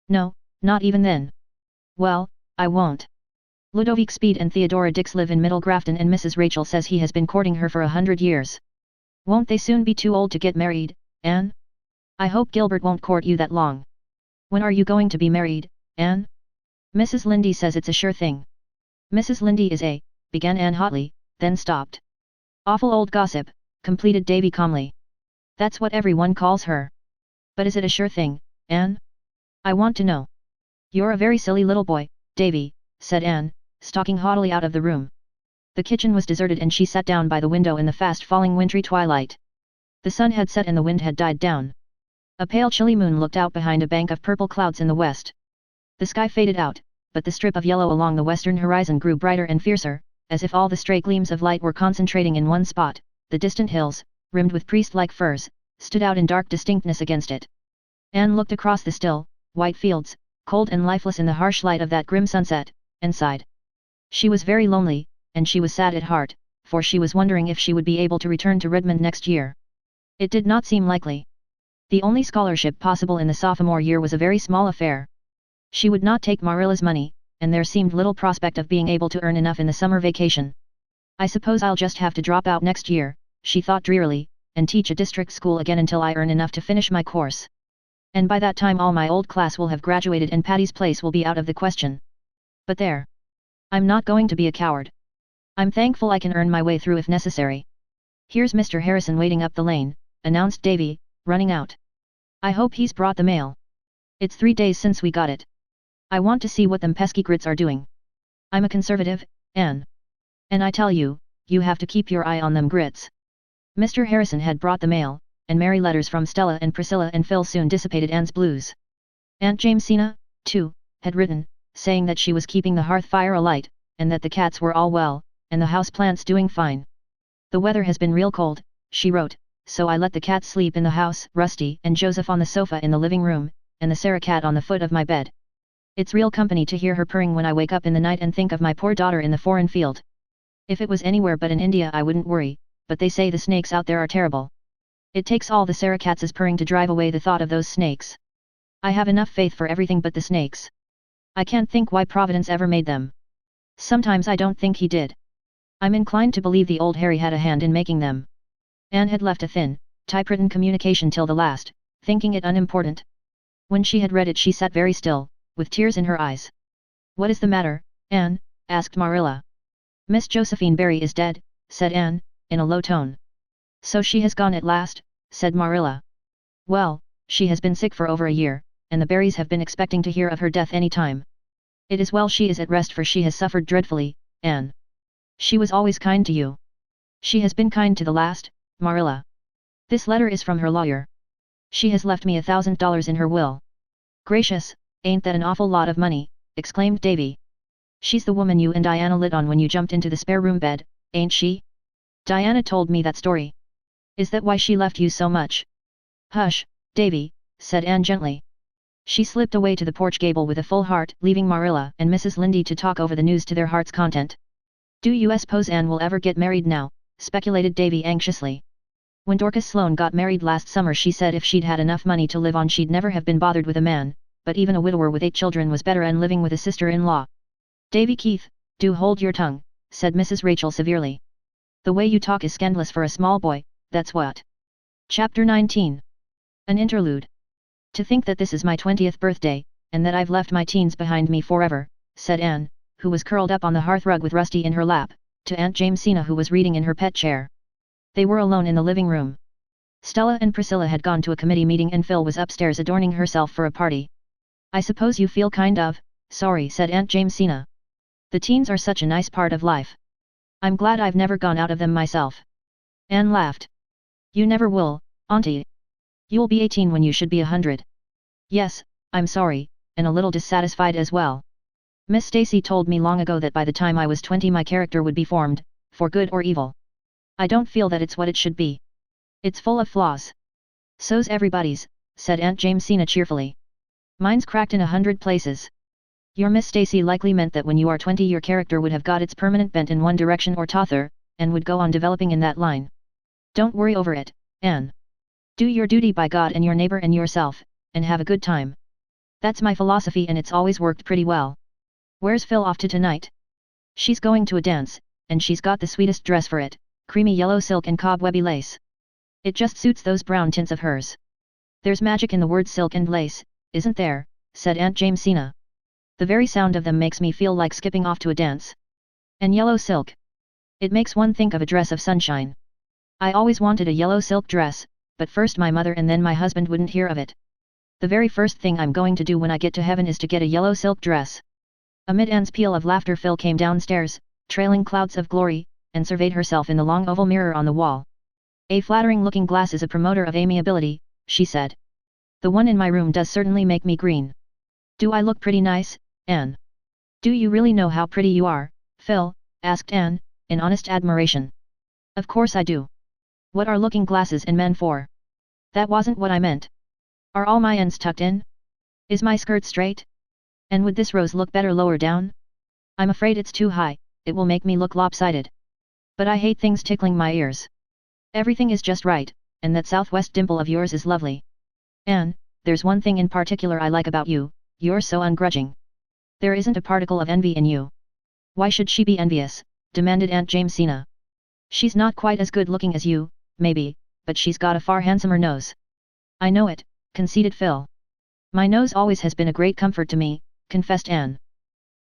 Speaker 1: "No, not even then." "Well, I won't. Ludovic Speed and Theodora Dix live in Middle Grafton and Mrs. Rachel says he has been courting her for 100 years. Won't they soon be too old to get married, Anne? I hope Gilbert won't court you that long. When are you going to be married, Anne? Mrs. Lindy says it's a sure thing." "Mrs. Lindy is a," began Anne hotly, then stopped. Awful old gossip, completed Davy calmly. That's what everyone calls her. But is it a sure thing, Anne? I want to know. You're a very silly little boy, Davy, said Anne, stalking haughtily out of the room. The kitchen was deserted and she sat down by the window in the fast-falling wintry twilight. The sun had set and the wind had died down. A pale chilly moon looked out behind a bank of purple clouds in the west. The sky faded out, but the strip of yellow along the western horizon grew brighter and fiercer, as if all the stray gleams of light were concentrating in one spot. The distant hills, rimmed with priest-like firs, stood out in dark distinctness against it. Anne looked across the still, white fields, cold and lifeless in the harsh light of that grim sunset, and sighed. She was very lonely, and she was sad at heart, for she was wondering if she would be able to return to Redmond next year. It did not seem likely. The only scholarship possible in the sophomore year was a very small affair. She would not take Marilla's money, and there seemed little prospect of being able to earn enough in the summer vacation. I suppose I'll just have to drop out next year, she thought drearily, and teach a district school again until I earn enough to finish my course. And by that time all my old class will have graduated and Patty's place will be out of the question. But there. I'm not going to be a coward. I'm thankful I can earn my way through if necessary. Here's Mr. Harrison waiting up the lane, announced Davy, running out. I hope he's brought the mail. It's 3 days since we got it. I want to see what them pesky grits are doing. I'm a conservative, Anne. And I tell you, you have to keep your eye on them grits. Mr. Harrison had brought the mail, and merry letters from Stella and Priscilla and Phil soon dissipated Anne's blues. Aunt Jamesina, too, had written, saying that she was keeping the hearth fire alight, and that the cats were all well, and the house plants doing fine. The weather has been real cold, she wrote, so I let the cats sleep in the house, Rusty and Joseph on the sofa in the living room, and the Sarah cat on the foot of my bed. It's real company to hear her purring when I wake up in the night and think of my poor daughter in the foreign field. If it was anywhere but in India I wouldn't worry, but they say the snakes out there are terrible. It takes all the Sarah cats' purring to drive away the thought of those snakes. I have enough faith for everything but the snakes. I can't think why Providence ever made them. Sometimes I don't think he did. I'm inclined to believe the old Harry had a hand in making them. Anne had left a thin, typewritten communication till the last, thinking it unimportant. When she had read it she sat very still, with tears in her eyes. What is the matter, Anne? Asked Marilla. Miss Josephine Barry is dead, said Anne, in a low tone. So she has gone at last, said Marilla. Well, she has been sick for over a year, and the Barrys have been expecting to hear of her death any time. It is well she is at rest for she has suffered dreadfully, Anne. She was always kind to you. She has been kind to the last, Marilla. This letter is from her lawyer. She has left me $1,000 in her will. Gracious, ain't that an awful lot of money, exclaimed Davy. She's the woman you and Diana lit on when you jumped into the spare room bed, ain't she? Diana told me that story. Is that why she left you so much? Hush, Davy, said Anne gently. She slipped away to the porch gable with a full heart, leaving Marilla and Mrs. Lynde to talk over the news to their heart's content. Do you suppose Anne will ever get married now? Speculated Davy anxiously. When Dorcas Sloane got married last summer she said if she'd had enough money to live on she'd never have been bothered with a man, but even a widower with 8 children was better and living with a sister-in-law. Davy Keith, do hold your tongue, said Mrs. Rachel severely. The way you talk is scandalous for a small boy, that's what. Chapter 19. An interlude. To think that this is my 20th birthday, and that I've left my teens behind me forever, said Anne, who was curled up on the hearthrug with Rusty in her lap, to Aunt Jamesina who was reading in her pet chair. They were alone in the living room. Stella and Priscilla had gone to a committee meeting and Phil was upstairs adorning herself for a party. I suppose you feel kind of sorry, said Aunt Jamesina. The teens are such a nice part of life. I'm glad I've never gone out of them myself. Anne laughed. You never will, Auntie. You'll be 18 when you should be 100. Yes, I'm sorry, and a little dissatisfied as well. Miss Stacy told me long ago that by the time I was 20 my character would be formed, for good or evil. I don't feel that it's what it should be. It's full of flaws. So's everybody's, said Aunt Jamesina cheerfully. Mine's cracked in 100 places. Your Miss Stacy likely meant that when you are 20 your character would have got its permanent bent in one direction or t'other, and would go on developing in that line. Don't worry over it, Anne. Do your duty by God and your neighbor and yourself, and have a good time. That's my philosophy and it's always worked pretty well. Where's Phil off to tonight? She's going to a dance, and she's got the sweetest dress for it, creamy yellow silk and cobwebby lace. It just suits those brown tints of hers. There's magic in the word silk and lace, isn't there, said Aunt Jamesina. The very sound of them makes me feel like skipping off to a dance. And yellow silk. It makes one think of a dress of sunshine. I always wanted a yellow silk dress, but first my mother and then my husband wouldn't hear of it. The very first thing I'm going to do when I get to heaven is to get a yellow silk dress. Amid Anne's peal of laughter, Phil came downstairs, trailing clouds of glory, and surveyed herself in the long oval mirror on the wall. A flattering-looking glass is a promoter of amiability, she said. The one in my room does certainly make me green. Do I look pretty nice, Anne? Do you really know how pretty you are, Phil? Asked Anne, in honest admiration. Of course I do. What are looking glasses in men for? That wasn't what I meant. Are all my ends tucked in? Is my skirt straight? And would this rose look better lower down? I'm afraid it's too high, it will make me look lopsided. But I hate things tickling my ears. Everything is just right, and that southwest dimple of yours is lovely. Anne, there's one thing in particular I like about you, you're so ungrudging. There isn't a particle of envy in you. Why should she be envious? Demanded Aunt Jamesina. She's not quite as good looking as you, maybe, but she's got a far handsomer nose. I know it, conceded Phil. My nose always has been a great comfort to me, confessed Anne.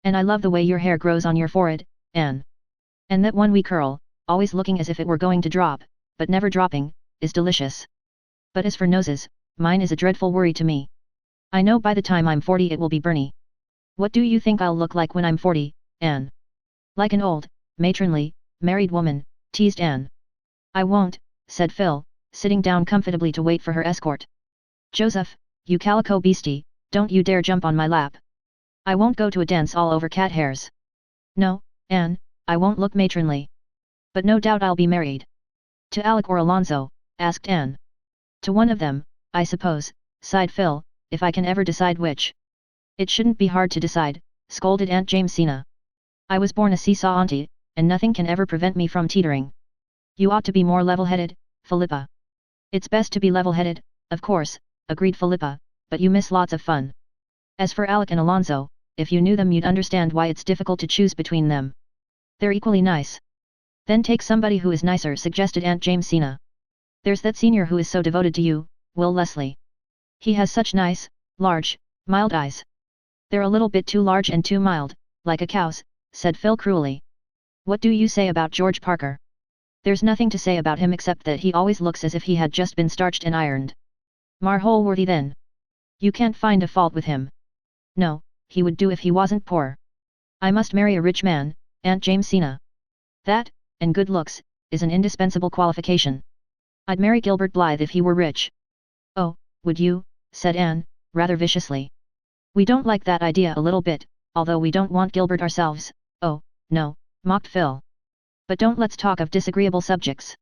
Speaker 1: And I love the way your hair grows on your forehead, Anne. And that one wee curl, always looking as if it were going to drop, but never dropping, is delicious. But as for noses, mine is a dreadful worry to me. I know by the time I'm 40 it will be Bernie. What do you think I'll look like when I'm 40, Anne? Like an old, matronly, married woman, teased Anne. I won't, said Phil, sitting down comfortably to wait for her escort. Joseph, you calico beastie, don't you dare jump on my lap. I won't go to a dance all over cat hairs. No, Anne, I won't look matronly. But no doubt I'll be married. To Alec or Alonzo? Asked Anne. To one of them, I suppose, sighed Phil, if I can ever decide which. It shouldn't be hard to decide, scolded Aunt Jamesina. I was born a seesaw auntie, and nothing can ever prevent me from teetering. You ought to be more level-headed, Philippa. It's best to be level-headed, of course, agreed Philippa, but you miss lots of fun. As for Alec and Alonzo, if you knew them you'd understand why it's difficult to choose between them. They're equally nice. Then take somebody who is nicer, suggested Aunt Jamesina. There's that senior who is so devoted to you, Will Leslie. He has such nice, large, mild eyes. They're a little bit too large and too mild, like a cow's, said Phil cruelly. What do you say about George Parker? There's nothing to say about him except that he always looks as if he had just been starched and ironed. Mar Holworthy then. You can't find a fault with him. No, he would do if he wasn't poor. I must marry a rich man, Aunt Jamesina. That, and good looks, is an indispensable qualification. I'd marry Gilbert Blythe if he were rich. Oh, would you? Said Anne, rather viciously. We don't like that idea a little bit, although we don't want Gilbert ourselves. Oh, no, mocked Phil. But don't let's talk of disagreeable subjects.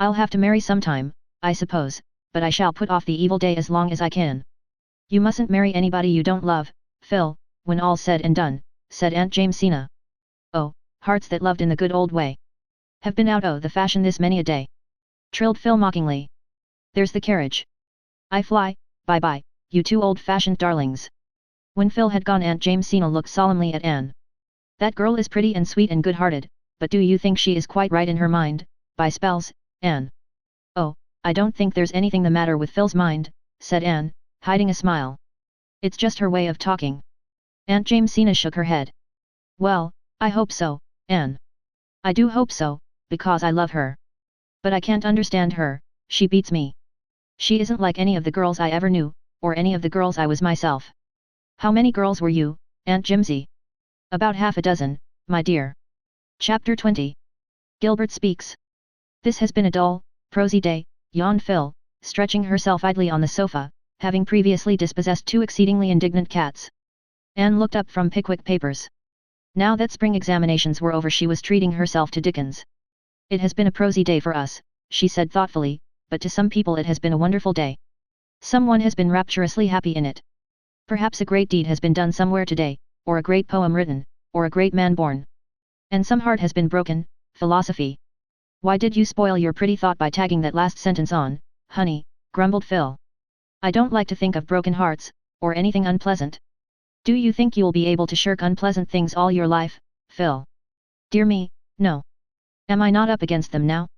Speaker 1: I'll have to marry sometime, I suppose, but I shall put off the evil day as long as I can. You mustn't marry anybody you don't love, Phil, when all's said and done, said Aunt Jamesina. Oh, hearts that loved in the good old way have been out o' the fashion this many a day, trilled Phil mockingly. There's the carriage. I fly, bye-bye, you two old-fashioned darlings. When Phil had gone, Aunt Jamesina looked solemnly at Anne. That girl is pretty and sweet and good-hearted, but do you think she is quite right in her mind, by spells, Anne? Oh, I don't think there's anything the matter with Phil's mind, said Anne, hiding a smile. It's just her way of talking. Aunt Jamesina shook her head. Well, I hope so, Anne. I do hope so, because I love her. But I can't understand her, she beats me. She isn't like any of the girls I ever knew, or any of the girls I was myself. How many girls were you, Aunt Jimsy? About half a dozen, my dear. Chapter 20. Gilbert speaks. This has been a dull, prosy day, yawned Phil, stretching herself idly on the sofa, having previously dispossessed two exceedingly indignant cats. Anne looked up from Pickwick Papers. Now that spring examinations were over she was treating herself to Dickens. It has been a prosy day for us, she said thoughtfully, but to some people it has been a wonderful day. Someone has been rapturously happy in it. Perhaps a great deed has been done somewhere today, or a great poem written, or a great man born. And some heart has been broken, philosophy. Why did you spoil your pretty thought by tagging that last sentence on, honey, grumbled Phil. I don't like to think of broken hearts, or anything unpleasant. Do you think you'll be able to shirk unpleasant things all your life, Phil? Dear me, no. Am I not up against them now?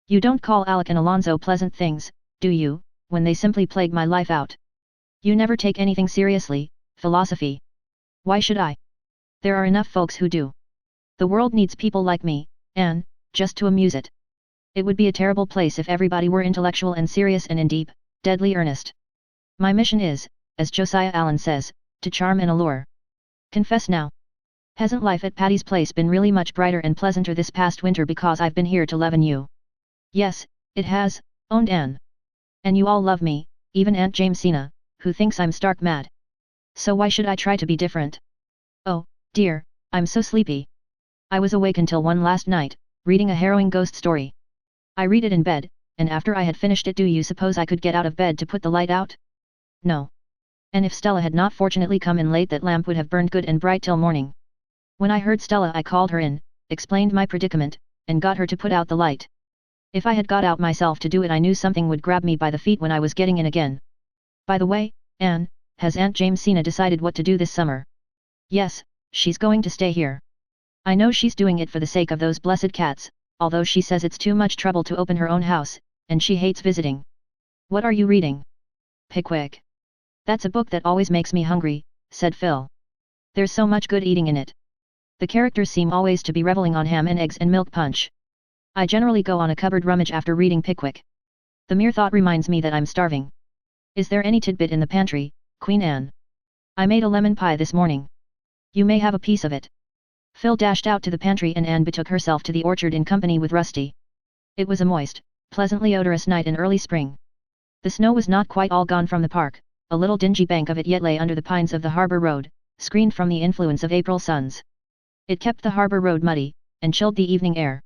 Speaker 1: You don't call Alec and Alonzo pleasant things, do you, when they simply plague my life out? You never take anything seriously, philosophy. Why should I? There are enough folks who do. The world needs people like me, Anne, just to amuse it. It would be a terrible place if everybody were intellectual and serious and in deep, deadly earnest. My mission is, as Josiah Allen says, to charm and allure. Confess now. Hasn't life at Patty's place been really much brighter and pleasanter this past winter because I've been here to leaven you? Yes, it has, owned Anne. And you all love me, even Aunt Jamesina, who thinks I'm stark mad. So why should I try to be different? Oh, dear, I'm so sleepy. I was awake until 1 last night, reading a harrowing ghost story. I read it in bed, and after I had finished it, do you suppose I could get out of bed to put the light out? No. And if Stella had not fortunately come in late, that lamp would have burned good and bright till morning. When I heard Stella, I called her in, explained my predicament, and got her to put out the light. If I had got out myself to do it, I knew something would grab me by the feet when I was getting in again. By the way, Anne, has Aunt Jamesina decided what to do this summer? Yes, she's going to stay here. I know she's doing it for the sake of those blessed cats, although she says it's too much trouble to open her own house, and she hates visiting. What are you reading? Pickwick. That's a book that always makes me hungry, said Phil. There's so much good eating in it. The characters seem always to be reveling on ham and eggs and milk punch. I generally go on a cupboard rummage after reading Pickwick. The mere thought reminds me that I'm starving. Is there any tidbit in the pantry, Queen Anne? I made a lemon pie this morning. You may have a piece of it. Phil dashed out to the pantry and Anne betook herself to the orchard in company with Rusty. It was a moist, pleasantly odorous night in early spring. The snow was not quite all gone from the park, a little dingy bank of it yet lay under the pines of the harbour road, screened from the influence of April suns. It kept the harbour road muddy, and chilled the evening air.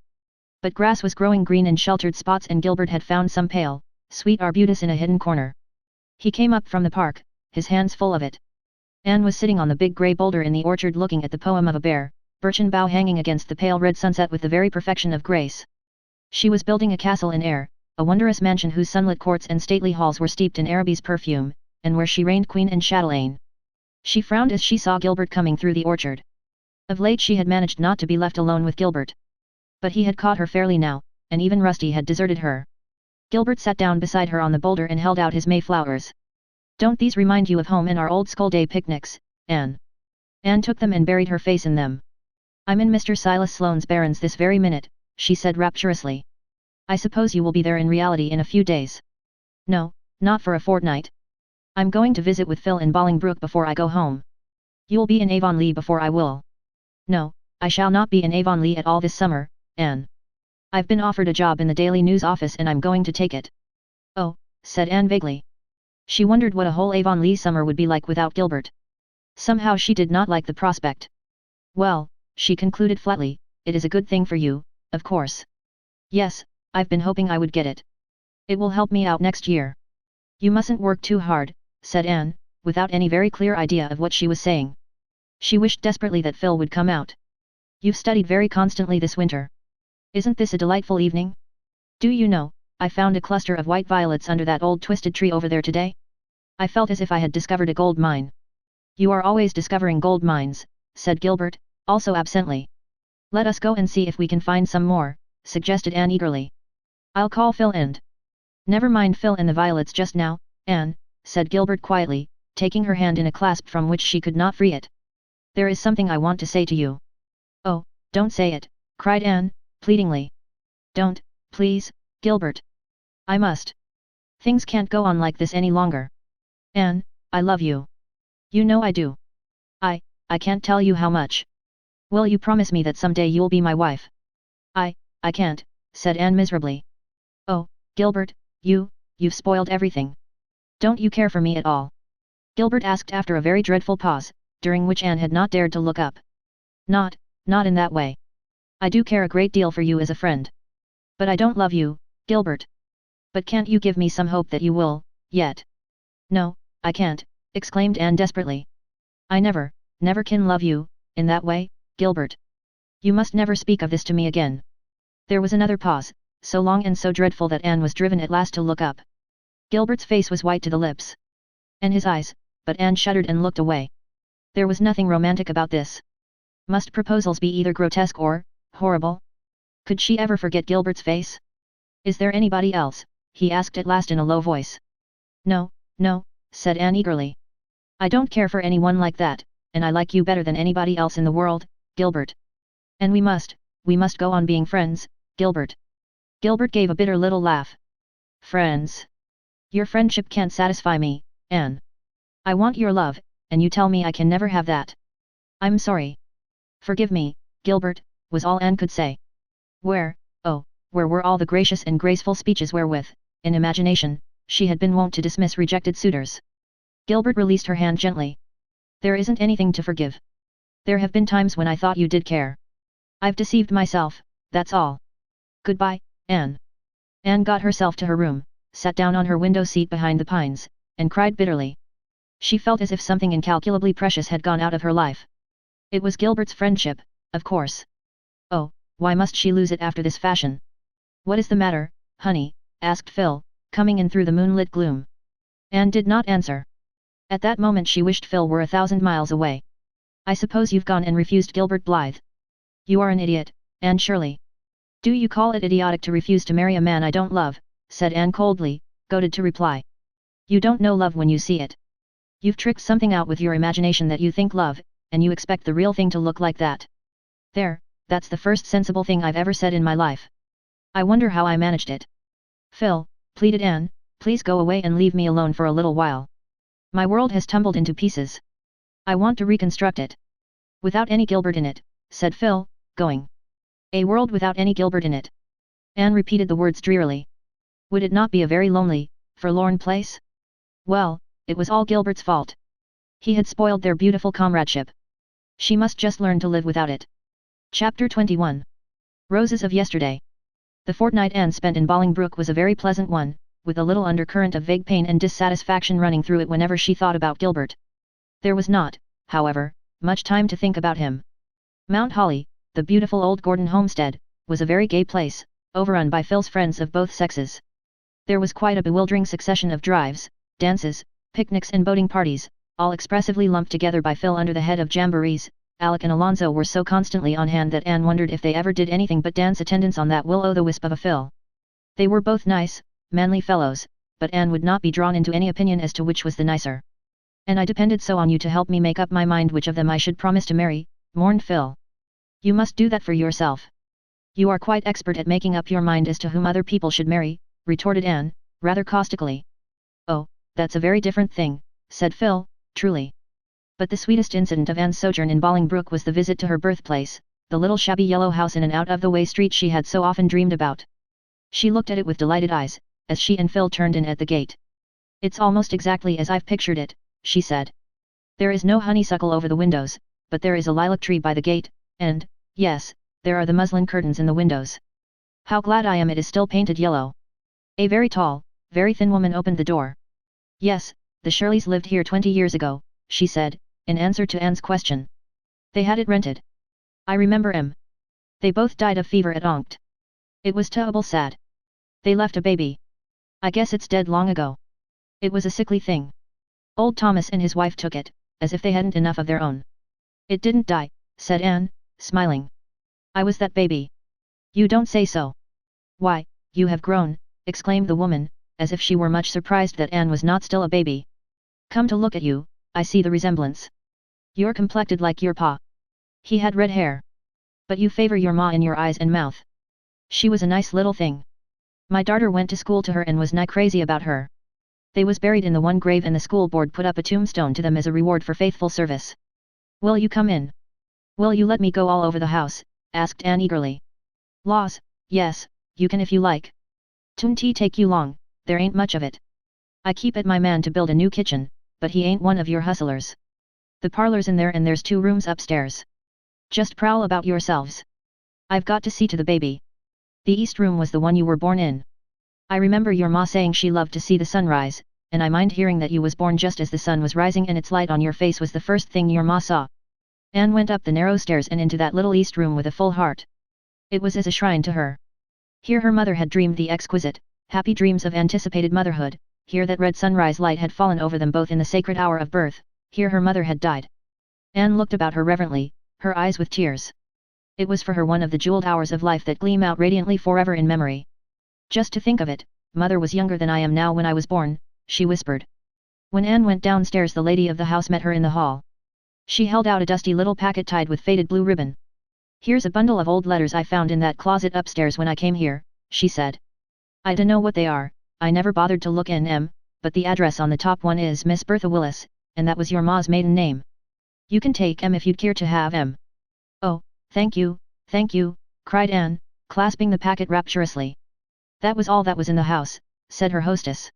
Speaker 1: But grass was growing green in sheltered spots, and Gilbert had found some pale, sweet arbutus in a hidden corner. He came up from the park, his hands full of it. Anne was sitting on the big grey boulder in the orchard looking at the poem of a bare, birchen bough hanging against the pale red sunset with the very perfection of grace. She was building a castle in air, a wondrous mansion whose sunlit courts and stately halls were steeped in Araby's perfume, and where she reigned queen and chatelaine. She frowned as she saw Gilbert coming through the orchard. Of late she had managed not to be left alone with Gilbert. But he had caught her fairly now, and even Rusty had deserted her. Gilbert sat down beside her on the boulder and held out his mayflowers. Don't these remind you of home and our old school-day picnics, Anne? Anne took them and buried her face in them. I'm in Mr. Silas Sloane's barrens this very minute, she said rapturously. I suppose you will be there in reality in a few days. No, not for a fortnight. I'm going to visit with Phil in Bolingbroke before I go home. You'll be in Avonlea before I will. No, I shall not be in Avonlea at all this summer, Anne. I've been offered a job in the Daily News office and I'm going to take it. Oh, said Anne vaguely. She wondered what a whole Avonlea summer would be like without Gilbert. Somehow she did not like the prospect. Well, she concluded flatly, it is a good thing for you, of course. Yes, I've been hoping I would get it. It will help me out next year. You mustn't work too hard, said Anne, without any very clear idea of what she was saying. She wished desperately that Phil would come out. You've studied very constantly this winter. Isn't this a delightful evening? Do you know, I found a cluster of white violets under that old twisted tree over there today? I felt as if I had discovered a gold mine. You are always discovering gold mines, said Gilbert, also absently. Let us go and see if we can find some more, suggested Anne eagerly. I'll call Phil and... Never mind Phil and the violets just now, Anne, said Gilbert quietly, taking her hand in a clasp from which she could not free it. There is something I want to say to you. Oh, don't say it, cried Anne, pleadingly. Don't, please, Gilbert. I must. Things can't go on like this any longer. Anne, I love you. You know I do. I can't tell you how much. Will you promise me that someday you'll be my wife? I can't, said Anne miserably. Oh, Gilbert, you've spoiled everything. Don't you care for me at all? Gilbert asked after a very dreadful pause, during which Anne had not dared to look up. Not in that way. I do care a great deal for you as a friend. But I don't love you, Gilbert. But can't you give me some hope that you will, yet? No, I can't, exclaimed Anne desperately. I never can love you, in that way, Gilbert. You must never speak of this to me again. There was another pause, so long and so dreadful that Anne was driven at last to look up. Gilbert's face was white to the lips. And his eyes, but Anne shuddered and looked away. There was nothing romantic about this. Must proposals be either grotesque or horrible? Could she ever forget Gilbert's face? Is there anybody else? He asked at last in a low voice. No, said Anne eagerly. I don't care for anyone like that, and I like you better than anybody else in the world, Gilbert. And we must go on being friends, Gilbert. Gilbert gave a bitter little laugh. Friends. Your friendship can't satisfy me, Anne. I want your love, and you tell me I can never have that. I'm sorry. Forgive me, Gilbert, was all Anne could say. Where were all the gracious and graceful speeches wherewith, in imagination, she had been wont to dismiss rejected suitors? Gilbert released her hand gently. There isn't anything to forgive. There have been times when I thought you did care. I've deceived myself, that's all. Goodbye, Anne. Anne got herself to her room, sat down on her window seat behind the pines, and cried bitterly. She felt as if something incalculably precious had gone out of her life. It was Gilbert's friendship, of course. Oh, why must she lose it after this fashion? What is the matter, honey? Asked Phil, coming in through the moonlit gloom. Anne did not answer. At that moment she wished Phil were 1,000 miles away. I suppose you've gone and refused Gilbert Blythe. You are an idiot, Anne Shirley. Do you call it idiotic to refuse to marry a man I don't love? Said Anne coldly, goaded to reply. You don't know love when you see it. You've tricked something out with your imagination that you think love, and you expect the real thing to look like that. There, that's the first sensible thing I've ever said in my life. I wonder how I managed it. Phil, pleaded Anne, please go away and leave me alone for a little while. My world has tumbled into pieces. I want to reconstruct it. Without any Gilbert in it, said Phil, going. A world without any Gilbert in it. Anne repeated the words drearily. Would it not be a very lonely, forlorn place? Well, it was all Gilbert's fault. He had spoiled their beautiful comradeship. She must just learn to live without it. Chapter 21. Roses of Yesterday. The fortnight Anne spent in Bolingbroke was a very pleasant one, with a little undercurrent of vague pain and dissatisfaction running through it whenever she thought about Gilbert. There was not, however, much time to think about him. Mount Holly, the beautiful old Gordon homestead, was a very gay place, overrun by Phil's friends of both sexes. There was quite a bewildering succession of drives, dances, picnics and boating parties, all expressively lumped together by Phil under the head of jamborees. Alec and Alonzo were so constantly on hand that Anne wondered if they ever did anything but dance attendance on that will-o'-the-wisp of a Phil. They were both nice, manly fellows, but Anne would not be drawn into any opinion as to which was the nicer. And I depended so on you to help me make up my mind which of them I should promise to marry, mourned Phil. You must do that for yourself. You are quite expert at making up your mind as to whom other people should marry, retorted Anne, rather caustically. Oh, that's a very different thing, said Phil, truly. But the sweetest incident of Anne's sojourn in Bolingbroke was the visit to her birthplace, the little shabby yellow house in an out-of-the-way street she had so often dreamed about. She looked at it with delighted eyes, as she and Phil turned in at the gate. It's almost exactly as I've pictured it, she said. There is no honeysuckle over the windows, but there is a lilac tree by the gate, and, yes, there are the muslin curtains in the windows. How glad I am it is still painted yellow. A very tall, very thin woman opened the door. Yes, the Shirleys lived here 20 years ago, she said, in answer to Anne's question. They had it rented. I remember 'em. They both died of fever at Onct. It was terrible sad. They left a baby. I guess it's dead long ago. It was a sickly thing. Old Thomas and his wife took it, as if they hadn't enough of their own. It didn't die, said Anne, smiling. I was that baby. You don't say so. Why, you have grown, exclaimed the woman, as if she were much surprised that Anne was not still a baby. Come to look at you, I see the resemblance. You're complected like your pa. He had red hair. But you favor your ma in your eyes and mouth. She was a nice little thing. My darter went to school to her and was nigh crazy about her. They was buried in the one grave and the school board put up a tombstone to them as a reward for faithful service. Will you come in? Will you let me go all over the house? Asked Anne eagerly. Laws, yes, you can if you like. Toon tea take you long, there ain't much of it. I keep at my man to build a new kitchen, but he ain't one of your hustlers. The parlor's in there and there's 2 rooms upstairs. Just prowl about yourselves. I've got to see to the baby. The east room was the one you were born in. I remember your ma saying she loved to see the sunrise, and I mind hearing that you was born just as the sun was rising and its light on your face was the first thing your ma saw. Anne went up the narrow stairs and into that little east room with a full heart. It was as a shrine to her. Here her mother had dreamed the exquisite, happy dreams of anticipated motherhood, here that red sunrise light had fallen over them both in the sacred hour of birth, here her mother had died. Anne looked about her reverently, her eyes with tears. It was for her one of the jeweled hours of life that gleam out radiantly forever in memory. Just to think of it, mother was younger than I am now when I was born, she whispered. When Anne went downstairs the lady of the house met her in the hall. She held out a dusty little packet tied with faded blue ribbon. Here's a bundle of old letters I found in that closet upstairs when I came here, she said. I dunno what they are, I never bothered to look in 'em, but the address on the top one is Miss Bertha Willis, and that was your ma's maiden name. You can take 'em if you'd care to have 'em. Oh, thank you, cried Anne, clasping the packet rapturously. That was all that was in the house, said her hostess.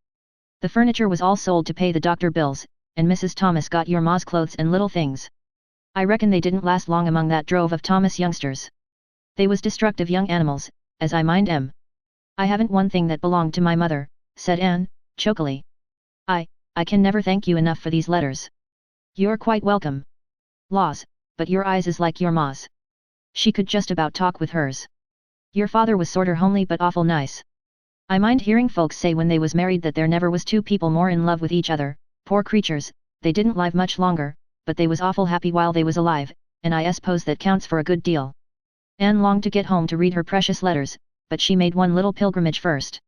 Speaker 1: The furniture was all sold to pay the doctor bills, and Mrs. Thomas got your ma's clothes and little things. I reckon they didn't last long among that drove of Thomas youngsters. They was destructive young animals, as I mind 'em. I haven't one thing that belonged to my mother, said Anne, chokily. I can never thank you enough for these letters. You're quite welcome. Laws, but your eyes is like your ma's. She could just about talk with hers. Your father was sorter homely but awful nice. I mind hearing folks say when they was married that there never was two people more in love with each other, poor creatures, they didn't live much longer, but they was awful happy while they was alive, and I suppose that counts for a good deal. Anne longed to get home to read her precious letters, but she made one little pilgrimage first.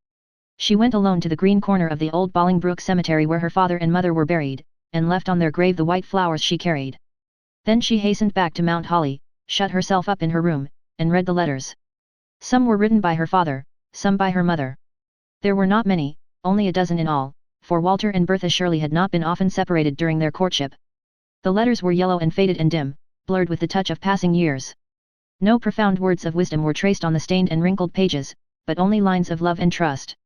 Speaker 1: She went alone to the green corner of the old Bolingbroke cemetery where her father and mother were buried, and left on their grave the white flowers she carried. Then she hastened back to Mount Holly, shut herself up in her room, and read the letters. Some were written by her father, some by her mother. There were not many, only a dozen in all, for Walter and Bertha Shirley had not been often separated during their courtship. The letters were yellow and faded and dim, blurred with the touch of passing years. No profound words of wisdom were traced on the stained and wrinkled pages, but only lines of love and trust.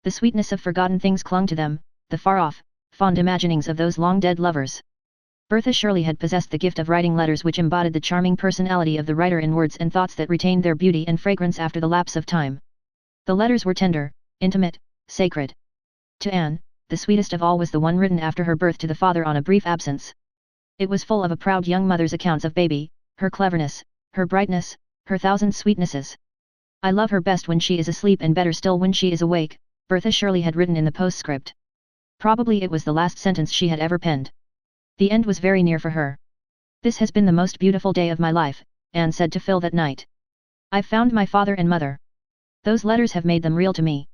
Speaker 1: The sweetness of forgotten things clung to them, the far-off, fond imaginings of those long-dead lovers. Bertha Shirley had possessed the gift of writing letters which embodied the charming personality of the writer in words and thoughts that retained their beauty and fragrance after the lapse of time. The letters were tender, intimate, sacred. To Anne, the sweetest of all was the one written after her birth to the father on a brief absence. It was full of a proud young mother's accounts of baby, her cleverness, her brightness, her thousand sweetnesses. I love her best when she is asleep and better still when she is awake, Bertha Shirley had written in the postscript. Probably it was the last sentence she had ever penned. The end was very near for her. This has been the most beautiful day of my life, Anne said to Phil that night. I've found my father and mother. Those letters have made them real to me.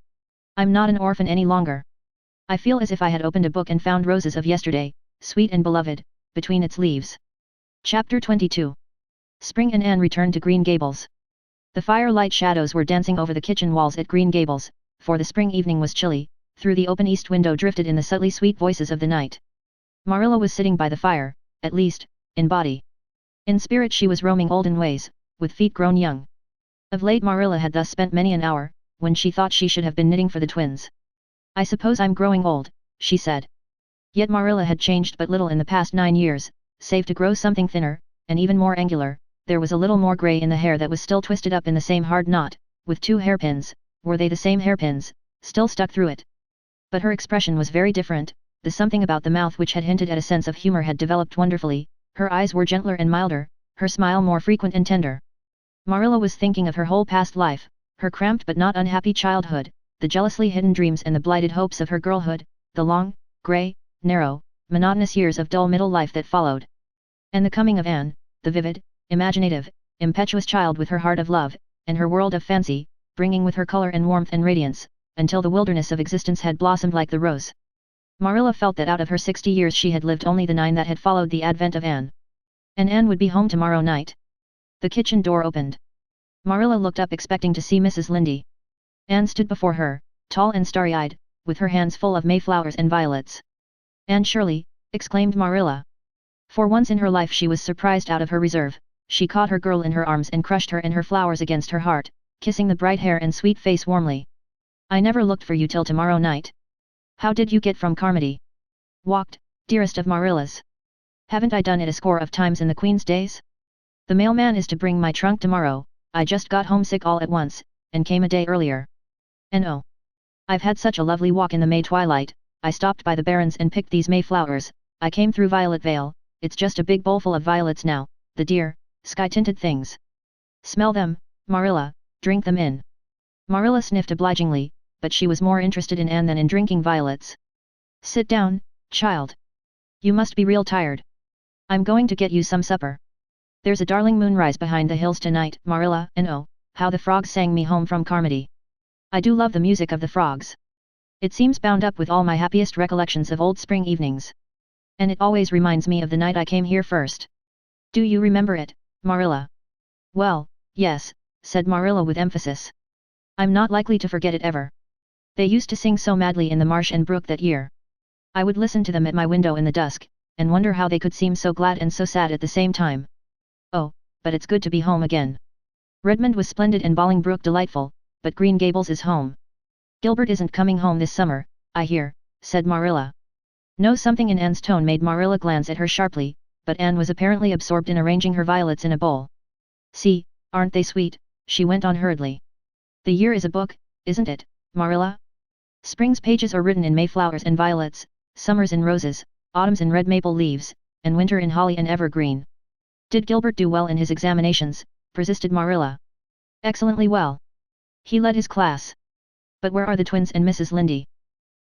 Speaker 1: I'm not an orphan any longer. I feel as if I had opened a book and found roses of yesterday, sweet and beloved, between its leaves. Chapter 22. Spring and Anne returned to Green Gables. The firelight shadows were dancing over the kitchen walls at Green Gables, for the spring evening was chilly. Through the open east window drifted in the subtly sweet voices of the night. Marilla was sitting by the fire, at least, in body. In spirit she was roaming olden ways, with feet grown young. Of late Marilla had thus spent many an hour, when she thought she should have been knitting for the twins. I suppose I'm growing old, she said. Yet Marilla had changed but little in the past 9 years, save to grow something thinner, and even more angular. There was a little more grey in the hair that was still twisted up in the same hard knot, with 2 hairpins, were they the same hairpins, still stuck through it. But her expression was very different, the something about the mouth which had hinted at a sense of humor had developed wonderfully, her eyes were gentler and milder, her smile more frequent and tender. Marilla was thinking of her whole past life, her cramped but not unhappy childhood, the jealously hidden dreams and the blighted hopes of her girlhood, the long, grey, narrow, monotonous years of dull middle life that followed. And the coming of Anne, the vivid, imaginative, impetuous child with her heart of love, and her world of fancy, bringing with her color and warmth and radiance, until the wilderness of existence had blossomed like the rose. Marilla felt that out of her 60 years she had lived only the 9 that had followed the advent of Anne. And Anne would be home tomorrow night. The kitchen door opened. Marilla looked up expecting to see Mrs. Lynde. Anne stood before her, tall and starry-eyed, with her hands full of mayflowers and violets. "Anne Shirley," exclaimed Marilla. For once in her life she was surprised out of her reserve. She caught her girl in her arms and crushed her and her flowers against her heart, kissing the bright hair and sweet face warmly. "I never looked for you till tomorrow night. How did you get from Carmody?" "Walked, dearest of Marilla's. Haven't I done it a score of times in the Queen's days? The mailman is to bring my trunk tomorrow. I just got homesick all at once, and came a day earlier. And oh, I've had such a lovely walk in the May twilight. I stopped by the Barrens and picked these Mayflowers. I came through Violet Vale. It's just a big bowlful of violets now, the dear, sky-tinted things. Smell them, Marilla, drink them in." Marilla sniffed obligingly, but she was more interested in Anne than in drinking violets. "Sit down, child. You must be real tired. I'm going to get you some supper. There's a darling moonrise behind the hills tonight, Marilla, and oh, how the frogs sang me home from Carmody. I do love the music of the frogs. It seems bound up with all my happiest recollections of old spring evenings. And it always reminds me of the night I came here first. Do you remember it, Marilla?" Well, yes, said Marilla with emphasis. I'm not likely to forget it ever. They used to sing so madly in the marsh and brook that year. I would listen to them at my window in the dusk, and wonder how they could seem so glad and so sad at the same time. Oh, but it's good to be home again. Redmond was splendid and Bolingbroke delightful, but Green Gables is home. Gilbert isn't coming home this summer, I hear, said Marilla. No, something in Anne's tone made Marilla glance at her sharply, but Anne was apparently absorbed in arranging her violets in a bowl. See, aren't they sweet, she went on hurriedly. The year is a book, isn't it, Marilla? Spring's pages are written in mayflowers and violets, summer's in roses, autumn's in red maple leaves, and winter in holly and evergreen. Did Gilbert do well in his examinations? Persisted Marilla. Excellently well. He led his class. But where are the twins and Mrs. Lynde?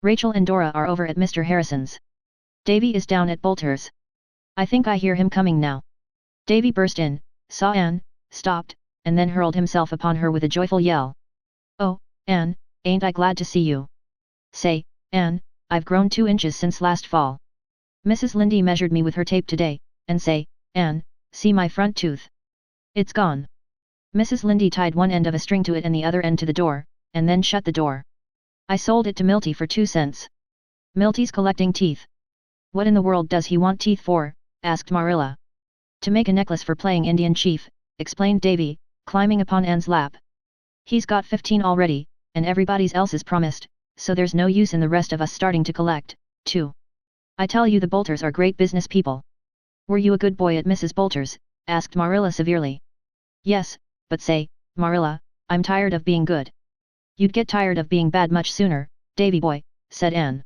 Speaker 1: Rachel and Dora are over at Mr. Harrison's. Davy is down at Bolter's. I think I hear him coming now. Davy burst in, saw Anne, stopped, and then hurled himself upon her with a joyful yell. Oh, Anne, ain't I glad to see you. Say, Anne, I've grown 2 inches since last fall. Mrs. Lynde measured me with her tape today, and say, Anne, see my front tooth. It's gone. Mrs. Lynde tied one end of a string to it and the other end to the door, and then shut the door. I sold it to Milty for 2 cents. Milty's collecting teeth. What in the world does he want teeth for? Asked Marilla. To make a necklace for playing Indian chief, explained Davy, climbing upon Anne's lap. He's got 15 already, and everybody's else is promised, so there's no use in the rest of us starting to collect, too. I tell you the Bolters are great business people. Were you a good boy at Mrs. Bolter's? Asked Marilla severely. Yes, but say, Marilla, I'm tired of being good. You'd get tired of being bad much sooner, Davy boy, said Anne.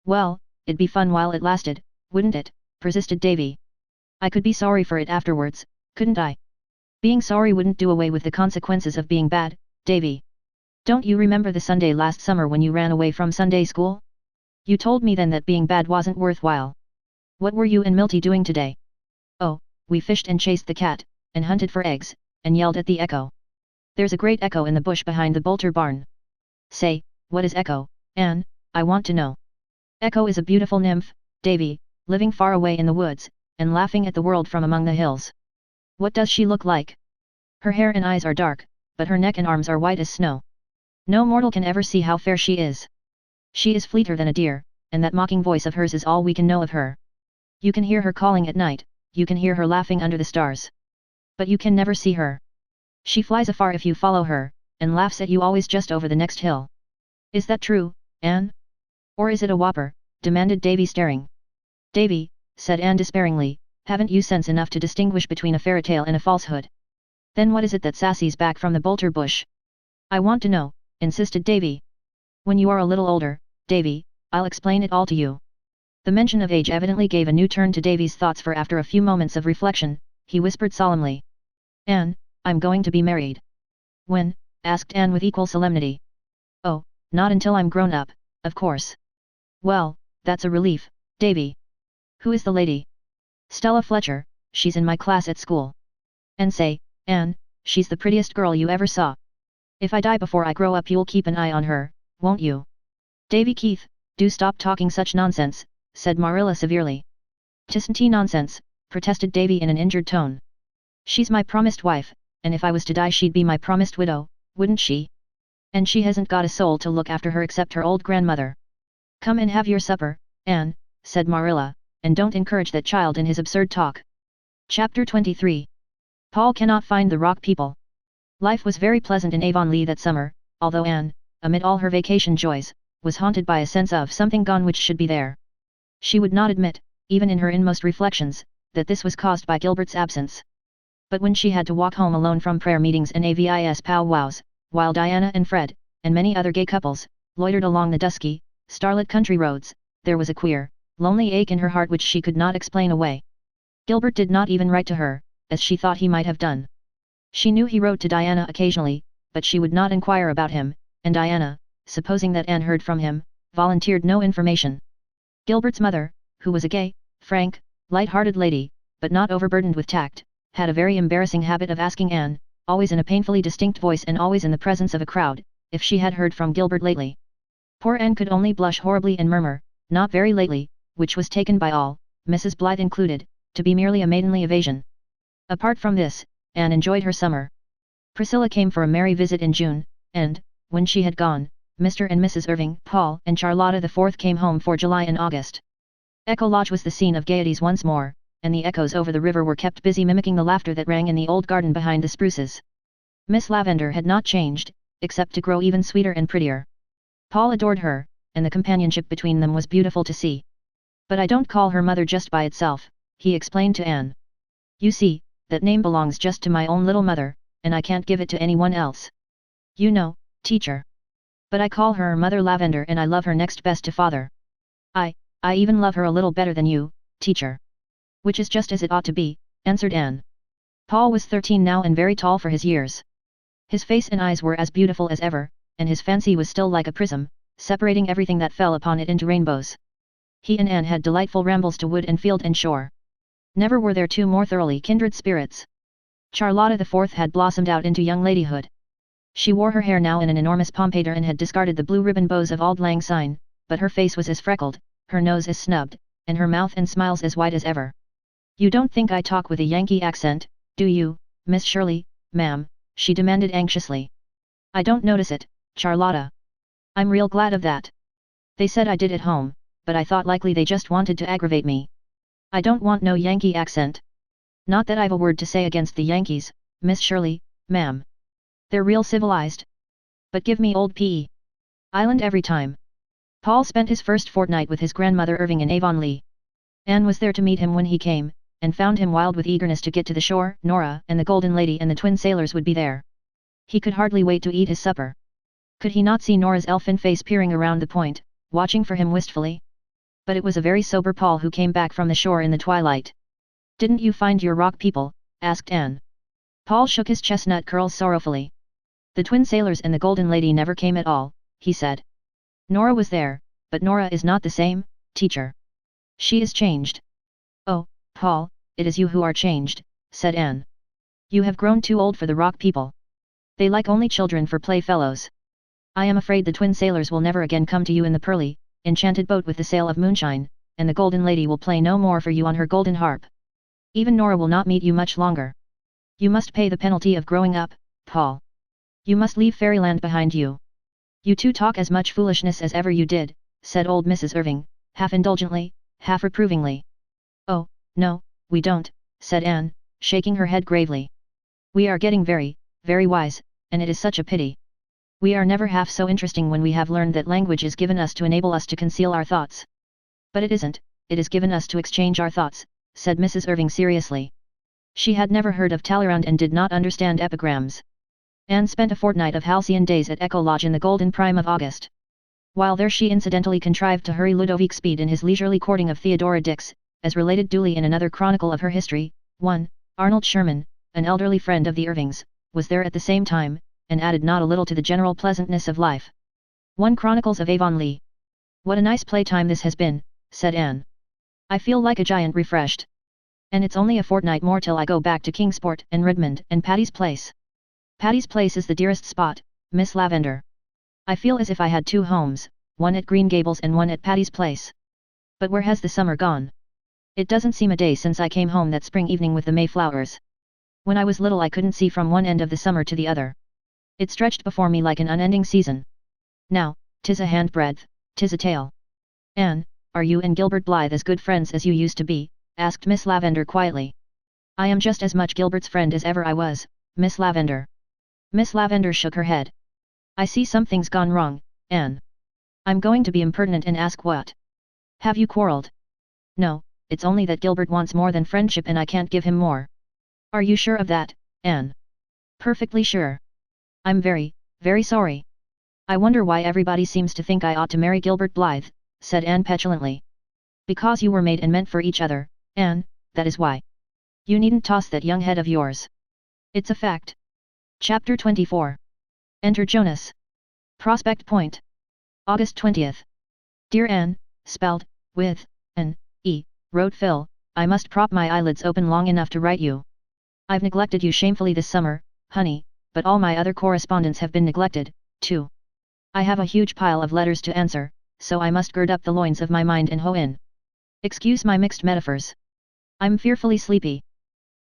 Speaker 1: Well, it'd be fun while it lasted, wouldn't it? Persisted Davy. I could be sorry for it afterwards, couldn't I? Being sorry wouldn't do away with the consequences of being bad, Davy. Don't you remember the Sunday last summer when you ran away from Sunday school? You told me then that being bad wasn't worthwhile. What were you and Milty doing today? Oh, we fished and chased the cat, and hunted for eggs, and yelled at the echo. There's a great echo in the bush behind the Bolter barn. Say, what is Echo, Anne? I want to know. Echo is a beautiful nymph, Davy, living far away in the woods, and laughing at the world from among the hills. What does she look like? Her hair and eyes are dark, but her neck and arms are white as snow. No mortal can ever see how fair she is. She is fleeter than a deer, and that mocking voice of hers is all we can know of her. You can hear her calling at night, you can hear her laughing under the stars. But you can never see her. She flies afar if you follow her, and laughs at you always just over the next hill. Is that true, Anne? Or is it a whopper? Demanded Davy staring. Davy, said Anne despairingly, haven't you sense enough to distinguish between a fairy tale and a falsehood? Then what is it that sassy's back from the Bolter bush? I want to know, insisted Davy. When you are a little older, Davy, I'll explain it all to you. The mention of age evidently gave a new turn to Davy's thoughts, for after a few moments of reflection, he whispered solemnly. Anne, I'm going to be married. When? Asked Anne with equal solemnity. Oh, not until I'm grown up, of course. Well, that's a relief, Davy. Who is the lady? Stella Fletcher, she's in my class at school. And say, Anne, she's the prettiest girl you ever saw. If I die before I grow up you'll keep an eye on her, won't you? Davy Keith, do stop talking such nonsense, said Marilla severely. Tisn't nonsense, protested Davy in an injured tone. She's my promised wife, and if I was to die she'd be my promised widow, wouldn't she? And she hasn't got a soul to look after her except her old grandmother. Come and have your supper, Anne, said Marilla, and don't encourage that child in his absurd talk. Chapter 23. Paul cannot find the rock people. Life was very pleasant in Avonlea that summer, although Anne, amid all her vacation joys, was haunted by a sense of something gone which should be there. She would not admit, even in her inmost reflections, that this was caused by Gilbert's absence. But when she had to walk home alone from prayer meetings and AVIS powwows, while Diana and Fred, and many other gay couples, loitered along the dusky, starlit country roads, there was a queer, lonely ache in her heart which she could not explain away. Gilbert did not even write to her, as she thought he might have done. She knew he wrote to Diana occasionally, but she would not inquire about him, and Diana, supposing that Anne heard from him, volunteered no information. Gilbert's mother, who was a gay, frank, light-hearted lady, but not overburdened with tact, had a very embarrassing habit of asking Anne, always in a painfully distinct voice and always in the presence of a crowd, if she had heard from Gilbert lately. Poor Anne could only blush horribly and murmur, not very lately, which was taken by all, Mrs. Blythe included, to be merely a maidenly evasion. Apart from this, Anne enjoyed her summer. Priscilla came for a merry visit in June, and, when she had gone, Mr. and Mrs. Irving, Paul and Charlotta IV came home for July and August. Echo Lodge was the scene of gaieties once more, and the echoes over the river were kept busy mimicking the laughter that rang in the old garden behind the spruces. Miss Lavendar had not changed, except to grow even sweeter and prettier. Paul adored her, and the companionship between them was beautiful to see. But I don't call her mother just by itself, he explained to Anne. You see, that name belongs just to my own little mother, and I can't give it to anyone else. You know, teacher. But I call her Mother Lavendar and I love her next best to father. I even love her a little better than you, teacher. Which is just as it ought to be, answered Anne. Paul was 13 now and very tall for his years. His face and eyes were as beautiful as ever, and his fancy was still like a prism, separating everything that fell upon it into rainbows. He and Anne had delightful rambles to wood and field and shore. Never were there two more thoroughly kindred spirits. Charlotta IV had blossomed out into young ladyhood. She wore her hair now in an enormous pompadour and had discarded the blue ribbon bows of auld lang syne, but her face was as freckled, her nose as snubbed, and her mouth and smiles as wide as ever. You don't think I talk with a Yankee accent, do you, Miss Shirley, ma'am? She demanded anxiously. I don't notice it, Charlotta. I'm real glad of that. They said I did at home, but I thought likely they just wanted to aggravate me. I don't want no Yankee accent. Not that I've a word to say against the Yankees, Miss Shirley, ma'am. They're real civilized. But give me old P.E. Island every time. Paul spent his first fortnight with his grandmother Irving in Avonlea. Anne was there to meet him when he came, and found him wild with eagerness to get to the shore. Nora and the Golden Lady and the twin sailors would be there. He could hardly wait to eat his supper. Could he not see Nora's elfin face peering around the point, watching for him wistfully? But it was a very sober Paul who came back from the shore in the twilight. Didn't you find your rock people? Asked Anne. Paul shook his chestnut curls sorrowfully. The twin sailors and the Golden Lady never came at all, he said. Nora was there, but Nora is not the same, teacher. She is changed. Oh, Paul, it is you who are changed, said Anne. You have grown too old for the rock people. They like only children for playfellows. I am afraid the twin sailors will never again come to you in the pearly, enchanted boat with the sail of moonshine, and the Golden Lady will play no more for you on her golden harp. Even Nora will not meet you much longer. You must pay the penalty of growing up, Paul. You must leave fairyland behind you. You two talk as much foolishness as ever you did, said old Mrs. Irving, half indulgently, half reprovingly. Oh, no, we don't, said Anne, shaking her head gravely. We are getting very, very wise, and it is such a pity. We are never half so interesting when we have learned that language is given us to enable us to conceal our thoughts. But it isn't, it is given us to exchange our thoughts, said Mrs. Irving seriously. She had never heard of Talleyrand and did not understand epigrams. Anne spent a fortnight of halcyon days at Echo Lodge in the golden prime of August. While there she incidentally contrived to hurry Ludovic Speed in his leisurely courting of Theodora Dix, as related duly in another chronicle of her history. 1. Arnold Sherman, an elderly friend of the Irvings, was there at the same time, and added not a little to the general pleasantness of life. 1 Chronicles of Avonlea. What a nice playtime this has been, said Anne. I feel like a giant refreshed. And it's only a fortnight more till I go back to Kingsport and Redmond and Patty's Place. Patty's Place is the dearest spot, Miss Lavendar. I feel as if I had 2 homes, one at Green Gables and one at Patty's Place. But where has the summer gone? It doesn't seem a day since I came home that spring evening with the Mayflowers. When I was little I couldn't see from one end of the summer to the other. It stretched before me like an unending season. Now, 'tis a handbreadth, 'tis a tale. Anne, are you and Gilbert Blythe as good friends as you used to be? Asked Miss Lavendar quietly. I am just as much Gilbert's friend as ever I was, Miss Lavendar. Miss Lavendar shook her head. I see something's gone wrong, Anne. I'm going to be impertinent and ask what? Have you quarreled? No, it's only that Gilbert wants more than friendship and I can't give him more. Are you sure of that, Anne? Perfectly sure. I'm very, very sorry. I wonder why everybody seems to think I ought to marry Gilbert Blythe, said Anne petulantly. Because you were made and meant for each other, Anne, that is why. You needn't toss that young head of yours. It's a fact. Chapter 24. Enter Jonas. Prospect Point. August 20th. Dear Anne, spelled, with, an, e, wrote Phil, I must prop my eyelids open long enough to write you. I've neglected you shamefully this summer, honey, but all my other correspondents have been neglected, too. I have a huge pile of letters to answer, so I must gird up the loins of my mind and hoe in. Excuse my mixed metaphors. I'm fearfully sleepy.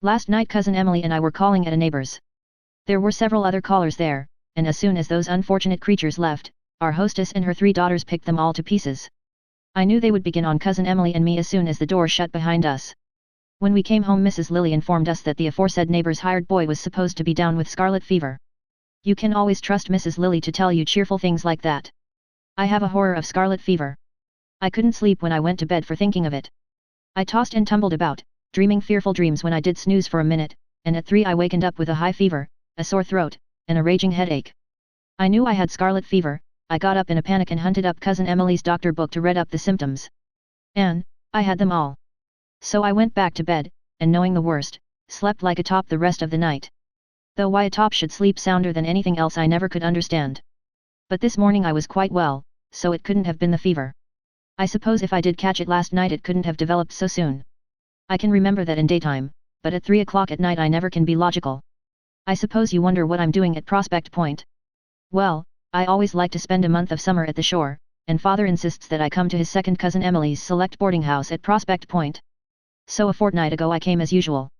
Speaker 1: Last night cousin Emily and I were calling at a neighbor's. There were several other callers there, and as soon as those unfortunate creatures left, our hostess and her 3 daughters picked them all to pieces. I knew they would begin on cousin Emily and me as soon as the door shut behind us. When we came home Mrs. Lily informed us that the aforesaid neighbor's hired boy was supposed to be down with scarlet fever. You can always trust Mrs. Lily to tell you cheerful things like that. I have a horror of scarlet fever. I couldn't sleep when I went to bed for thinking of it. I tossed and tumbled about, dreaming fearful dreams when I did snooze for a minute, and at 3 I wakened up with a high fever, a sore throat, and a raging headache. I knew I had scarlet fever. I got up in a panic and hunted up cousin Emily's doctor book to read up the symptoms. And I had them all. So I went back to bed, and knowing the worst, slept like a top the rest of the night. Though why a top should sleep sounder than anything else I never could understand. But this morning I was quite well, so it couldn't have been the fever. I suppose if I did catch it last night it couldn't have developed so soon. I can remember that in daytime, but at 3 o'clock at night I never can be logical. I suppose you wonder what I'm doing at Prospect Point. Well, I always like to spend a month of summer at the shore, and father insists that I come to his second cousin Emily's select boarding house at Prospect Point. So a fortnight ago I came as usual.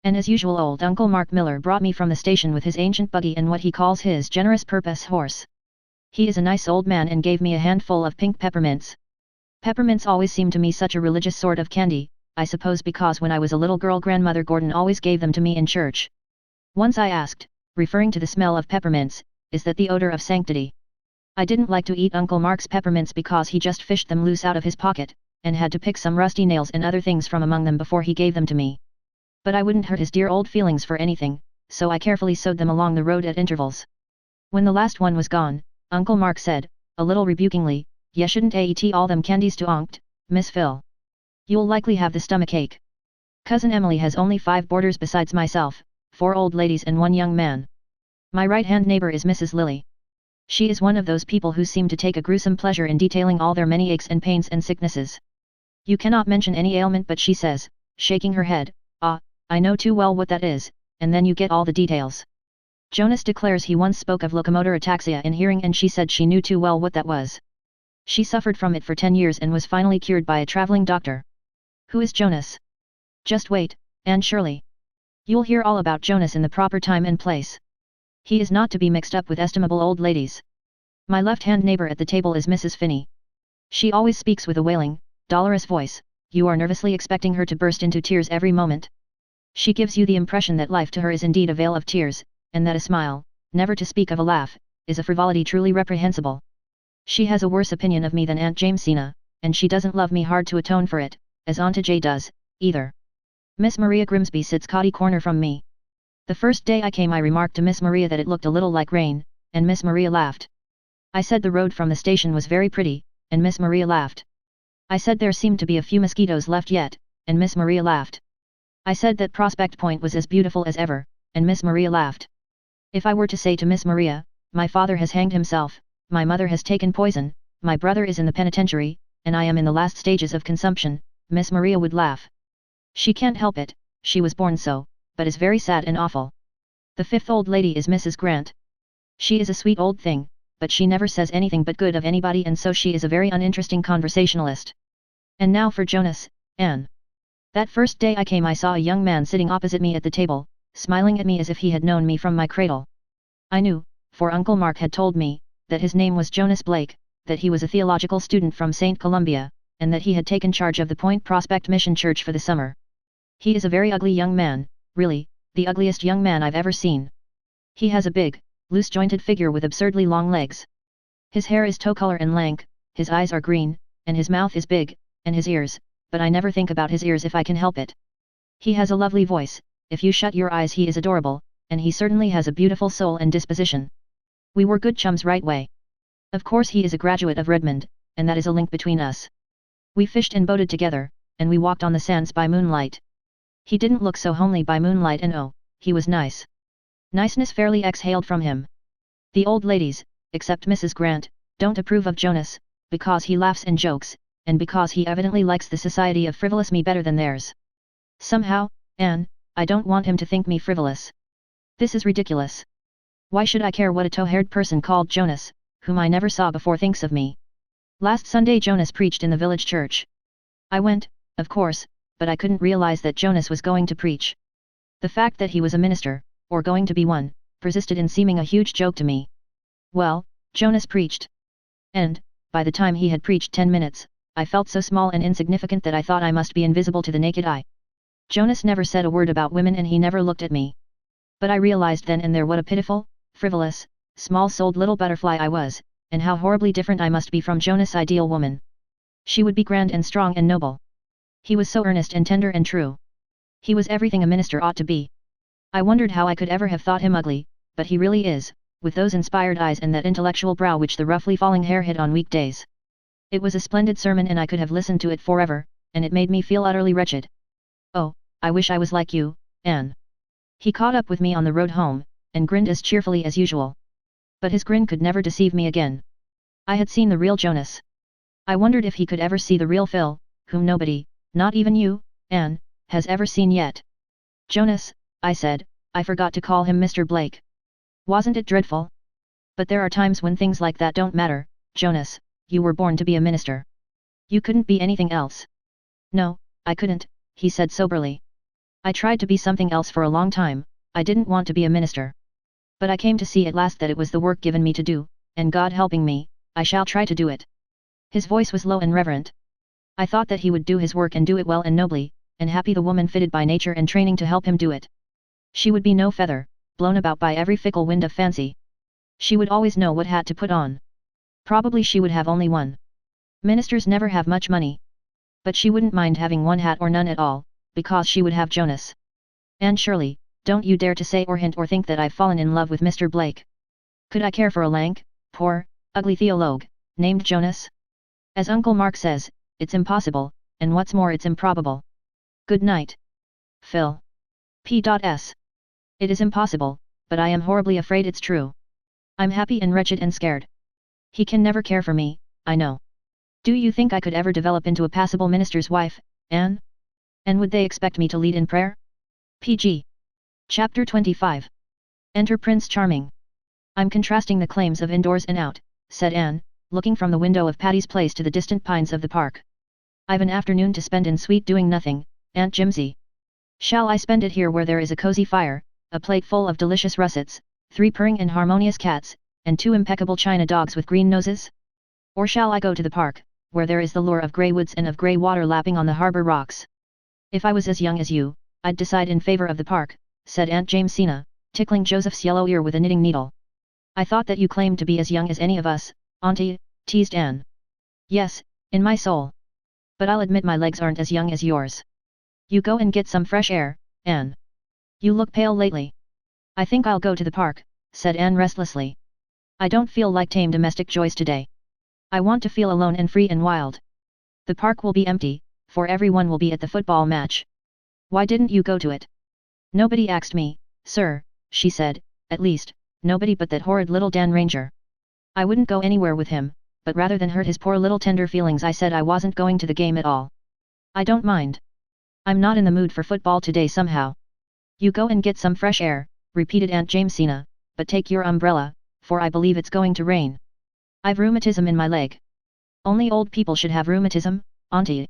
Speaker 1: And as usual old Uncle Mark Miller brought me from the station with his ancient buggy and what he calls his generous purpose horse. He is a nice old man and gave me a handful of pink peppermints. Peppermints always seemed to me such a religious sort of candy, I suppose because when I was a little girl Grandmother Gordon always gave them to me in church. Once I asked, referring to the smell of peppermints, is that the odor of sanctity? I didn't like to eat Uncle Mark's peppermints because he just fished them loose out of his pocket, and had to pick some rusty nails and other things from among them before he gave them to me. But I wouldn't hurt his dear old feelings for anything, so I carefully sowed them along the road at intervals. When the last one was gone, Uncle Mark said, a little rebukingly, "Ye shouldn't eat all them candies to onct, Miss Phil. You'll likely have the stomachache." Cousin Emily has only 5 boarders besides myself, 4 old ladies and 1 young man. My right-hand neighbor is Mrs. Lily. She is one of those people who seem to take a gruesome pleasure in detailing all their many aches and pains and sicknesses. You cannot mention any ailment but she says, shaking her head, "Ah, I know too well what that is," and then you get all the details. Jonas declares he once spoke of locomotor ataxia in hearing and she said she knew too well what that was. She suffered from it for 10 years and was finally cured by a traveling doctor. Who is Jonas? Just wait, Anne Shirley. You'll hear all about Jonas in the proper time and place. He is not to be mixed up with estimable old ladies. My left-hand neighbor at the table is Mrs. Finney. She always speaks with a wailing, dolorous voice. You are nervously expecting her to burst into tears every moment. She gives you the impression that life to her is indeed a vale of tears, and that a smile, never to speak of a laugh, is a frivolity truly reprehensible. She has a worse opinion of me than Aunt Jamesina, and she doesn't love me hard to atone for it, as Auntie J does, either. Miss Maria Grimsby sits cotty corner from me. The first day I came I remarked to Miss Maria that it looked a little like rain, and Miss Maria laughed. I said the road from the station was very pretty, and Miss Maria laughed. I said there seemed to be a few mosquitoes left yet, and Miss Maria laughed. I said that Prospect Point was as beautiful as ever, and Miss Maria laughed. If I were to say to Miss Maria, my father has hanged himself, my mother has taken poison, my brother is in the penitentiary, and I am in the last stages of consumption, Miss Maria would laugh. She can't help it, she was born so, but is very sad and awful. The 5th old lady is Mrs. Grant. She is a sweet old thing, but she never says anything but good of anybody and so she is a very uninteresting conversationalist. And now for Jonas, Anne. That first day I came I saw a young man sitting opposite me at the table, smiling at me as if he had known me from my cradle. I knew, for Uncle Mark had told me, that his name was Jonas Blake, that he was a theological student from St. Columbia, and that he had taken charge of the Point Prospect Mission Church for the summer. He is a very ugly young man, really, the ugliest young man I've ever seen. He has a big, loose-jointed figure with absurdly long legs. His hair is tow-color and lank, his eyes are green, and his mouth is big, and his ears, but I never think about his ears if I can help it. He has a lovely voice, if you shut your eyes he is adorable, and he certainly has a beautiful soul and disposition. We were good chums right way. Of course he is a graduate of Redmond, and that is a link between us. We fished and boated together, and we walked on the sands by moonlight. He didn't look so homely by moonlight and oh, he was nice. Niceness fairly exhaled from him. The old ladies, except Mrs. Grant, don't approve of Jonas, because he laughs and jokes, and because he evidently likes the society of frivolous me better than theirs. Somehow, Anne, I don't want him to think me frivolous. This is ridiculous. Why should I care what a tow-haired person called Jonas, whom I never saw before thinks of me? Last Sunday Jonas preached in the village church. I went, of course, but I couldn't realize that Jonas was going to preach. The fact that he was a minister, or going to be one, persisted in seeming a huge joke to me. Well, Jonas preached. And, by the time he had preached 10 minutes, I felt so small and insignificant that I thought I must be invisible to the naked eye. Jonas never said a word about women and he never looked at me. But I realized then and there what a pitiful, frivolous, small-souled little butterfly I was, and how horribly different I must be from Jonas' ideal woman. She would be grand and strong and noble. He was so earnest and tender and true. He was everything a minister ought to be. I wondered how I could ever have thought him ugly, but he really is, with those inspired eyes and that intellectual brow which the roughly falling hair hid on weekdays. It was a splendid sermon and I could have listened to it forever, and it made me feel utterly wretched. Oh, I wish I was like you, Anne. He caught up with me on the road home, and grinned as cheerfully as usual. But his grin could never deceive me again. I had seen the real Jonas. I wondered if he could ever see the real Phil, whom nobody, not even you, Anne, has ever seen yet. Jonas, I said, I forgot to call him Mr. Blake. Wasn't it dreadful? But there are times when things like that don't matter, Jonas, you were born to be a minister. You couldn't be anything else. No, I couldn't, he said soberly. I tried to be something else for a long time, I didn't want to be a minister. But I came to see at last that it was the work given me to do, and God helping me, I shall try to do it. His voice was low and reverent. I thought that he would do his work and do it well and nobly, and happy the woman fitted by nature and training to help him do it. She would be no feather, blown about by every fickle wind of fancy. She would always know what hat to put on. Probably she would have only one. Ministers never have much money. But she wouldn't mind having one hat or none at all, because she would have Jonas. And surely, don't you dare to say or hint or think that I've fallen in love with Mr. Blake. Could I care for a lank, poor, ugly theologue, named Jonas? As Uncle Mark says, it's impossible, and what's more it's improbable. Good night. Phil. P.S. It is impossible, but I am horribly afraid it's true. I'm happy and wretched and scared. He can never care for me, I know. Do you think I could ever develop into a passable minister's wife, Anne? And would they expect me to lead in prayer? P.G. Chapter 25. Enter Prince Charming. I'm contrasting the claims of indoors and out, said Anne, looking from the window of Patty's Place to the distant pines of the park. I've an afternoon to spend in sweet doing nothing, Aunt Jimsy. Shall I spend it here where there is a cozy fire, a plate full of delicious russets, 3 purring and harmonious cats, and 2 impeccable china dogs with green noses? Or shall I go to the park, where there is the lure of grey woods and of grey water lapping on the harbour rocks? If I was as young as you, I'd decide in favour of the park, said Aunt Jamesina, tickling Joseph's yellow ear with a knitting needle. I thought that you claimed to be as young as any of us, Auntie, teased Anne. Yes, in my soul. But I'll admit my legs aren't as young as yours. You go and get some fresh air, Anne. You look pale lately. I think I'll go to the park, said Anne restlessly. I don't feel like tame domestic joys today. I want to feel alone and free and wild. The park will be empty, for everyone will be at the football match. Why didn't you go to it? Nobody asked me, sir, she said, at least, nobody but that horrid little Dan Ranger. I wouldn't go anywhere with him, but rather than hurt his poor little tender feelings I said I wasn't going to the game at all. I don't mind. I'm not in the mood for football today somehow. You go and get some fresh air, repeated Aunt Jamesina, but take your umbrella, for I believe it's going to rain. I've rheumatism in my leg. Only old people should have rheumatism, Auntie.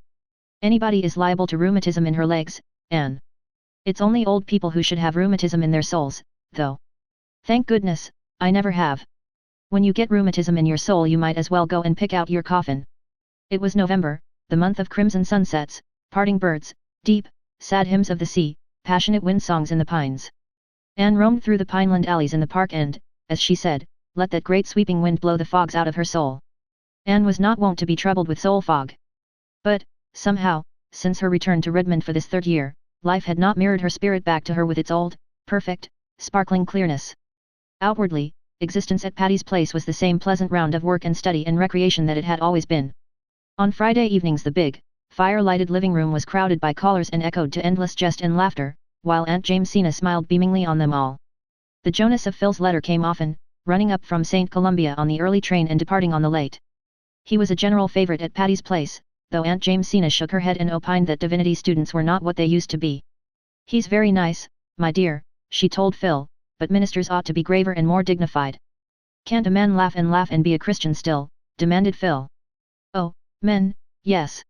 Speaker 1: Anybody is liable to rheumatism in her legs, Anne. It's only old people who should have rheumatism in their souls, though. Thank goodness, I never have. When you get rheumatism in your soul you might as well go and pick out your coffin. It was November, the month of crimson sunsets, parting birds, deep, sad hymns of the sea, passionate wind songs in the pines. Anne roamed through the pineland alleys in the park and, as she said, let that great sweeping wind blow the fogs out of her soul. Anne was not wont to be troubled with soul fog. But, somehow, since her return to Redmond for this 3rd year, life had not mirrored her spirit back to her with its old, perfect, sparkling clearness. Outwardly, existence at Patty's Place was the same pleasant round of work and study and recreation that it had always been. On Friday evenings the big, fire-lighted living room was crowded by callers and echoed to endless jest and laughter, while Aunt Jamesina smiled beamingly on them all. The Jonas of Phil's letter came often, running up from St. Columbia on the early train and departing on the late. He was a general favorite at Patty's Place, though Aunt Jamesina shook her head and opined that divinity students were not what they used to be. He's very nice, my dear, she told Phil, but ministers ought to be graver and more dignified. Can't a man laugh and be a Christian still, demanded Phil. Oh, men, yes.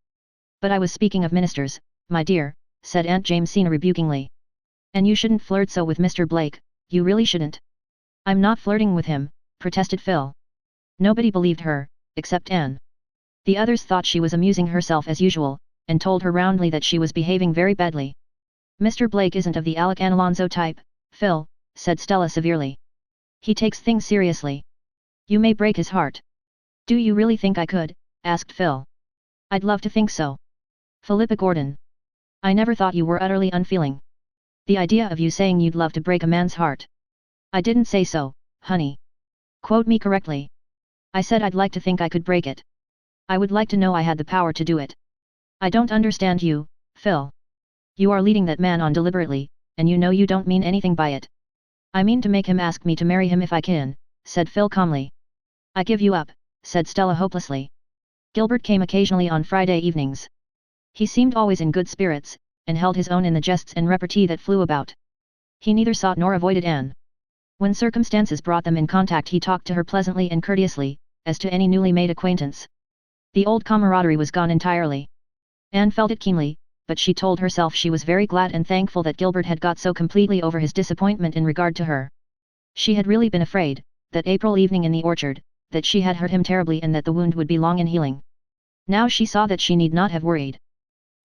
Speaker 1: But I was speaking of ministers, my dear, said Aunt Jamesina rebukingly. And you shouldn't flirt so with Mr. Blake, you really shouldn't. I'm not flirting with him, protested Phil. Nobody believed her, except Anne. The others thought she was amusing herself as usual, and told her roundly that she was behaving very badly. Mr. Blake isn't of the Alec and Alonzo type, Phil, said Stella severely. He takes things seriously. You may break his heart. Do you really think I could? Asked Phil. I'd love to think so. Philippa Gordon. I never thought you were utterly unfeeling. The idea of you saying you'd love to break a man's heart. I didn't say so, honey. Quote me correctly. I said I'd like to think I could break it. I would like to know I had the power to do it. I don't understand you, Phil. You are leading that man on deliberately, and you know you don't mean anything by it. I mean to make him ask me to marry him if I can, said Phil calmly. I give you up, said Stella hopelessly. Gilbert came occasionally on Friday evenings. He seemed always in good spirits, and held his own in the jests and repartee that flew about. He neither sought nor avoided Anne. When circumstances brought them in contact he talked to her pleasantly and courteously, as to any newly made acquaintance. The old camaraderie was gone entirely. Anne felt it keenly, but she told herself she was very glad and thankful that Gilbert had got so completely over his disappointment in regard to her. She had really been afraid, that April evening in the orchard, that she had hurt him terribly and that the wound would be long in healing. Now she saw that she need not have worried.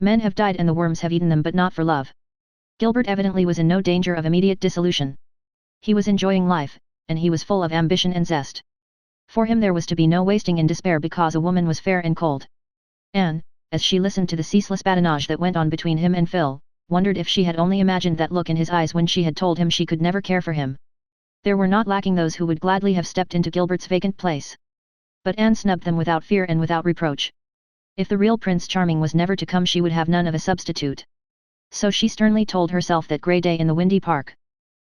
Speaker 1: Men have died and the worms have eaten them, but not for love. Gilbert evidently was in no danger of immediate dissolution. He was enjoying life, and he was full of ambition and zest. For him there was to be no wasting in despair because a woman was fair and cold. Anne, as she listened to the ceaseless badinage that went on between him and Phil, wondered if she had only imagined that look in his eyes when she had told him she could never care for him. There were not lacking those who would gladly have stepped into Gilbert's vacant place. But Anne snubbed them without fear and without reproach. If the real Prince Charming was never to come she would have none of a substitute. So she sternly told herself that grey day in the windy park.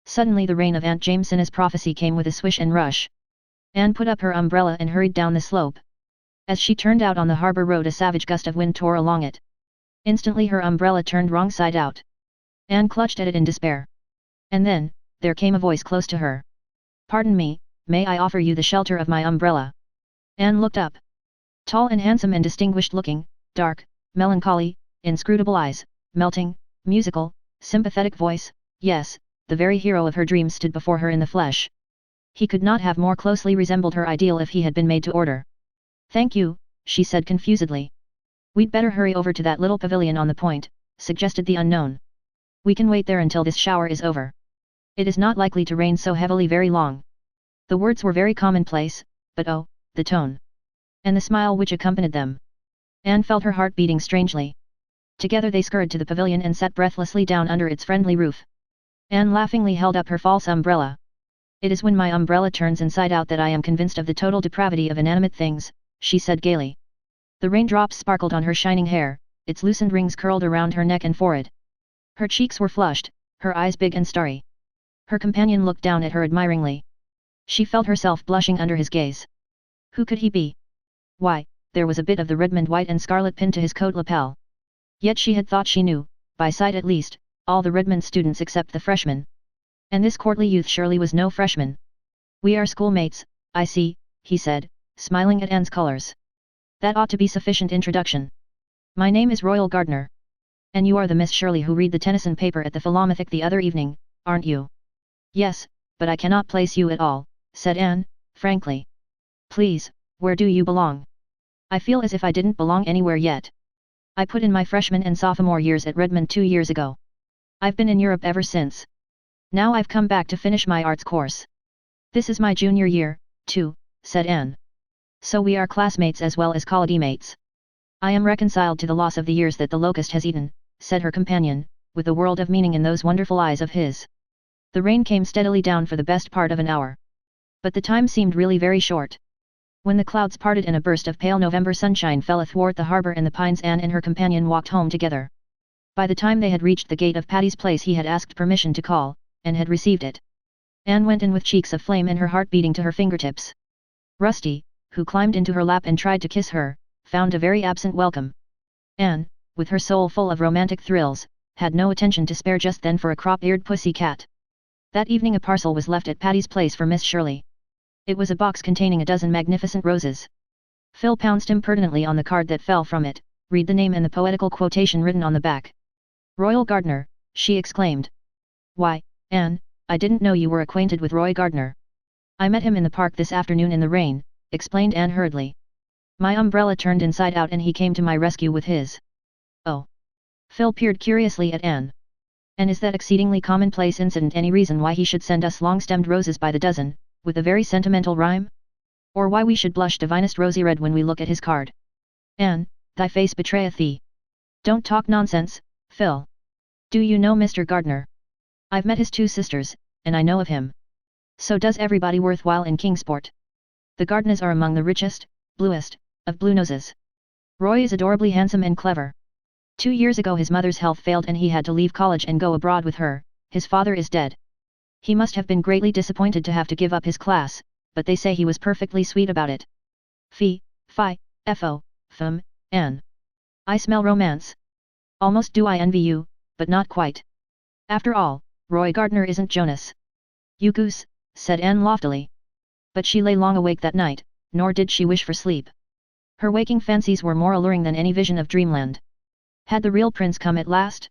Speaker 1: Suddenly the rain of Aunt Jamesina's prophecy came with a swish and rush. Anne put up her umbrella and hurried down the slope. As she turned out on the harbour road a savage gust of wind tore along it. Instantly her umbrella turned wrong side out. Anne clutched at it in despair. And then, there came a voice close to her. Pardon me, may I offer you the shelter of my umbrella? Anne looked up. Tall and handsome and distinguished looking, dark, melancholy, inscrutable eyes, melting, musical, sympathetic voice, yes, the very hero of her dreams stood before her in the flesh. He could not have more closely resembled her ideal if he had been made to order. Thank you, she said confusedly. We'd better hurry over to that little pavilion on the point, suggested the unknown. We can wait there until this shower is over. It is not likely to rain so heavily very long. The words were very commonplace, but oh, the tone. And the smile which accompanied them. Anne felt her heart beating strangely. Together they scurried to the pavilion and sat breathlessly down under its friendly roof. Anne laughingly held up her false umbrella. It is when my umbrella turns inside out that I am convinced of the total depravity of inanimate things, she said gaily. The raindrops sparkled on her shining hair, its loosened rings curled around her neck and forehead. Her cheeks were flushed, her eyes big and starry. Her companion looked down at her admiringly. She felt herself blushing under his gaze. Who could he be? Why, there was a bit of the Redmond white and scarlet pinned to his coat lapel. Yet she had thought she knew, by sight at least, all the Redmond students except the freshmen. And this courtly youth surely was no freshman. We are schoolmates, I see, he said, smiling at Anne's colors. That ought to be sufficient introduction. My name is Royal Gardner. And you are the Miss Shirley who read the Tennyson paper at the Philomathic the other evening, aren't you? Yes, but I cannot place you at all, said Anne, frankly. Please, where do you belong? I feel as if I didn't belong anywhere yet. I put in my freshman and sophomore years at Redmond 2 years ago. I've been in Europe ever since. Now I've come back to finish my arts course. This is my junior year, too, said Anne. So we are classmates as well as college mates. I am reconciled to the loss of the years that the locust has eaten, said her companion, with a world of meaning in those wonderful eyes of his. The rain came steadily down for the best part of an hour. But the time seemed really very short. When the clouds parted and a burst of pale November sunshine fell athwart the harbour and the pines, Anne and her companion walked home together. By the time they had reached the gate of Patty's place he had asked permission to call, and had received it. Anne went in with cheeks of flame and her heart beating to her fingertips. Rusty, who climbed into her lap and tried to kiss her, found a very absent welcome. Anne, with her soul full of romantic thrills, had no attention to spare just then for a crop-eared pussy cat. That evening a parcel was left at Patty's place for Miss Shirley. It was a box containing a dozen magnificent roses. Phil pounced impertinently on the card that fell from it, read the name and the poetical quotation written on the back. Royal Gardner, she exclaimed. Why, Anne, I didn't know you were acquainted with Roy Gardner. I met him in the park this afternoon in the rain, explained Anne hurriedly. My umbrella turned inside out and he came to my rescue with his. Oh. Phil peered curiously at Anne. And is that exceedingly commonplace incident any reason why he should send us long-stemmed roses by the dozen, with a very sentimental rhyme? Or why we should blush divinest rosy red when we look at his card? Anne, thy face betrayeth thee. Don't talk nonsense, Phil. Do you know Mr. Gardner? I've met his 2 sisters, and I know of him. So does everybody worthwhile in Kingsport. The Gardners are among the richest, bluest, of blue noses. Roy is adorably handsome and clever. 2 years ago his mother's health failed and he had to leave college and go abroad with her. His father is dead. He must have been greatly disappointed to have to give up his class, but they say he was perfectly sweet about it. Fie, fo, fum, Anne. I smell romance. Almost do I envy you, but not quite. After all, Roy Gardner isn't Jonas. You goose, said Anne loftily. But she lay long awake that night, nor did she wish for sleep. Her waking fancies were more alluring than any vision of dreamland. Had the real prince come at last?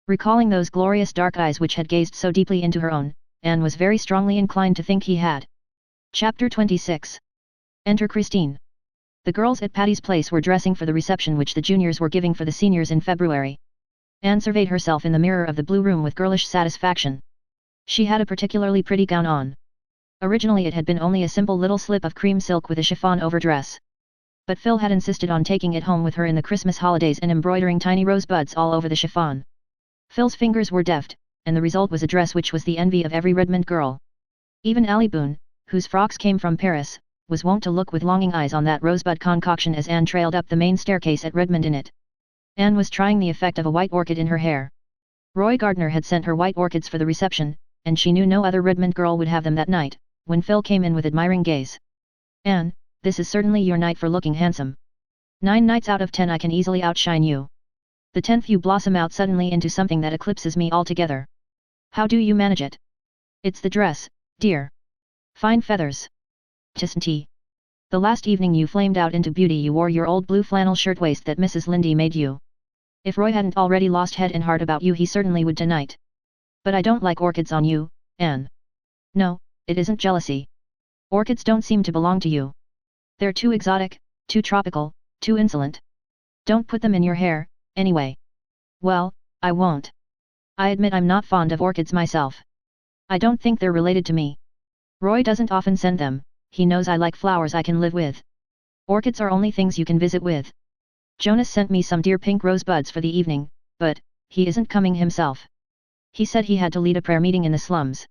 Speaker 1: Recalling those glorious dark eyes which had gazed so deeply into her own, Anne was very strongly inclined to think he had. Chapter 26. Enter Christine. The girls at Patty's place were dressing for the reception which the juniors were giving for the seniors in February. Anne surveyed herself in the mirror of the blue room with girlish satisfaction. She had a particularly pretty gown on. Originally it had been only a simple little slip of cream silk with a chiffon overdress. But Phil had insisted on taking it home with her in the Christmas holidays and embroidering tiny rosebuds all over the chiffon. Phil's fingers were deft, and the result was a dress which was the envy of every Redmond girl. Even Allie Boone, whose frocks came from Paris, was wont to look with longing eyes on that rosebud concoction as Anne trailed up the main staircase at Redmond in it. Anne was trying the effect of a white orchid in her hair. Roy Gardner had sent her white orchids for the reception, and she knew no other Redmond girl would have them that night, when Phil came in with admiring gaze. Anne, this is certainly your night for looking handsome. 9 nights out of 10 I can easily outshine you. The 10th you blossom out suddenly into something that eclipses me altogether. How do you manage it? It's the dress, dear. Fine feathers. Tisn't. The last evening you flamed out into beauty you wore your old blue flannel shirtwaist that Mrs. Lindy made you. If Roy hadn't already lost head and heart about you he certainly would tonight. But I don't like orchids on you, Anne. No, it isn't jealousy. Orchids don't seem to belong to you. They're too exotic, too tropical, too insolent. Don't put them in your hair, anyway. Well, I won't. I admit I'm not fond of orchids myself. I don't think they're related to me. Roy doesn't often send them, he knows I like flowers I can live with. Orchids are only things you can visit with. Jonas sent me some dear pink rosebuds for the evening, but he isn't coming himself. He said he had to lead a prayer meeting in the slums.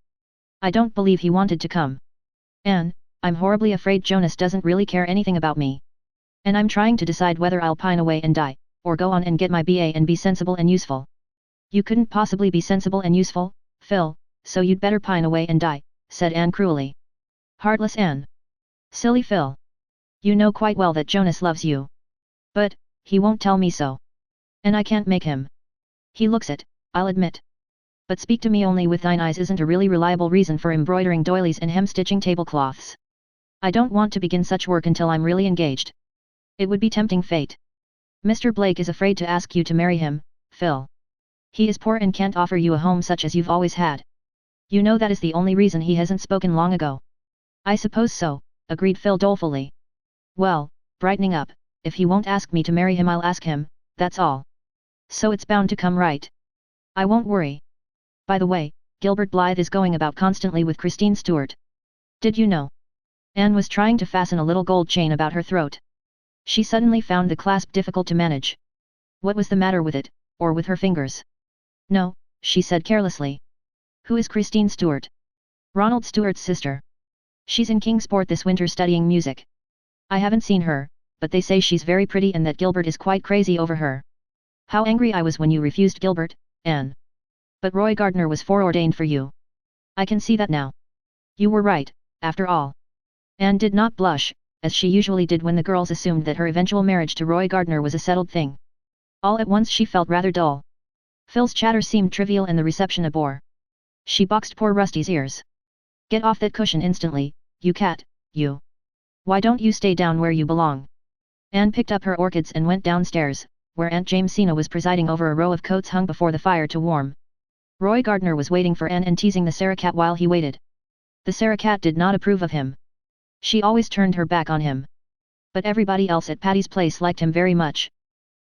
Speaker 1: I don't believe he wanted to come. Anne, I'm horribly afraid Jonas doesn't really care anything about me. And I'm trying to decide whether I'll pine away and die, or go on and get my BA and be sensible and useful. You couldn't possibly be sensible and useful, Phil, so you'd better pine away and die, said Anne cruelly. Heartless Anne. Silly Phil. You know quite well that Jonas loves you. But, he won't tell me so. And I can't make him. He looks it, I'll admit. But speak to me only with thine eyes isn't a really reliable reason for embroidering doilies and hem-stitching tablecloths. I don't want to begin such work until I'm really engaged. It would be tempting fate. Mr. Blake is afraid to ask you to marry him, Phil. He is poor and can't offer you a home such as you've always had. You know that is the only reason he hasn't spoken long ago. I suppose so, agreed Phil dolefully. Well, brightening up, if he won't ask me to marry him I'll ask him, that's all. So it's bound to come right. I won't worry. By the way, Gilbert Blythe is going about constantly with Christine Stewart. Did you know? Anne was trying to fasten a little gold chain about her throat. She suddenly found the clasp difficult to manage. What was the matter with it, or with her fingers? No, she said carelessly. Who is Christine Stewart? Ronald Stewart's sister. She's in Kingsport this winter studying music. I haven't seen her, but they say she's very pretty and that Gilbert is quite crazy over her. How angry I was when you refused Gilbert, Anne. But Roy Gardner was foreordained for you. I can see that now. You were right, after all. Anne did not blush, as she usually did when the girls assumed that her eventual marriage to Roy Gardner was a settled thing. All at once she felt rather dull. Phil's chatter seemed trivial and the reception a bore. She boxed poor Rusty's ears. Get off that cushion instantly, you cat, you. Why don't you stay down where you belong? Anne picked up her orchids and went downstairs, where Aunt Jamesina was presiding over a row of coats hung before the fire to warm. Roy Gardner was waiting for Anne and teasing the Sarah cat while he waited. The Sarah cat did not approve of him. She always turned her back on him. But everybody else at Patty's place liked him very much.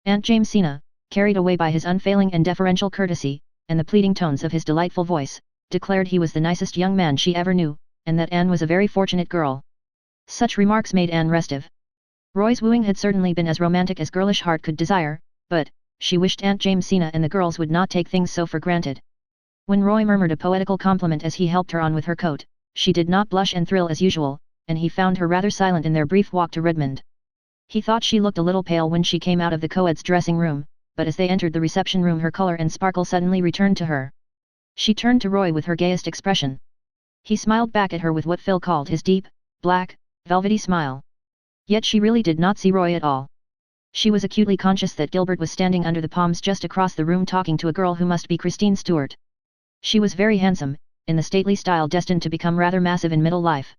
Speaker 1: Aunt Jamesina, carried away by his unfailing and deferential courtesy, and the pleading tones of his delightful voice, declared he was the nicest young man she ever knew, and that Anne was a very fortunate girl. Such remarks made Anne restive. Roy's wooing had certainly been as romantic as girlish heart could desire, but she wished Aunt Jamesina and the girls would not take things so for granted. When Roy murmured a poetical compliment as he helped her on with her coat, she did not blush and thrill as usual, and he found her rather silent in their brief walk to Redmond. He thought she looked a little pale when she came out of the co-ed's dressing room, but as they entered the reception room her color and sparkle suddenly returned to her. She turned to Roy with her gayest expression. He smiled back at her with what Phil called his deep, black, velvety smile. Yet she really did not see Roy at all. She was acutely conscious that Gilbert was standing under the palms just across the room talking to a girl who must be Christine Stewart. She was very handsome, in the stately style destined to become rather massive in middle life.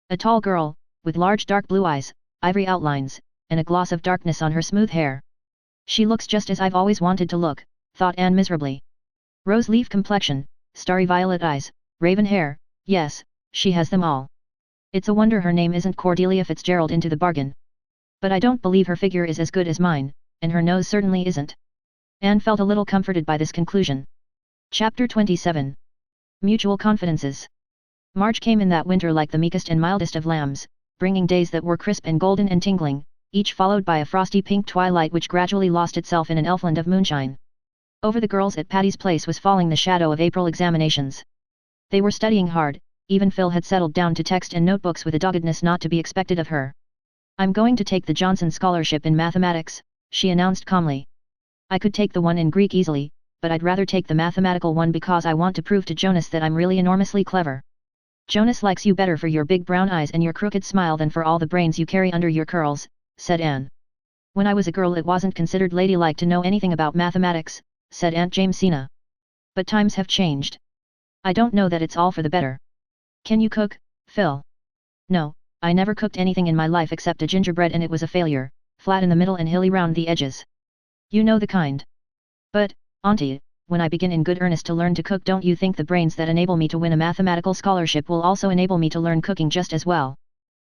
Speaker 1: A tall girl, with large dark blue eyes, ivory outlines, and a gloss of darkness on her smooth hair. She looks just as I've always wanted to look, thought Anne miserably. Rose-leaf complexion, starry violet eyes, raven hair, yes, she has them all. It's a wonder her name isn't Cordelia Fitzgerald into the bargain. But I don't believe her figure is as good as mine, and her nose certainly isn't. Anne felt a little comforted by this conclusion. Chapter 27. Mutual Confidences. March came in that winter like the meekest and mildest of lambs, bringing days that were crisp and golden and tingling, each followed by a frosty pink twilight which gradually lost itself in an elfland of moonshine. Over the girls at Patty's place was falling the shadow of April examinations. They were studying hard, even Phil had settled down to text and notebooks with a doggedness not to be expected of her. I'm going to take the Johnson Scholarship in Mathematics, she announced calmly. I could take the one in Greek easily, but I'd rather take the mathematical one because I want to prove to Jonas that I'm really enormously clever. Jonas likes you better for your big brown eyes and your crooked smile than for all the brains you carry under your curls, said Anne. When I was a girl it wasn't considered ladylike to know anything about mathematics, said Aunt Jamesina. But times have changed. I don't know that it's all for the better. Can you cook, Phil? No, I never cooked anything in my life except a gingerbread and it was a failure, flat in the middle and hilly round the edges. You know the kind. But, Auntie, when I begin in good earnest to learn to cook, don't you think the brains that enable me to win a mathematical scholarship will also enable me to learn cooking just as well?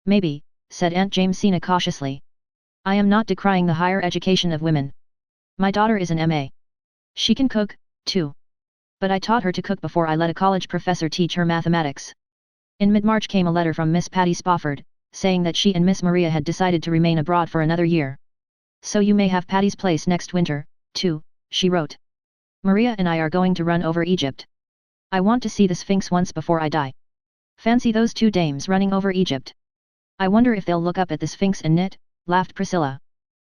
Speaker 1: Maybe, said Aunt Jamesina cautiously. I am not decrying the higher education of women. My daughter is an M.A. She can cook, too. But I taught her to cook before I let a college professor teach her mathematics. In mid-March came a letter from Miss Patty Spofford, saying that she and Miss Maria had decided to remain abroad for another year. So you may have Patty's place next winter, too, she wrote. Maria and I are going to run over Egypt. I want to see the Sphinx once before I die. Fancy those two dames running over Egypt. I wonder if they'll look up at the Sphinx and knit, laughed Priscilla.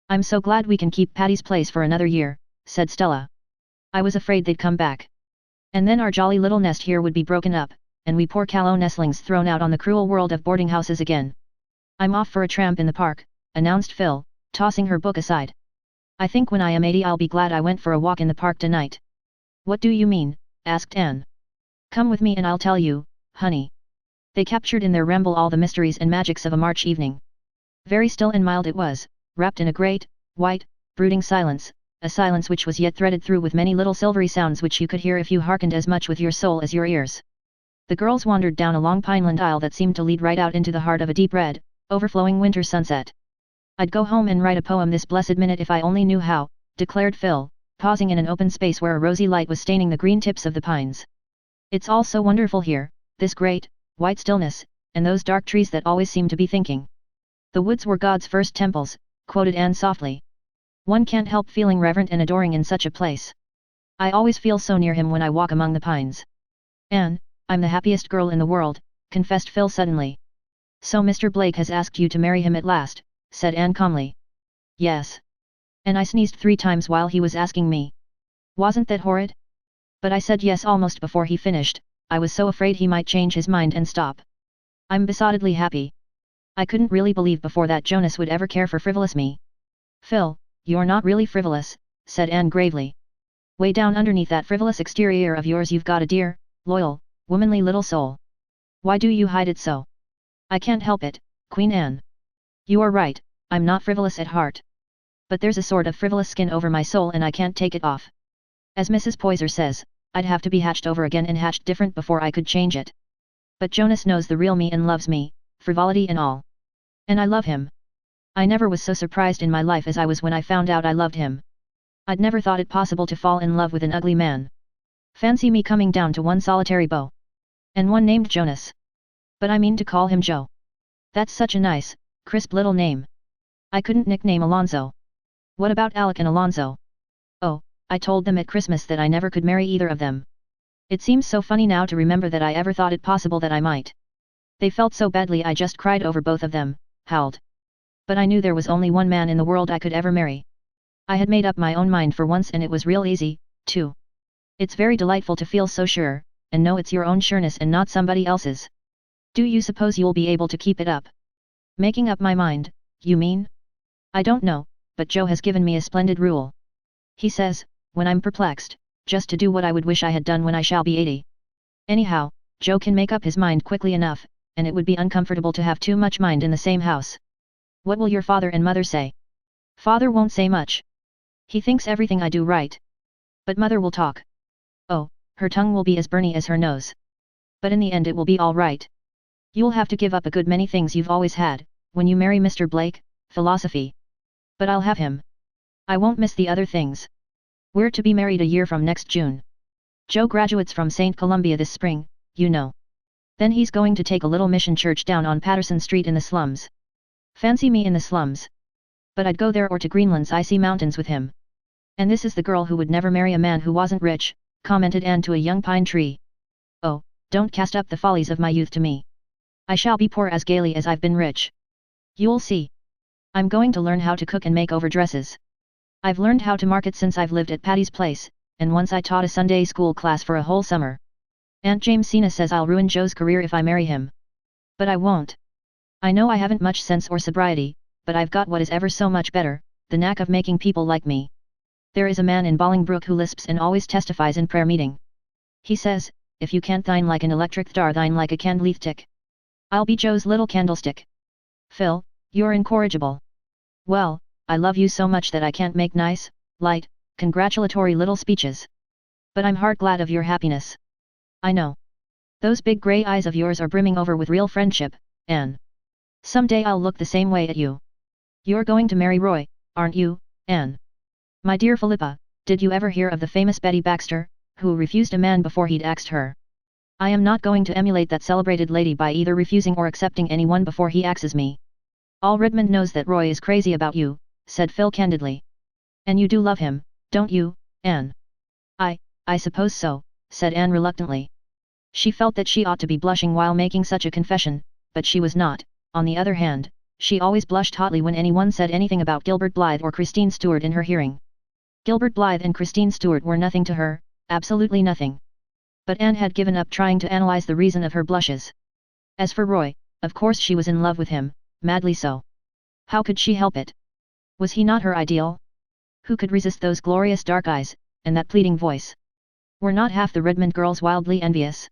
Speaker 1: I'm so glad we can keep Patty's place for another year, said Stella. I was afraid they'd come back. And then our jolly little nest here would be broken up, and we poor callow nestlings thrown out on the cruel world of boarding houses again. I'm off for a tramp in the park, announced Phil, tossing her book aside. I think when I am 80 I'll be glad I went for a walk in the park tonight. What do you mean? Asked Anne. Come with me and I'll tell you, honey. They captured in their ramble all the mysteries and magics of a March evening. Very still and mild it was, wrapped in a great, white, brooding silence, a silence which was yet threaded through with many little silvery sounds which you could hear if you hearkened as much with your soul as your ears. The girls wandered down a long pineland aisle that seemed to lead right out into the heart of a deep red, overflowing winter sunset. I'd go home and write a poem this blessed minute if I only knew how, declared Phil, pausing in an open space where a rosy light was staining the green tips of the pines. It's all so wonderful here, this great, white stillness, and those dark trees that always seem to be thinking. The woods were God's first temples, quoted Anne softly. One can't help feeling reverent and adoring in such a place. I always feel so near him when I walk among the pines. Anne, I'm the happiest girl in the world, confessed Phil suddenly. So Mr. Blake has asked you to marry him at last, said Anne calmly. Yes. And I sneezed 3 times while he was asking me. Wasn't that horrid? But I said yes almost before he finished, I was so afraid he might change his mind and stop. I'm besottedly happy. I couldn't really believe before that Jonas would ever care for frivolous me. Phil, you're not really frivolous, said Anne gravely. Way down underneath that frivolous exterior of yours you've got a dear, loyal, womanly little soul. Why do you hide it so? I can't help it, Queen Anne. You are right, I'm not frivolous at heart. But there's a sort of frivolous skin over my soul and I can't take it off. As Mrs. Poyser says, I'd have to be hatched over again and hatched different before I could change it. But Jonas knows the real me and loves me, frivolity and all. And I love him. I never was so surprised in my life as I was when I found out I loved him. I'd never thought it possible to fall in love with an ugly man. Fancy me coming down to one solitary beau. And one named Jonas. But I mean to call him Joe. That's such a nice, crisp little name. I couldn't nickname Alonzo. What about Alec and Alonzo? Oh, I told them at Christmas that I never could marry either of them. It seems so funny now to remember that I ever thought it possible that I might. They felt so badly I just cried over both of them, howled. But I knew there was only one man in the world I could ever marry. I had made up my own mind for once and it was real easy, too. It's very delightful to feel so sure, and know it's your own sureness and not somebody else's. Do you suppose you'll be able to keep it up? Making up my mind, you mean? I don't know, but Joe has given me a splendid rule. He says, when I'm perplexed, just to do what I would wish I had done when I shall be 80. Anyhow, Joe can make up his mind quickly enough, and it would be uncomfortable to have too much mind in the same house. What will your father and mother say? Father won't say much. He thinks everything I do right. But mother will talk. Oh, her tongue will be as burny as her nose. But in the end it will be all right. You'll have to give up a good many things you've always had, when you marry Mr. Blake, philosophy. But I'll have him. I won't miss the other things. We're to be married a year from next June. Joe graduates from St. Columbia this spring, you know. Then he's going to take a little mission church down on Patterson Street in the slums. Fancy me in the slums. But I'd go there or to Greenland's icy mountains with him. And this is the girl who would never marry a man who wasn't rich, commented Anne to a young pine tree. Oh, don't cast up the follies of my youth to me. I shall be poor as gaily as I've been rich. You'll see. I'm going to learn how to cook and make over dresses. I've learned how to market since I've lived at Patty's place, and once I taught a Sunday school class for a whole summer. Aunt Jamesina says I'll ruin Joe's career if I marry him. But I won't. I know I haven't much sense or sobriety, but I've got what is ever so much better, the knack of making people like me. There is a man in Bolingbroke who lisps and always testifies in prayer meeting. He says, if you can't thine like an electric thar thine like a candleth tick. I'll be Joe's little candlestick. Phil, you're incorrigible. Well, I love you so much that I can't make nice, light, congratulatory little speeches. But I'm heart glad of your happiness. I know. Those big grey eyes of yours are brimming over with real friendship, Anne. Someday I'll look the same way at you. You're going to marry Roy, aren't you, Anne? My dear Philippa, did you ever hear of the famous Betty Baxter, who refused a man before he'd asked her? I am not going to emulate that celebrated lady by either refusing or accepting anyone before he axes me. All Redmond knows that Roy is crazy about you, said Phil candidly. And you do love him, don't you, Anne? I suppose so, said Anne reluctantly. She felt that she ought to be blushing while making such a confession, but she was not. On the other hand, she always blushed hotly when anyone said anything about Gilbert Blythe or Christine Stuart in her hearing. Gilbert Blythe and Christine Stuart were nothing to her, absolutely nothing. But Anne had given up trying to analyze the reason of her blushes. As for Roy, of course she was in love with him, madly so. How could she help it? Was he not her ideal? Who could resist those glorious dark eyes, and that pleading voice? Were not half the Redmond girls wildly envious?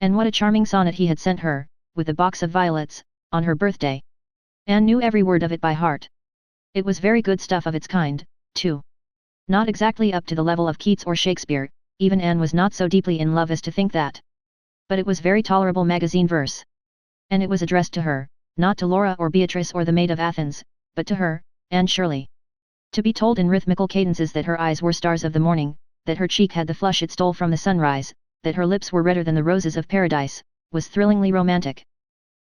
Speaker 1: And what a charming sonnet he had sent her, with a box of violets, on her birthday. Anne knew every word of it by heart. It was very good stuff of its kind, too. Not exactly up to the level of Keats or Shakespeare, even Anne was not so deeply in love as to think that. But it was very tolerable magazine verse. And it was addressed to her, not to Laura or Beatrice or the Maid of Athens, but to her, Anne Shirley. To be told in rhythmical cadences that her eyes were stars of the morning, that her cheek had the flush it stole from the sunrise, that her lips were redder than the roses of paradise, was thrillingly romantic.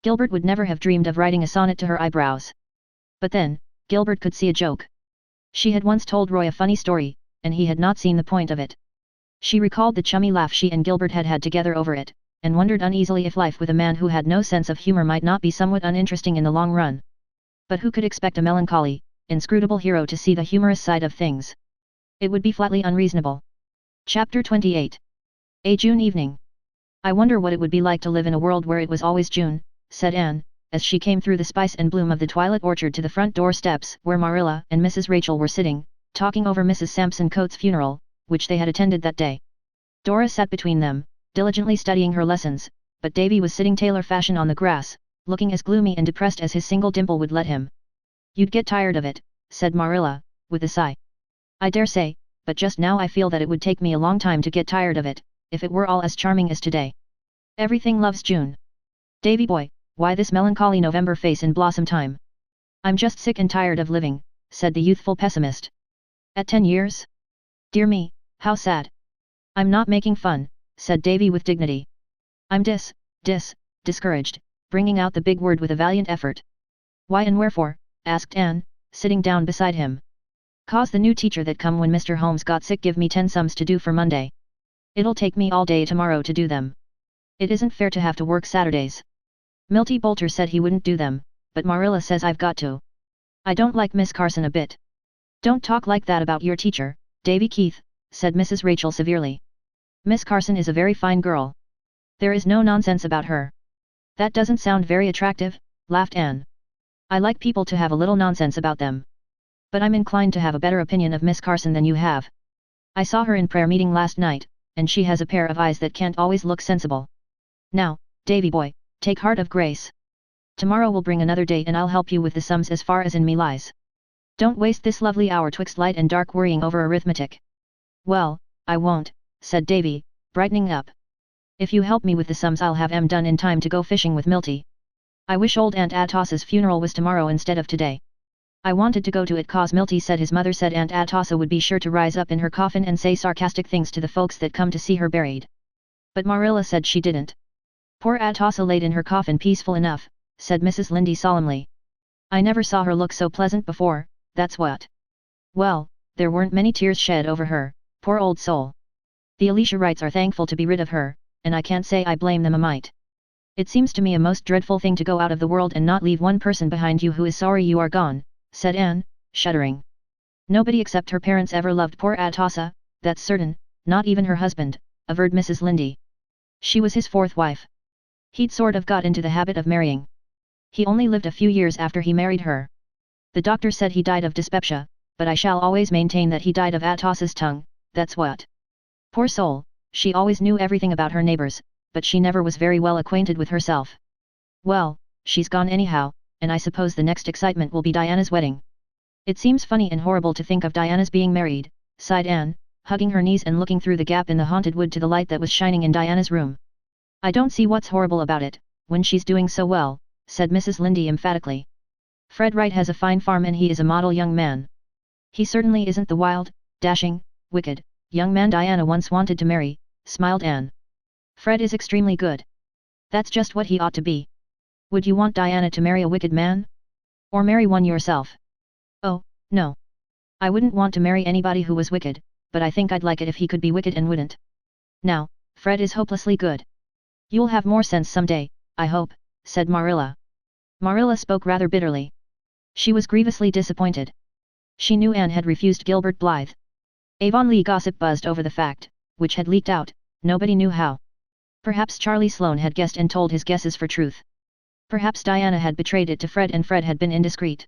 Speaker 1: Gilbert would never have dreamed of writing a sonnet to her eyebrows. But then, Gilbert could see a joke. She had once told Roy a funny story, and he had not seen the point of it. She recalled the chummy laugh she and Gilbert had had together over it, and wondered uneasily if life with a man who had no sense of humor might not be somewhat uninteresting in the long run. But who could expect a melancholy, inscrutable hero to see the humorous side of things? It would be flatly unreasonable. Chapter 28. A June evening. I wonder what it would be like to live in a world where it was always June, said Anne, as she came through the spice and bloom of the twilit orchard to the front door steps where Marilla and Mrs. Rachel were sitting, talking over Mrs. Sampson Coates' funeral, which they had attended that day. Dora sat between them, diligently studying her lessons, but Davy was sitting tailor fashion on the grass, looking as gloomy and depressed as his single dimple would let him. You'd get tired of it, said Marilla, with a sigh. I dare say, but just now I feel that it would take me a long time to get tired of it, if it were all as charming as today. Everything loves June. Davy boy, why this melancholy November face in blossom time? I'm just sick and tired of living, said the youthful pessimist. At 10 years? Dear me, how sad. I'm not making fun, said Davy with dignity. I'm discouraged, bringing out the big word with a valiant effort. Why and wherefore? Asked Anne, sitting down beside him. Cause the new teacher that come when Mr. Holmes got sick give me 10 sums to do for Monday. It'll take me all day tomorrow to do them. It isn't fair to have to work Saturdays. Milty Boulter said he wouldn't do them, but Marilla says I've got to. I don't like Miss Carson a bit. Don't talk like that about your teacher, Davy Keith, said Mrs. Rachel severely. Miss Carson is a very fine girl. There is no nonsense about her. That doesn't sound very attractive, laughed Anne. I like people to have a little nonsense about them. But I'm inclined to have a better opinion of Miss Carson than you have. I saw her in prayer meeting last night, and she has a pair of eyes that can't always look sensible. Now, Davy boy, take heart of grace. Tomorrow will bring another day and I'll help you with the sums as far as in me lies. Don't waste this lovely hour twixt light and dark worrying over arithmetic. Well, I won't, said Davy, brightening up. If you help me with the sums I'll have 'em done in time to go fishing with Milty. I wish old Aunt Atossa's funeral was tomorrow instead of today. I wanted to go to it 'cause Milty said his mother said Aunt Atossa would be sure to rise up in her coffin and say sarcastic things to the folks that come to see her buried. But Marilla said she didn't. Poor Atossa laid in her coffin peaceful enough, said Mrs. Lynde solemnly. I never saw her look so pleasant before, that's what. Well, there weren't many tears shed over her, poor old soul. The Alicia Wrights are thankful to be rid of her, and I can't say I blame them a mite. It seems to me a most dreadful thing to go out of the world and not leave one person behind you who is sorry you are gone, said Anne, shuddering. Nobody except her parents ever loved poor Atossa, that's certain, not even her husband, averred Mrs. Lynde. She was his fourth wife. He'd sort of got into the habit of marrying. He only lived a few years after he married her. The doctor said he died of dyspepsia, but I shall always maintain that he died of Atossa's tongue, that's what. Poor soul, she always knew everything about her neighbors, but she never was very well acquainted with herself. Well, she's gone anyhow, and I suppose the next excitement will be Diana's wedding. It seems funny and horrible to think of Diana's being married, sighed Anne, hugging her knees and looking through the gap in the haunted wood to the light that was shining in Diana's room. I don't see what's horrible about it, when she's doing so well, said Mrs. Lynde emphatically. Fred Wright has a fine farm and he is a model young man. He certainly isn't the wild, dashing, wicked, young man Diana once wanted to marry, smiled Anne. Fred is extremely good. That's just what he ought to be. Would you want Diana to marry a wicked man? Or marry one yourself? Oh, no. I wouldn't want to marry anybody who was wicked, but I think I'd like it if he could be wicked and wouldn't. Now, Fred is hopelessly good. You'll have more sense someday, I hope, said Marilla. Marilla spoke rather bitterly. She was grievously disappointed. She knew Anne had refused Gilbert Blythe. Avonlea gossip buzzed over the fact, which had leaked out, nobody knew how. Perhaps Charlie Sloane had guessed and told his guesses for truth. Perhaps Diana had betrayed it to Fred and Fred had been indiscreet.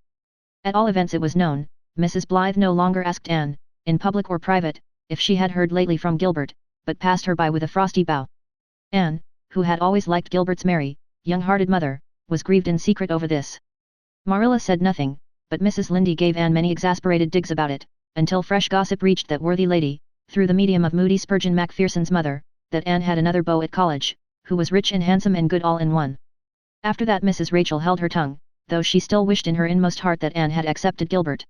Speaker 1: At all events it was known, Mrs. Blythe no longer asked Anne, in public or private, if she had heard lately from Gilbert, but passed her by with a frosty bow. Anne, who had always liked Gilbert's merry, young-hearted mother, was grieved in secret over this. Marilla said nothing, but Mrs. Lynde gave Anne many exasperated digs about it, until fresh gossip reached that worthy lady, through the medium of Moody Spurgeon Macpherson's mother, that Anne had another beau at college, who was rich and handsome and good all in one. After that Mrs. Rachel held her tongue, though she still wished in her inmost heart that Anne had accepted Gilbert.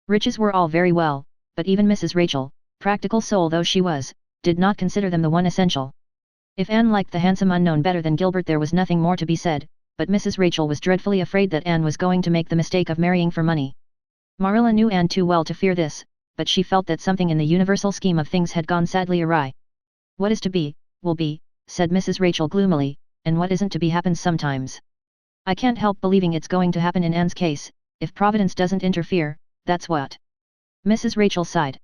Speaker 1: Riches were all very well, but even Mrs. Rachel, practical soul though she was, did not consider them the one essential. If Anne liked the handsome unknown better than Gilbert there was nothing more to be said, but Mrs. Rachel was dreadfully afraid that Anne was going to make the mistake of marrying for money. Marilla knew Anne too well to fear this, but she felt that something in the universal scheme of things had gone sadly awry. What is to be, will be, said Mrs. Rachel gloomily, and what isn't to be happens sometimes. I can't help believing it's going to happen in Anne's case, if Providence doesn't interfere, that's what. Mrs. Rachel sighed.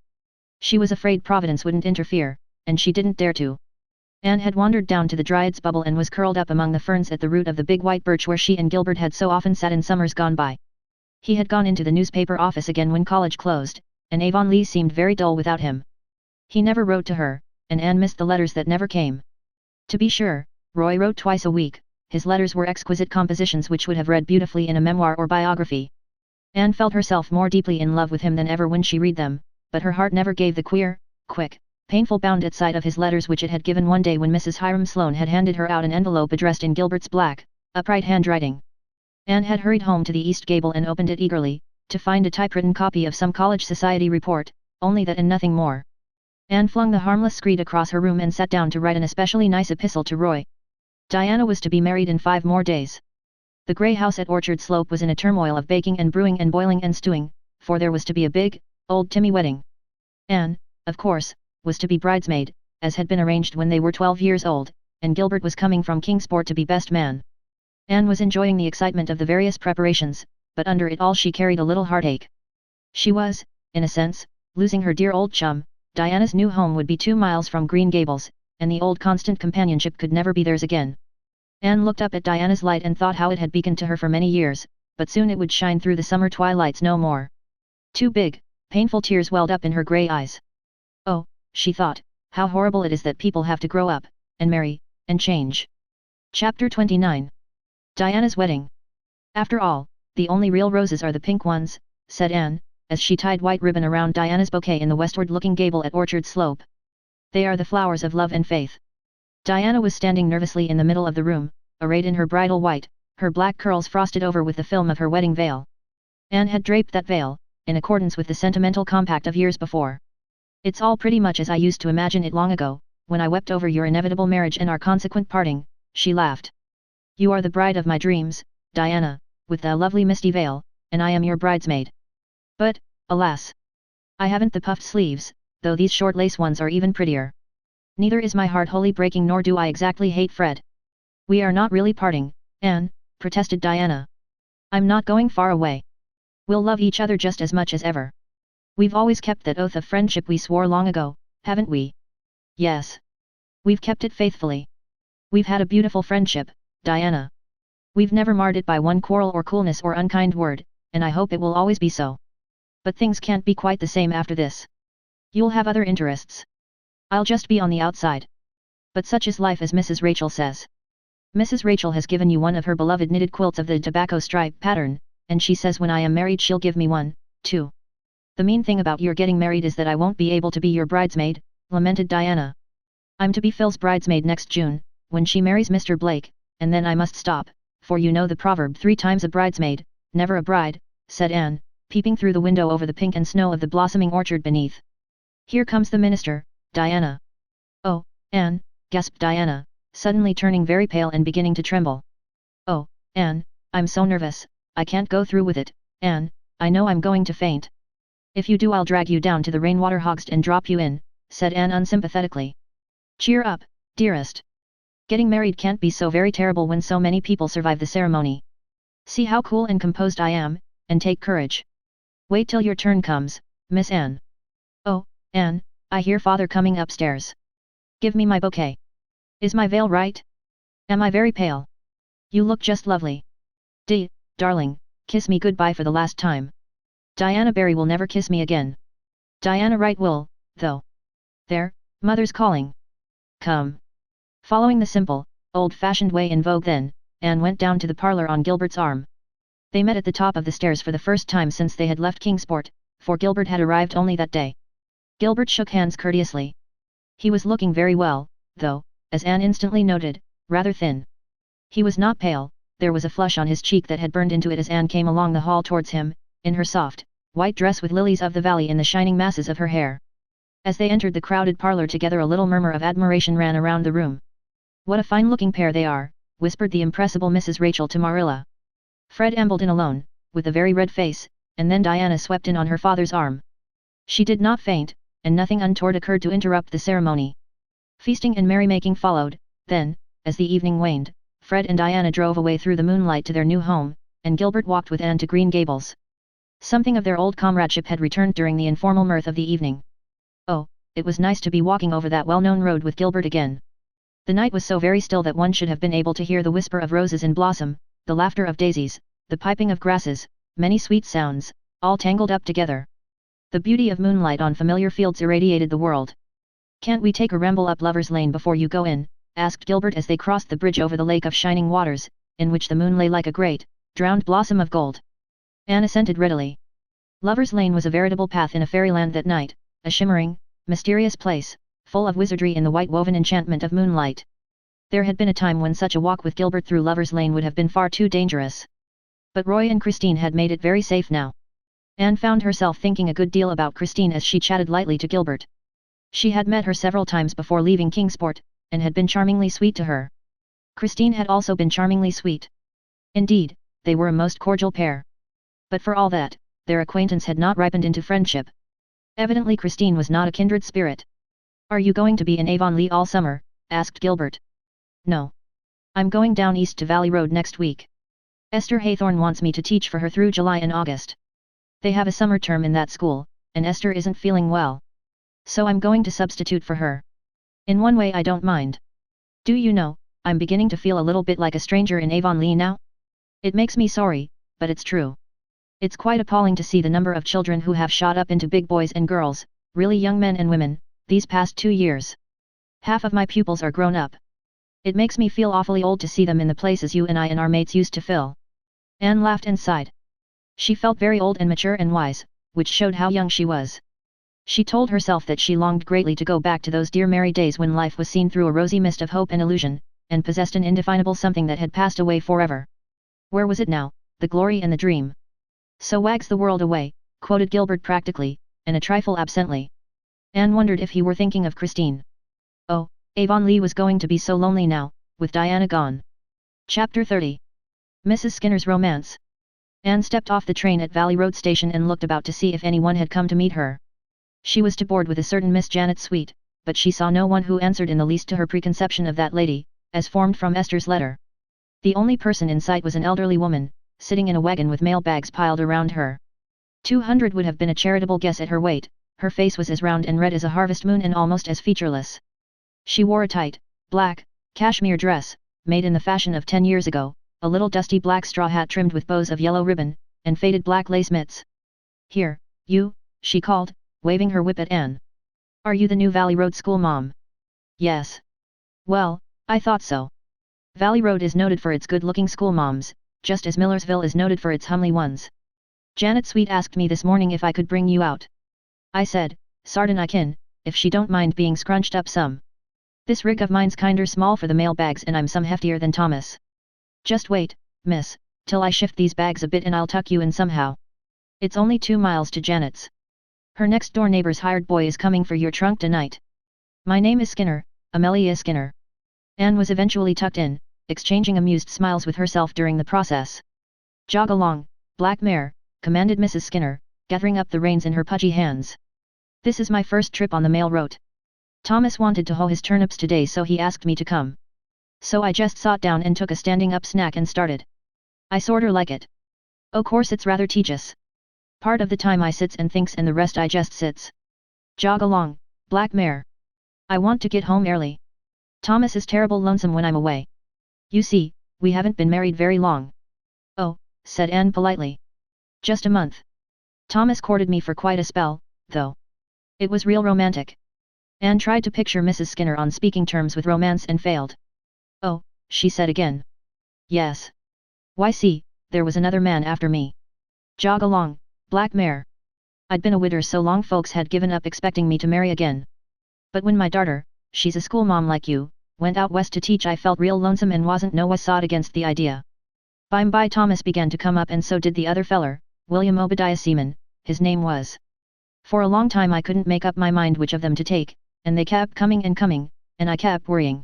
Speaker 1: She was afraid Providence wouldn't interfere, and she didn't dare to. Anne had wandered down to the Dryad's Bubble and was curled up among the ferns at the root of the big white birch where she and Gilbert had so often sat in summers gone by. He had gone into the newspaper office again when college closed, and Avonlea seemed very dull without him. He never wrote to her, and Anne missed the letters that never came. To be sure, Roy wrote twice a week. His letters were exquisite compositions which would have read beautifully in a memoir or biography. Anne felt herself more deeply in love with him than ever when she read them, but her heart never gave the queer, quick, painful bound at sight of his letters which it had given one day when Mrs. Hiram Sloane had handed her out an envelope addressed in Gilbert's black, upright handwriting. Anne had hurried home to the east gable and opened it eagerly, to find a typewritten copy of some college society report, only that and nothing more. Anne flung the harmless screed across her room and sat down to write an especially nice epistle to Roy. Diana was to be married in 5 more days. The grey house at Orchard Slope was in a turmoil of baking and brewing and boiling and stewing, for there was to be a big, old Timmy wedding. Anne, of course, was to be bridesmaid, as had been arranged when they were 12 years old, and Gilbert was coming from Kingsport to be best man. Anne was enjoying the excitement of the various preparations, but under it all she carried a little heartache. She was, in a sense, losing her dear old chum. Diana's new home would be 2 miles from Green Gables, and the old constant companionship could never be theirs again. Anne looked up at Diana's light and thought how it had beaconed to her for many years, but soon it would shine through the summer twilights no more. 2 big, painful tears welled up in her grey eyes. Oh, she thought, how horrible it is that people have to grow up, and marry, and change. Chapter 29. Diana's wedding. After all, the only real roses are the pink ones, said Anne, as she tied white ribbon around Diana's bouquet in the westward-looking gable at Orchard Slope. They are the flowers of love and faith. Diana was standing nervously in the middle of the room, arrayed in her bridal white, her black curls frosted over with the film of her wedding veil. Anne had draped that veil, in accordance with the sentimental compact of years before. It's all pretty much as I used to imagine it long ago, when I wept over your inevitable marriage and our consequent parting, she laughed. You are the bride of my dreams, Diana, with the lovely misty veil, and I am your bridesmaid. But, alas! I haven't the puffed sleeves, though these short lace ones are even prettier. Neither is my heart wholly breaking nor do I exactly hate Fred. We are not really parting, Anne, protested Diana. I'm not going far away. We'll love each other just as much as ever. We've always kept that oath of friendship we swore long ago, haven't we? Yes. We've kept it faithfully. We've had a beautiful friendship, Diana. We've never marred it by one quarrel or coolness or unkind word, and I hope it will always be so. But things can't be quite the same after this. You'll have other interests. I'll just be on the outside. But such is life, as Mrs. Rachel says. Mrs. Rachel has given you one of her beloved knitted quilts of the tobacco stripe pattern, and she says when I am married she'll give me one, too. The mean thing about your getting married is that I won't be able to be your bridesmaid, lamented Diana. I'm to be Phil's bridesmaid next June, when she marries Mr. Blake, and then I must stop, for you know the proverb 3 times a bridesmaid, never a bride, said Anne, peeping through the window over the pink and snow of the blossoming orchard beneath. Here comes the minister, Diana. Oh, Anne, gasped Diana, suddenly turning very pale and beginning to tremble. Oh, Anne, I'm so nervous, I can't go through with it, Anne, I know I'm going to faint. If you do I'll drag you down to the rainwater hogshead and drop you in, said Anne unsympathetically. Cheer up, dearest. Getting married can't be so very terrible when so many people survive the ceremony. See how cool and composed I am, and take courage. Wait till your turn comes, Miss Anne. Oh, Anne, I hear father coming upstairs. Give me my bouquet. Is my veil right? Am I very pale? You look just lovely. Darling, kiss me goodbye for the last time. Diana Barry will never kiss me again. Diana Wright will, though. There, mother's calling. Come. Following the simple, old-fashioned way in vogue then, Anne went down to the parlour on Gilbert's arm. They met at the top of the stairs for the first time since they had left Kingsport, for Gilbert had arrived only that day. Gilbert shook hands courteously. He was looking very well, though, as Anne instantly noted, rather thin. He was not pale, there was a flush on his cheek that had burned into it as Anne came along the hall towards him, in her soft, white dress with lilies of the valley in the shining masses of her hair. As they entered the crowded parlour together a little murmur of admiration ran around the room. What a fine-looking pair they are, whispered the impressible Mrs. Rachel to Marilla. Fred ambled in alone, with a very red face, and then Diana swept in on her father's arm. She did not faint, and nothing untoward occurred to interrupt the ceremony. Feasting and merrymaking followed, then, as the evening waned, Fred and Diana drove away through the moonlight to their new home, and Gilbert walked with Anne to Green Gables. Something of their old comradeship had returned during the informal mirth of the evening. Oh, it was nice to be walking over that well-known road with Gilbert again. The night was so very still that one should have been able to hear the whisper of roses in blossom, the laughter of daisies, the piping of grasses, many sweet sounds, all tangled up together. The beauty of moonlight on familiar fields irradiated the world. Can't we take a ramble up Lover's Lane before you go in? Asked Gilbert as they crossed the bridge over the lake of shining waters, in which the moon lay like a great, drowned blossom of gold. Anne assented readily. Lover's Lane was a veritable path in a fairyland that night, a shimmering, mysterious place, full of wizardry in the white-woven enchantment of moonlight. There had been a time when such a walk with Gilbert through Lover's Lane would have been far too dangerous. But Roy and Christine had made it very safe now. Anne found herself thinking a good deal about Christine as she chatted lightly to Gilbert. She had met her several times before leaving Kingsport, and had been charmingly sweet to her. Christine had also been charmingly sweet. Indeed, they were a most cordial pair. But for all that, their acquaintance had not ripened into friendship. Evidently Christine was not a kindred spirit. "Are you going to be in Avonlea all summer?" asked Gilbert. "No. I'm going down east to Valley Road next week. Esther Haythorne wants me to teach for her through July and August. They have a summer term in that school, and Esther isn't feeling well. So I'm going to substitute for her. In one way I don't mind. Do you know, I'm beginning to feel a little bit like a stranger in Avonlea now? It makes me sorry, but it's true. It's quite appalling to see the number of children who have shot up into big boys and girls, really young men and women, these past 2 years. Half of my pupils are grown up. It makes me feel awfully old to see them in the places you and I and our mates used to fill." Anne laughed and sighed. She felt very old and mature and wise, which showed how young she was. She told herself that she longed greatly to go back to those dear merry days when life was seen through a rosy mist of hope and illusion, and possessed an indefinable something that had passed away forever. Where was it now, the glory and the dream? "So wags the world away," quoted Gilbert practically, and a trifle absently. Anne wondered if he were thinking of Christine. Oh, Avonlea was going to be so lonely now, with Diana gone. Chapter 30. Mrs. Skinner's Romance. Anne stepped off the train at Valley Road Station and looked about to see if anyone had come to meet her. She was to board with a certain Miss Janet Sweet, but she saw no one who answered in the least to her preconception of that lady, as formed from Esther's letter. The only person in sight was an elderly woman, sitting in a wagon with mail bags piled around her. 200 would have been a charitable guess at her weight. Her face was as round and red as a harvest moon and almost as featureless. She wore a tight, black, cashmere dress, made in the fashion of 10 years ago, a little dusty black straw hat trimmed with bows of yellow ribbon, and faded black lace mitts. "Here, you," she called, waving her whip at Anne. "Are you the new Valley Road school mom?" "Yes." "Well, I thought so. Valley Road is noted for its good-looking school moms, just as Millersville is noted for its humly ones. Janet Sweet asked me this morning if I could bring you out. I said, sartin I kin, if she don't mind being scrunched up some. This rig of mine's kinder small for the mail bags and I'm some heftier than Thomas. Just wait, miss, till I shift these bags a bit and I'll tuck you in somehow. It's only 2 miles to Janet's. Her next-door neighbor's hired boy is coming for your trunk tonight. My name is Skinner, Amelia Skinner." Anne was eventually tucked in, exchanging amused smiles with herself during the process. "Jog along, black mare," commanded Mrs. Skinner, gathering up the reins in her pudgy hands. "This is my first trip on the mail route. Thomas wanted to hoe his turnips today so he asked me to come. So I just sat down and took a standing-up snack and started. I sorter like it. O' course it's rather tedious. Part of the time I sits and thinks and the rest I just sits. Jog along, black mare. I want to get home early. Thomas is terrible lonesome when I'm away. You see, we haven't been married very long." "Oh," said Anne politely. "Just a month. Thomas courted me for quite a spell, though. It was real romantic." Anne tried to picture Mrs. Skinner on speaking terms with romance and failed. "Oh," she said again. "Yes. Why see, there was another man after me. Jog along, black mare. I'd been a widder so long folks had given up expecting me to marry again. But when my darter, she's a schoolmom like you, went out west to teach I felt real lonesome and wasn't no sod against the idea. Bime by Thomas began to come up and so did the other feller, William Obadiah Seaman, his name was. For a long time I couldn't make up my mind which of them to take, and they kept coming, and I kept worrying.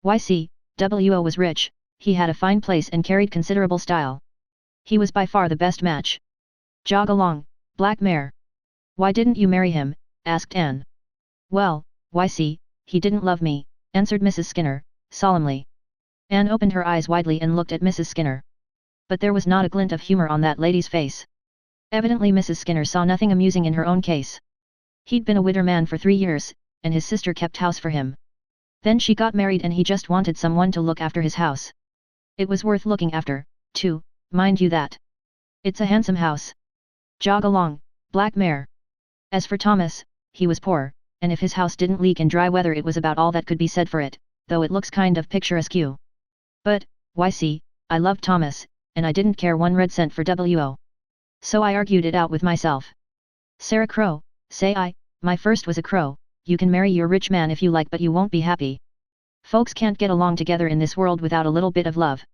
Speaker 1: Why see, W.O. was rich, he had a fine place and carried considerable style. He was by far the best match. Jog along, black mare. Why didn't you marry him?" asked Anne. "Well, why see, he didn't love me," answered Mrs. Skinner, solemnly. Anne opened her eyes widely and looked at Mrs. Skinner. But there was not a glint of humor on that lady's face. Evidently Mrs. Skinner saw nothing amusing in her own case. He'd been a widder man for 3 years, and his sister kept house for him. Then she got married and he just wanted someone to look after his house. It was worth looking after, too, mind you that. It's a handsome house. Jog along, black mare. As for Thomas, he was poor, and if his house didn't leak in dry weather it was about all that could be said for it, though it looks kind of picturesque. But, why see, I loved Thomas, and I didn't care 1 red cent for W.O. So I argued it out with myself. Sarah Crow, say I, My first was a crow. You can marry your rich man if you like, but you won't be happy. Folks can't get along together in this world without a little bit of love.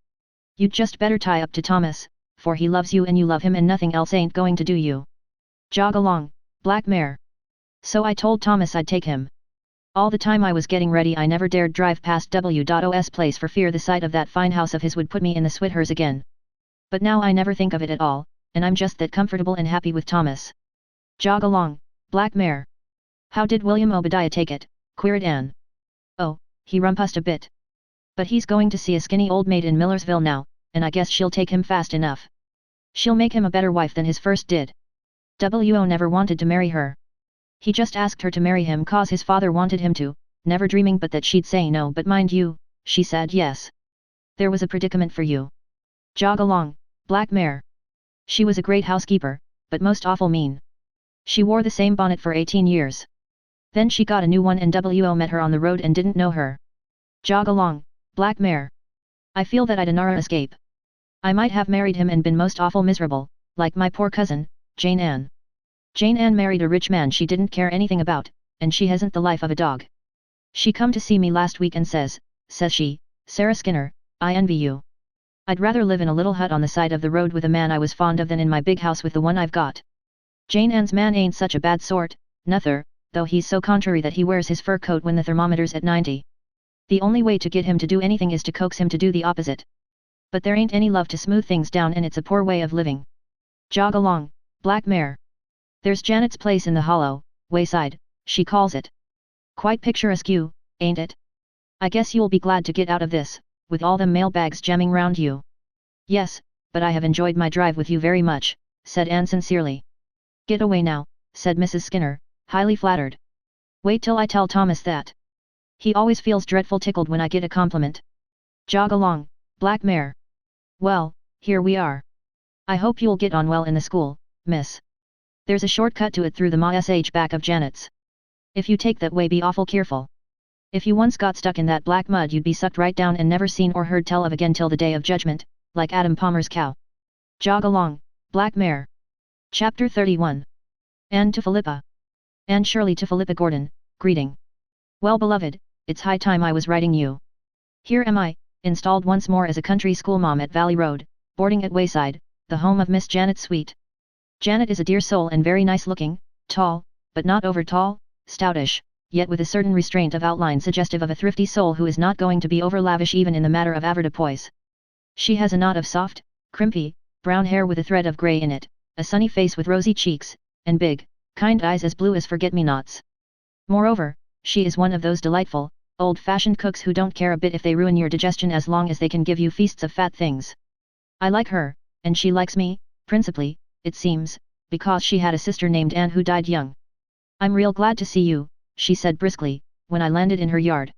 Speaker 1: You'd just better tie up to Thomas, for he loves you and you love him and nothing else ain't going to do you. Jog along, black mare. So I told Thomas I'd take him. All the time I was getting ready I never dared drive past W.O.'s place for fear the sight of that fine house of his would put me in the Swithers again. But now I never think of it at all, and I'm just that comfortable and happy with Thomas. Jog along, black mare. How did William Obadiah take it? Queried Anne. Oh, he rumpussed a bit. But he's going to see a skinny old maid in Millersville now, and I guess she'll take him fast enough. She'll make him a better wife than his first did. W.O. never wanted to marry her. He just asked her to marry him cause his father wanted him to, never dreaming but that she'd say no, but mind you, she said yes. There was a predicament for you. Jog along, black mare. She was a great housekeeper, but most awful mean. She wore the same bonnet for 18 years. Then she got a new one and W.O. met her on the road and didn't know her. Jog along, black mare. I feel that I'd a narrow escape. I might have married him and been most awful miserable, like my poor cousin, Jane Ann. Jane Ann married a rich man she didn't care anything about, and she hasn't the life of a dog. She come to see me last week and says she, Sarah Skinner, I envy you. I'd rather live in a little hut on the side of the road with a man I was fond of than in my big house with the one I've got. Jane Ann's man ain't such a bad sort, nuther, though he's so contrary that he wears his fur coat when the thermometer's at 90. The only way to get him to do anything is to coax him to do the opposite. But there ain't any love to smooth things down and it's a poor way of living. Jog along, black mare. There's Janet's place in the hollow, wayside, she calls it. Quite picturesque, ain't it? I guess you'll be glad to get out of this, with all them mailbags jamming round you. Yes, but I have enjoyed my drive with you very much, said Anne sincerely. Get away now, said Mrs. Skinner, highly flattered. Wait till I tell Thomas that. He always feels dreadful tickled when I get a compliment. Jog along, black mare. Well, here we are. I hope you'll get on well in the school, miss. There's a shortcut to it through the Ma.sh back of Janet's. If you take that way be awful careful. If you once got stuck in that black mud you'd be sucked right down and never seen or heard tell of again till the day of judgment, like Adam Palmer's cow. Jog along, black mare. Chapter 31. Anne to Philippa. Anne Shirley to Philippa Gordon, greeting. Well beloved, it's high time I was writing you. Here am I, installed once more as a country schoolma'am at Valley Road, boarding at Wayside, the home of Miss Janet Sweet. Janet is a dear soul and very nice looking, tall, but not over tall, stoutish, yet with a certain restraint of outline suggestive of a thrifty soul who is not going to be over lavish even in the matter of avoirdupois. She has a knot of soft, crimpy, brown hair with a thread of grey in it, a sunny face with rosy cheeks, and big, kind eyes as blue as forget-me-nots. Moreover, she is one of those delightful, old-fashioned cooks who don't care a bit if they ruin your digestion as long as they can give you feasts of fat things. I like her, and she likes me, principally, it seems, because she had a sister named Anne who died young. I'm real glad to see you, she said briskly, when I landed in her yard.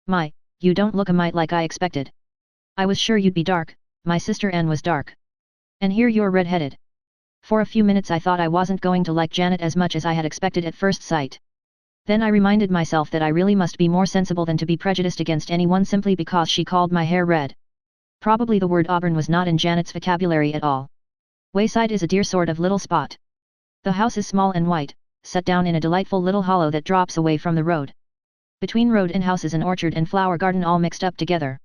Speaker 1: My, you don't look a mite like I expected. I was sure you'd be dark, my sister Anne was dark. And here you're red-headed. For a few minutes I thought I wasn't going to like Janet as much as I had expected at first sight. Then I reminded myself that I really must be more sensible than to be prejudiced against anyone simply because she called my hair red. Probably the word auburn was not in Janet's vocabulary at all. Wayside is a dear sort of little spot. The house is small and white, set down in a delightful little hollow that drops away from the road. Between road and house is an orchard and flower garden all mixed up together.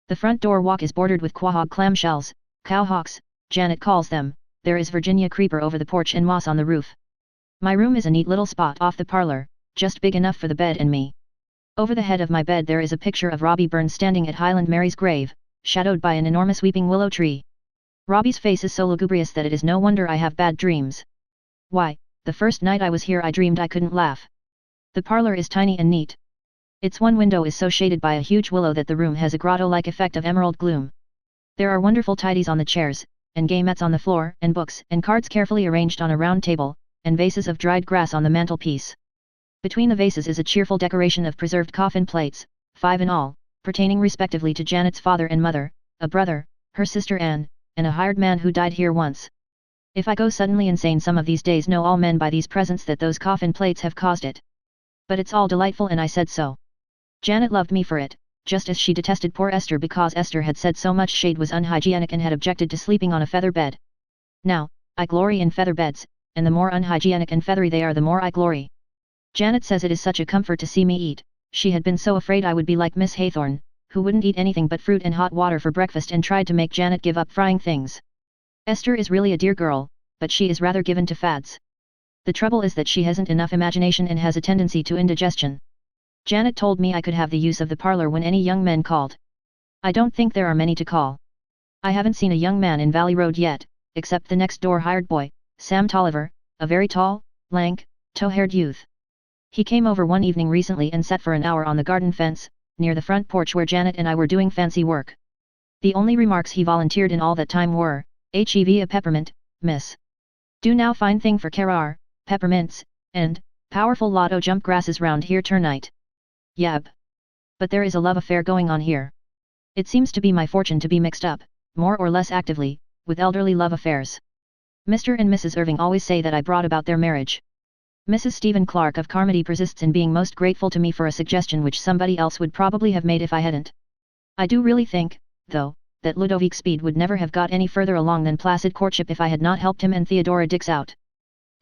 Speaker 1: The front door walk is bordered with quahog clamshells, cowhawks, Janet calls them, there is Virginia creeper over the porch and moss on the roof. My room is a neat little spot off the parlor, just big enough for the bed and me. Over the head of my bed there is a picture of Robbie Burns standing at Highland Mary's grave, shadowed by an enormous weeping willow tree. Robbie's face is so lugubrious that it is no wonder I have bad dreams. Why, the first night I was here I dreamed I couldn't laugh. The parlor is tiny and neat. Its one window is so shaded by a huge willow that the room has a grotto-like effect of emerald gloom. There are wonderful tidies on the chairs, and gay mats on the floor, and books and cards carefully arranged on a round table, and vases of dried grass on the mantelpiece. Between the vases is a cheerful decoration of preserved coffin plates, 5 in all, pertaining respectively to Janet's father and mother, a brother, her sister Anne, and a hired man who died here once. If I go suddenly insane some of these days know all men by these presents that those coffin plates have caused it. But it's all delightful and I said so. Janet loved me for it, just as she detested poor Esther because Esther had said so much shade was unhygienic and had objected to sleeping on a feather bed. Now, I glory in feather beds, and the more unhygienic and feathery they are the more I glory. Janet says it is such a comfort to see me eat. She had been so afraid I would be like Miss Haythorne, who wouldn't eat anything but fruit and hot water for breakfast and tried to make Janet give up frying things. Esther is really a dear girl, but she is rather given to fads. The trouble is that she hasn't enough imagination and has a tendency to indigestion. Janet told me I could have the use of the parlor when any young men called. I don't think there are many to call. I haven't seen a young man in Valley Road yet, except the next door hired boy, Sam Tolliver, a very tall, lank, tow-haired youth. He came over one evening recently and sat for an hour on the garden fence, near the front porch where Janet and I were doing fancy work. The only remarks he volunteered in all that time were, "Hev a peppermint, miss. Do now fine thing for Carar, peppermints, and, powerful lotto jump grasses round here ternight. Yab. But there is a love affair going on here. It seems to be my fortune to be mixed up, more or less actively, with elderly love affairs. Mr. and Mrs. Irving always say that I brought about their marriage. Mrs. Stephen Clark of Carmody persists in being most grateful to me for a suggestion which somebody else would probably have made if I hadn't. I do really think, though, that Ludovic Speed would never have got any further along than placid courtship if I had not helped him and Theodora Dix out.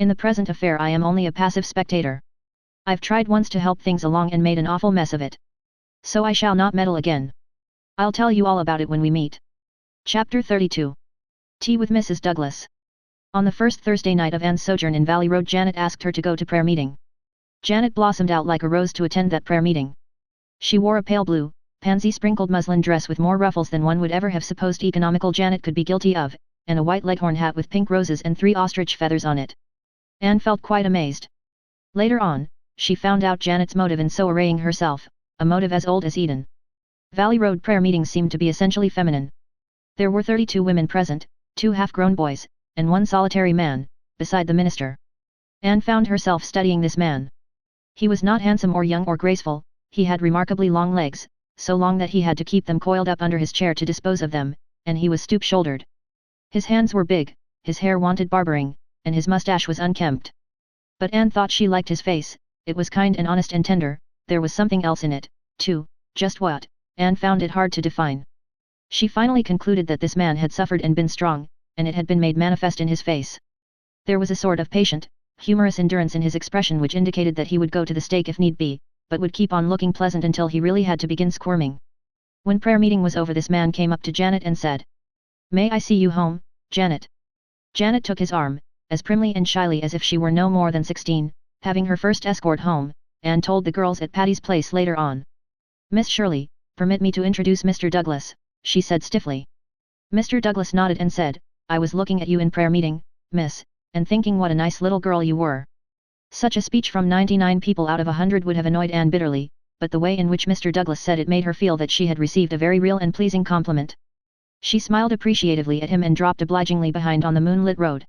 Speaker 1: In the present affair I am only a passive spectator. I've tried once to help things along and made an awful mess of it. So I shall not meddle again. I'll tell you all about it when we meet." Chapter 32. Tea with Mrs. Douglas. On the first Thursday night of Anne's sojourn in Valley Road, Janet asked her to go to prayer meeting. Janet blossomed out like a rose to attend that prayer meeting. She wore a pale blue, pansy-sprinkled muslin dress with more ruffles than one would ever have supposed economical Janet could be guilty of, and a white leghorn hat with pink roses and 3 ostrich feathers on it. Anne felt quite amazed. Later on, she found out Janet's motive in so arraying herself, a motive as old as Eden. Valley Road prayer meetings seemed to be essentially feminine. There were 32 women present, 2 half-grown boys, and 1 solitary man, beside the minister. Anne found herself studying this man. He was not handsome or young or graceful, he had remarkably long legs, so long that he had to keep them coiled up under his chair to dispose of them, and he was stoop-shouldered. His hands were big, his hair wanted barbering, and his mustache was unkempt. But Anne thought she liked his face, it was kind and honest and tender. There was something else in it, too. Just what? Anne found it hard to define. She finally concluded that this man had suffered and been strong, and it had been made manifest in his face. There was a sort of patient, humorous endurance in his expression which indicated that he would go to the stake if need be, but would keep on looking pleasant until he really had to begin squirming. When prayer meeting was over, this man came up to Janet and said, "May I see you home, Janet?" Janet took his arm, as primly and shyly as if she were no more than 16, having her first escort home, and told the girls at Patty's place later on. "Miss Shirley, permit me to introduce Mr. Douglas," she said stiffly. Mr. Douglas nodded and said, "I was looking at you in prayer meeting, miss, and thinking what a nice little girl you were." Such a speech from 99 people out of 100 would have annoyed Anne bitterly, but the way in which Mr. Douglas said it made her feel that she had received a very real and pleasing compliment. She smiled appreciatively at him and dropped obligingly behind on the moonlit road.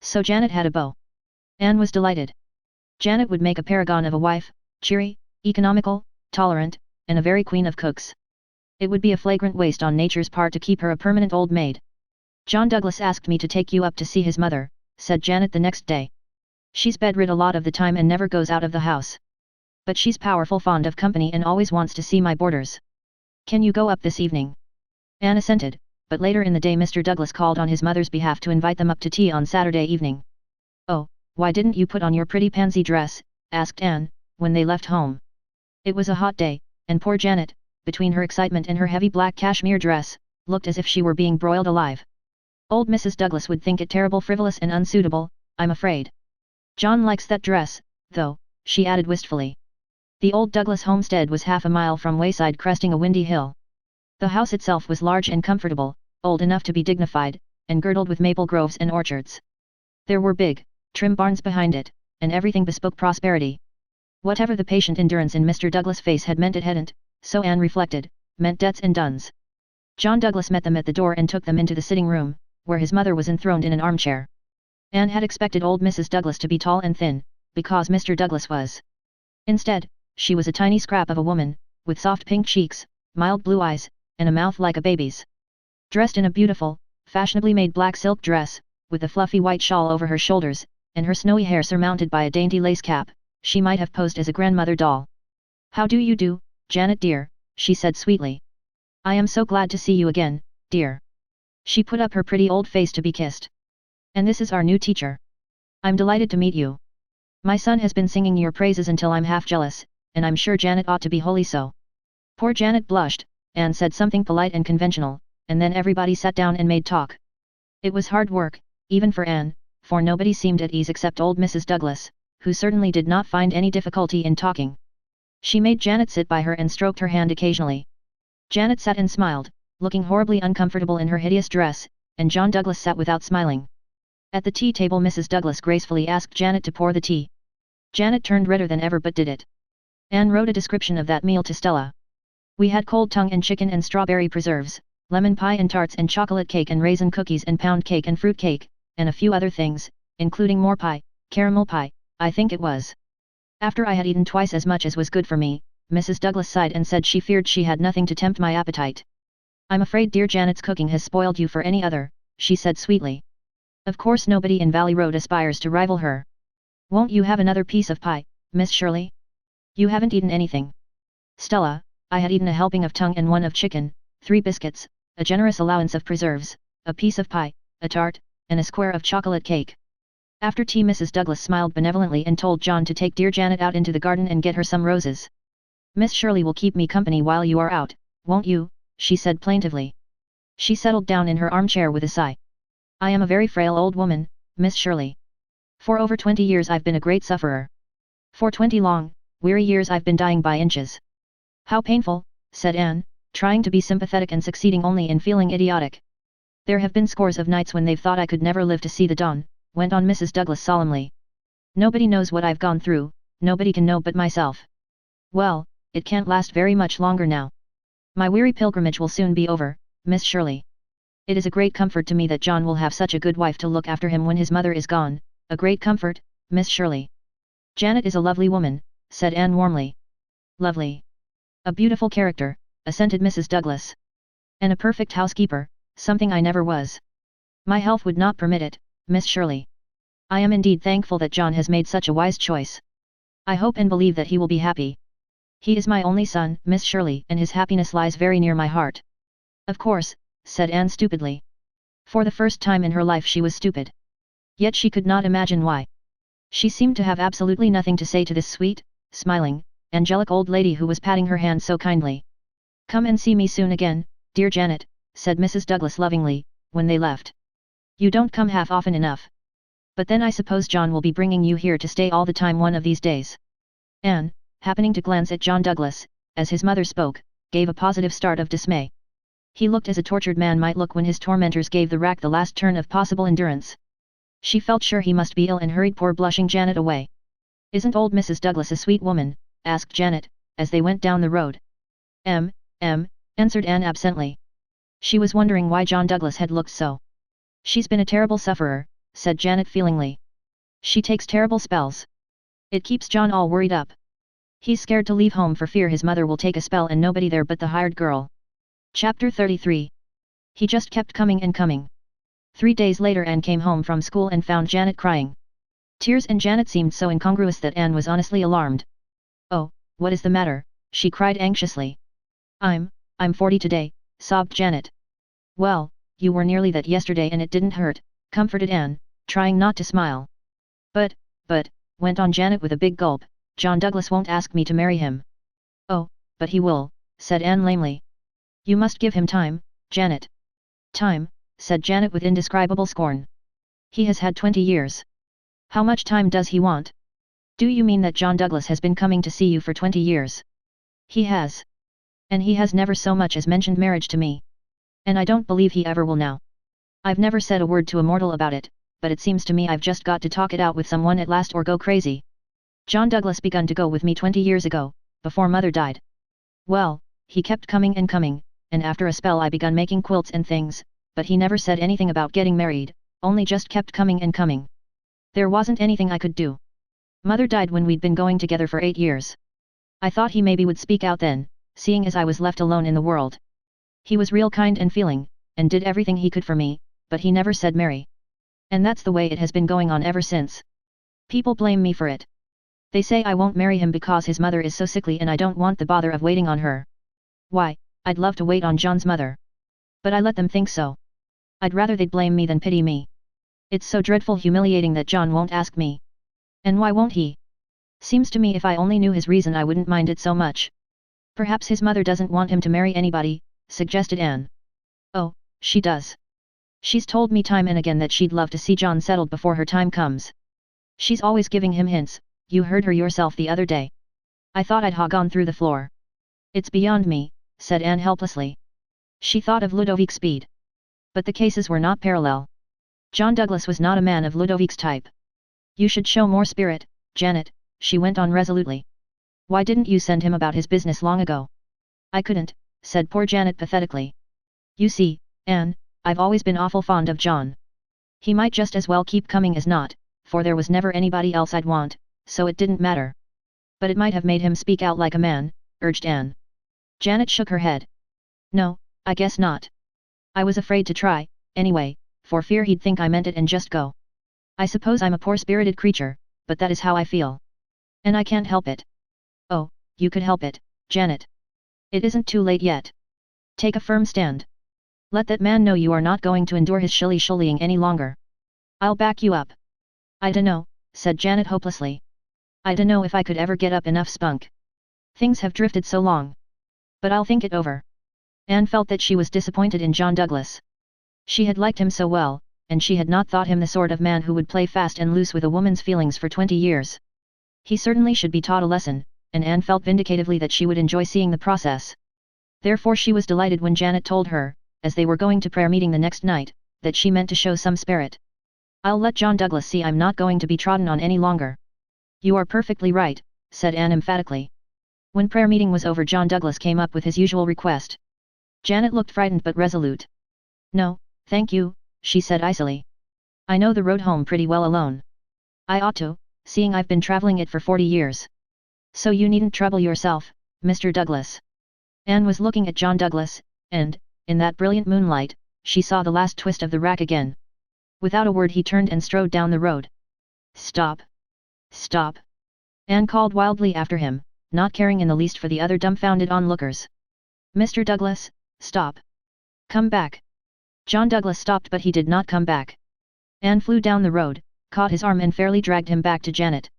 Speaker 1: So Janet had a beau. Anne was delighted. Janet would make a paragon of a wife, cheery, economical, tolerant, and a very queen of cooks. It would be a flagrant waste on nature's part to keep her a permanent old maid. "John Douglas asked me to take you up to see his mother," said Janet the next day. "She's bedrid a lot of the time and never goes out of the house. But she's powerful fond of company and always wants to see my boarders. Can you go up this evening?" Anne assented, but later in the day Mr. Douglas called on his mother's behalf to invite them up to tea on Saturday evening. "Oh, why didn't you put on your pretty pansy dress?" asked Anne, when they left home. It was a hot day, and poor Janet, between her excitement and her heavy black cashmere dress, looked as if she were being broiled alive. "Old Mrs. Douglas would think it terrible frivolous and unsuitable, I'm afraid. John likes that dress, though," she added wistfully. The old Douglas homestead was half a mile from Wayside, cresting a windy hill. The house itself was large and comfortable, old enough to be dignified, and girdled with maple groves and orchards. There were big, trim barns behind it, and everything bespoke prosperity. Whatever the patient endurance in Mr. Douglas' face had meant, it hadn't, so Anne reflected, meant debts and duns. John Douglas met them at the door and took them into the sitting room, where his mother was enthroned in an armchair. Anne had expected old Mrs. Douglas to be tall and thin, because Mr. Douglas was. Instead, she was a tiny scrap of a woman, with soft pink cheeks, mild blue eyes, and a mouth like a baby's. Dressed in a beautiful, fashionably made black silk dress, with a fluffy white shawl over her shoulders, and her snowy hair surmounted by a dainty lace cap, she might have posed as a grandmother doll. "How do you do, Janet dear?" she said sweetly. "I am so glad to see you again, dear." She put up her pretty old face to be kissed. "And this is our new teacher. I'm delighted to meet you." My son has been singing your praises until I'm half jealous, and I'm sure Janet ought to be wholly so. Poor Janet blushed, and said something polite and conventional, and then everybody sat down and made talk. It was hard work, even for Anne, for nobody seemed at ease except old Mrs. Douglas, who certainly did not find any difficulty in talking. She made Janet sit by her and stroked her hand occasionally. Janet sat and smiled, looking horribly uncomfortable in her hideous dress, and John Douglas sat without smiling. At the tea table Mrs. Douglas gracefully asked Janet to pour the tea. Janet turned redder than ever but did it. Anne wrote a description of that meal to Stella. We had cold tongue and chicken and strawberry preserves, lemon pie and tarts and chocolate cake and raisin cookies and pound cake and fruit cake, and a few other things, including more pie, caramel pie, I think it was. After I had eaten twice as much as was good for me, Mrs. Douglas sighed and said she feared she had nothing to tempt my appetite. I'm afraid dear Janet's cooking has spoiled you for any other, she said sweetly. Of course nobody in Valley Road aspires to rival her. Won't you have another piece of pie, Miss Shirley? You haven't eaten anything. Stella, I had eaten a helping of tongue and one of chicken, 3 biscuits, a generous allowance of preserves, a piece of pie, a tart, and a square of chocolate cake. After tea Mrs. Douglas smiled benevolently and told John to take dear Janet out into the garden and get her some roses. Miss Shirley will keep me company while you are out, won't you? She said plaintively. She settled down in her armchair with a sigh. I am a very frail old woman, Miss Shirley. For over 20 years I've been a great sufferer. For 20 long, weary years I've been dying by inches. How painful, said Anne, trying to be sympathetic and succeeding only in feeling idiotic. There have been scores of nights when they've thought I could never live to see the dawn, went on Mrs. Douglas solemnly. Nobody knows what I've gone through, nobody can know but myself. Well, it can't last very much longer now. My weary pilgrimage will soon be over, Miss Shirley. It is a great comfort to me that John will have such a good wife to look after him when his mother is gone, a great comfort, Miss Shirley. Janet is a lovely woman, said Anne warmly. Lovely. A beautiful character, assented Mrs. Douglas. And a perfect housekeeper, something I never was. My health would not permit it, Miss Shirley. I am indeed thankful that John has made such a wise choice. I hope and believe that he will be happy. He is my only son, Miss Shirley, and his happiness lies very near my heart. Of course, said Anne stupidly. For the first time in her life she was stupid. Yet she could not imagine why. She seemed to have absolutely nothing to say to this sweet, smiling, angelic old lady who was patting her hand so kindly. Come and see me soon again, dear Janet, said Mrs. Douglas lovingly, when they left. You don't come half often enough. But then I suppose John will be bringing you here to stay all the time one of these days. Anne, happening to glance at John Douglas, as his mother spoke, gave a positive start of dismay. He looked as a tortured man might look when his tormentors gave the rack the last turn of possible endurance. She felt sure he must be ill and hurried poor blushing Janet away. Isn't old Mrs. Douglas a sweet woman? Asked Janet, as they went down the road. Answered Anne absently. She was wondering why John Douglas had looked so. She's been a terrible sufferer, said Janet feelingly. She takes terrible spells. It keeps John all worried up. He's scared to leave home for fear his mother will take a spell and nobody there but the hired girl. Chapter 33. He just kept coming and coming. 3 days later Anne came home from school and found Janet crying. Tears and Janet seemed so incongruous that Anne was honestly alarmed. Oh, what is the matter? She cried anxiously. I'm 40 today, sobbed Janet. Well, you were nearly that yesterday and it didn't hurt, comforted Anne, trying not to smile. But, went on Janet with a big gulp, John Douglas won't ask me to marry him. Oh, but he will, said Anne lamely. You must give him time, Janet. Time, said Janet with indescribable scorn. He has had 20 years. How much time does he want? Do you mean that John Douglas has been coming to see you for 20 years? He has. And he has never so much as mentioned marriage to me. And I don't believe he ever will now. I've never said a word to a mortal about it, but it seems to me I've just got to talk it out with someone at last or go crazy. John Douglas begun to go with me 20 years ago, before mother died. Well, he kept coming and coming, and after a spell I begun making quilts and things, but he never said anything about getting married, only just kept coming and coming. There wasn't anything I could do. Mother died when we'd been going together for 8 years. I thought he maybe would speak out then, seeing as I was left alone in the world. He was real kind and feeling, and did everything he could for me, but he never said marry. And that's the way it has been going on ever since. People blame me for it. They say I won't marry him because his mother is so sickly and I don't want the bother of waiting on her. Why, I'd love to wait on John's mother. But I let them think so. I'd rather they'd blame me than pity me. It's so dreadful humiliating that John won't ask me. And why won't he? Seems to me if I only knew his reason I wouldn't mind it so much. Perhaps his mother doesn't want him to marry anybody, suggested Anne. Oh, she does. She's told me time and again that she'd love to see John settled before her time comes. She's always giving him hints, you heard her yourself the other day. I thought I'd ha gone through the floor. It's beyond me, said Anne helplessly. She thought of Ludovic's speed. But the cases were not parallel. John Douglas was not a man of Ludovic's type. You should show more spirit, Janet, she went on resolutely. Why didn't you send him about his business long ago? I couldn't, said poor Janet pathetically. You see, Anne, I've always been awful fond of John. He might just as well keep coming as not, for there was never anybody else I'd want, so it didn't matter. But it might have made him speak out like a man, urged Anne. Janet shook her head. No, I guess not. I was afraid to try, anyway, for fear he'd think I meant it and just go. I suppose I'm a poor-spirited creature, but that is how I feel. And I can't help it. Oh, you could help it, Janet. It isn't too late yet. Take a firm stand. Let that man know you are not going to endure his shilly-shallying any longer. I'll back you up. I dunno, said Janet hopelessly. I dunno if I could ever get up enough spunk. Things have drifted so long. But I'll think it over. Anne felt that she was disappointed in John Douglas. She had liked him so well, and she had not thought him the sort of man who would play fast and loose with a woman's feelings for 20 years. He certainly should be taught a lesson, and Anne felt vindicatively that she would enjoy seeing the process. Therefore she was delighted when Janet told her, as they were going to prayer meeting the next night, that she meant to show some spirit. I'll let John Douglas see I'm not going to be trodden on any longer. You are perfectly right, said Anne emphatically. When prayer meeting was over, John Douglas came up with his usual request. Janet looked frightened but resolute. No, thank you, she said icily. I know the road home pretty well alone. I ought to, seeing I've been traveling it for 40 years. So you needn't trouble yourself, Mr. Douglas. Anne was looking at John Douglas, and, in that brilliant moonlight, she saw the last twist of the rack again. Without a word he turned and strode down the road. Stop! Stop! Anne called wildly after him, not caring in the least for the other dumbfounded onlookers. Mr. Douglas, stop! Come back! John Douglas stopped, but he did not come back. Anne flew down the road, caught his arm and fairly dragged him back to Janet.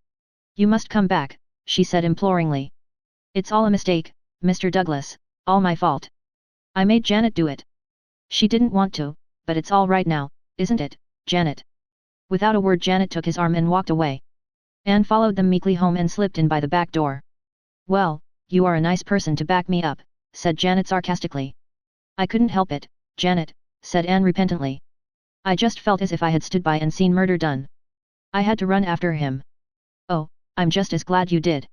Speaker 1: You must come back, she said imploringly. It's all a mistake, Mr. Douglas, all my fault. I made Janet do it. She didn't want to, but it's all right now, isn't it, Janet? Without a word Janet took his arm and walked away. Anne followed them meekly home and slipped in by the back door. Well, you are a nice person to back me up, said Janet sarcastically. I couldn't help it, Janet, said Anne repentantly. I just felt as if I had stood by and seen murder done. I had to run after him. Oh, I'm just as glad you did.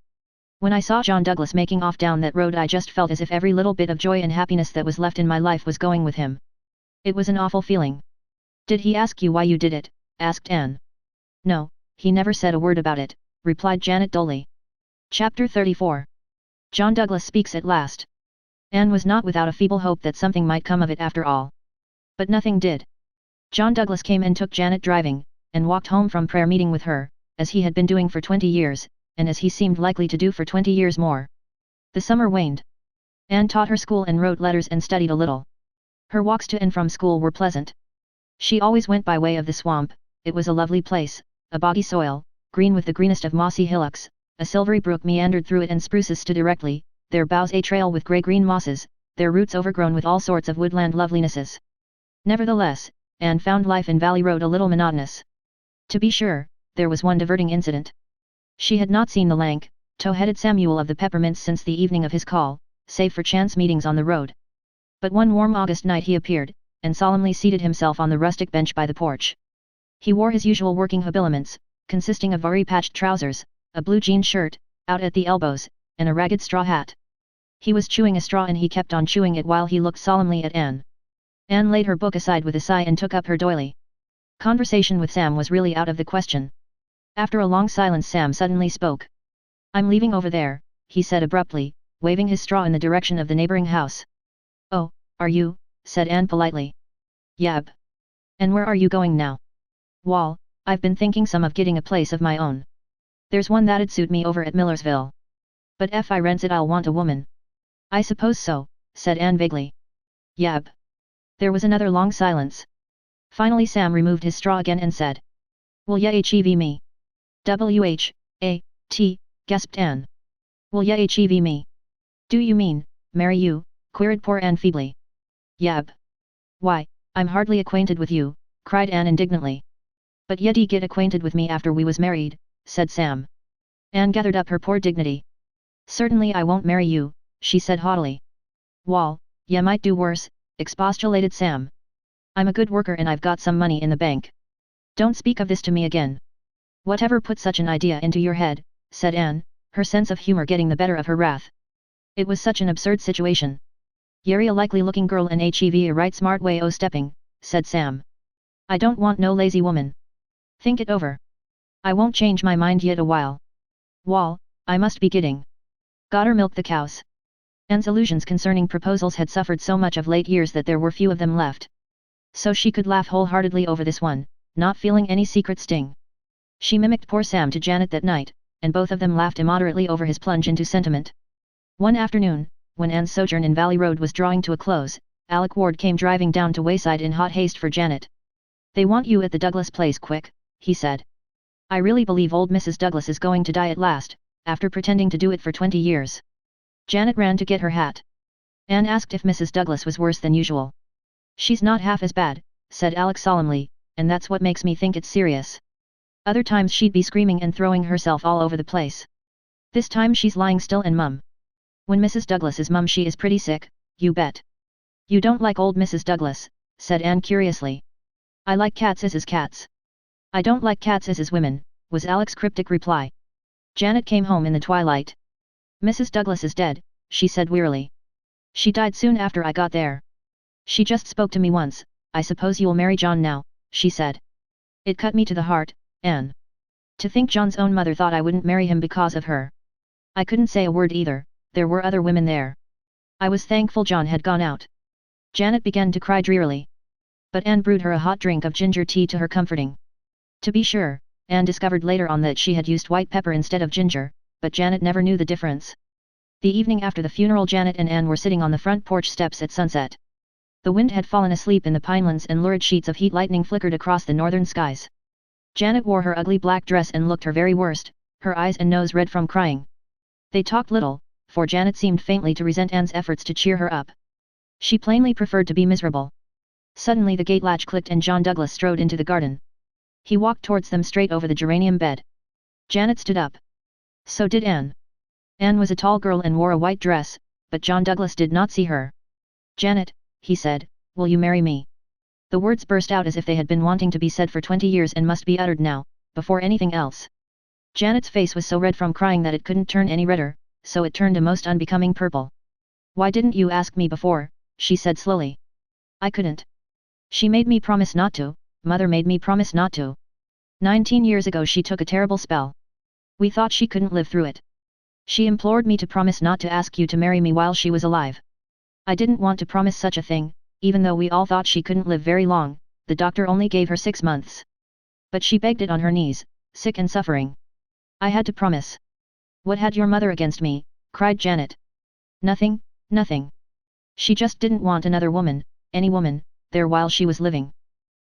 Speaker 1: When I saw John Douglas making off down that road I just felt as if every little bit of joy and happiness that was left in my life was going with him. It was an awful feeling. Did he ask you why you did it? Asked Anne. No, he never said a word about it, replied Janet dully. Chapter 34. John Douglas speaks at last. Anne was not without a feeble hope that something might come of it after all. But nothing did. John Douglas came and took Janet driving, and walked home from prayer meeting with her, as he had been doing for 20 years, and as he seemed likely to do for 20 years more. The summer waned. Anne taught her school and wrote letters and studied a little. Her walks to and from school were pleasant. She always went by way of the swamp. It was a lovely place, a boggy soil, green with the greenest of mossy hillocks, a silvery brook meandered through it and spruces stood erectly, their boughs a trail with grey-green mosses, their roots overgrown with all sorts of woodland lovelinesses. Nevertheless, Anne found life in Valley Road a little monotonous. To be sure, there was one diverting incident. She had not seen the lank, tow-headed Samuel of the Peppermints since the evening of his call, save for chance meetings on the road. But one warm August night he appeared, and solemnly seated himself on the rustic bench by the porch. He wore his usual working habiliments, consisting of very-patched trousers, a blue jean shirt, out at the elbows, and a ragged straw hat. He was chewing a straw and he kept on chewing it while he looked solemnly at Anne. Anne laid her book aside with a sigh and took up her doily. Conversation with Sam was really out of the question. After a long silence Sam suddenly spoke. I'm leaving over there, he said abruptly, waving his straw in the direction of the neighboring house. Oh, are you? Said Anne politely. Yab. And where are you going now? Wall, I've been thinking some of getting a place of my own. There's one that'd suit me over at Millersville. But if I rents it I'll want a woman. I suppose so, said Anne vaguely. Yab. There was another long silence. Finally Sam removed his straw again and said. Will ya hev me? W-H-A-T, gasped Anne. Will ya achieve me? Do you mean, marry you? Queried poor Anne feebly. Yab. Why, I'm hardly acquainted with you, cried Anne indignantly. But yet ye get acquainted with me after we was married, said Sam. Anne gathered up her poor dignity. Certainly I won't marry you, she said haughtily. Wall, ya might do worse, expostulated Sam. I'm a good worker and I've got some money in the bank. Don't speak of this to me again. Whatever put such an idea into your head, said Anne, her sense of humor getting the better of her wrath. It was such an absurd situation. Yerry a likely looking girl and hev a right smart way o stepping, said Sam. I don't want no lazy woman. Think it over. I won't change my mind yet a while. Wall, I must be kidding. Gotter milk the cows. Anne's illusions concerning proposals had suffered so much of late years that there were few of them left. So she could laugh wholeheartedly over this one, not feeling any secret sting. She mimicked poor Sam to Janet that night, and both of them laughed immoderately over his plunge into sentiment. One afternoon, when Anne's sojourn in Valley Road was drawing to a close, Alec Ward came driving down to Wayside in hot haste for Janet. They want you at the Douglas place quick, he said. I really believe old Mrs. Douglas is going to die at last, after pretending to do it for 20 years. Janet ran to get her hat. Anne asked if Mrs. Douglas was worse than usual. She's not half as bad, said Alec solemnly, and that's what makes me think it's serious. Other times she'd be screaming and throwing herself all over the place. This time she's lying still and mum. When Mrs. Douglas is mum she is pretty sick, you bet. You don't like old Mrs. Douglas, said Anne curiously. I like cats as is cats. I don't like cats as is women, was Alec's cryptic reply. Janet came home in the twilight. Mrs. Douglas is dead, she said wearily. She died soon after I got there. She just spoke to me once. I suppose you'll marry John now, she said. It cut me to the heart, Anne. To think John's own mother thought I wouldn't marry him because of her. I couldn't say a word either, there were other women there. I was thankful John had gone out. Janet began to cry drearily. But Anne brewed her a hot drink of ginger tea to her comforting. To be sure, Anne discovered later on that she had used white pepper instead of ginger, but Janet never knew the difference. The evening after the funeral Janet and Anne were sitting on the front porch steps at sunset. The wind had fallen asleep in the pinelands and lurid sheets of heat lightning flickered across the northern skies. Janet wore her ugly black dress and looked her very worst, her eyes and nose red from crying. They talked little, for Janet seemed faintly to resent Anne's efforts to cheer her up. She plainly preferred to be miserable. Suddenly the gate latch clicked and John Douglas strode into the garden. He walked towards them straight over the geranium bed. Janet stood up. So did Anne. Anne was a tall girl and wore a white dress, but John Douglas did not see her. Janet, he said, will you marry me? The words burst out as if they had been wanting to be said for 20 years and must be uttered now, before anything else. Janet's face was so red from crying that it couldn't turn any redder, so it turned a most unbecoming purple. Why didn't you ask me before? She said slowly. I couldn't. She made me promise not to, Mother made me promise not to. 19 years ago she took a terrible spell. We thought she couldn't live through it. She implored me to promise not to ask you to marry me while she was alive. I didn't want to promise such a thing, even though we all thought she couldn't live very long, the doctor only gave her 6 months. But she begged it on her knees, sick and suffering. I had to promise. What had your mother against me? Cried Janet. Nothing, nothing. She just didn't want another woman, any woman, there while she was living.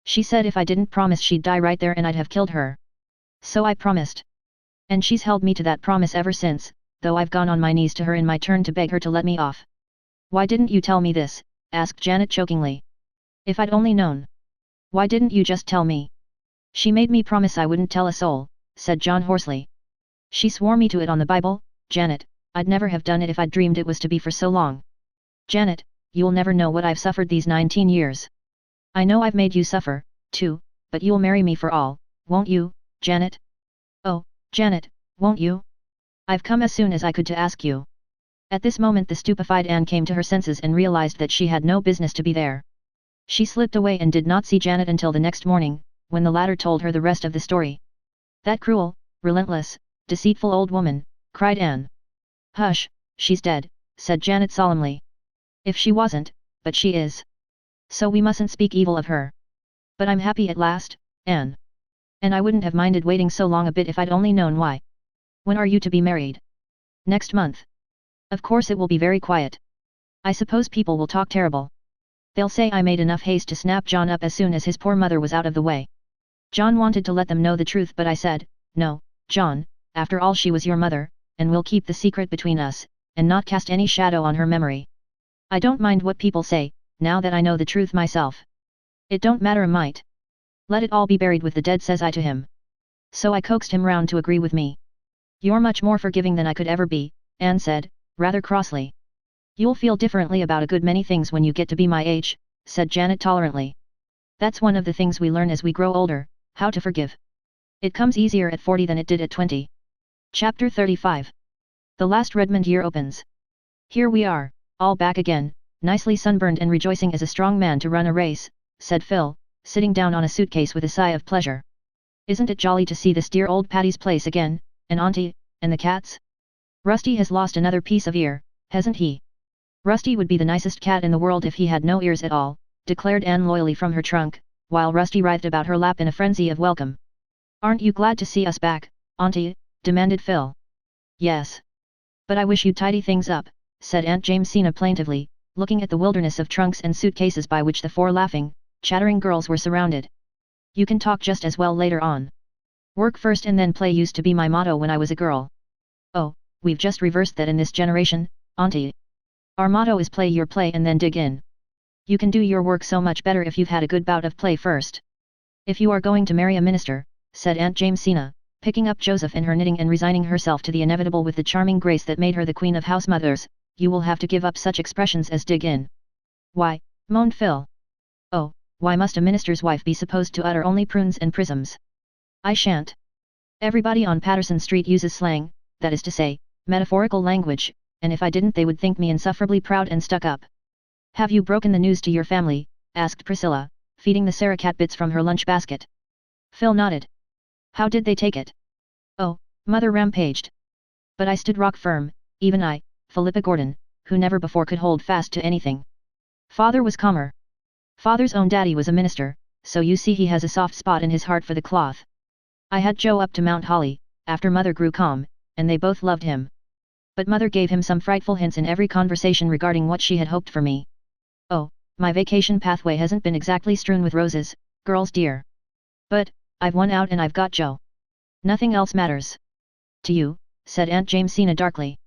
Speaker 1: She said if I didn't promise she'd die right there and I'd have killed her. So I promised. And she's held me to that promise ever since, though I've gone on my knees to her in my turn to beg her to let me off. Why didn't you tell me this? Asked Janet chokingly. If I'd only known. Why didn't you just tell me? She made me promise I wouldn't tell a soul, said John hoarsely. She swore me to it on the Bible, Janet, I'd never have done it if I'd dreamed it was to be for so long. Janet, you'll never know what I've suffered these 19 years. I know I've made you suffer, too, but you'll marry me for all, won't you, Janet? Oh, Janet, won't you? I've come as soon as I could to ask you. At this moment the stupefied Anne came to her senses and realized that she had no business to be there. She slipped away and did not see Janet until the next morning, when the latter told her the rest of the story. That cruel, relentless, deceitful old woman, cried Anne. Hush, she's dead, said Janet solemnly. If she wasn't, but she is. So we mustn't speak evil of her. But I'm happy at last, Anne. And I wouldn't have minded waiting so long a bit if I'd only known why. When are you to be married? Next month. Of course it will be very quiet. I suppose people will talk terrible. They'll say I made enough haste to snap John up as soon as his poor mother was out of the way. John wanted to let them know the truth but I said, no, John, after all she was your mother, and we'll keep the secret between us, and not cast any shadow on her memory. I don't mind what people say, now that I know the truth myself. It don't matter a mite. Let it all be buried with the dead, says I to him. So I coaxed him round to agree with me. You're much more forgiving than I could ever be, Anne said, rather crossly. You'll feel differently about a good many things when you get to be my age, said Janet tolerantly. That's one of the things we learn as we grow older, how to forgive. It comes easier at 40 than it did at 20. Chapter 35. The last Redmond year opens. Here we are, all back again, nicely sunburned and rejoicing as a strong man to run a race, said Phil, sitting down on a suitcase with a sigh of pleasure. Isn't it jolly to see this dear old Patty's Place again, and Auntie, and the cats? Rusty has lost another piece of ear, hasn't he? Rusty would be the nicest cat in the world if he had no ears at all, declared Anne loyally from her trunk, while Rusty writhed about her lap in a frenzy of welcome. Aren't you glad to see us back, Auntie? Demanded Phil. Yes. But I wish you'd tidy things up, said Aunt Jamesina plaintively, looking at the wilderness of trunks and suitcases by which the four laughing, chattering girls were surrounded. You can talk just as well later on. Work first and then play used to be my motto when I was a girl. Oh, we've just reversed that in this generation, Auntie. Our motto is play your play and then dig in. You can do your work so much better if you've had a good bout of play first. If you are going to marry a minister, said Aunt Jamesina, picking up Joseph in her knitting and resigning herself to the inevitable with the charming grace that made her the queen of house mothers, you will have to give up such expressions as dig in. Why, moaned Phil. Oh, why must a minister's wife be supposed to utter only prunes and prisms? I shan't. Everybody on Patterson Street uses slang, that is to say, metaphorical language, and if I didn't they would think me insufferably proud and stuck up. Have you broken the news to your family? Asked Priscilla, feeding the Sarah-cat bits from her lunch basket. Phil nodded. How did they take it? Oh, Mother rampaged. But I stood rock firm, even I, Philippa Gordon, who never before could hold fast to anything. Father was calmer. Father's own daddy was a minister, so you see he has a soft spot in his heart for the cloth. I had Joe up to Mount Holly, after Mother grew calm, and they both loved him. But Mother gave him some frightful hints in every conversation regarding what she had hoped for me. Oh, my vacation pathway hasn't been exactly strewn with roses, girls dear. But, I've won out and I've got Joe. Nothing else matters. To you, said Aunt Jamesina darkly.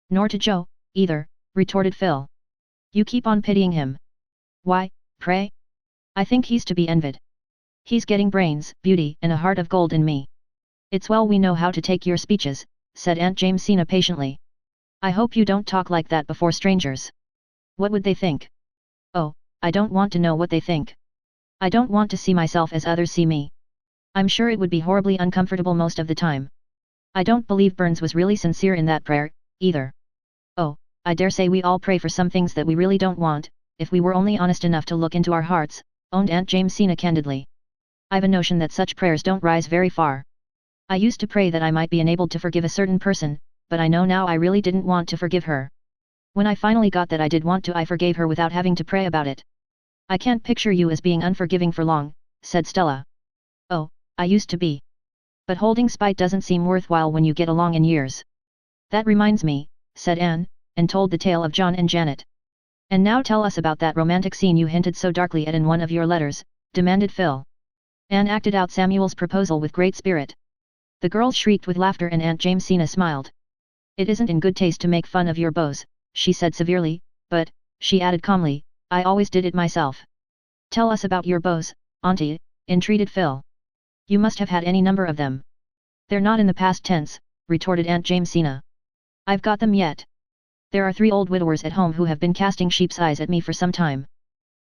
Speaker 1: Nor to Joe, either, retorted Phil. You keep on pitying him. Why, pray? I think he's to be envied. He's getting brains, beauty, and a heart of gold in me. It's well we know how to take your speeches, said Aunt Jamesina patiently. I hope you don't talk like that before strangers. What would they think? Oh, I don't want to know what they think. I don't want to see myself as others see me. I'm sure it would be horribly uncomfortable most of the time. I don't believe Burns was really sincere in that prayer, either. Oh, I dare say we all pray for some things that we really don't want, if we were only honest enough to look into our hearts, owned Aunt Jamesina candidly. I've a notion that such prayers don't rise very far. I used to pray that I might be enabled to forgive a certain person, but I know now I really didn't want to forgive her. When I finally got that I did want to, I forgave her without having to pray about it. I can't picture you as being unforgiving for long, said Stella. Oh, I used to be. But holding spite doesn't seem worthwhile when you get along in years. That reminds me, said Anne, and told the tale of John and Janet. And now tell us about that romantic scene you hinted so darkly at in one of your letters, demanded Phil. Anne acted out Samuel's proposal with great spirit. The girls shrieked with laughter and Aunt Jamesina smiled. It isn't in good taste to make fun of your beaux, she said severely, but, she added calmly, I always did it myself. Tell us about your beaux, Auntie, entreated Phil. You must have had any number of them. They're not in the past tense, retorted Aunt Jamesina. I've got them yet. There are 3 old widowers at home who have been casting sheep's eyes at me for some time.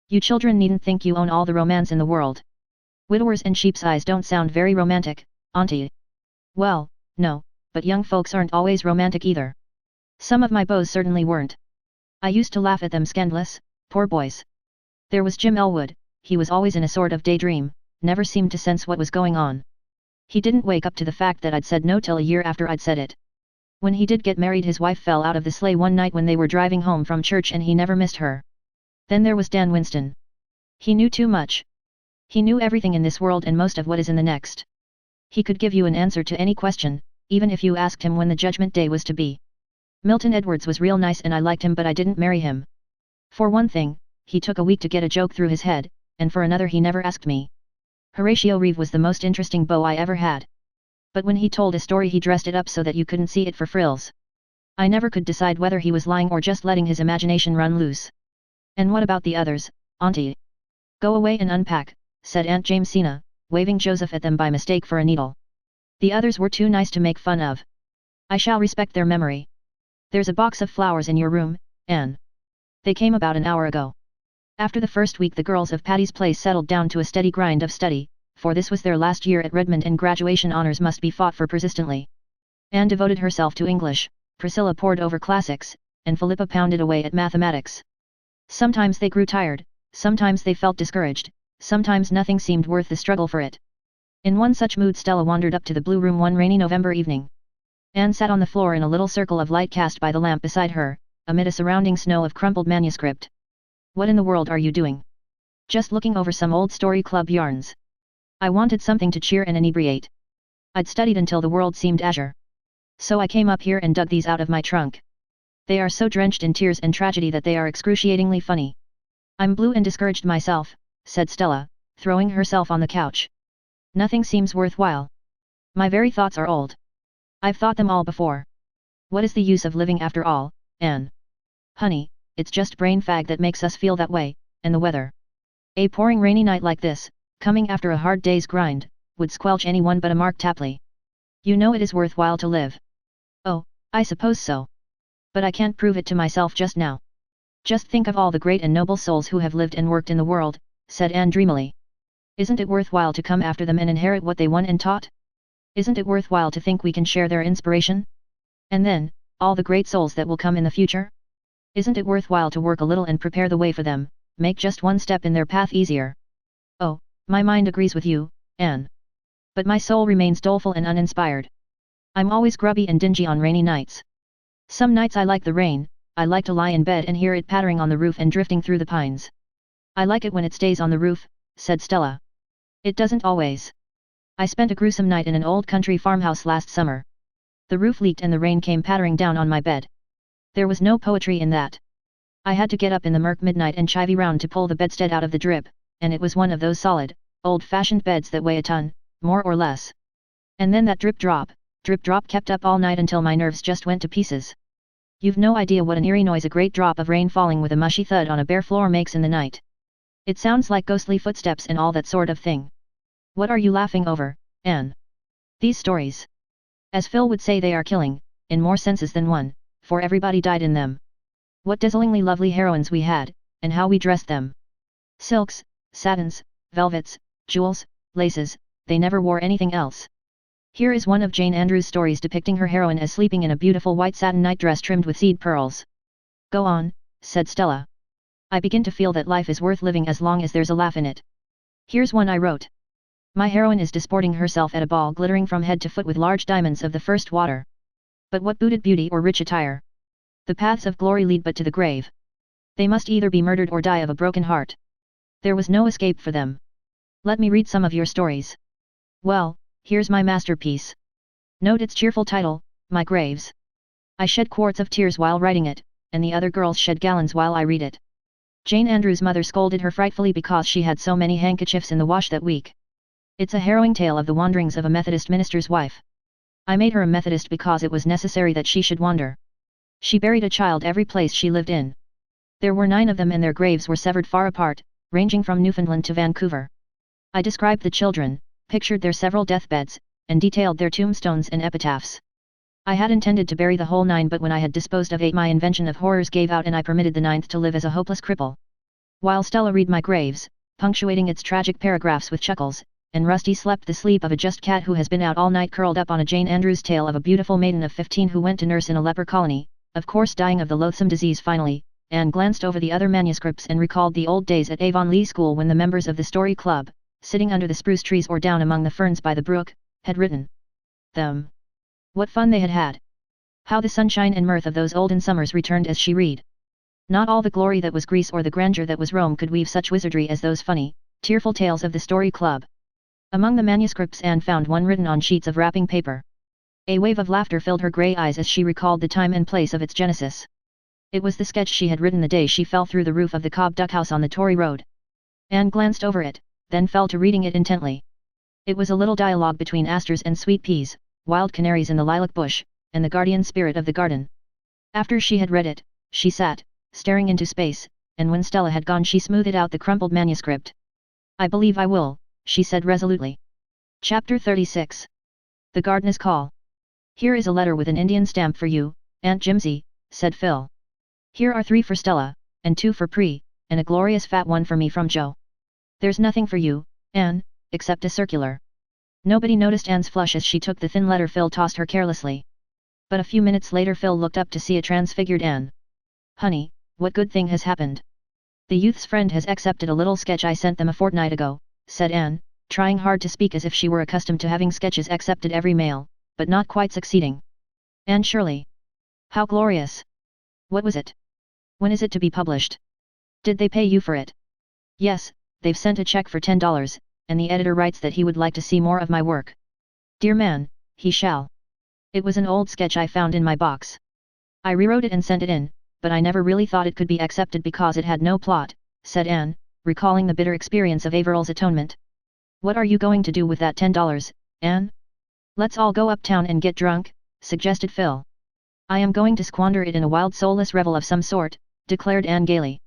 Speaker 1: You children needn't think you own all the romance in the world. Widowers and sheep's eyes don't sound very romantic, Auntie. Well, no, but young folks aren't always romantic either. Some of my beaux certainly weren't. I used to laugh at them scandalous, poor boys. There was Jim Elwood, he was always in a sort of daydream, never seemed to sense what was going on. He didn't wake up to the fact that I'd said no till a year after I'd said it. When he did get married, his wife fell out of the sleigh one night when they were driving home from church and he never missed her. Then there was Dan Winston. He knew too much. He knew everything in this world and most of what is in the next. He could give you an answer to any question, even if you asked him when the judgment day was to be. Milton Edwards was real nice and I liked him, but I didn't marry him. For one thing, he took a week to get a joke through his head, and for another he never asked me. Horatio Reeve was the most interesting beau I ever had. But when he told a story he dressed it up so that you couldn't see it for frills. I never could decide whether he was lying or just letting his imagination run loose. And what about the others, Auntie? Go away and unpack, said Aunt Jamesina, waving Joseph at them by mistake for a needle. The others were too nice to make fun of. I shall respect their memory. There's a box of flowers in your room, Anne. They came about an hour ago. After the first week the girls of Patty's Place settled down to a steady grind of study, for this was their last year at Redmond and graduation honors must be fought for persistently. Anne devoted herself to English, Priscilla pored over classics, and Philippa pounded away at mathematics. Sometimes they grew tired, sometimes they felt discouraged, sometimes nothing seemed worth the struggle for it. In one such mood Stella wandered up to the blue room one rainy November evening. Anne sat on the floor in a little circle of light cast by the lamp beside her, amid a surrounding snow of crumpled manuscript. What in the world are you doing? Just looking over some old story club yarns. I wanted something to cheer and inebriate. I'd studied until the world seemed azure. So I came up here and dug these out of my trunk. They are so drenched in tears and tragedy that they are excruciatingly funny. I'm blue and discouraged myself, said Stella, throwing herself on the couch. Nothing seems worthwhile. My very thoughts are old. I've thought them all before. What is the use of living after all, Anne? Honey, it's just brain fag that makes us feel that way, and the weather. A pouring rainy night like this, coming after a hard day's grind, would squelch anyone but a Mark Tapley. You know it is worthwhile to live. Oh, I suppose so. But I can't prove it to myself just now. Just think of all the great and noble souls who have lived and worked in the world, said Anne dreamily. Isn't it worthwhile to come after them and inherit what they won and taught? Isn't it worthwhile to think we can share their inspiration? And then, all the great souls that will come in the future? Isn't it worthwhile to work a little and prepare the way for them, make just one step in their path easier? Oh, my mind agrees with you, Anne. But my soul remains doleful and uninspired. I'm always grubby and dingy on rainy nights. Some nights I like the rain, I like to lie in bed and hear it pattering on the roof and drifting through the pines. I like it when it stays on the roof, said Stella. It doesn't always. I spent a gruesome night in an old country farmhouse last summer. The roof leaked and the rain came pattering down on my bed. There was no poetry in that. I had to get up in the murk midnight and chivvy round to pull the bedstead out of the drip, and it was one of those solid, old-fashioned beds that weigh a ton, more or less. And then that drip drop kept up all night until my nerves just went to pieces. You've no idea what an eerie noise a great drop of rain falling with a mushy thud on a bare floor makes in the night. It sounds like ghostly footsteps and all that sort of thing. What are you laughing over, Anne? These stories. As Phil would say, they are killing, in more senses than one, for everybody died in them. What dazzlingly lovely heroines we had, and how we dressed them. Silks, satins, velvets, jewels, laces, they never wore anything else. Here is one of Jane Andrews' stories depicting her heroine as sleeping in a beautiful white satin nightdress trimmed with seed pearls. Go on, said Stella. I begin to feel that life is worth living as long as there's a laugh in it. Here's one I wrote. My heroine is disporting herself at a ball glittering from head to foot with large diamonds of the first water. But what booted beauty or rich attire? The paths of glory lead but to the grave. They must either be murdered or die of a broken heart. There was no escape for them. Let me read some of your stories. Well, here's my masterpiece. Note its cheerful title, My Graves. I shed quarts of tears while writing it, and the other girls shed gallons while I read it. Jane Andrews' mother scolded her frightfully because she had so many handkerchiefs in the wash that week. It's a harrowing tale of the wanderings of a Methodist minister's wife. I made her a Methodist because it was necessary that she should wander. She buried a child every place she lived in. There were 9 of them and their graves were severed far apart, ranging from Newfoundland to Vancouver. I described the children, pictured their several deathbeds, and detailed their tombstones and epitaphs. I had intended to bury the whole 9, but when I had disposed of 8 my invention of horrors gave out and I permitted the 9th to live as a hopeless cripple. While Stella read My Graves, punctuating its tragic paragraphs with chuckles, and Rusty slept the sleep of a just cat who has been out all night curled up on a Jane Andrews tale of a beautiful maiden of 15 who went to nurse in a leper colony, of course dying of the loathsome disease finally, Anne glanced over the other manuscripts and recalled the old days at Avonlea School when the members of the Story Club, sitting under the spruce trees or down among the ferns by the brook, had written them. What fun they had had! How the sunshine and mirth of those olden summers returned as she read. Not all the glory that was Greece or the grandeur that was Rome could weave such wizardry as those funny, tearful tales of the Story Club. Among the manuscripts Anne found one written on sheets of wrapping paper. A wave of laughter filled her grey eyes as she recalled the time and place of its genesis. It was the sketch she had written the day she fell through the roof of the Cobb Duck House on the Tory Road. Anne glanced over it, then fell to reading it intently. It was a little dialogue between asters and sweet peas, wild canaries in the lilac bush, and the guardian spirit of the garden. After she had read it, she sat, staring into space, and when Stella had gone she smoothed out the crumpled manuscript. I believe I will, she said resolutely. Chapter 36. The Gardener's Call. Here is a letter with an Indian stamp for you, Aunt Jimsy, said Phil. Here are 3 for Stella, and 2 for Pri, and a glorious fat one for me from Joe. There's nothing for you, Anne, except a circular. Nobody noticed Anne's flush as she took the thin letter Phil tossed her carelessly. But a few minutes later Phil looked up to see a transfigured Anne. Honey, what good thing has happened? The youth's friend has accepted a little sketch I sent them a fortnight ago, said Anne, trying hard to speak as if she were accustomed to having sketches accepted every mail, but not quite succeeding. Anne Shirley. How glorious! What was it? When is it to be published? Did they pay you for it? Yes, they've sent a check for $10, and the editor writes that he would like to see more of my work. Dear man, he shall. It was an old sketch I found in my box. I rewrote it and sent it in, but I never really thought it could be accepted because it had no plot, said Anne, recalling the bitter experience of Averil's atonement. What are you going to do with that $10, Anne? Let's all go uptown and get drunk, suggested Phil. I am going to squander it in a wild soulless revel of some sort, declared Anne gaily.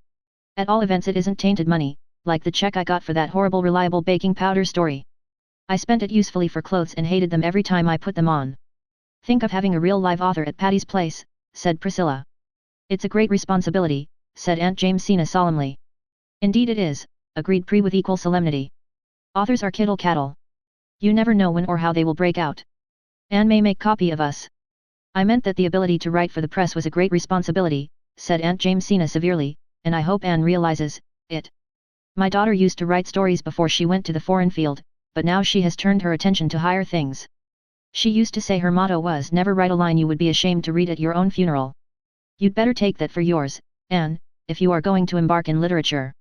Speaker 1: At all events it isn't tainted money, like the check I got for that horrible reliable baking powder story. I spent it usefully for clothes and hated them every time I put them on. Think of having a real live author at Patty's place, said Priscilla. It's a great responsibility, said Aunt Jamesina solemnly. Indeed it is, agreed Pri with equal solemnity. Authors are kittle cattle. You never know when or how they will break out. Anne may make copy of us. I meant that the ability to write for the press was a great responsibility, said Aunt Jamesina severely, and I hope Anne realizes it. My daughter used to write stories before she went to the foreign field, but now she has turned her attention to higher things. She used to say her motto was never write a line you would be ashamed to read at your own funeral. You'd better take that for yours, Anne, if you are going to embark in literature.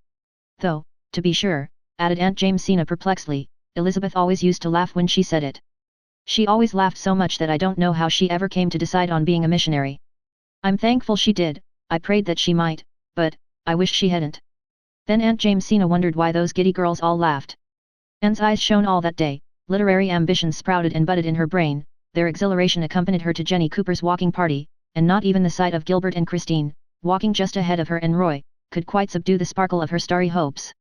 Speaker 1: Though, to be sure, added Aunt Jamesina perplexedly, Elizabeth always used to laugh when she said it. She always laughed so much that I don't know how she ever came to decide on being a missionary. I'm thankful she did, I prayed that she might, but, I wish she hadn't. Then Aunt Jamesina wondered why those giddy girls all laughed. Anne's eyes shone all that day, literary ambitions sprouted and budded in her brain, their exhilaration accompanied her to Jenny Cooper's walking party, and not even the sight of Gilbert and Christine, walking just ahead of her and Roy, could quite subdue the sparkle of her starry hopes.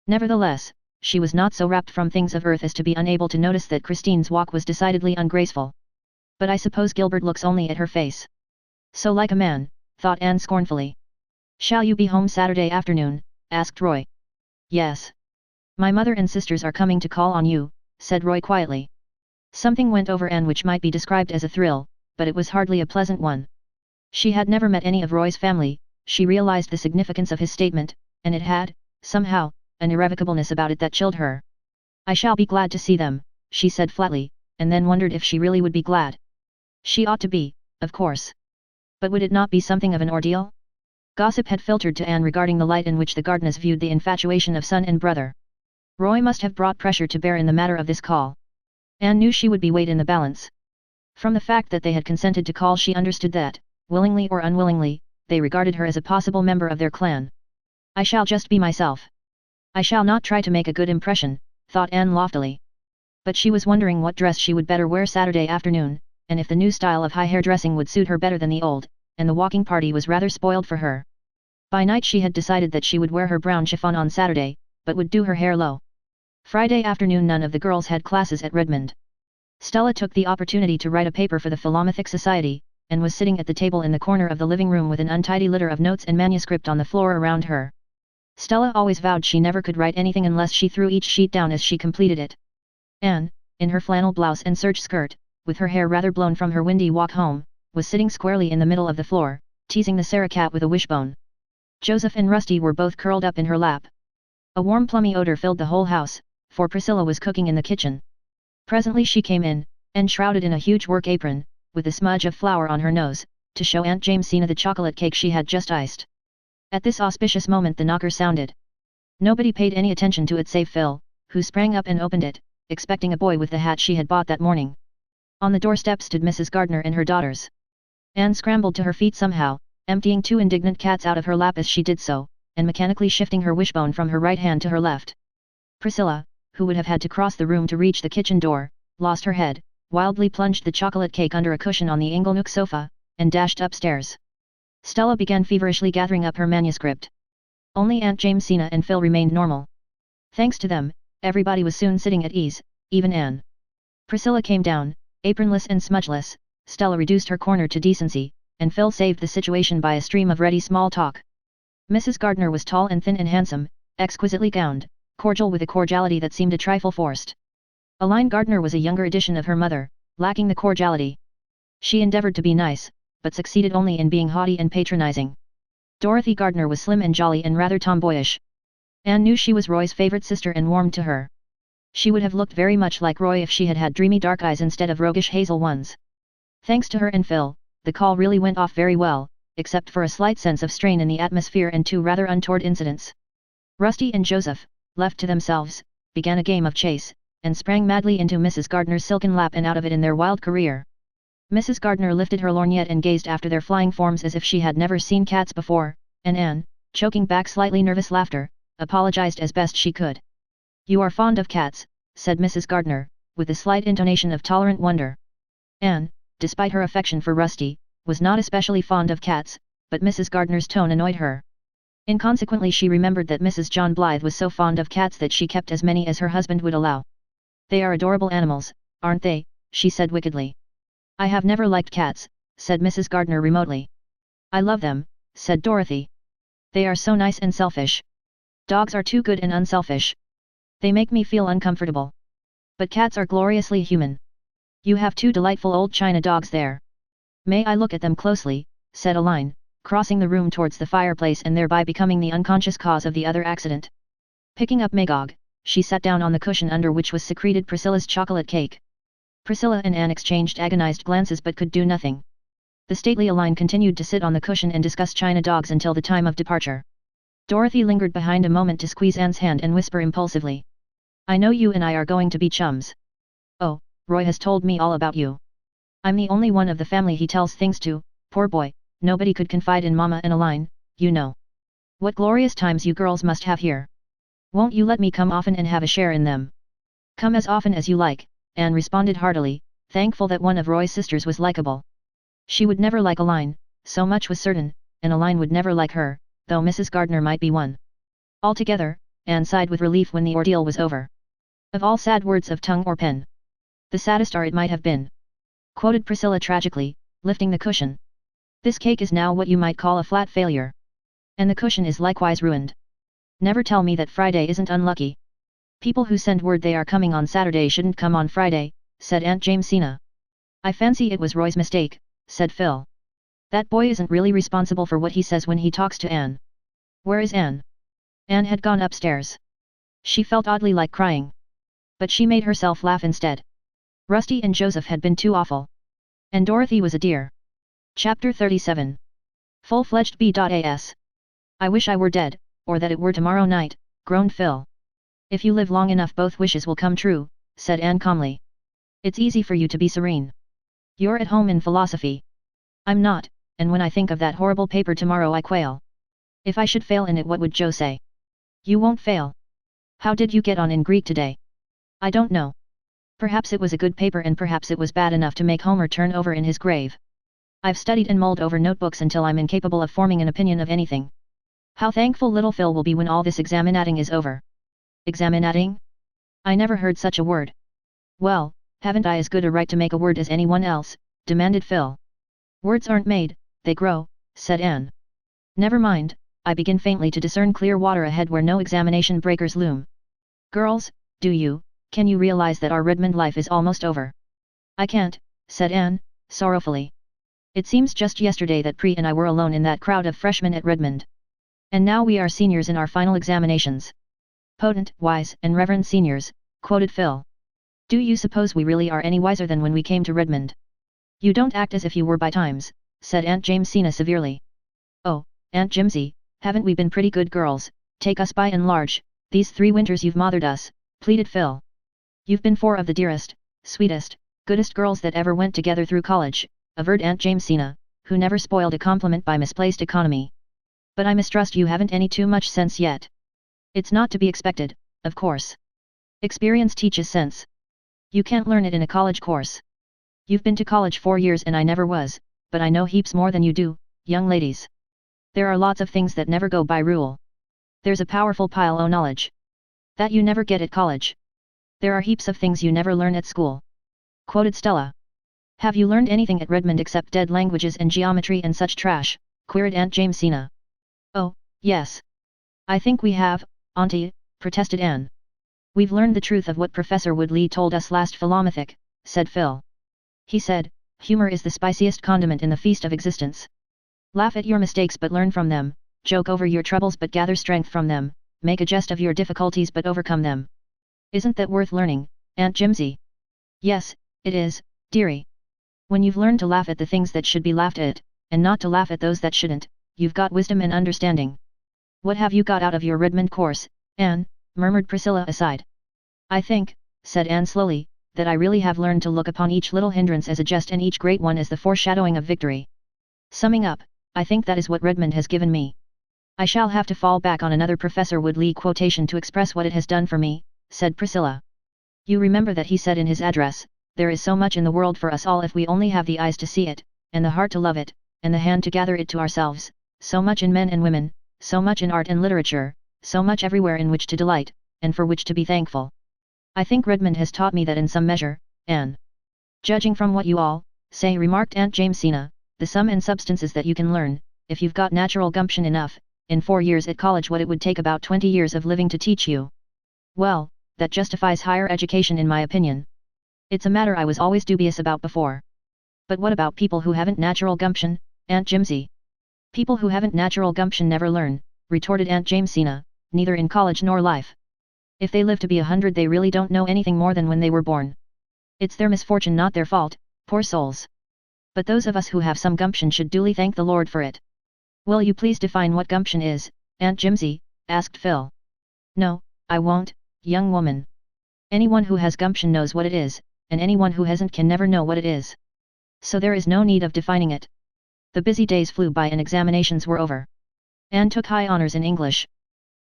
Speaker 1: Nevertheless, she was not so rapt from things of earth as to be unable to notice that Christine's walk was decidedly ungraceful. But I suppose Gilbert looks only at her face. So like a man, thought Anne scornfully. Shall you be home Saturday afternoon? Asked Roy. Yes. My mother and sisters are coming to call on you, said Roy quietly. Something went over Anne which might be described as a thrill, but it was hardly a pleasant one. She had never met any of Roy's family, she realized the significance of his statement, and it had, somehow, an irrevocableness about it that chilled her. I shall be glad to see them, she said flatly, and then wondered if she really would be glad. She ought to be, of course. But would it not be something of an ordeal? Gossip had filtered to Anne regarding the light in which the Gardners viewed the infatuation of son and brother. Roy must have brought pressure to bear in the matter of this call. Anne knew she would be weighed in the balance. From the fact that they had consented to call she understood that, willingly or unwillingly, they regarded her as a possible member of their clan. I shall just be myself. I shall not try to make a good impression, thought Anne loftily. But she was wondering what dress she would better wear Saturday afternoon, and if the new style of high hairdressing would suit her better than the old, and the walking party was rather spoiled for her. By night she had decided that she would wear her brown chiffon on Saturday, but would do her hair low. Friday afternoon none of the girls had classes at Redmond. Stella took the opportunity to write a paper for the Philomathic Society, and was sitting at the table in the corner of the living room with an untidy litter of notes and manuscript on the floor around her. Stella always vowed she never could write anything unless she threw each sheet down as she completed it. Anne, in her flannel blouse and serge skirt, with her hair rather blown from her windy walk home, was sitting squarely in the middle of the floor, teasing the Sarah cat with a wishbone. Joseph and Rusty were both curled up in her lap. A warm plummy odor filled the whole house, for Priscilla was cooking in the kitchen. Presently she came in, enshrouded in a huge work apron, with a smudge of flour on her nose, to show Aunt Jamesina the chocolate cake she had just iced. At this auspicious moment the knocker sounded. Nobody paid any attention to it save Phil, who sprang up and opened it, expecting a boy with the hat she had bought that morning. On the doorstep stood Mrs. Gardner and her daughters. Anne scrambled to her feet somehow, emptying 2 indignant cats out of her lap as she did so, and mechanically shifting her wishbone from her right hand to her left. Priscilla, who would have had to cross the room to reach the kitchen door, lost her head, wildly plunged the chocolate cake under a cushion on the inglenook sofa, and dashed upstairs. Stella began feverishly gathering up her manuscript. Only Aunt Jamesina and Phil remained normal. Thanks to them, everybody was soon sitting at ease, even Anne. Priscilla came down, apronless and smudgeless. Stella reduced her corner to decency, and Phil saved the situation by a stream of ready small talk. Mrs. Gardner was tall and thin and handsome, exquisitely gowned, cordial with a cordiality that seemed a trifle forced. Aline Gardner was a younger edition of her mother, lacking the cordiality. She endeavored to be nice, but succeeded only in being haughty and patronizing. Dorothy Gardner was slim and jolly and rather tomboyish. Anne knew she was Roy's favorite sister and warmed to her. She would have looked very much like Roy if she had had dreamy dark eyes instead of roguish hazel ones. Thanks to her and Phil, the call really went off very well, except for a slight sense of strain in the atmosphere and two rather untoward incidents. Rusty and Joseph, left to themselves, began a game of chase, and sprang madly into Mrs. Gardner's silken lap and out of it in their wild career. Mrs. Gardner lifted her lorgnette and gazed after their flying forms as if she had never seen cats before, and Anne, choking back slightly nervous laughter, apologized as best she could. "You are fond of cats," said Mrs. Gardner, with a slight intonation of tolerant wonder. Anne, despite her affection for Rusty, was not especially fond of cats, but Mrs. Gardner's tone annoyed her. Inconsequently she remembered that Mrs. John Blythe was so fond of cats that she kept as many as her husband would allow. "They are adorable animals, aren't they?" she said wickedly. "I have never liked cats," said Mrs. Gardner remotely. "I love them," said Dorothy. "They are so nice and selfish. Dogs are too good and unselfish. They make me feel uncomfortable. But cats are gloriously human. You have two delightful old china dogs there." "May I look at them closely?" said Aline, crossing the room towards the fireplace and thereby becoming the unconscious cause of the other accident. Picking up Magog, she sat down on the cushion under which was secreted Priscilla's chocolate cake. Priscilla and Anne exchanged agonized glances but could do nothing. The stately Aline continued to sit on the cushion and discuss china dogs until the time of departure. Dorothy lingered behind a moment to squeeze Anne's hand and whisper impulsively. "I know you and I are going to be chums. Oh, Roy has told me all about you. I'm the only one of the family he tells things to, poor boy, nobody could confide in Mama and Aline, you know. What glorious times you girls must have here. Won't you let me come often and have a share in them?" "Come as often as you like," Anne responded heartily, thankful that one of Roy's sisters was likable. She would never like Aline, so much was certain, and Aline would never like her, though Mrs. Gardner might be one. Altogether, Anne sighed with relief when the ordeal was over. "Of all sad words of tongue or pen, the saddest are it might have been," quoted Priscilla tragically, lifting the cushion. "This cake is now what you might call a flat failure. And the cushion is likewise ruined. Never tell me that Friday isn't unlucky. People who send word they are coming on Saturday shouldn't come on Friday," said Aunt Jamesina. "I fancy it was Roy's mistake," said Phil. "That boy isn't really responsible for what he says when he talks to Anne." "Where is Anne?" Anne had gone upstairs. She felt oddly like crying. But she made herself laugh instead. Rusty and Joseph had been too awful. And Dorothy was a dear. Chapter 37. Full-fledged B.A.S. "I wish I were dead, or that it were tomorrow night," groaned Phil. "If you live long enough both wishes will come true," said Anne calmly. "It's easy for you to be serene. You're at home in philosophy. I'm not, and when I think of that horrible paper tomorrow I quail. If I should fail in it, what would Joe say?" "You won't fail. How did you get on in Greek today?" "I don't know. Perhaps it was a good paper and perhaps it was bad enough to make Homer turn over in his grave. I've studied and mulled over notebooks until I'm incapable of forming an opinion of anything. How thankful little Phil will be when all this examinating is over." "Examinating? I never heard such a word." "Well, haven't I as good a right to make a word as anyone else?" demanded Phil. "Words aren't made, they grow," said Anne. "Never mind, I begin faintly to discern clear water ahead where no examination breakers loom. Girls, can you realize that our Redmond life is almost over?" "I can't," said Anne, sorrowfully. "It seems just yesterday that Pri and I were alone in that crowd of freshmen at Redmond. And now we are seniors in our final examinations." "Potent, wise and reverend seniors," quoted Phil. "Do you suppose we really are any wiser than when we came to Redmond?" "You don't act as if you were by times," said Aunt Jamesina severely. "Oh, Aunt Jimsy, haven't we been pretty good girls, take us by and large, these 3 winters you've mothered us," pleaded Phil. "You've been 4 of the dearest, sweetest, goodest girls that ever went together through college," averred Aunt Jamesina, who never spoiled a compliment by misplaced economy. "But I mistrust you haven't any too much sense yet. It's not to be expected, of course. Experience teaches sense. You can't learn it in a college course. You've been to college 4 years and I never was, but I know heaps more than you do, young ladies. There are lots of things that never go by rule. There's a powerful pile o' knowledge that you never get at college. There are heaps of things you never learn at school. Quoted Stella. Have you learned anything at Redmond except dead languages and geometry and such trash? Queried Aunt Jamesina. Oh, yes. I think we have, Auntie, protested Anne. We've learned the truth of what Professor Woodley told us last Philomathic, said Phil. He said, humor is the spiciest condiment in the feast of existence. Laugh at your mistakes but learn from them, joke over your troubles but gather strength from them, make a jest of your difficulties but overcome them. Isn't that worth learning, Aunt Jimsy? Yes, it is, dearie. When you've learned to laugh at the things that should be laughed at, and not to laugh at those that shouldn't, you've got wisdom and understanding. What have you got out of your Redmond course, Anne? Murmured Priscilla aside. I think, said Anne slowly, that I really have learned to look upon each little hindrance as a jest and each great one as the foreshadowing of victory. Summing up, I think that is what Redmond has given me. I shall have to fall back on another Professor Woodley quotation to express what it has done for me, said Priscilla. You remember that he said in his address, there is so much in the world for us all if we only have the eyes to see it, and the heart to love it, and the hand to gather it to ourselves, so much in men and women, so much in art and literature, so much everywhere in which to delight, and for which to be thankful. I think Redmond has taught me that in some measure, Anne. Judging from what you all say, remarked Aunt Jamesina, the sum and substances that you can learn, if you've got natural gumption enough, in 4 years at college what it would take about 20 years of living to teach you. Well, that justifies higher education in my opinion. It's a matter I was always dubious about before. But what about people who haven't natural gumption, Aunt Jimsy? People who haven't natural gumption never learn, retorted Aunt Jamesina, neither in college nor life. If they live to be 100 they really don't know anything more than when they were born. It's their misfortune not their fault, poor souls. But those of us who have some gumption should duly thank the Lord for it. Will you please define what gumption is, Aunt Jimsy? Asked Phil. No, I won't, young woman. Anyone who has gumption knows what it is, and anyone who hasn't can never know what it is. So there is no need of defining it. The busy days flew by and examinations were over. Anne took high honors in English.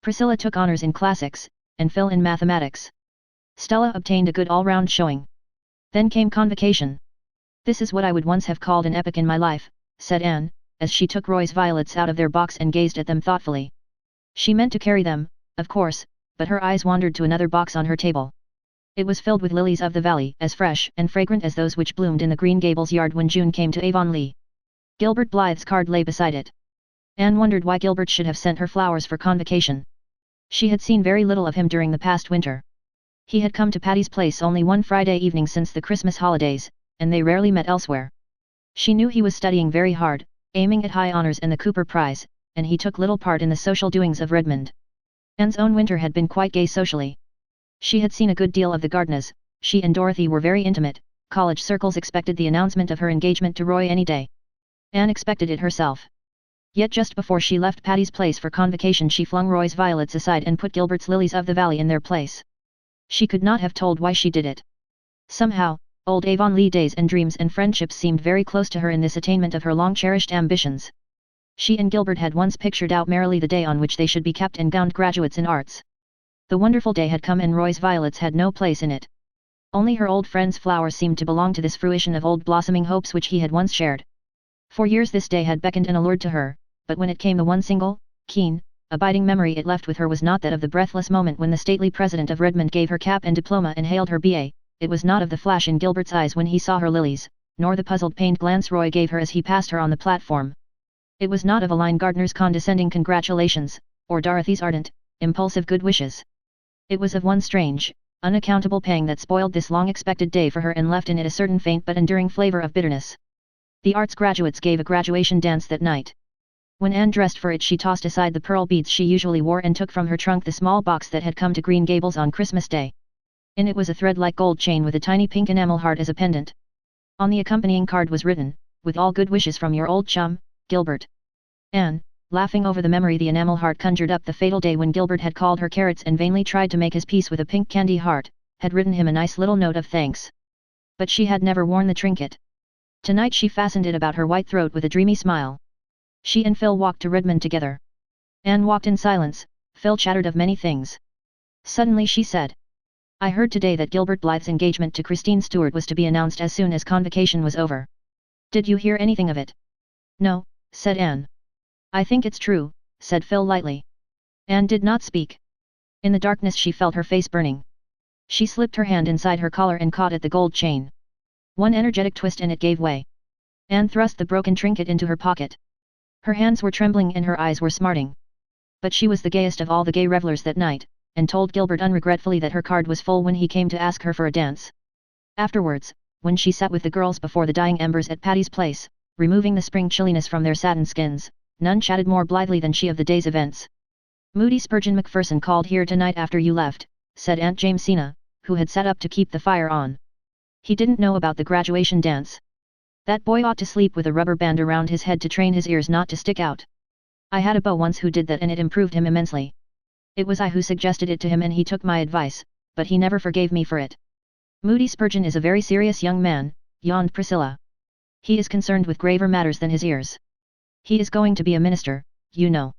Speaker 1: Priscilla took honors in classics, and Phil in mathematics. Stella obtained a good all-round showing. Then came convocation. This is what I would once have called an epic in my life, said Anne, as she took Roy's violets out of their box and gazed at them thoughtfully. She meant to carry them, of course, but her eyes wandered to another box on her table. It was filled with lilies of the valley, as fresh and fragrant as those which bloomed in the Green Gables yard when June came to Avonlea. Gilbert Blythe's card lay beside it. Anne wondered why Gilbert should have sent her flowers for convocation. She had seen very little of him during the past winter. He had come to Patty's place only one Friday evening since the Christmas holidays, and they rarely met elsewhere. She knew he was studying very hard, aiming at high honors and the Cooper Prize, and he took little part in the social doings of Redmond. Anne's own winter had been quite gay socially. She had seen a good deal of the Gardners. She and Dorothy were very intimate. College circles expected the announcement of her engagement to Roy any day. Anne expected it herself. Yet just before she left Patty's place for convocation she flung Roy's violets aside and put Gilbert's lilies of the valley in their place. She could not have told why she did it. Somehow, old Avonlea days and dreams and friendships seemed very close to her in this attainment of her long-cherished ambitions. She and Gilbert had once pictured out merrily the day on which they should be capped and gowned graduates in arts. The wonderful day had come and Roy's violets had no place in it. Only her old friend's flowers seemed to belong to this fruition of old blossoming hopes which he had once shared. For years this day had beckoned and allured to her, but when it came the one single, keen, abiding memory it left with her was not that of the breathless moment when the stately president of Redmond gave her cap and diploma and hailed her B.A., it was not of the flash in Gilbert's eyes when he saw her lilies, nor the puzzled pained glance Roy gave her as he passed her on the platform. It was not of Aline Gardner's condescending congratulations, or Dorothy's ardent, impulsive good wishes. It was of one strange, unaccountable pang that spoiled this long-expected day for her and left in it a certain faint but enduring flavor of bitterness. The arts graduates gave a graduation dance that night. When Anne dressed for it she tossed aside the pearl beads she usually wore and took from her trunk the small box that had come to Green Gables on Christmas Day. In it was a thread-like gold chain with a tiny pink enamel heart as a pendant. On the accompanying card was written, "With all good wishes from your old chum, Gilbert." Anne, laughing over the memory the enamel heart conjured up the fatal day when Gilbert had called her carrots and vainly tried to make his peace with a pink candy heart, had written him a nice little note of thanks. But she had never worn the trinket. Tonight she fastened it about her white throat with a dreamy smile. She and Phil walked to Redmond together. Anne walked in silence, Phil chattered of many things. Suddenly she said, I heard today that Gilbert Blythe's engagement to Christine Stewart was to be announced as soon as convocation was over. Did you hear anything of it? No, said Anne. I think it's true, said Phil lightly. Anne did not speak. In the darkness she felt her face burning. She slipped her hand inside her collar and caught at the gold chain. One energetic twist and it gave way. Anne thrust the broken trinket into her pocket. Her hands were trembling and her eyes were smarting. But she was the gayest of all the gay revelers that night, and told Gilbert unregretfully that her card was full when he came to ask her for a dance. Afterwards, when she sat with the girls before the dying embers at Patty's place, removing the spring chilliness from their satin skins, none chatted more blithely than she of the day's events. Moody Spurgeon Macpherson called here tonight after you left, said Aunt Jamesina, who had sat up to keep the fire on. He didn't know about the graduation dance. That boy ought to sleep with a rubber band around his head to train his ears not to stick out. I had a beau once who did that and it improved him immensely. It was I who suggested it to him and he took my advice, but he never forgave me for it. Moody Spurgeon is a very serious young man, yawned Priscilla. He is concerned with graver matters than his ears. He is going to be a minister, you know.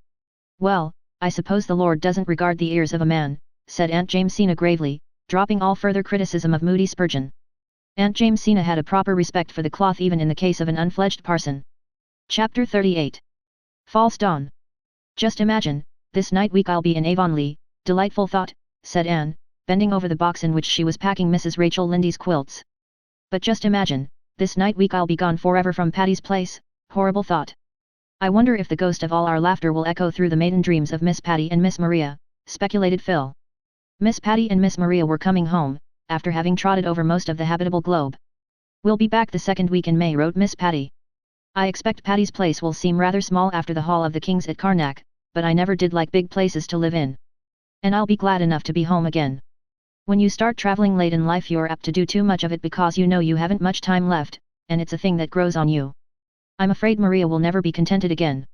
Speaker 1: Well, I suppose the Lord doesn't regard the ears of a man, said Aunt Jamesina gravely, dropping all further criticism of Moody Spurgeon. Aunt Jamesina had a proper respect for the cloth even in the case of an unfledged parson. Chapter 38. False Dawn. Just imagine, this night week I'll be in Avonlea, delightful thought, said Anne, bending over the box in which she was packing Mrs. Rachel Lindy's quilts. But just imagine, this night week I'll be gone forever from Patty's place, horrible thought. I wonder if the ghost of all our laughter will echo through the maiden dreams of Miss Patty and Miss Maria, speculated Phil. Miss Patty and Miss Maria were coming home, after having trotted over most of the habitable globe. We'll be back the second week in May, wrote Miss Patty. I expect Patty's place will seem rather small after the Hall of the Kings at Karnak, but I never did like big places to live in. And I'll be glad enough to be home again. When you start traveling late in life you're apt to do too much of it because you know you haven't much time left, and it's a thing that grows on you. I'm afraid Maria will never be contented again.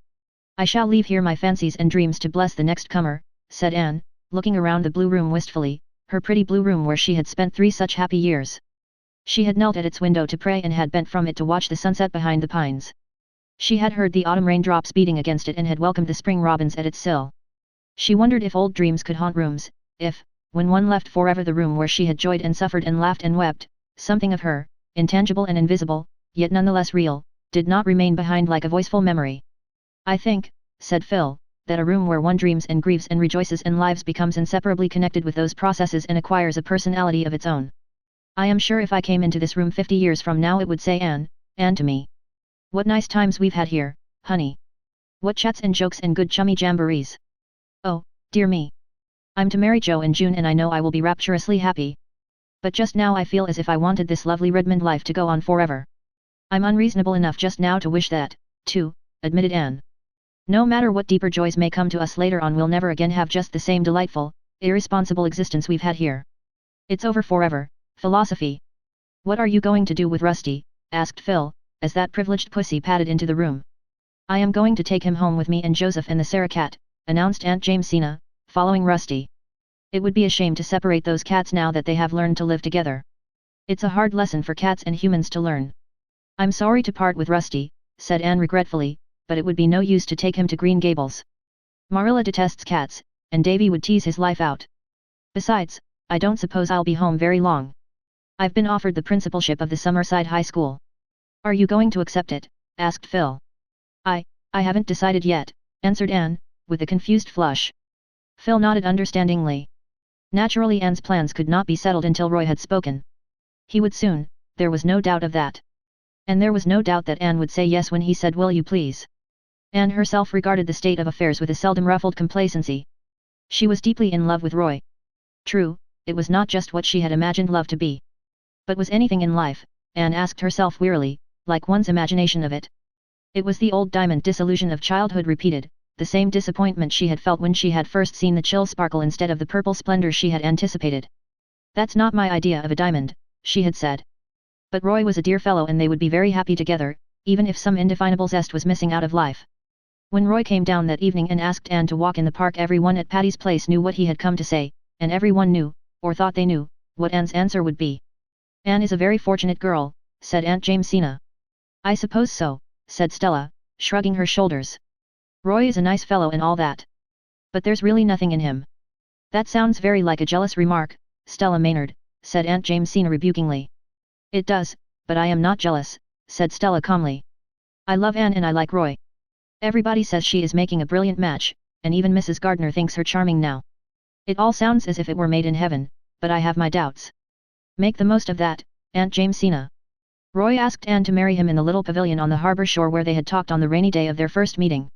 Speaker 1: I shall leave here my fancies and dreams to bless the next comer, said Anne, looking around the blue room wistfully, her pretty blue room where she had spent 3 such happy years. She had knelt at its window to pray and had bent from it to watch the sunset behind the pines. She had heard the autumn raindrops beating against it and had welcomed the spring robins at its sill. She wondered if old dreams could haunt rooms, if, when one left forever the room where she had joyed and suffered and laughed and wept, something of her, intangible and invisible, yet nonetheless real, did not remain behind like a voiceful memory. I think, said Phil, that a room where one dreams and grieves and rejoices and lives becomes inseparably connected with those processes and acquires a personality of its own. I am sure if I came into this room 50 years from now it would say Anne to me. What nice times we've had here, honey. What chats and jokes and good chummy jamborees. Oh, dear me. I'm to marry Joe in June and I know I will be rapturously happy. But just now I feel as if I wanted this lovely Redmond life to go on forever. I'm unreasonable enough just now to wish that, too, admitted Anne. No matter what deeper joys may come to us later on we'll never again have just the same delightful, irresponsible existence we've had here. It's over forever, philosophy. What are you going to do with Rusty? Asked Phil, as that privileged pussy padded into the room. I am going to take him home with me and Joseph and the Sarah cat, announced Aunt Jamesina, following Rusty. It would be a shame to separate those cats now that they have learned to live together. It's a hard lesson for cats and humans to learn. I'm sorry to part with Rusty, said Anne regretfully, but it would be no use to take him to Green Gables. Marilla detests cats, and Davy would tease his life out. Besides, I don't suppose I'll be home very long. I've been offered the principalship of the Summerside High School. Are you going to accept it? Asked Phil. I haven't decided yet, answered Anne, with a confused flush. Phil nodded understandingly. Naturally Anne's plans could not be settled until Roy had spoken. He would soon, there was no doubt of that. And there was no doubt that Anne would say yes when he said will you please. Anne herself regarded the state of affairs with a seldom ruffled complacency. She was deeply in love with Roy. True, it was not just what she had imagined love to be. But was anything in life, Anne asked herself wearily, like one's imagination of it? It was the old diamond disillusion of childhood repeated, the same disappointment she had felt when she had first seen the chill sparkle instead of the purple splendor she had anticipated. That's not my idea of a diamond, she had said. But Roy was a dear fellow and they would be very happy together, even if some indefinable zest was missing out of life. When Roy came down that evening and asked Anne to walk in the park everyone at Patty's place knew what he had come to say, and everyone knew, or thought they knew, what Anne's answer would be. Anne is a very fortunate girl, said Aunt Jamesina. I suppose so, said Stella, shrugging her shoulders. Roy is a nice fellow and all that. But there's really nothing in him. That sounds very like a jealous remark, Stella Maynard, said Aunt Jamesina rebukingly. It does, but I am not jealous, said Stella calmly. I love Anne and I like Roy. Everybody says she is making a brilliant match, and even Mrs. Gardner thinks her charming now. It all sounds as if it were made in heaven, but I have my doubts. Make the most of that, Aunt Jamesina. Roy asked Anne to marry him in the little pavilion on the harbour shore where they had talked on the rainy day of their first meeting.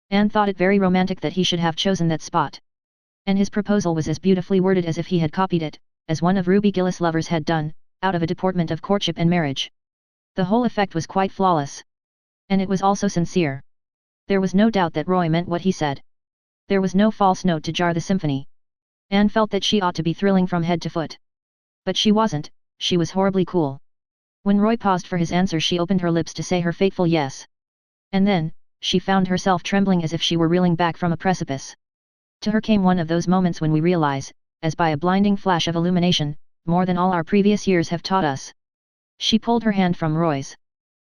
Speaker 1: Anne thought it very romantic that he should have chosen that spot. And his proposal was as beautifully worded as if he had copied it, as one of Ruby Gillis' lovers had done, out of a deportment of courtship and marriage. The whole effect was quite flawless. And it was also sincere. There was no doubt that Roy meant what he said. There was no false note to jar the symphony. Anne felt that she ought to be thrilling from head to foot. But she wasn't, she was horribly cool. When Roy paused for his answer she opened her lips to say her fateful yes. And then, she found herself trembling as if she were reeling back from a precipice. To her came one of those moments when we realize, as by a blinding flash of illumination, more than all our previous years have taught us. She pulled her hand from Roy's.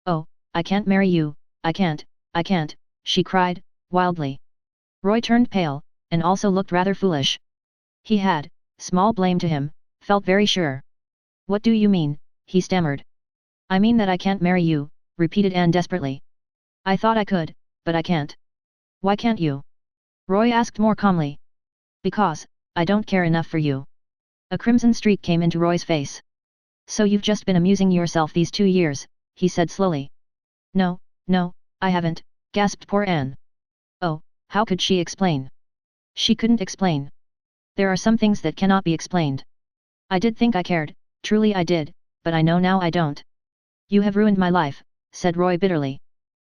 Speaker 1: Oh, I can't marry you, I can't, she cried, wildly. Roy turned pale, and also looked rather foolish. He had, small blame to him, felt very sure. What do you mean, he stammered. I mean that I can't marry you, repeated Anne desperately. I thought I could, but I can't. Why can't you? Roy asked more calmly. Because, I don't care enough for you. A crimson streak came into Roy's face. So you've just been amusing yourself these 2 years, he said slowly. No, I haven't, gasped poor Anne. Oh, how could she explain? She couldn't explain. There are some things that cannot be explained. I did think I cared, truly I did, but I know now I don't. You have ruined my life, said Roy bitterly.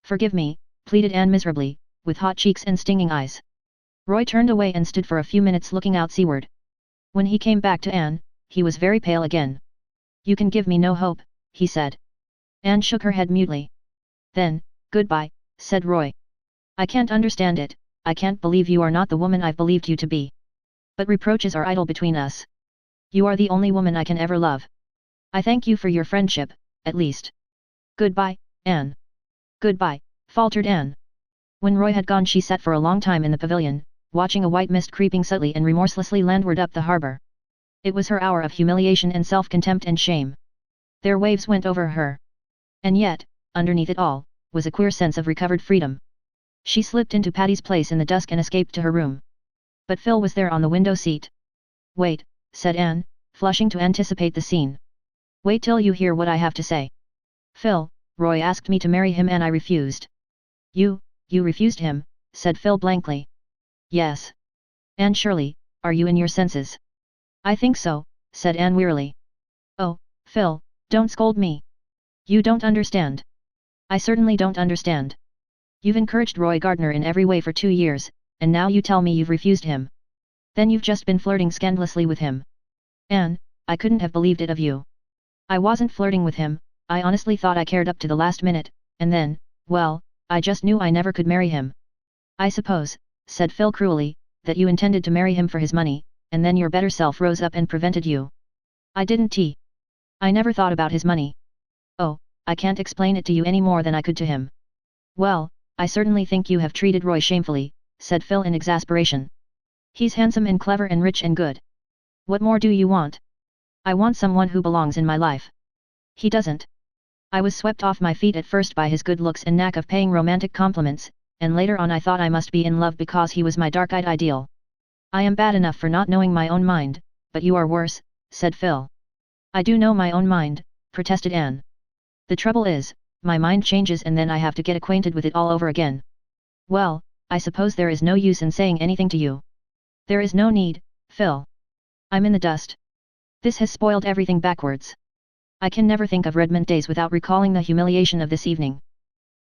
Speaker 1: Forgive me, pleaded Anne miserably, with hot cheeks and stinging eyes. Roy turned away and stood for a few minutes looking out seaward. When he came back to Anne, he was very pale again. You can give me no hope, he said. Anne shook her head mutely. Then, goodbye, said Roy. I can't understand it, I can't believe you are not the woman I've believed you to be. But reproaches are idle between us. You are the only woman I can ever love. I thank you for your friendship, at least. Goodbye, Anne. Goodbye, faltered Anne. When Roy had gone she sat for a long time in the pavilion, watching a white mist creeping subtly and remorselessly landward up the harbour. It was her hour of humiliation and self-contempt and shame. Their waves went over her. And yet, underneath it all, was a queer sense of recovered freedom. She slipped into Patty's place in the dusk and escaped to her room. But Phil was there on the window seat. Wait, said Anne, flushing to anticipate the scene. Wait till you hear what I have to say. Phil, Roy asked me to marry him and I refused. You refused him, said Phil blankly. Yes. Anne Shirley, are you in your senses? I think so, said Anne wearily. Oh, Phil, don't scold me. You don't understand. I certainly don't understand. You've encouraged Roy Gardner in every way for 2 years, and now you tell me you've refused him. Then you've just been flirting scandalously with him. Anne, I couldn't have believed it of you. I wasn't flirting with him, I honestly thought I cared up to the last minute, and then, well, I just knew I never could marry him. I suppose, said Phil cruelly, that you intended to marry him for his money, and then your better self rose up and prevented you. I didn't. I never thought about his money. Oh, I can't explain it to you any more than I could to him. Well, I certainly think you have treated Roy shamefully, said Phil in exasperation. He's handsome and clever and rich and good. What more do you want? I want someone who belongs in my life. He doesn't. I was swept off my feet at first by his good looks and knack of paying romantic compliments, and later on I thought I must be in love because he was my dark-eyed ideal. I am bad enough for not knowing my own mind, but you are worse, said Phil. I do know my own mind, protested Anne. The trouble is, my mind changes and then I have to get acquainted with it all over again. Well, I suppose there is no use in saying anything to you. There is no need, Phil. I'm in the dust. This has spoiled everything backwards. I can never think of Redmond days without recalling the humiliation of this evening.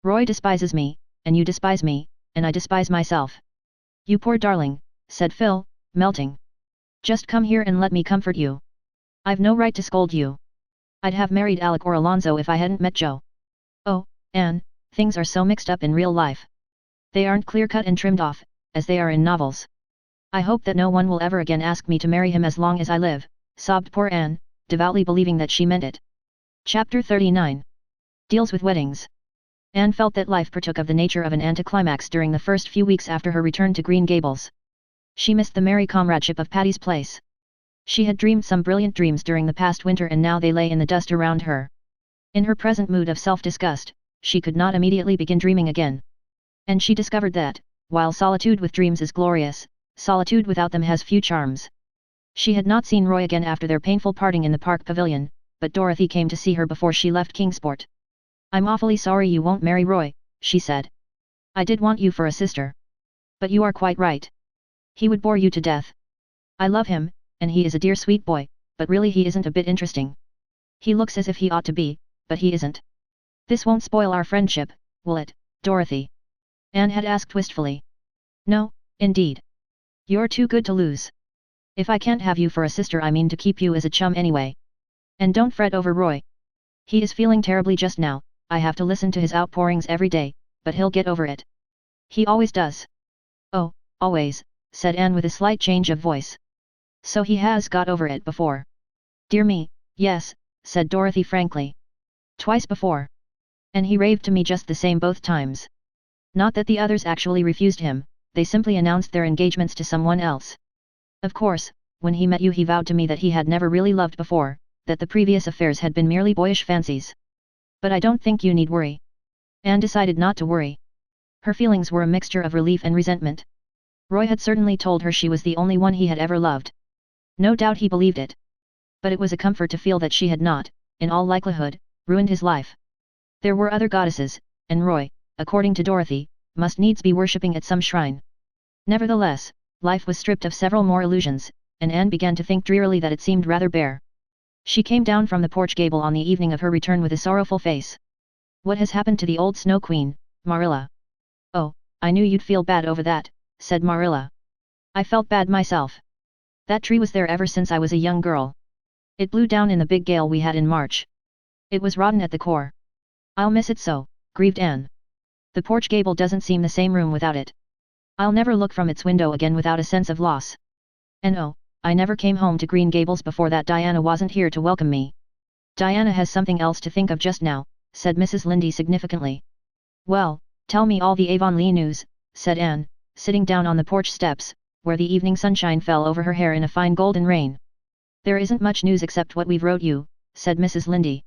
Speaker 1: Roy despises me, and you despise me, and I despise myself. You poor darling, said Phil, melting. Just come here and let me comfort you. I've no right to scold you. I'd have married Alec or Alonzo if I hadn't met Joe. Oh, Anne, things are so mixed up in real life. They aren't clear-cut and trimmed off, as they are in novels. I hope that no one will ever again ask me to marry him as long as I live, sobbed poor Anne, devoutly believing that she meant it. Chapter 39. Deals with weddings. Anne felt that life partook of the nature of an anticlimax during the first few weeks after her return to Green Gables. She missed the merry comradeship of Patty's place. She had dreamed some brilliant dreams during the past winter and now they lay in the dust around her. In her present mood of self-disgust, she could not immediately begin dreaming again. And she discovered that, while solitude with dreams is glorious, solitude without them has few charms. She had not seen Roy again after their painful parting in the park pavilion, but Dorothy came to see her before she left Kingsport. "I'm awfully sorry you won't marry Roy," she said. "I did want you for a sister. But you are quite right. He would bore you to death. I love him, and he is a dear sweet boy, but really he isn't a bit interesting. He looks as if he ought to be, but he isn't. This won't spoil our friendship, will it, Dorothy?" Anne had asked wistfully. "No, indeed. You're too good to lose. If I can't have you for a sister I mean to keep you as a chum anyway. And don't fret over Roy. He is feeling terribly just now, I have to listen to his outpourings every day, but he'll get over it. He always does." "Oh, always," said Anne with a slight change of voice. "So he has got over it before?" "Dear me, yes," said Dorothy frankly. "Twice before. And he raved to me just the same both times. Not that the others actually refused him, they simply announced their engagements to someone else. Of course, when he met you he vowed to me that he had never really loved before, that the previous affairs had been merely boyish fancies. But I don't think you need worry." Anne decided not to worry. Her feelings were a mixture of relief and resentment. Roy had certainly told her she was the only one he had ever loved. No doubt he believed it. But it was a comfort to feel that she had not, in all likelihood, ruined his life. There were other goddesses, and Roy, according to Dorothy, must needs be worshipping at some shrine. Nevertheless, life was stripped of several more illusions, and Anne began to think drearily that it seemed rather bare. She came down from the porch gable on the evening of her return with a sorrowful face. "What has happened to the old Snow Queen, Marilla?" "Oh, I knew you'd feel bad over that," said Marilla. "I felt bad myself. That tree was there ever since I was a young girl. It blew down in the big gale we had in March. It was rotten at the core. I'll miss it so," grieved Anne. "The porch gable doesn't seem the same room without it. I'll never look from its window again without a sense of loss. And oh, I never came home to Green Gables before that Diana wasn't here to welcome me." "Diana has something else to think of just now," said Mrs. Lynde significantly. "Well, tell me all the Avonlea news," said Anne, sitting down on the porch steps, where the evening sunshine fell over her hair in a fine golden rain. "There isn't much news except what we've wrote you," said Mrs. Lynde.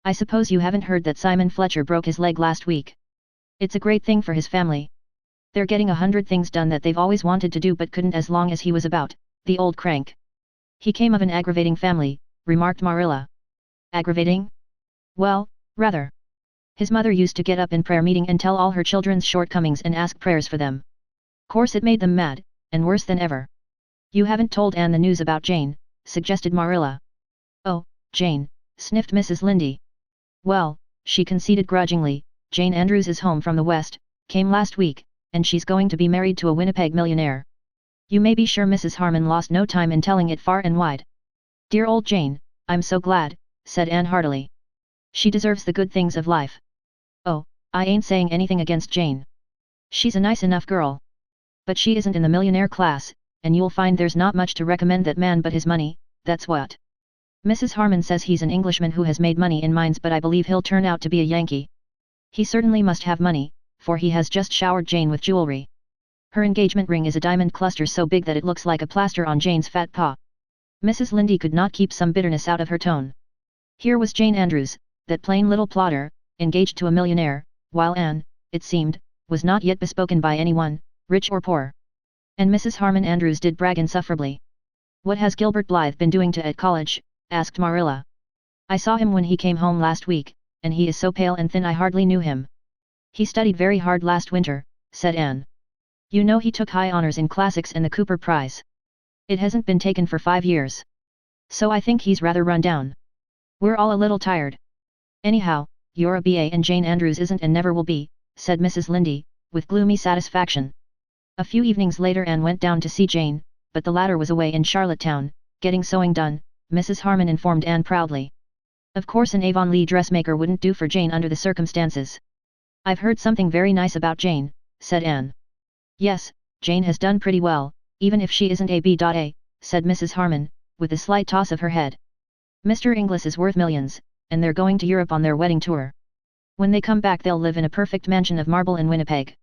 Speaker 1: "I suppose you haven't heard that Simon Fletcher broke his leg last week. It's a great thing for his family. They're getting 100 things done that they've always wanted to do but couldn't as long as he was about, the old crank." "He came of an aggravating family," remarked Marilla. "Aggravating? Well, rather. His mother used to get up in prayer meeting and tell all her children's shortcomings and ask prayers for them. Course it made them mad, and worse than ever." "You haven't told Anne the news about Jane," suggested Marilla. "Oh, Jane," sniffed Mrs. Lynde. "Well," she conceded grudgingly, "Jane Andrews is home from the West, came last week, and she's going to be married to a Winnipeg millionaire. You may be sure Mrs. Harmon lost no time in telling it far and wide." "Dear old Jane, I'm so glad," said Anne heartily. "She deserves the good things of life." "Oh, I ain't saying anything against Jane. She's a nice enough girl. But she isn't in the millionaire class, and you'll find there's not much to recommend that man but his money, that's what. Mrs. Harmon says he's an Englishman who has made money in mines but I believe he'll turn out to be a Yankee. He certainly must have money, for he has just showered Jane with jewelry. Her engagement ring is a diamond cluster so big that it looks like a plaster on Jane's fat paw." Mrs. Lynde could not keep some bitterness out of her tone. Here was Jane Andrews, that plain little plodder, engaged to a millionaire, while Anne, it seemed, was not yet bespoken by anyone, rich or poor. And Mrs. Harmon Andrews did brag insufferably. "What has Gilbert Blythe been doing to at college?" asked Marilla. "I saw him when he came home last week, and he is so pale and thin I hardly knew him." "He studied very hard last winter," said Anne. "You know he took high honors in classics and the Cooper Prize. It hasn't been taken for 5 years. So I think he's rather run down. We're all a little tired. Anyhow, you're a BA and Jane Andrews isn't and never will be," said Mrs. Lynde, with gloomy satisfaction. A few evenings later Anne went down to see Jane, but the latter was away in Charlottetown, getting sewing done, Mrs. Harmon informed Anne proudly. Of course an Avonlea dressmaker wouldn't do for Jane under the circumstances. "I've heard something very nice about Jane," said Anne. "Yes, Jane has done pretty well, even if she isn't a B.A., said Mrs. Harmon, with a slight toss of her head. "Mr. Inglis is worth millions, and they're going to Europe on their wedding tour. When they come back they'll live in a perfect mansion of marble in Winnipeg.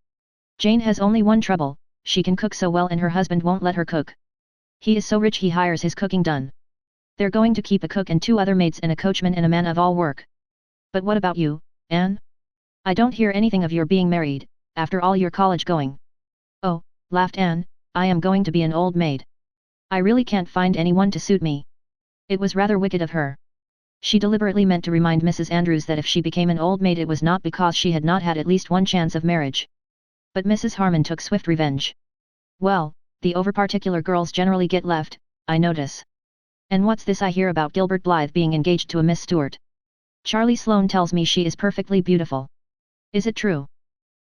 Speaker 1: Jane has only one trouble, she can cook so well and her husband won't let her cook. He is so rich he hires his cooking done. They're going to keep a cook and 2 other maids and a coachman and a man of all work. But what about you, Anne? I don't hear anything of your being married, after all your college going. Oh, laughed Anne, I am going to be an old maid. I really can't find anyone to suit me. It was rather wicked of her. She deliberately meant to remind Mrs. Andrews that if she became an old maid it was not because she had not had at least one chance of marriage. But Mrs. Harmon took swift revenge. Well, the over-particular girls generally get left, I notice. And what's this I hear about Gilbert Blythe being engaged to a Miss Stewart? Charlie Sloane tells me she is perfectly beautiful. Is it true?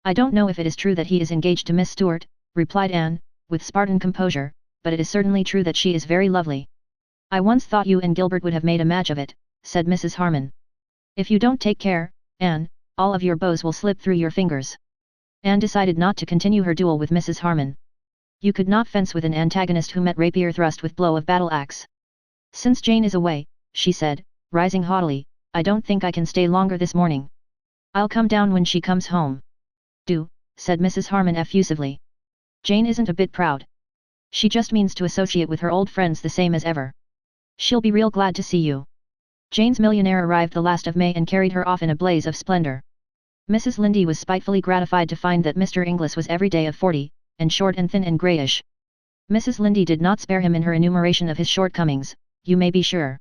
Speaker 1: I don't know if it is true that he is engaged to Miss Stewart, replied Anne, with Spartan composure, but it is certainly true that she is very lovely. I once thought you and Gilbert would have made a match of it, said Mrs. Harmon. If you don't take care, Anne, all of your bows will slip through your fingers. Anne decided not to continue her duel with Mrs. Harmon. You could not fence with an antagonist who met rapier thrust with blow of battle axe. Since Jane is away, she said, rising haughtily, I don't think I can stay longer this morning. I'll come down when she comes home. Do, said Mrs. Harmon effusively. Jane isn't a bit proud. She just means to associate with her old friends the same as ever. She'll be real glad to see you. Jane's millionaire arrived the last of May and carried her off in a blaze of splendor. Mrs. Lindy was spitefully gratified to find that Mr. Inglis was every day of 40, and short and thin and greyish. Mrs. Lindy did not spare him in her enumeration of his shortcomings, you may be sure.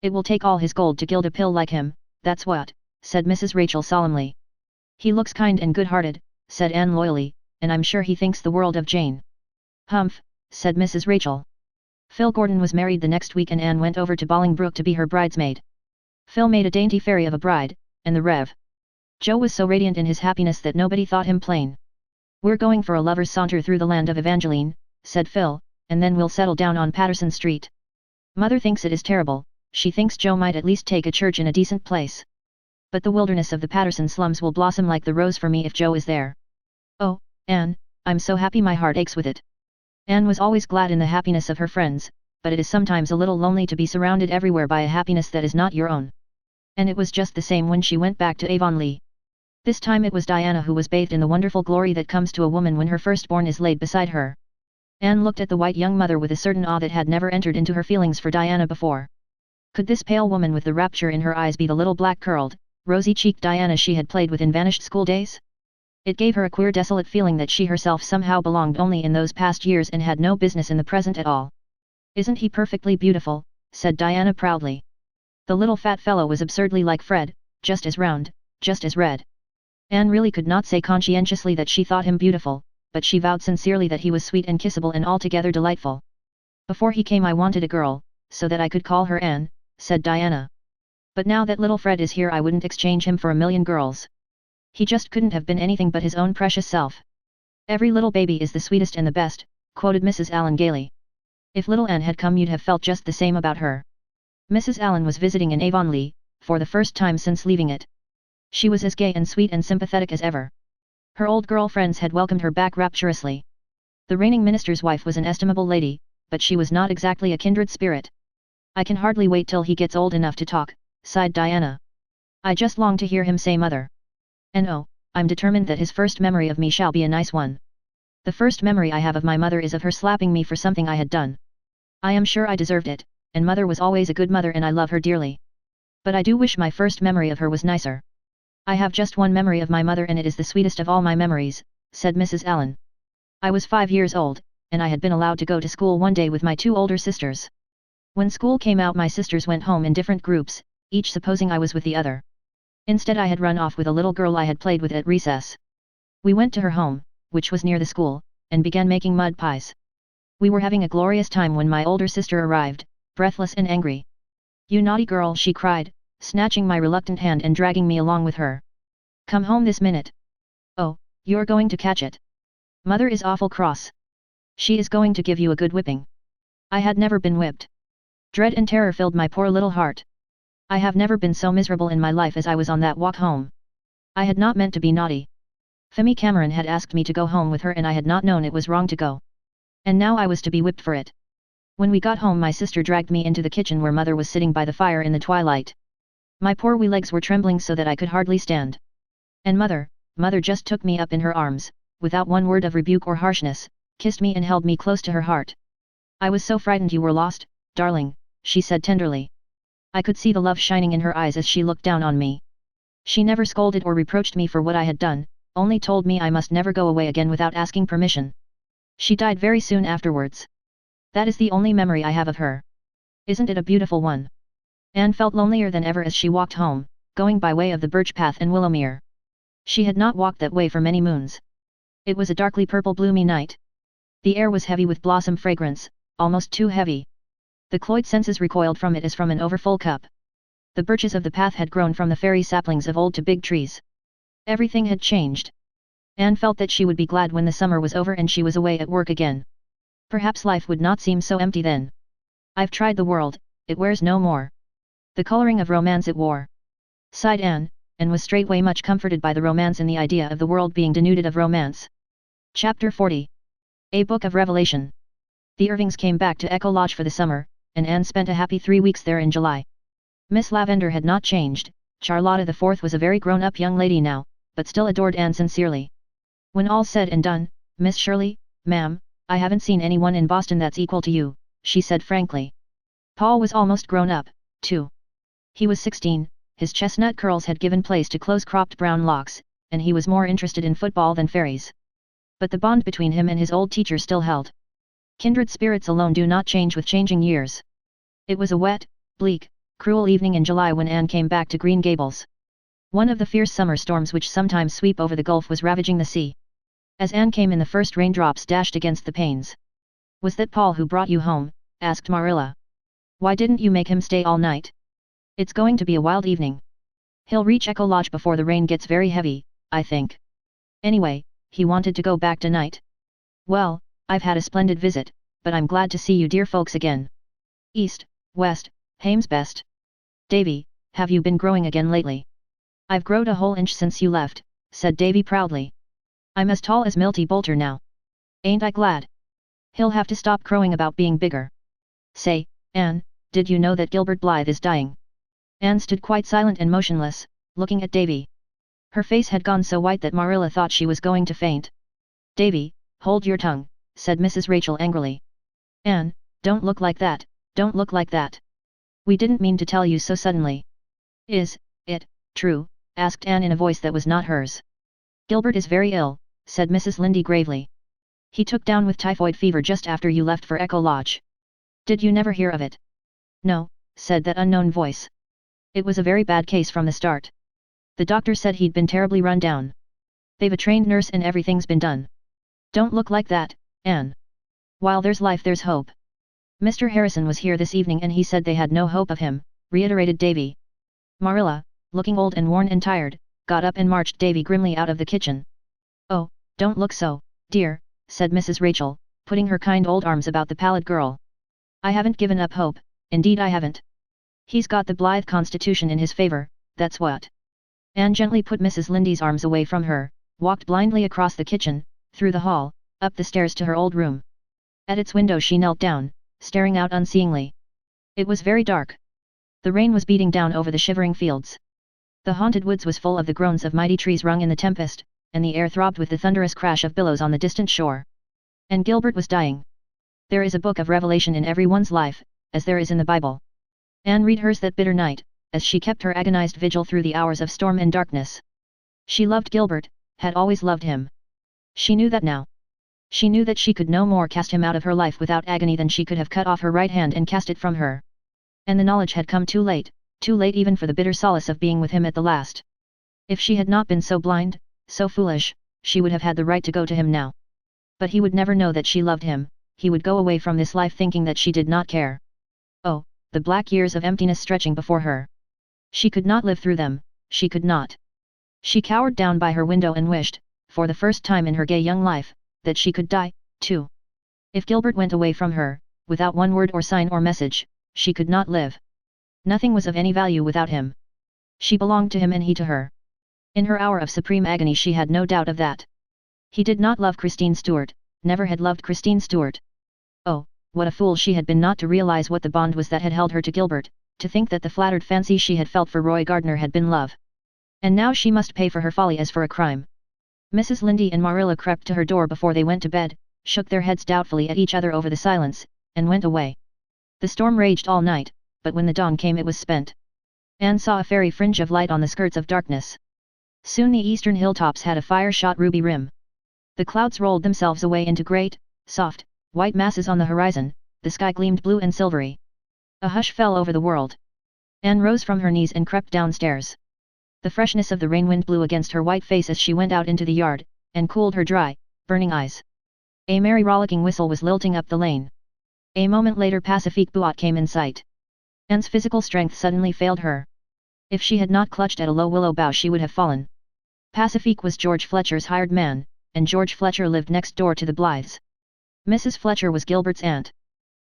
Speaker 1: It will take all his gold to gild a pill like him, that's what, said Mrs. Rachel solemnly. He looks kind and good-hearted, said Anne loyally, and I'm sure he thinks the world of Jane. Humph, said Mrs. Rachel. Phil Gordon was married the next week and Anne went over to Bolingbroke to be her bridesmaid. Phil made a dainty fairy of a bride, and the Rev. Joe was so radiant in his happiness that nobody thought him plain. We're going for a lover's saunter through the land of Evangeline, said Phil, and then we'll settle down on Patterson Street. Mother thinks it is terrible, she thinks Joe might at least take a church in a decent place. But the wilderness of the Patterson slums will blossom like the rose for me if Joe is there. Oh, Anne, I'm so happy my heart aches with it. Anne was always glad in the happiness of her friends, but it is sometimes a little lonely to be surrounded everywhere by a happiness that is not your own. And it was just the same when she went back to Avonlea. This time it was Diana who was bathed in the wonderful glory that comes to a woman when her firstborn is laid beside her. Anne looked at the white young mother with a certain awe that had never entered into her feelings for Diana before. Could this pale woman with the rapture in her eyes be the little black-curled, rosy-cheeked Diana she had played with in vanished school days? It gave her a queer desolate feeling that she herself somehow belonged only in those past years and had no business in the present at all. Isn't he perfectly beautiful, said Diana proudly. The little fat fellow was absurdly like Fred, just as round, just as red. Anne really could not say conscientiously that she thought him beautiful, but she vowed sincerely that he was sweet and kissable and altogether delightful. Before he came I wanted a girl, so that I could call her Anne, said Diana. But now that little Fred is here I wouldn't exchange him for a million girls. He just couldn't have been anything but his own precious self. Every little baby is the sweetest and the best, quoted Mrs. Allen gaily. If little Anne had come you'd have felt just the same about her. Mrs. Allen was visiting in Avonlea, for the first time since leaving it. She was as gay and sweet and sympathetic as ever. Her old girl friends had welcomed her back rapturously. The reigning minister's wife was an estimable lady, but she was not exactly a kindred spirit. I can hardly wait till he gets old enough to talk, sighed Diana. I just long to hear him say mother. And oh, I'm determined that his first memory of me shall be a nice one. The first memory I have of my mother is of her slapping me for something I had done. I am sure I deserved it, and mother was always a good mother and I love her dearly. But I do wish my first memory of her was nicer. I have just one memory of my mother and it is the sweetest of all my memories, said Mrs. Allen. I was 5 years old, and I had been allowed to go to school one day with my 2 older sisters. When school came out my sisters went home in different groups, each supposing I was with the other. Instead I had run off with a little girl I had played with at recess. We went to her home, which was near the school, and began making mud pies. We were having a glorious time when my older sister arrived, breathless and angry. You naughty girl, she cried, snatching my reluctant hand and dragging me along with her. Come home this minute. Oh, you're going to catch it. Mother is awful cross. She is going to give you a good whipping. I had never been whipped. Dread and terror filled my poor little heart. I have never been so miserable in my life as I was on that walk home. I had not meant to be naughty. Phemy Cameron had asked me to go home with her and I had not known it was wrong to go. And now I was to be whipped for it. When we got home my sister dragged me into the kitchen where mother was sitting by the fire in the twilight. My poor wee legs were trembling so that I could hardly stand. And mother just took me up in her arms, without one word of rebuke or harshness, kissed me and held me close to her heart. I was so frightened you were lost, darling, she said tenderly. I could see the love shining in her eyes as she looked down on me. She never scolded or reproached me for what I had done, only told me I must never go away again without asking permission. She died very soon afterwards. That is the only memory I have of her. Isn't it a beautiful one? Anne felt lonelier than ever as she walked home, going by way of the birch path and Willowmere. She had not walked that way for many moons. It was a darkly purple bloomy night. The air was heavy with blossom fragrance, almost too heavy. The cloyed senses recoiled from it as from an overfull cup. The birches of the path had grown from the fairy saplings of old to big trees. Everything had changed. Anne felt that she would be glad when the summer was over and she was away at work again. Perhaps life would not seem so empty then. I've tried the world, it wears no more the coloring of romance it wore. Sighed Anne, and was straightway much comforted by the romance in the idea of the world being denuded of romance. Chapter 40. A Book of Revelation. The Irvings came back to Echo Lodge for the summer, and Anne spent a happy 3 weeks there in July. Miss Lavender had not changed. Charlotta the Fourth was a very grown-up young lady now, but still adored Anne sincerely. When all said and done, Miss Shirley, ma'am, I haven't seen anyone in Boston that's equal to you, she said frankly. Paul was almost grown up, too. He was 16, his chestnut curls had given place to close-cropped brown locks, and he was more interested in football than fairies. But the bond between him and his old teacher still held. Kindred spirits alone do not change with changing years. It was a wet, bleak, cruel evening in July when Anne came back to Green Gables. One of the fierce summer storms which sometimes sweep over the gulf was ravaging the sea. As Anne came in, the first raindrops dashed against the panes. "Was that Paul who brought you home?" asked Marilla. "Why didn't you make him stay all night? It's going to be a wild evening. He'll reach Echo Lodge before the rain gets very heavy, I think. Anyway, he wanted to go back tonight." "Well, I've had a splendid visit, but I'm glad to see you dear folks again. East, west, hame's best. Davy, have you been growing again lately?" "I've growed a whole inch since you left," said Davy proudly. "I'm as tall as Milty Boulter now. Ain't I glad? He'll have to stop crowing about being bigger. Say, Anne, did you know that Gilbert Blythe is dying?" Anne stood quite silent and motionless, looking at Davy. Her face had gone so white that Marilla thought she was going to faint. "Davy, hold your tongue," said Mrs. Rachel angrily. "Anne, don't look like that, don't look like that. We didn't mean to tell you so suddenly." "Is it true?" asked Anne in a voice that was not hers. "Gilbert is very ill," said Mrs. Lynde gravely. "He took down with typhoid fever just after you left for Echo Lodge." "Did you never hear of it?" "No," said that unknown voice. "It was a very bad case from the start. The doctor said he'd been terribly run down. They've a trained nurse and everything's been done." "Don't look like that, Anne. While there's life there's hope." "Mr. Harrison was here this evening and he said they had no hope of him," reiterated Davy. Marilla, looking old and worn and tired, got up and marched Davy grimly out of the kitchen. "Oh, don't look so, dear," said Mrs. Rachel, putting her kind old arms about the pallid girl. "I haven't given up hope, indeed I haven't. He's got the Blythe constitution in his favor, that's what." Anne gently put Mrs. Lindy's arms away from her, walked blindly across the kitchen, through the hall, up the stairs to her old room. At its window she knelt down, staring out unseeingly. It was very dark. The rain was beating down over the shivering fields. The haunted woods was full of the groans of mighty trees wrung in the tempest, and the air throbbed with the thunderous crash of billows on the distant shore. And Gilbert was dying. There is a book of Revelation in everyone's life, as there is in the Bible. Anne read hers that bitter night, as she kept her agonized vigil through the hours of storm and darkness. She loved Gilbert, had always loved him. She knew that now. She knew that she could no more cast him out of her life without agony than she could have cut off her right hand and cast it from her. And the knowledge had come too late even for the bitter solace of being with him at the last. If she had not been so blind, so foolish, she would have had the right to go to him now. But he would never know that she loved him, he would go away from this life thinking that she did not care. Oh, the black years of emptiness stretching before her. She could not live through them, she could not. She cowered down by her window and wished, for the first time in her gay young life, that she could die, too. If Gilbert went away from her, without one word or sign or message, she could not live. Nothing was of any value without him. She belonged to him and he to her. In her hour of supreme agony she had no doubt of that. He did not love Christine Stuart, never had loved Christine Stuart. Oh, what a fool she had been not to realize what the bond was that had held her to Gilbert, to think that the flattered fancy she had felt for Roy Gardner had been love. And now she must pay for her folly as for a crime. Mrs. Lynde and Marilla crept to her door before they went to bed, shook their heads doubtfully at each other over the silence, and went away. The storm raged all night, but when the dawn came it was spent. Anne saw a fairy fringe of light on the skirts of darkness. Soon the eastern hilltops had a fire-shot ruby rim. The clouds rolled themselves away into great, soft, white masses on the horizon, the sky gleamed blue and silvery. A hush fell over the world. Anne rose from her knees and crept downstairs. The freshness of the rain wind blew against her white face as she went out into the yard, and cooled her dry, burning eyes. A merry rollicking whistle was lilting up the lane. A moment later Pacifique Buat came in sight. Anne's physical strength suddenly failed her. If she had not clutched at a low willow bough she would have fallen. Pacifique was George Fletcher's hired man, and George Fletcher lived next door to the Blythes. Mrs. Fletcher was Gilbert's aunt.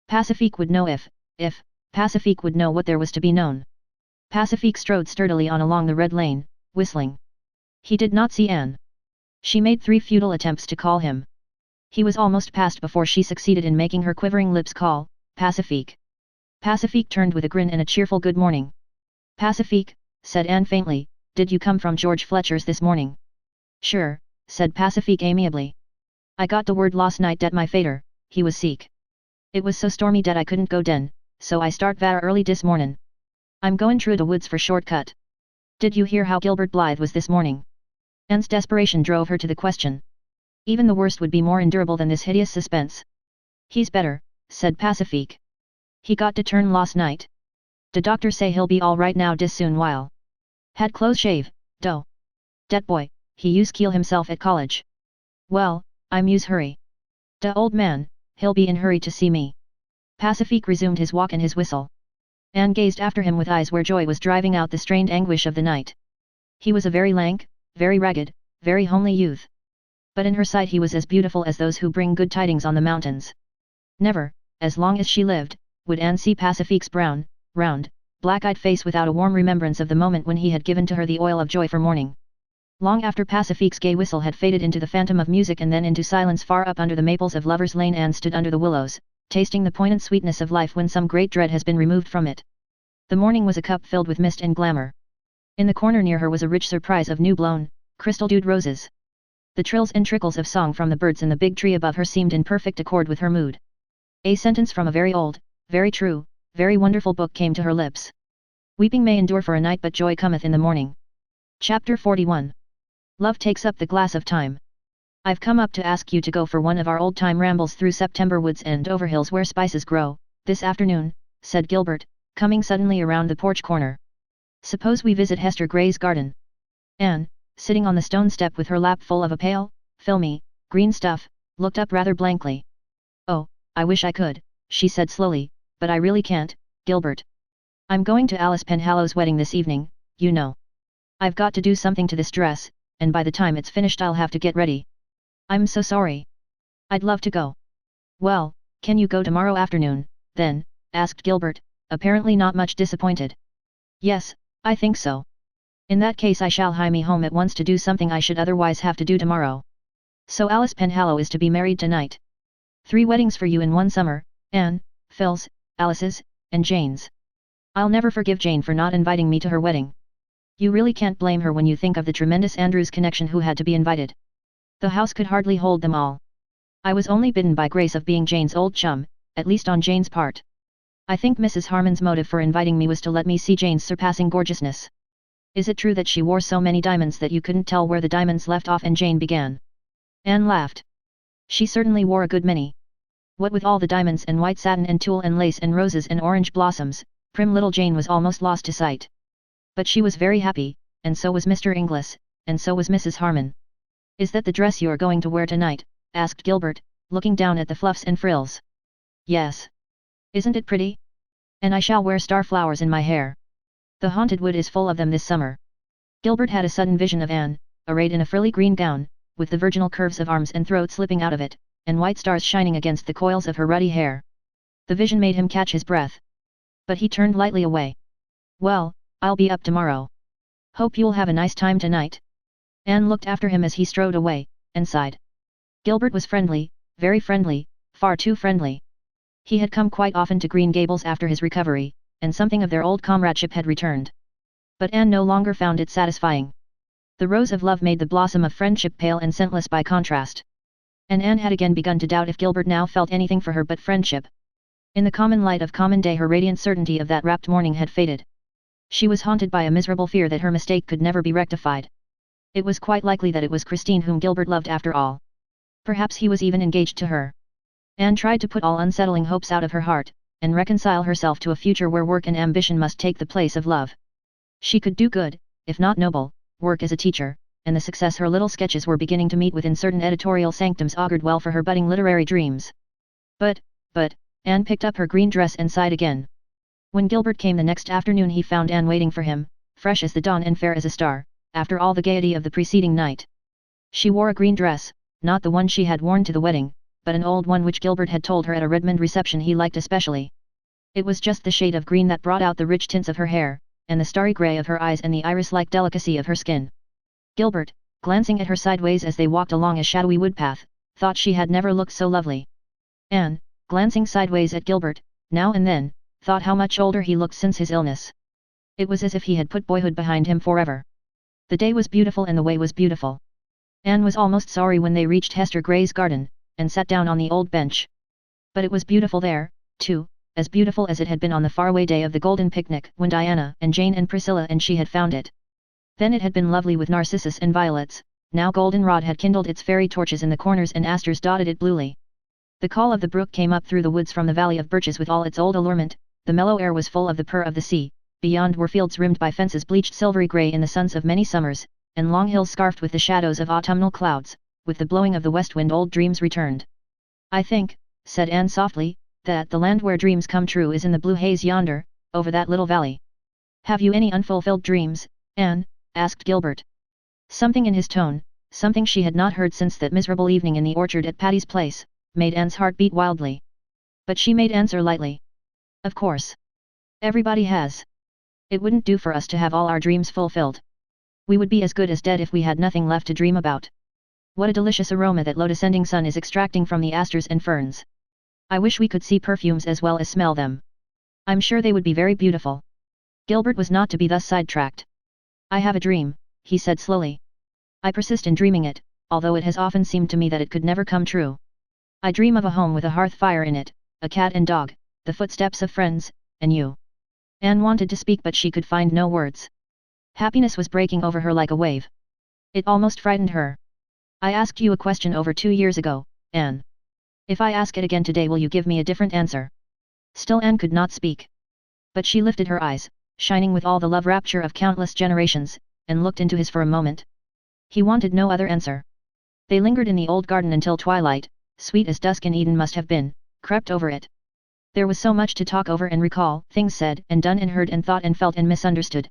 Speaker 1: Pacifique would know if Pacifique would know what there was to be known. Pacifique strode sturdily on along the red lane, whistling. He did not see Anne. She made 3 futile attempts to call him. He was almost past before she succeeded in making her quivering lips call, Pacifique. Pacifique turned with a grin and a cheerful good morning. Pacifique, said Anne faintly, did you come from George Fletcher's this morning? Sure, said Pacifique amiably. I got the word last night dat my fader, he was sick. It was so stormy dat I couldn't go den, so I start var early dis mornin'. I'm goin' through the woods for shortcut. Did you hear how Gilbert Blythe was this morning? Anne's desperation drove her to the question. Even the worst would be more endurable than this hideous suspense. He's better, said Pacifique. He got to turn last night. De doctor say he'll be all right now dis soon while. Had close shave, dough. Dat boy, he use kill himself at college. Well, I'm use hurry. De old man, he'll be in hurry to see me. Pacifique resumed his walk and his whistle. Anne gazed after him with eyes where joy was driving out the strained anguish of the night. He was a very lank, very ragged, very homely youth. But in her sight he was as beautiful as those who bring good tidings on the mountains. Never, as long as she lived, would Anne see Pacifique's brown, round, black-eyed face without a warm remembrance of the moment when he had given to her the oil of joy for mourning. Long after Pacifique's gay whistle had faded into the phantom of music and then into silence far up under the maples of Lover's Lane, Anne stood under the willows, tasting the poignant sweetness of life when some great dread has been removed from it. The morning was a cup filled with mist and glamour. In the corner near her was a rich surprise of new-blown, crystal-dewed roses. The trills and trickles of song from the birds in the big tree above her seemed in perfect accord with her mood. A sentence from a very old, very true, very wonderful book came to her lips. Weeping may endure for a night but joy cometh in the morning. Chapter 41. Love takes up the glass of time. I've come up to ask you to go for one of our old-time rambles through September woods and over hills where spices grow, this afternoon, said Gilbert, coming suddenly around the porch corner. Suppose we visit Hester Gray's garden. Anne, sitting on the stone step with her lap full of a pale, filmy, green stuff, looked up rather blankly. Oh, I wish I could, she said slowly, but I really can't, Gilbert. I'm going to Alice Penhallow's wedding this evening, you know. I've got to do something to this dress, and by the time it's finished I'll have to get ready. I'm so sorry. I'd love to go. Well, can you go tomorrow afternoon, then, asked Gilbert, apparently not much disappointed. Yes, I think so. In that case I shall hie me home at once to do something I should otherwise have to do tomorrow. So Alice Penhallow is to be married tonight. 3 weddings for you in one summer, Anne, Phil's, Alice's, and Jane's. I'll never forgive Jane for not inviting me to her wedding. You really can't blame her when you think of the tremendous Andrews connection who had to be invited. The house could hardly hold them all. I was only bidden by grace of being Jane's old chum, at least on Jane's part. I think Mrs. Harmon's motive for inviting me was to let me see Jane's surpassing gorgeousness. Is it true that she wore so many diamonds that you couldn't tell where the diamonds left off and Jane began? Anne laughed. She certainly wore a good many. What with all the diamonds and white satin and tulle and lace and roses and orange blossoms, prim little Jane was almost lost to sight. But she was very happy, and so was Mr. Inglis, and so was Mrs. Harmon. Is that the dress you're going to wear tonight? Asked Gilbert, looking down at the fluffs and frills. Yes. Isn't it pretty? And I shall wear star flowers in my hair. The haunted wood is full of them this summer. Gilbert had a sudden vision of Anne, arrayed in a frilly green gown, with the virginal curves of arms and throat slipping out of it, and white stars shining against the coils of her ruddy hair. The vision made him catch his breath. But he turned lightly away. Well, I'll be up tomorrow. Hope you'll have a nice time tonight. Anne looked after him as he strode away, and sighed. Gilbert was friendly, very friendly, far too friendly. He had come quite often to Green Gables after his recovery, and something of their old comradeship had returned. But Anne no longer found it satisfying. The rose of love made the blossom of friendship pale and scentless by contrast. And Anne had again begun to doubt if Gilbert now felt anything for her but friendship. In the common light of common day her radiant certainty of that rapt morning had faded. She was haunted by a miserable fear that her mistake could never be rectified. It was quite likely that it was Christine whom Gilbert loved after all. Perhaps he was even engaged to her. Anne tried to put all unsettling hopes out of her heart, and reconcile herself to a future where work and ambition must take the place of love. She could do good, if not noble, work as a teacher, and the success her little sketches were beginning to meet with in certain editorial sanctums augured well for her budding literary dreams. But, Anne picked up her green dress and sighed again. When Gilbert came the next afternoon he found Anne waiting for him, fresh as the dawn and fair as a star, after all the gaiety of the preceding night. She wore a green dress, not the one she had worn to the wedding, but an old one which Gilbert had told her at a Redmond reception he liked especially. It was just the shade of green that brought out the rich tints of her hair, and the starry grey of her eyes and the iris-like delicacy of her skin. Gilbert, glancing at her sideways as they walked along a shadowy woodpath, thought she had never looked so lovely. Anne, glancing sideways at Gilbert, now and then, thought how much older he looked since his illness. It was as if he had put boyhood behind him forever. The day was beautiful and the way was beautiful. Anne was almost sorry when they reached Hester Gray's garden, and sat down on the old bench. But it was beautiful there, too, as beautiful as it had been on the faraway day of the golden picnic when Diana and Jane and Priscilla and she had found it. Then it had been lovely with narcissus and violets, now goldenrod had kindled its fairy torches in the corners and asters dotted it bluely. The call of the brook came up through the woods from the valley of birches with all its old allurement, the mellow air was full of the purr of the sea, beyond were fields rimmed by fences bleached silvery grey in the suns of many summers, and long hills scarfed with the shadows of autumnal clouds. With the blowing of the west wind old dreams returned. "I think," said Anne softly, "that the land where dreams come true is in the blue haze yonder, over that little valley." "Have you any unfulfilled dreams, Anne?" asked Gilbert. Something in his tone, something she had not heard since that miserable evening in the orchard at Patty's Place, made Anne's heart beat wildly. But she made answer lightly. "Of course. Everybody has. It wouldn't do for us to have all our dreams fulfilled. We would be as good as dead if we had nothing left to dream about. What a delicious aroma that low-descending sun is extracting from the asters and ferns. I wish we could see perfumes as well as smell them. I'm sure they would be very beautiful." Gilbert was not to be thus sidetracked. "I have a dream," he said slowly. "I persist in dreaming it, although it has often seemed to me that it could never come true. I dream of a home with a hearth fire in it, a cat and dog, the footsteps of friends, and you." Anne wanted to speak but she could find no words. Happiness was breaking over her like a wave. It almost frightened her. "I asked you a question over 2 years ago, Anne. If I ask it again today will you give me a different answer?" Still Anne could not speak. But she lifted her eyes, shining with all the love rapture of countless generations, and looked into his for a moment. He wanted no other answer. They lingered in the old garden until twilight, sweet as dusk in Eden must have been, crept over it. There was so much to talk over and recall, things said and done and heard and thought and felt and misunderstood.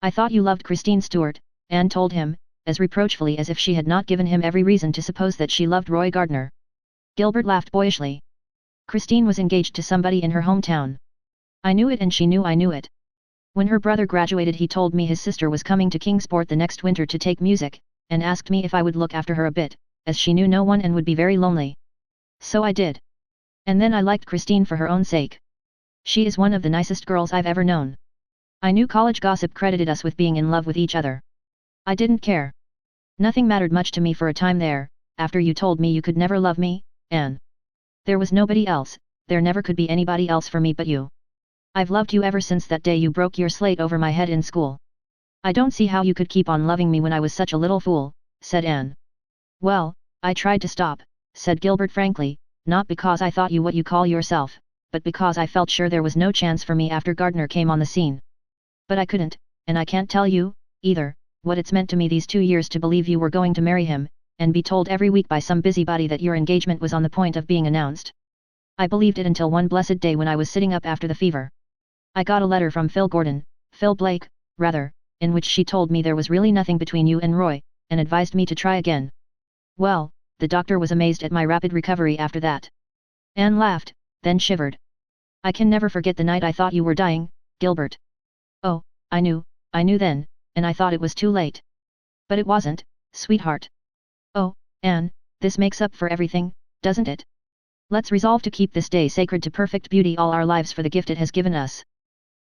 Speaker 1: "I thought you loved Christine Stuart," Anne told him, as reproachfully as if she had not given him every reason to suppose that she loved Roy Gardner. Gilbert laughed boyishly. "Christine was engaged to somebody in her hometown. I knew it and she knew I knew it. When her brother graduated he told me his sister was coming to Kingsport the next winter to take music, and asked me if I would look after her a bit, as she knew no one and would be very lonely. So I did. And then I liked Christine for her own sake. She is one of the nicest girls I've ever known. I knew college gossip credited us with being in love with each other. I didn't care. Nothing mattered much to me for a time there, after you told me you could never love me, Anne. There was nobody else, there never could be anybody else for me but you. I've loved you ever since that day you broke your slate over my head in school. I don't see how you could keep on loving me when I was such a little fool," said Anne. "Well, I tried to stop," said Gilbert frankly, "not because I thought you what you call yourself, but because I felt sure there was no chance for me after Gardner came on the scene. But I couldn't, and I can't tell you, either, what it's meant to me these 2 years to believe you were going to marry him, and be told every week by some busybody that your engagement was on the point of being announced. I believed it until one blessed day when I was sitting up after the fever. I got a letter from Phil Blake, rather, in which she told me there was really nothing between you and Roy, and advised me to try again. Well, the doctor was amazed at my rapid recovery after that." Anne laughed, then shivered. "I can never forget the night I thought you were dying, Gilbert. Oh, I knew then, and I thought it was too late. But it wasn't, sweetheart. Oh, Anne, this makes up for everything, doesn't it? Let's resolve to keep this day sacred to perfect beauty all our lives for the gift it has given us.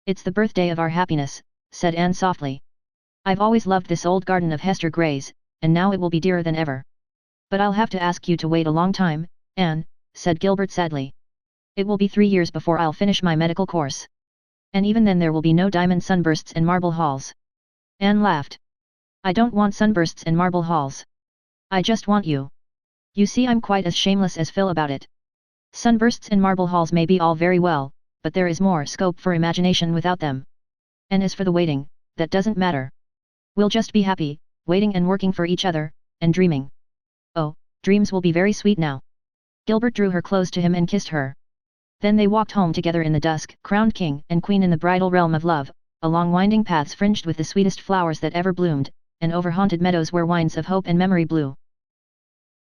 Speaker 1: It's the birthday of our happiness," said Anne softly. "I've always loved this old garden of Hester Gray's, and now it will be dearer than ever. But I'll have to ask you to wait a long time, Anne," said Gilbert sadly. It will be 3 years before I'll finish my medical course. And even then there will be no diamond sunbursts and marble halls. Anne laughed. I don't want sunbursts and marble halls. I just want you. You see, I'm quite as shameless as Phil about it. Sunbursts and marble halls may be all very well, but there is more scope for imagination without them. And as for the waiting, that doesn't matter. We'll just be happy, waiting and working for each other, and dreaming. Oh, dreams will be very sweet now. Gilbert drew her close to him and kissed her. Then they walked home together in the dusk, crowned king and queen in the bridal realm of love, along winding paths fringed with the sweetest flowers that ever bloomed, and over haunted meadows where winds of hope and memory blew.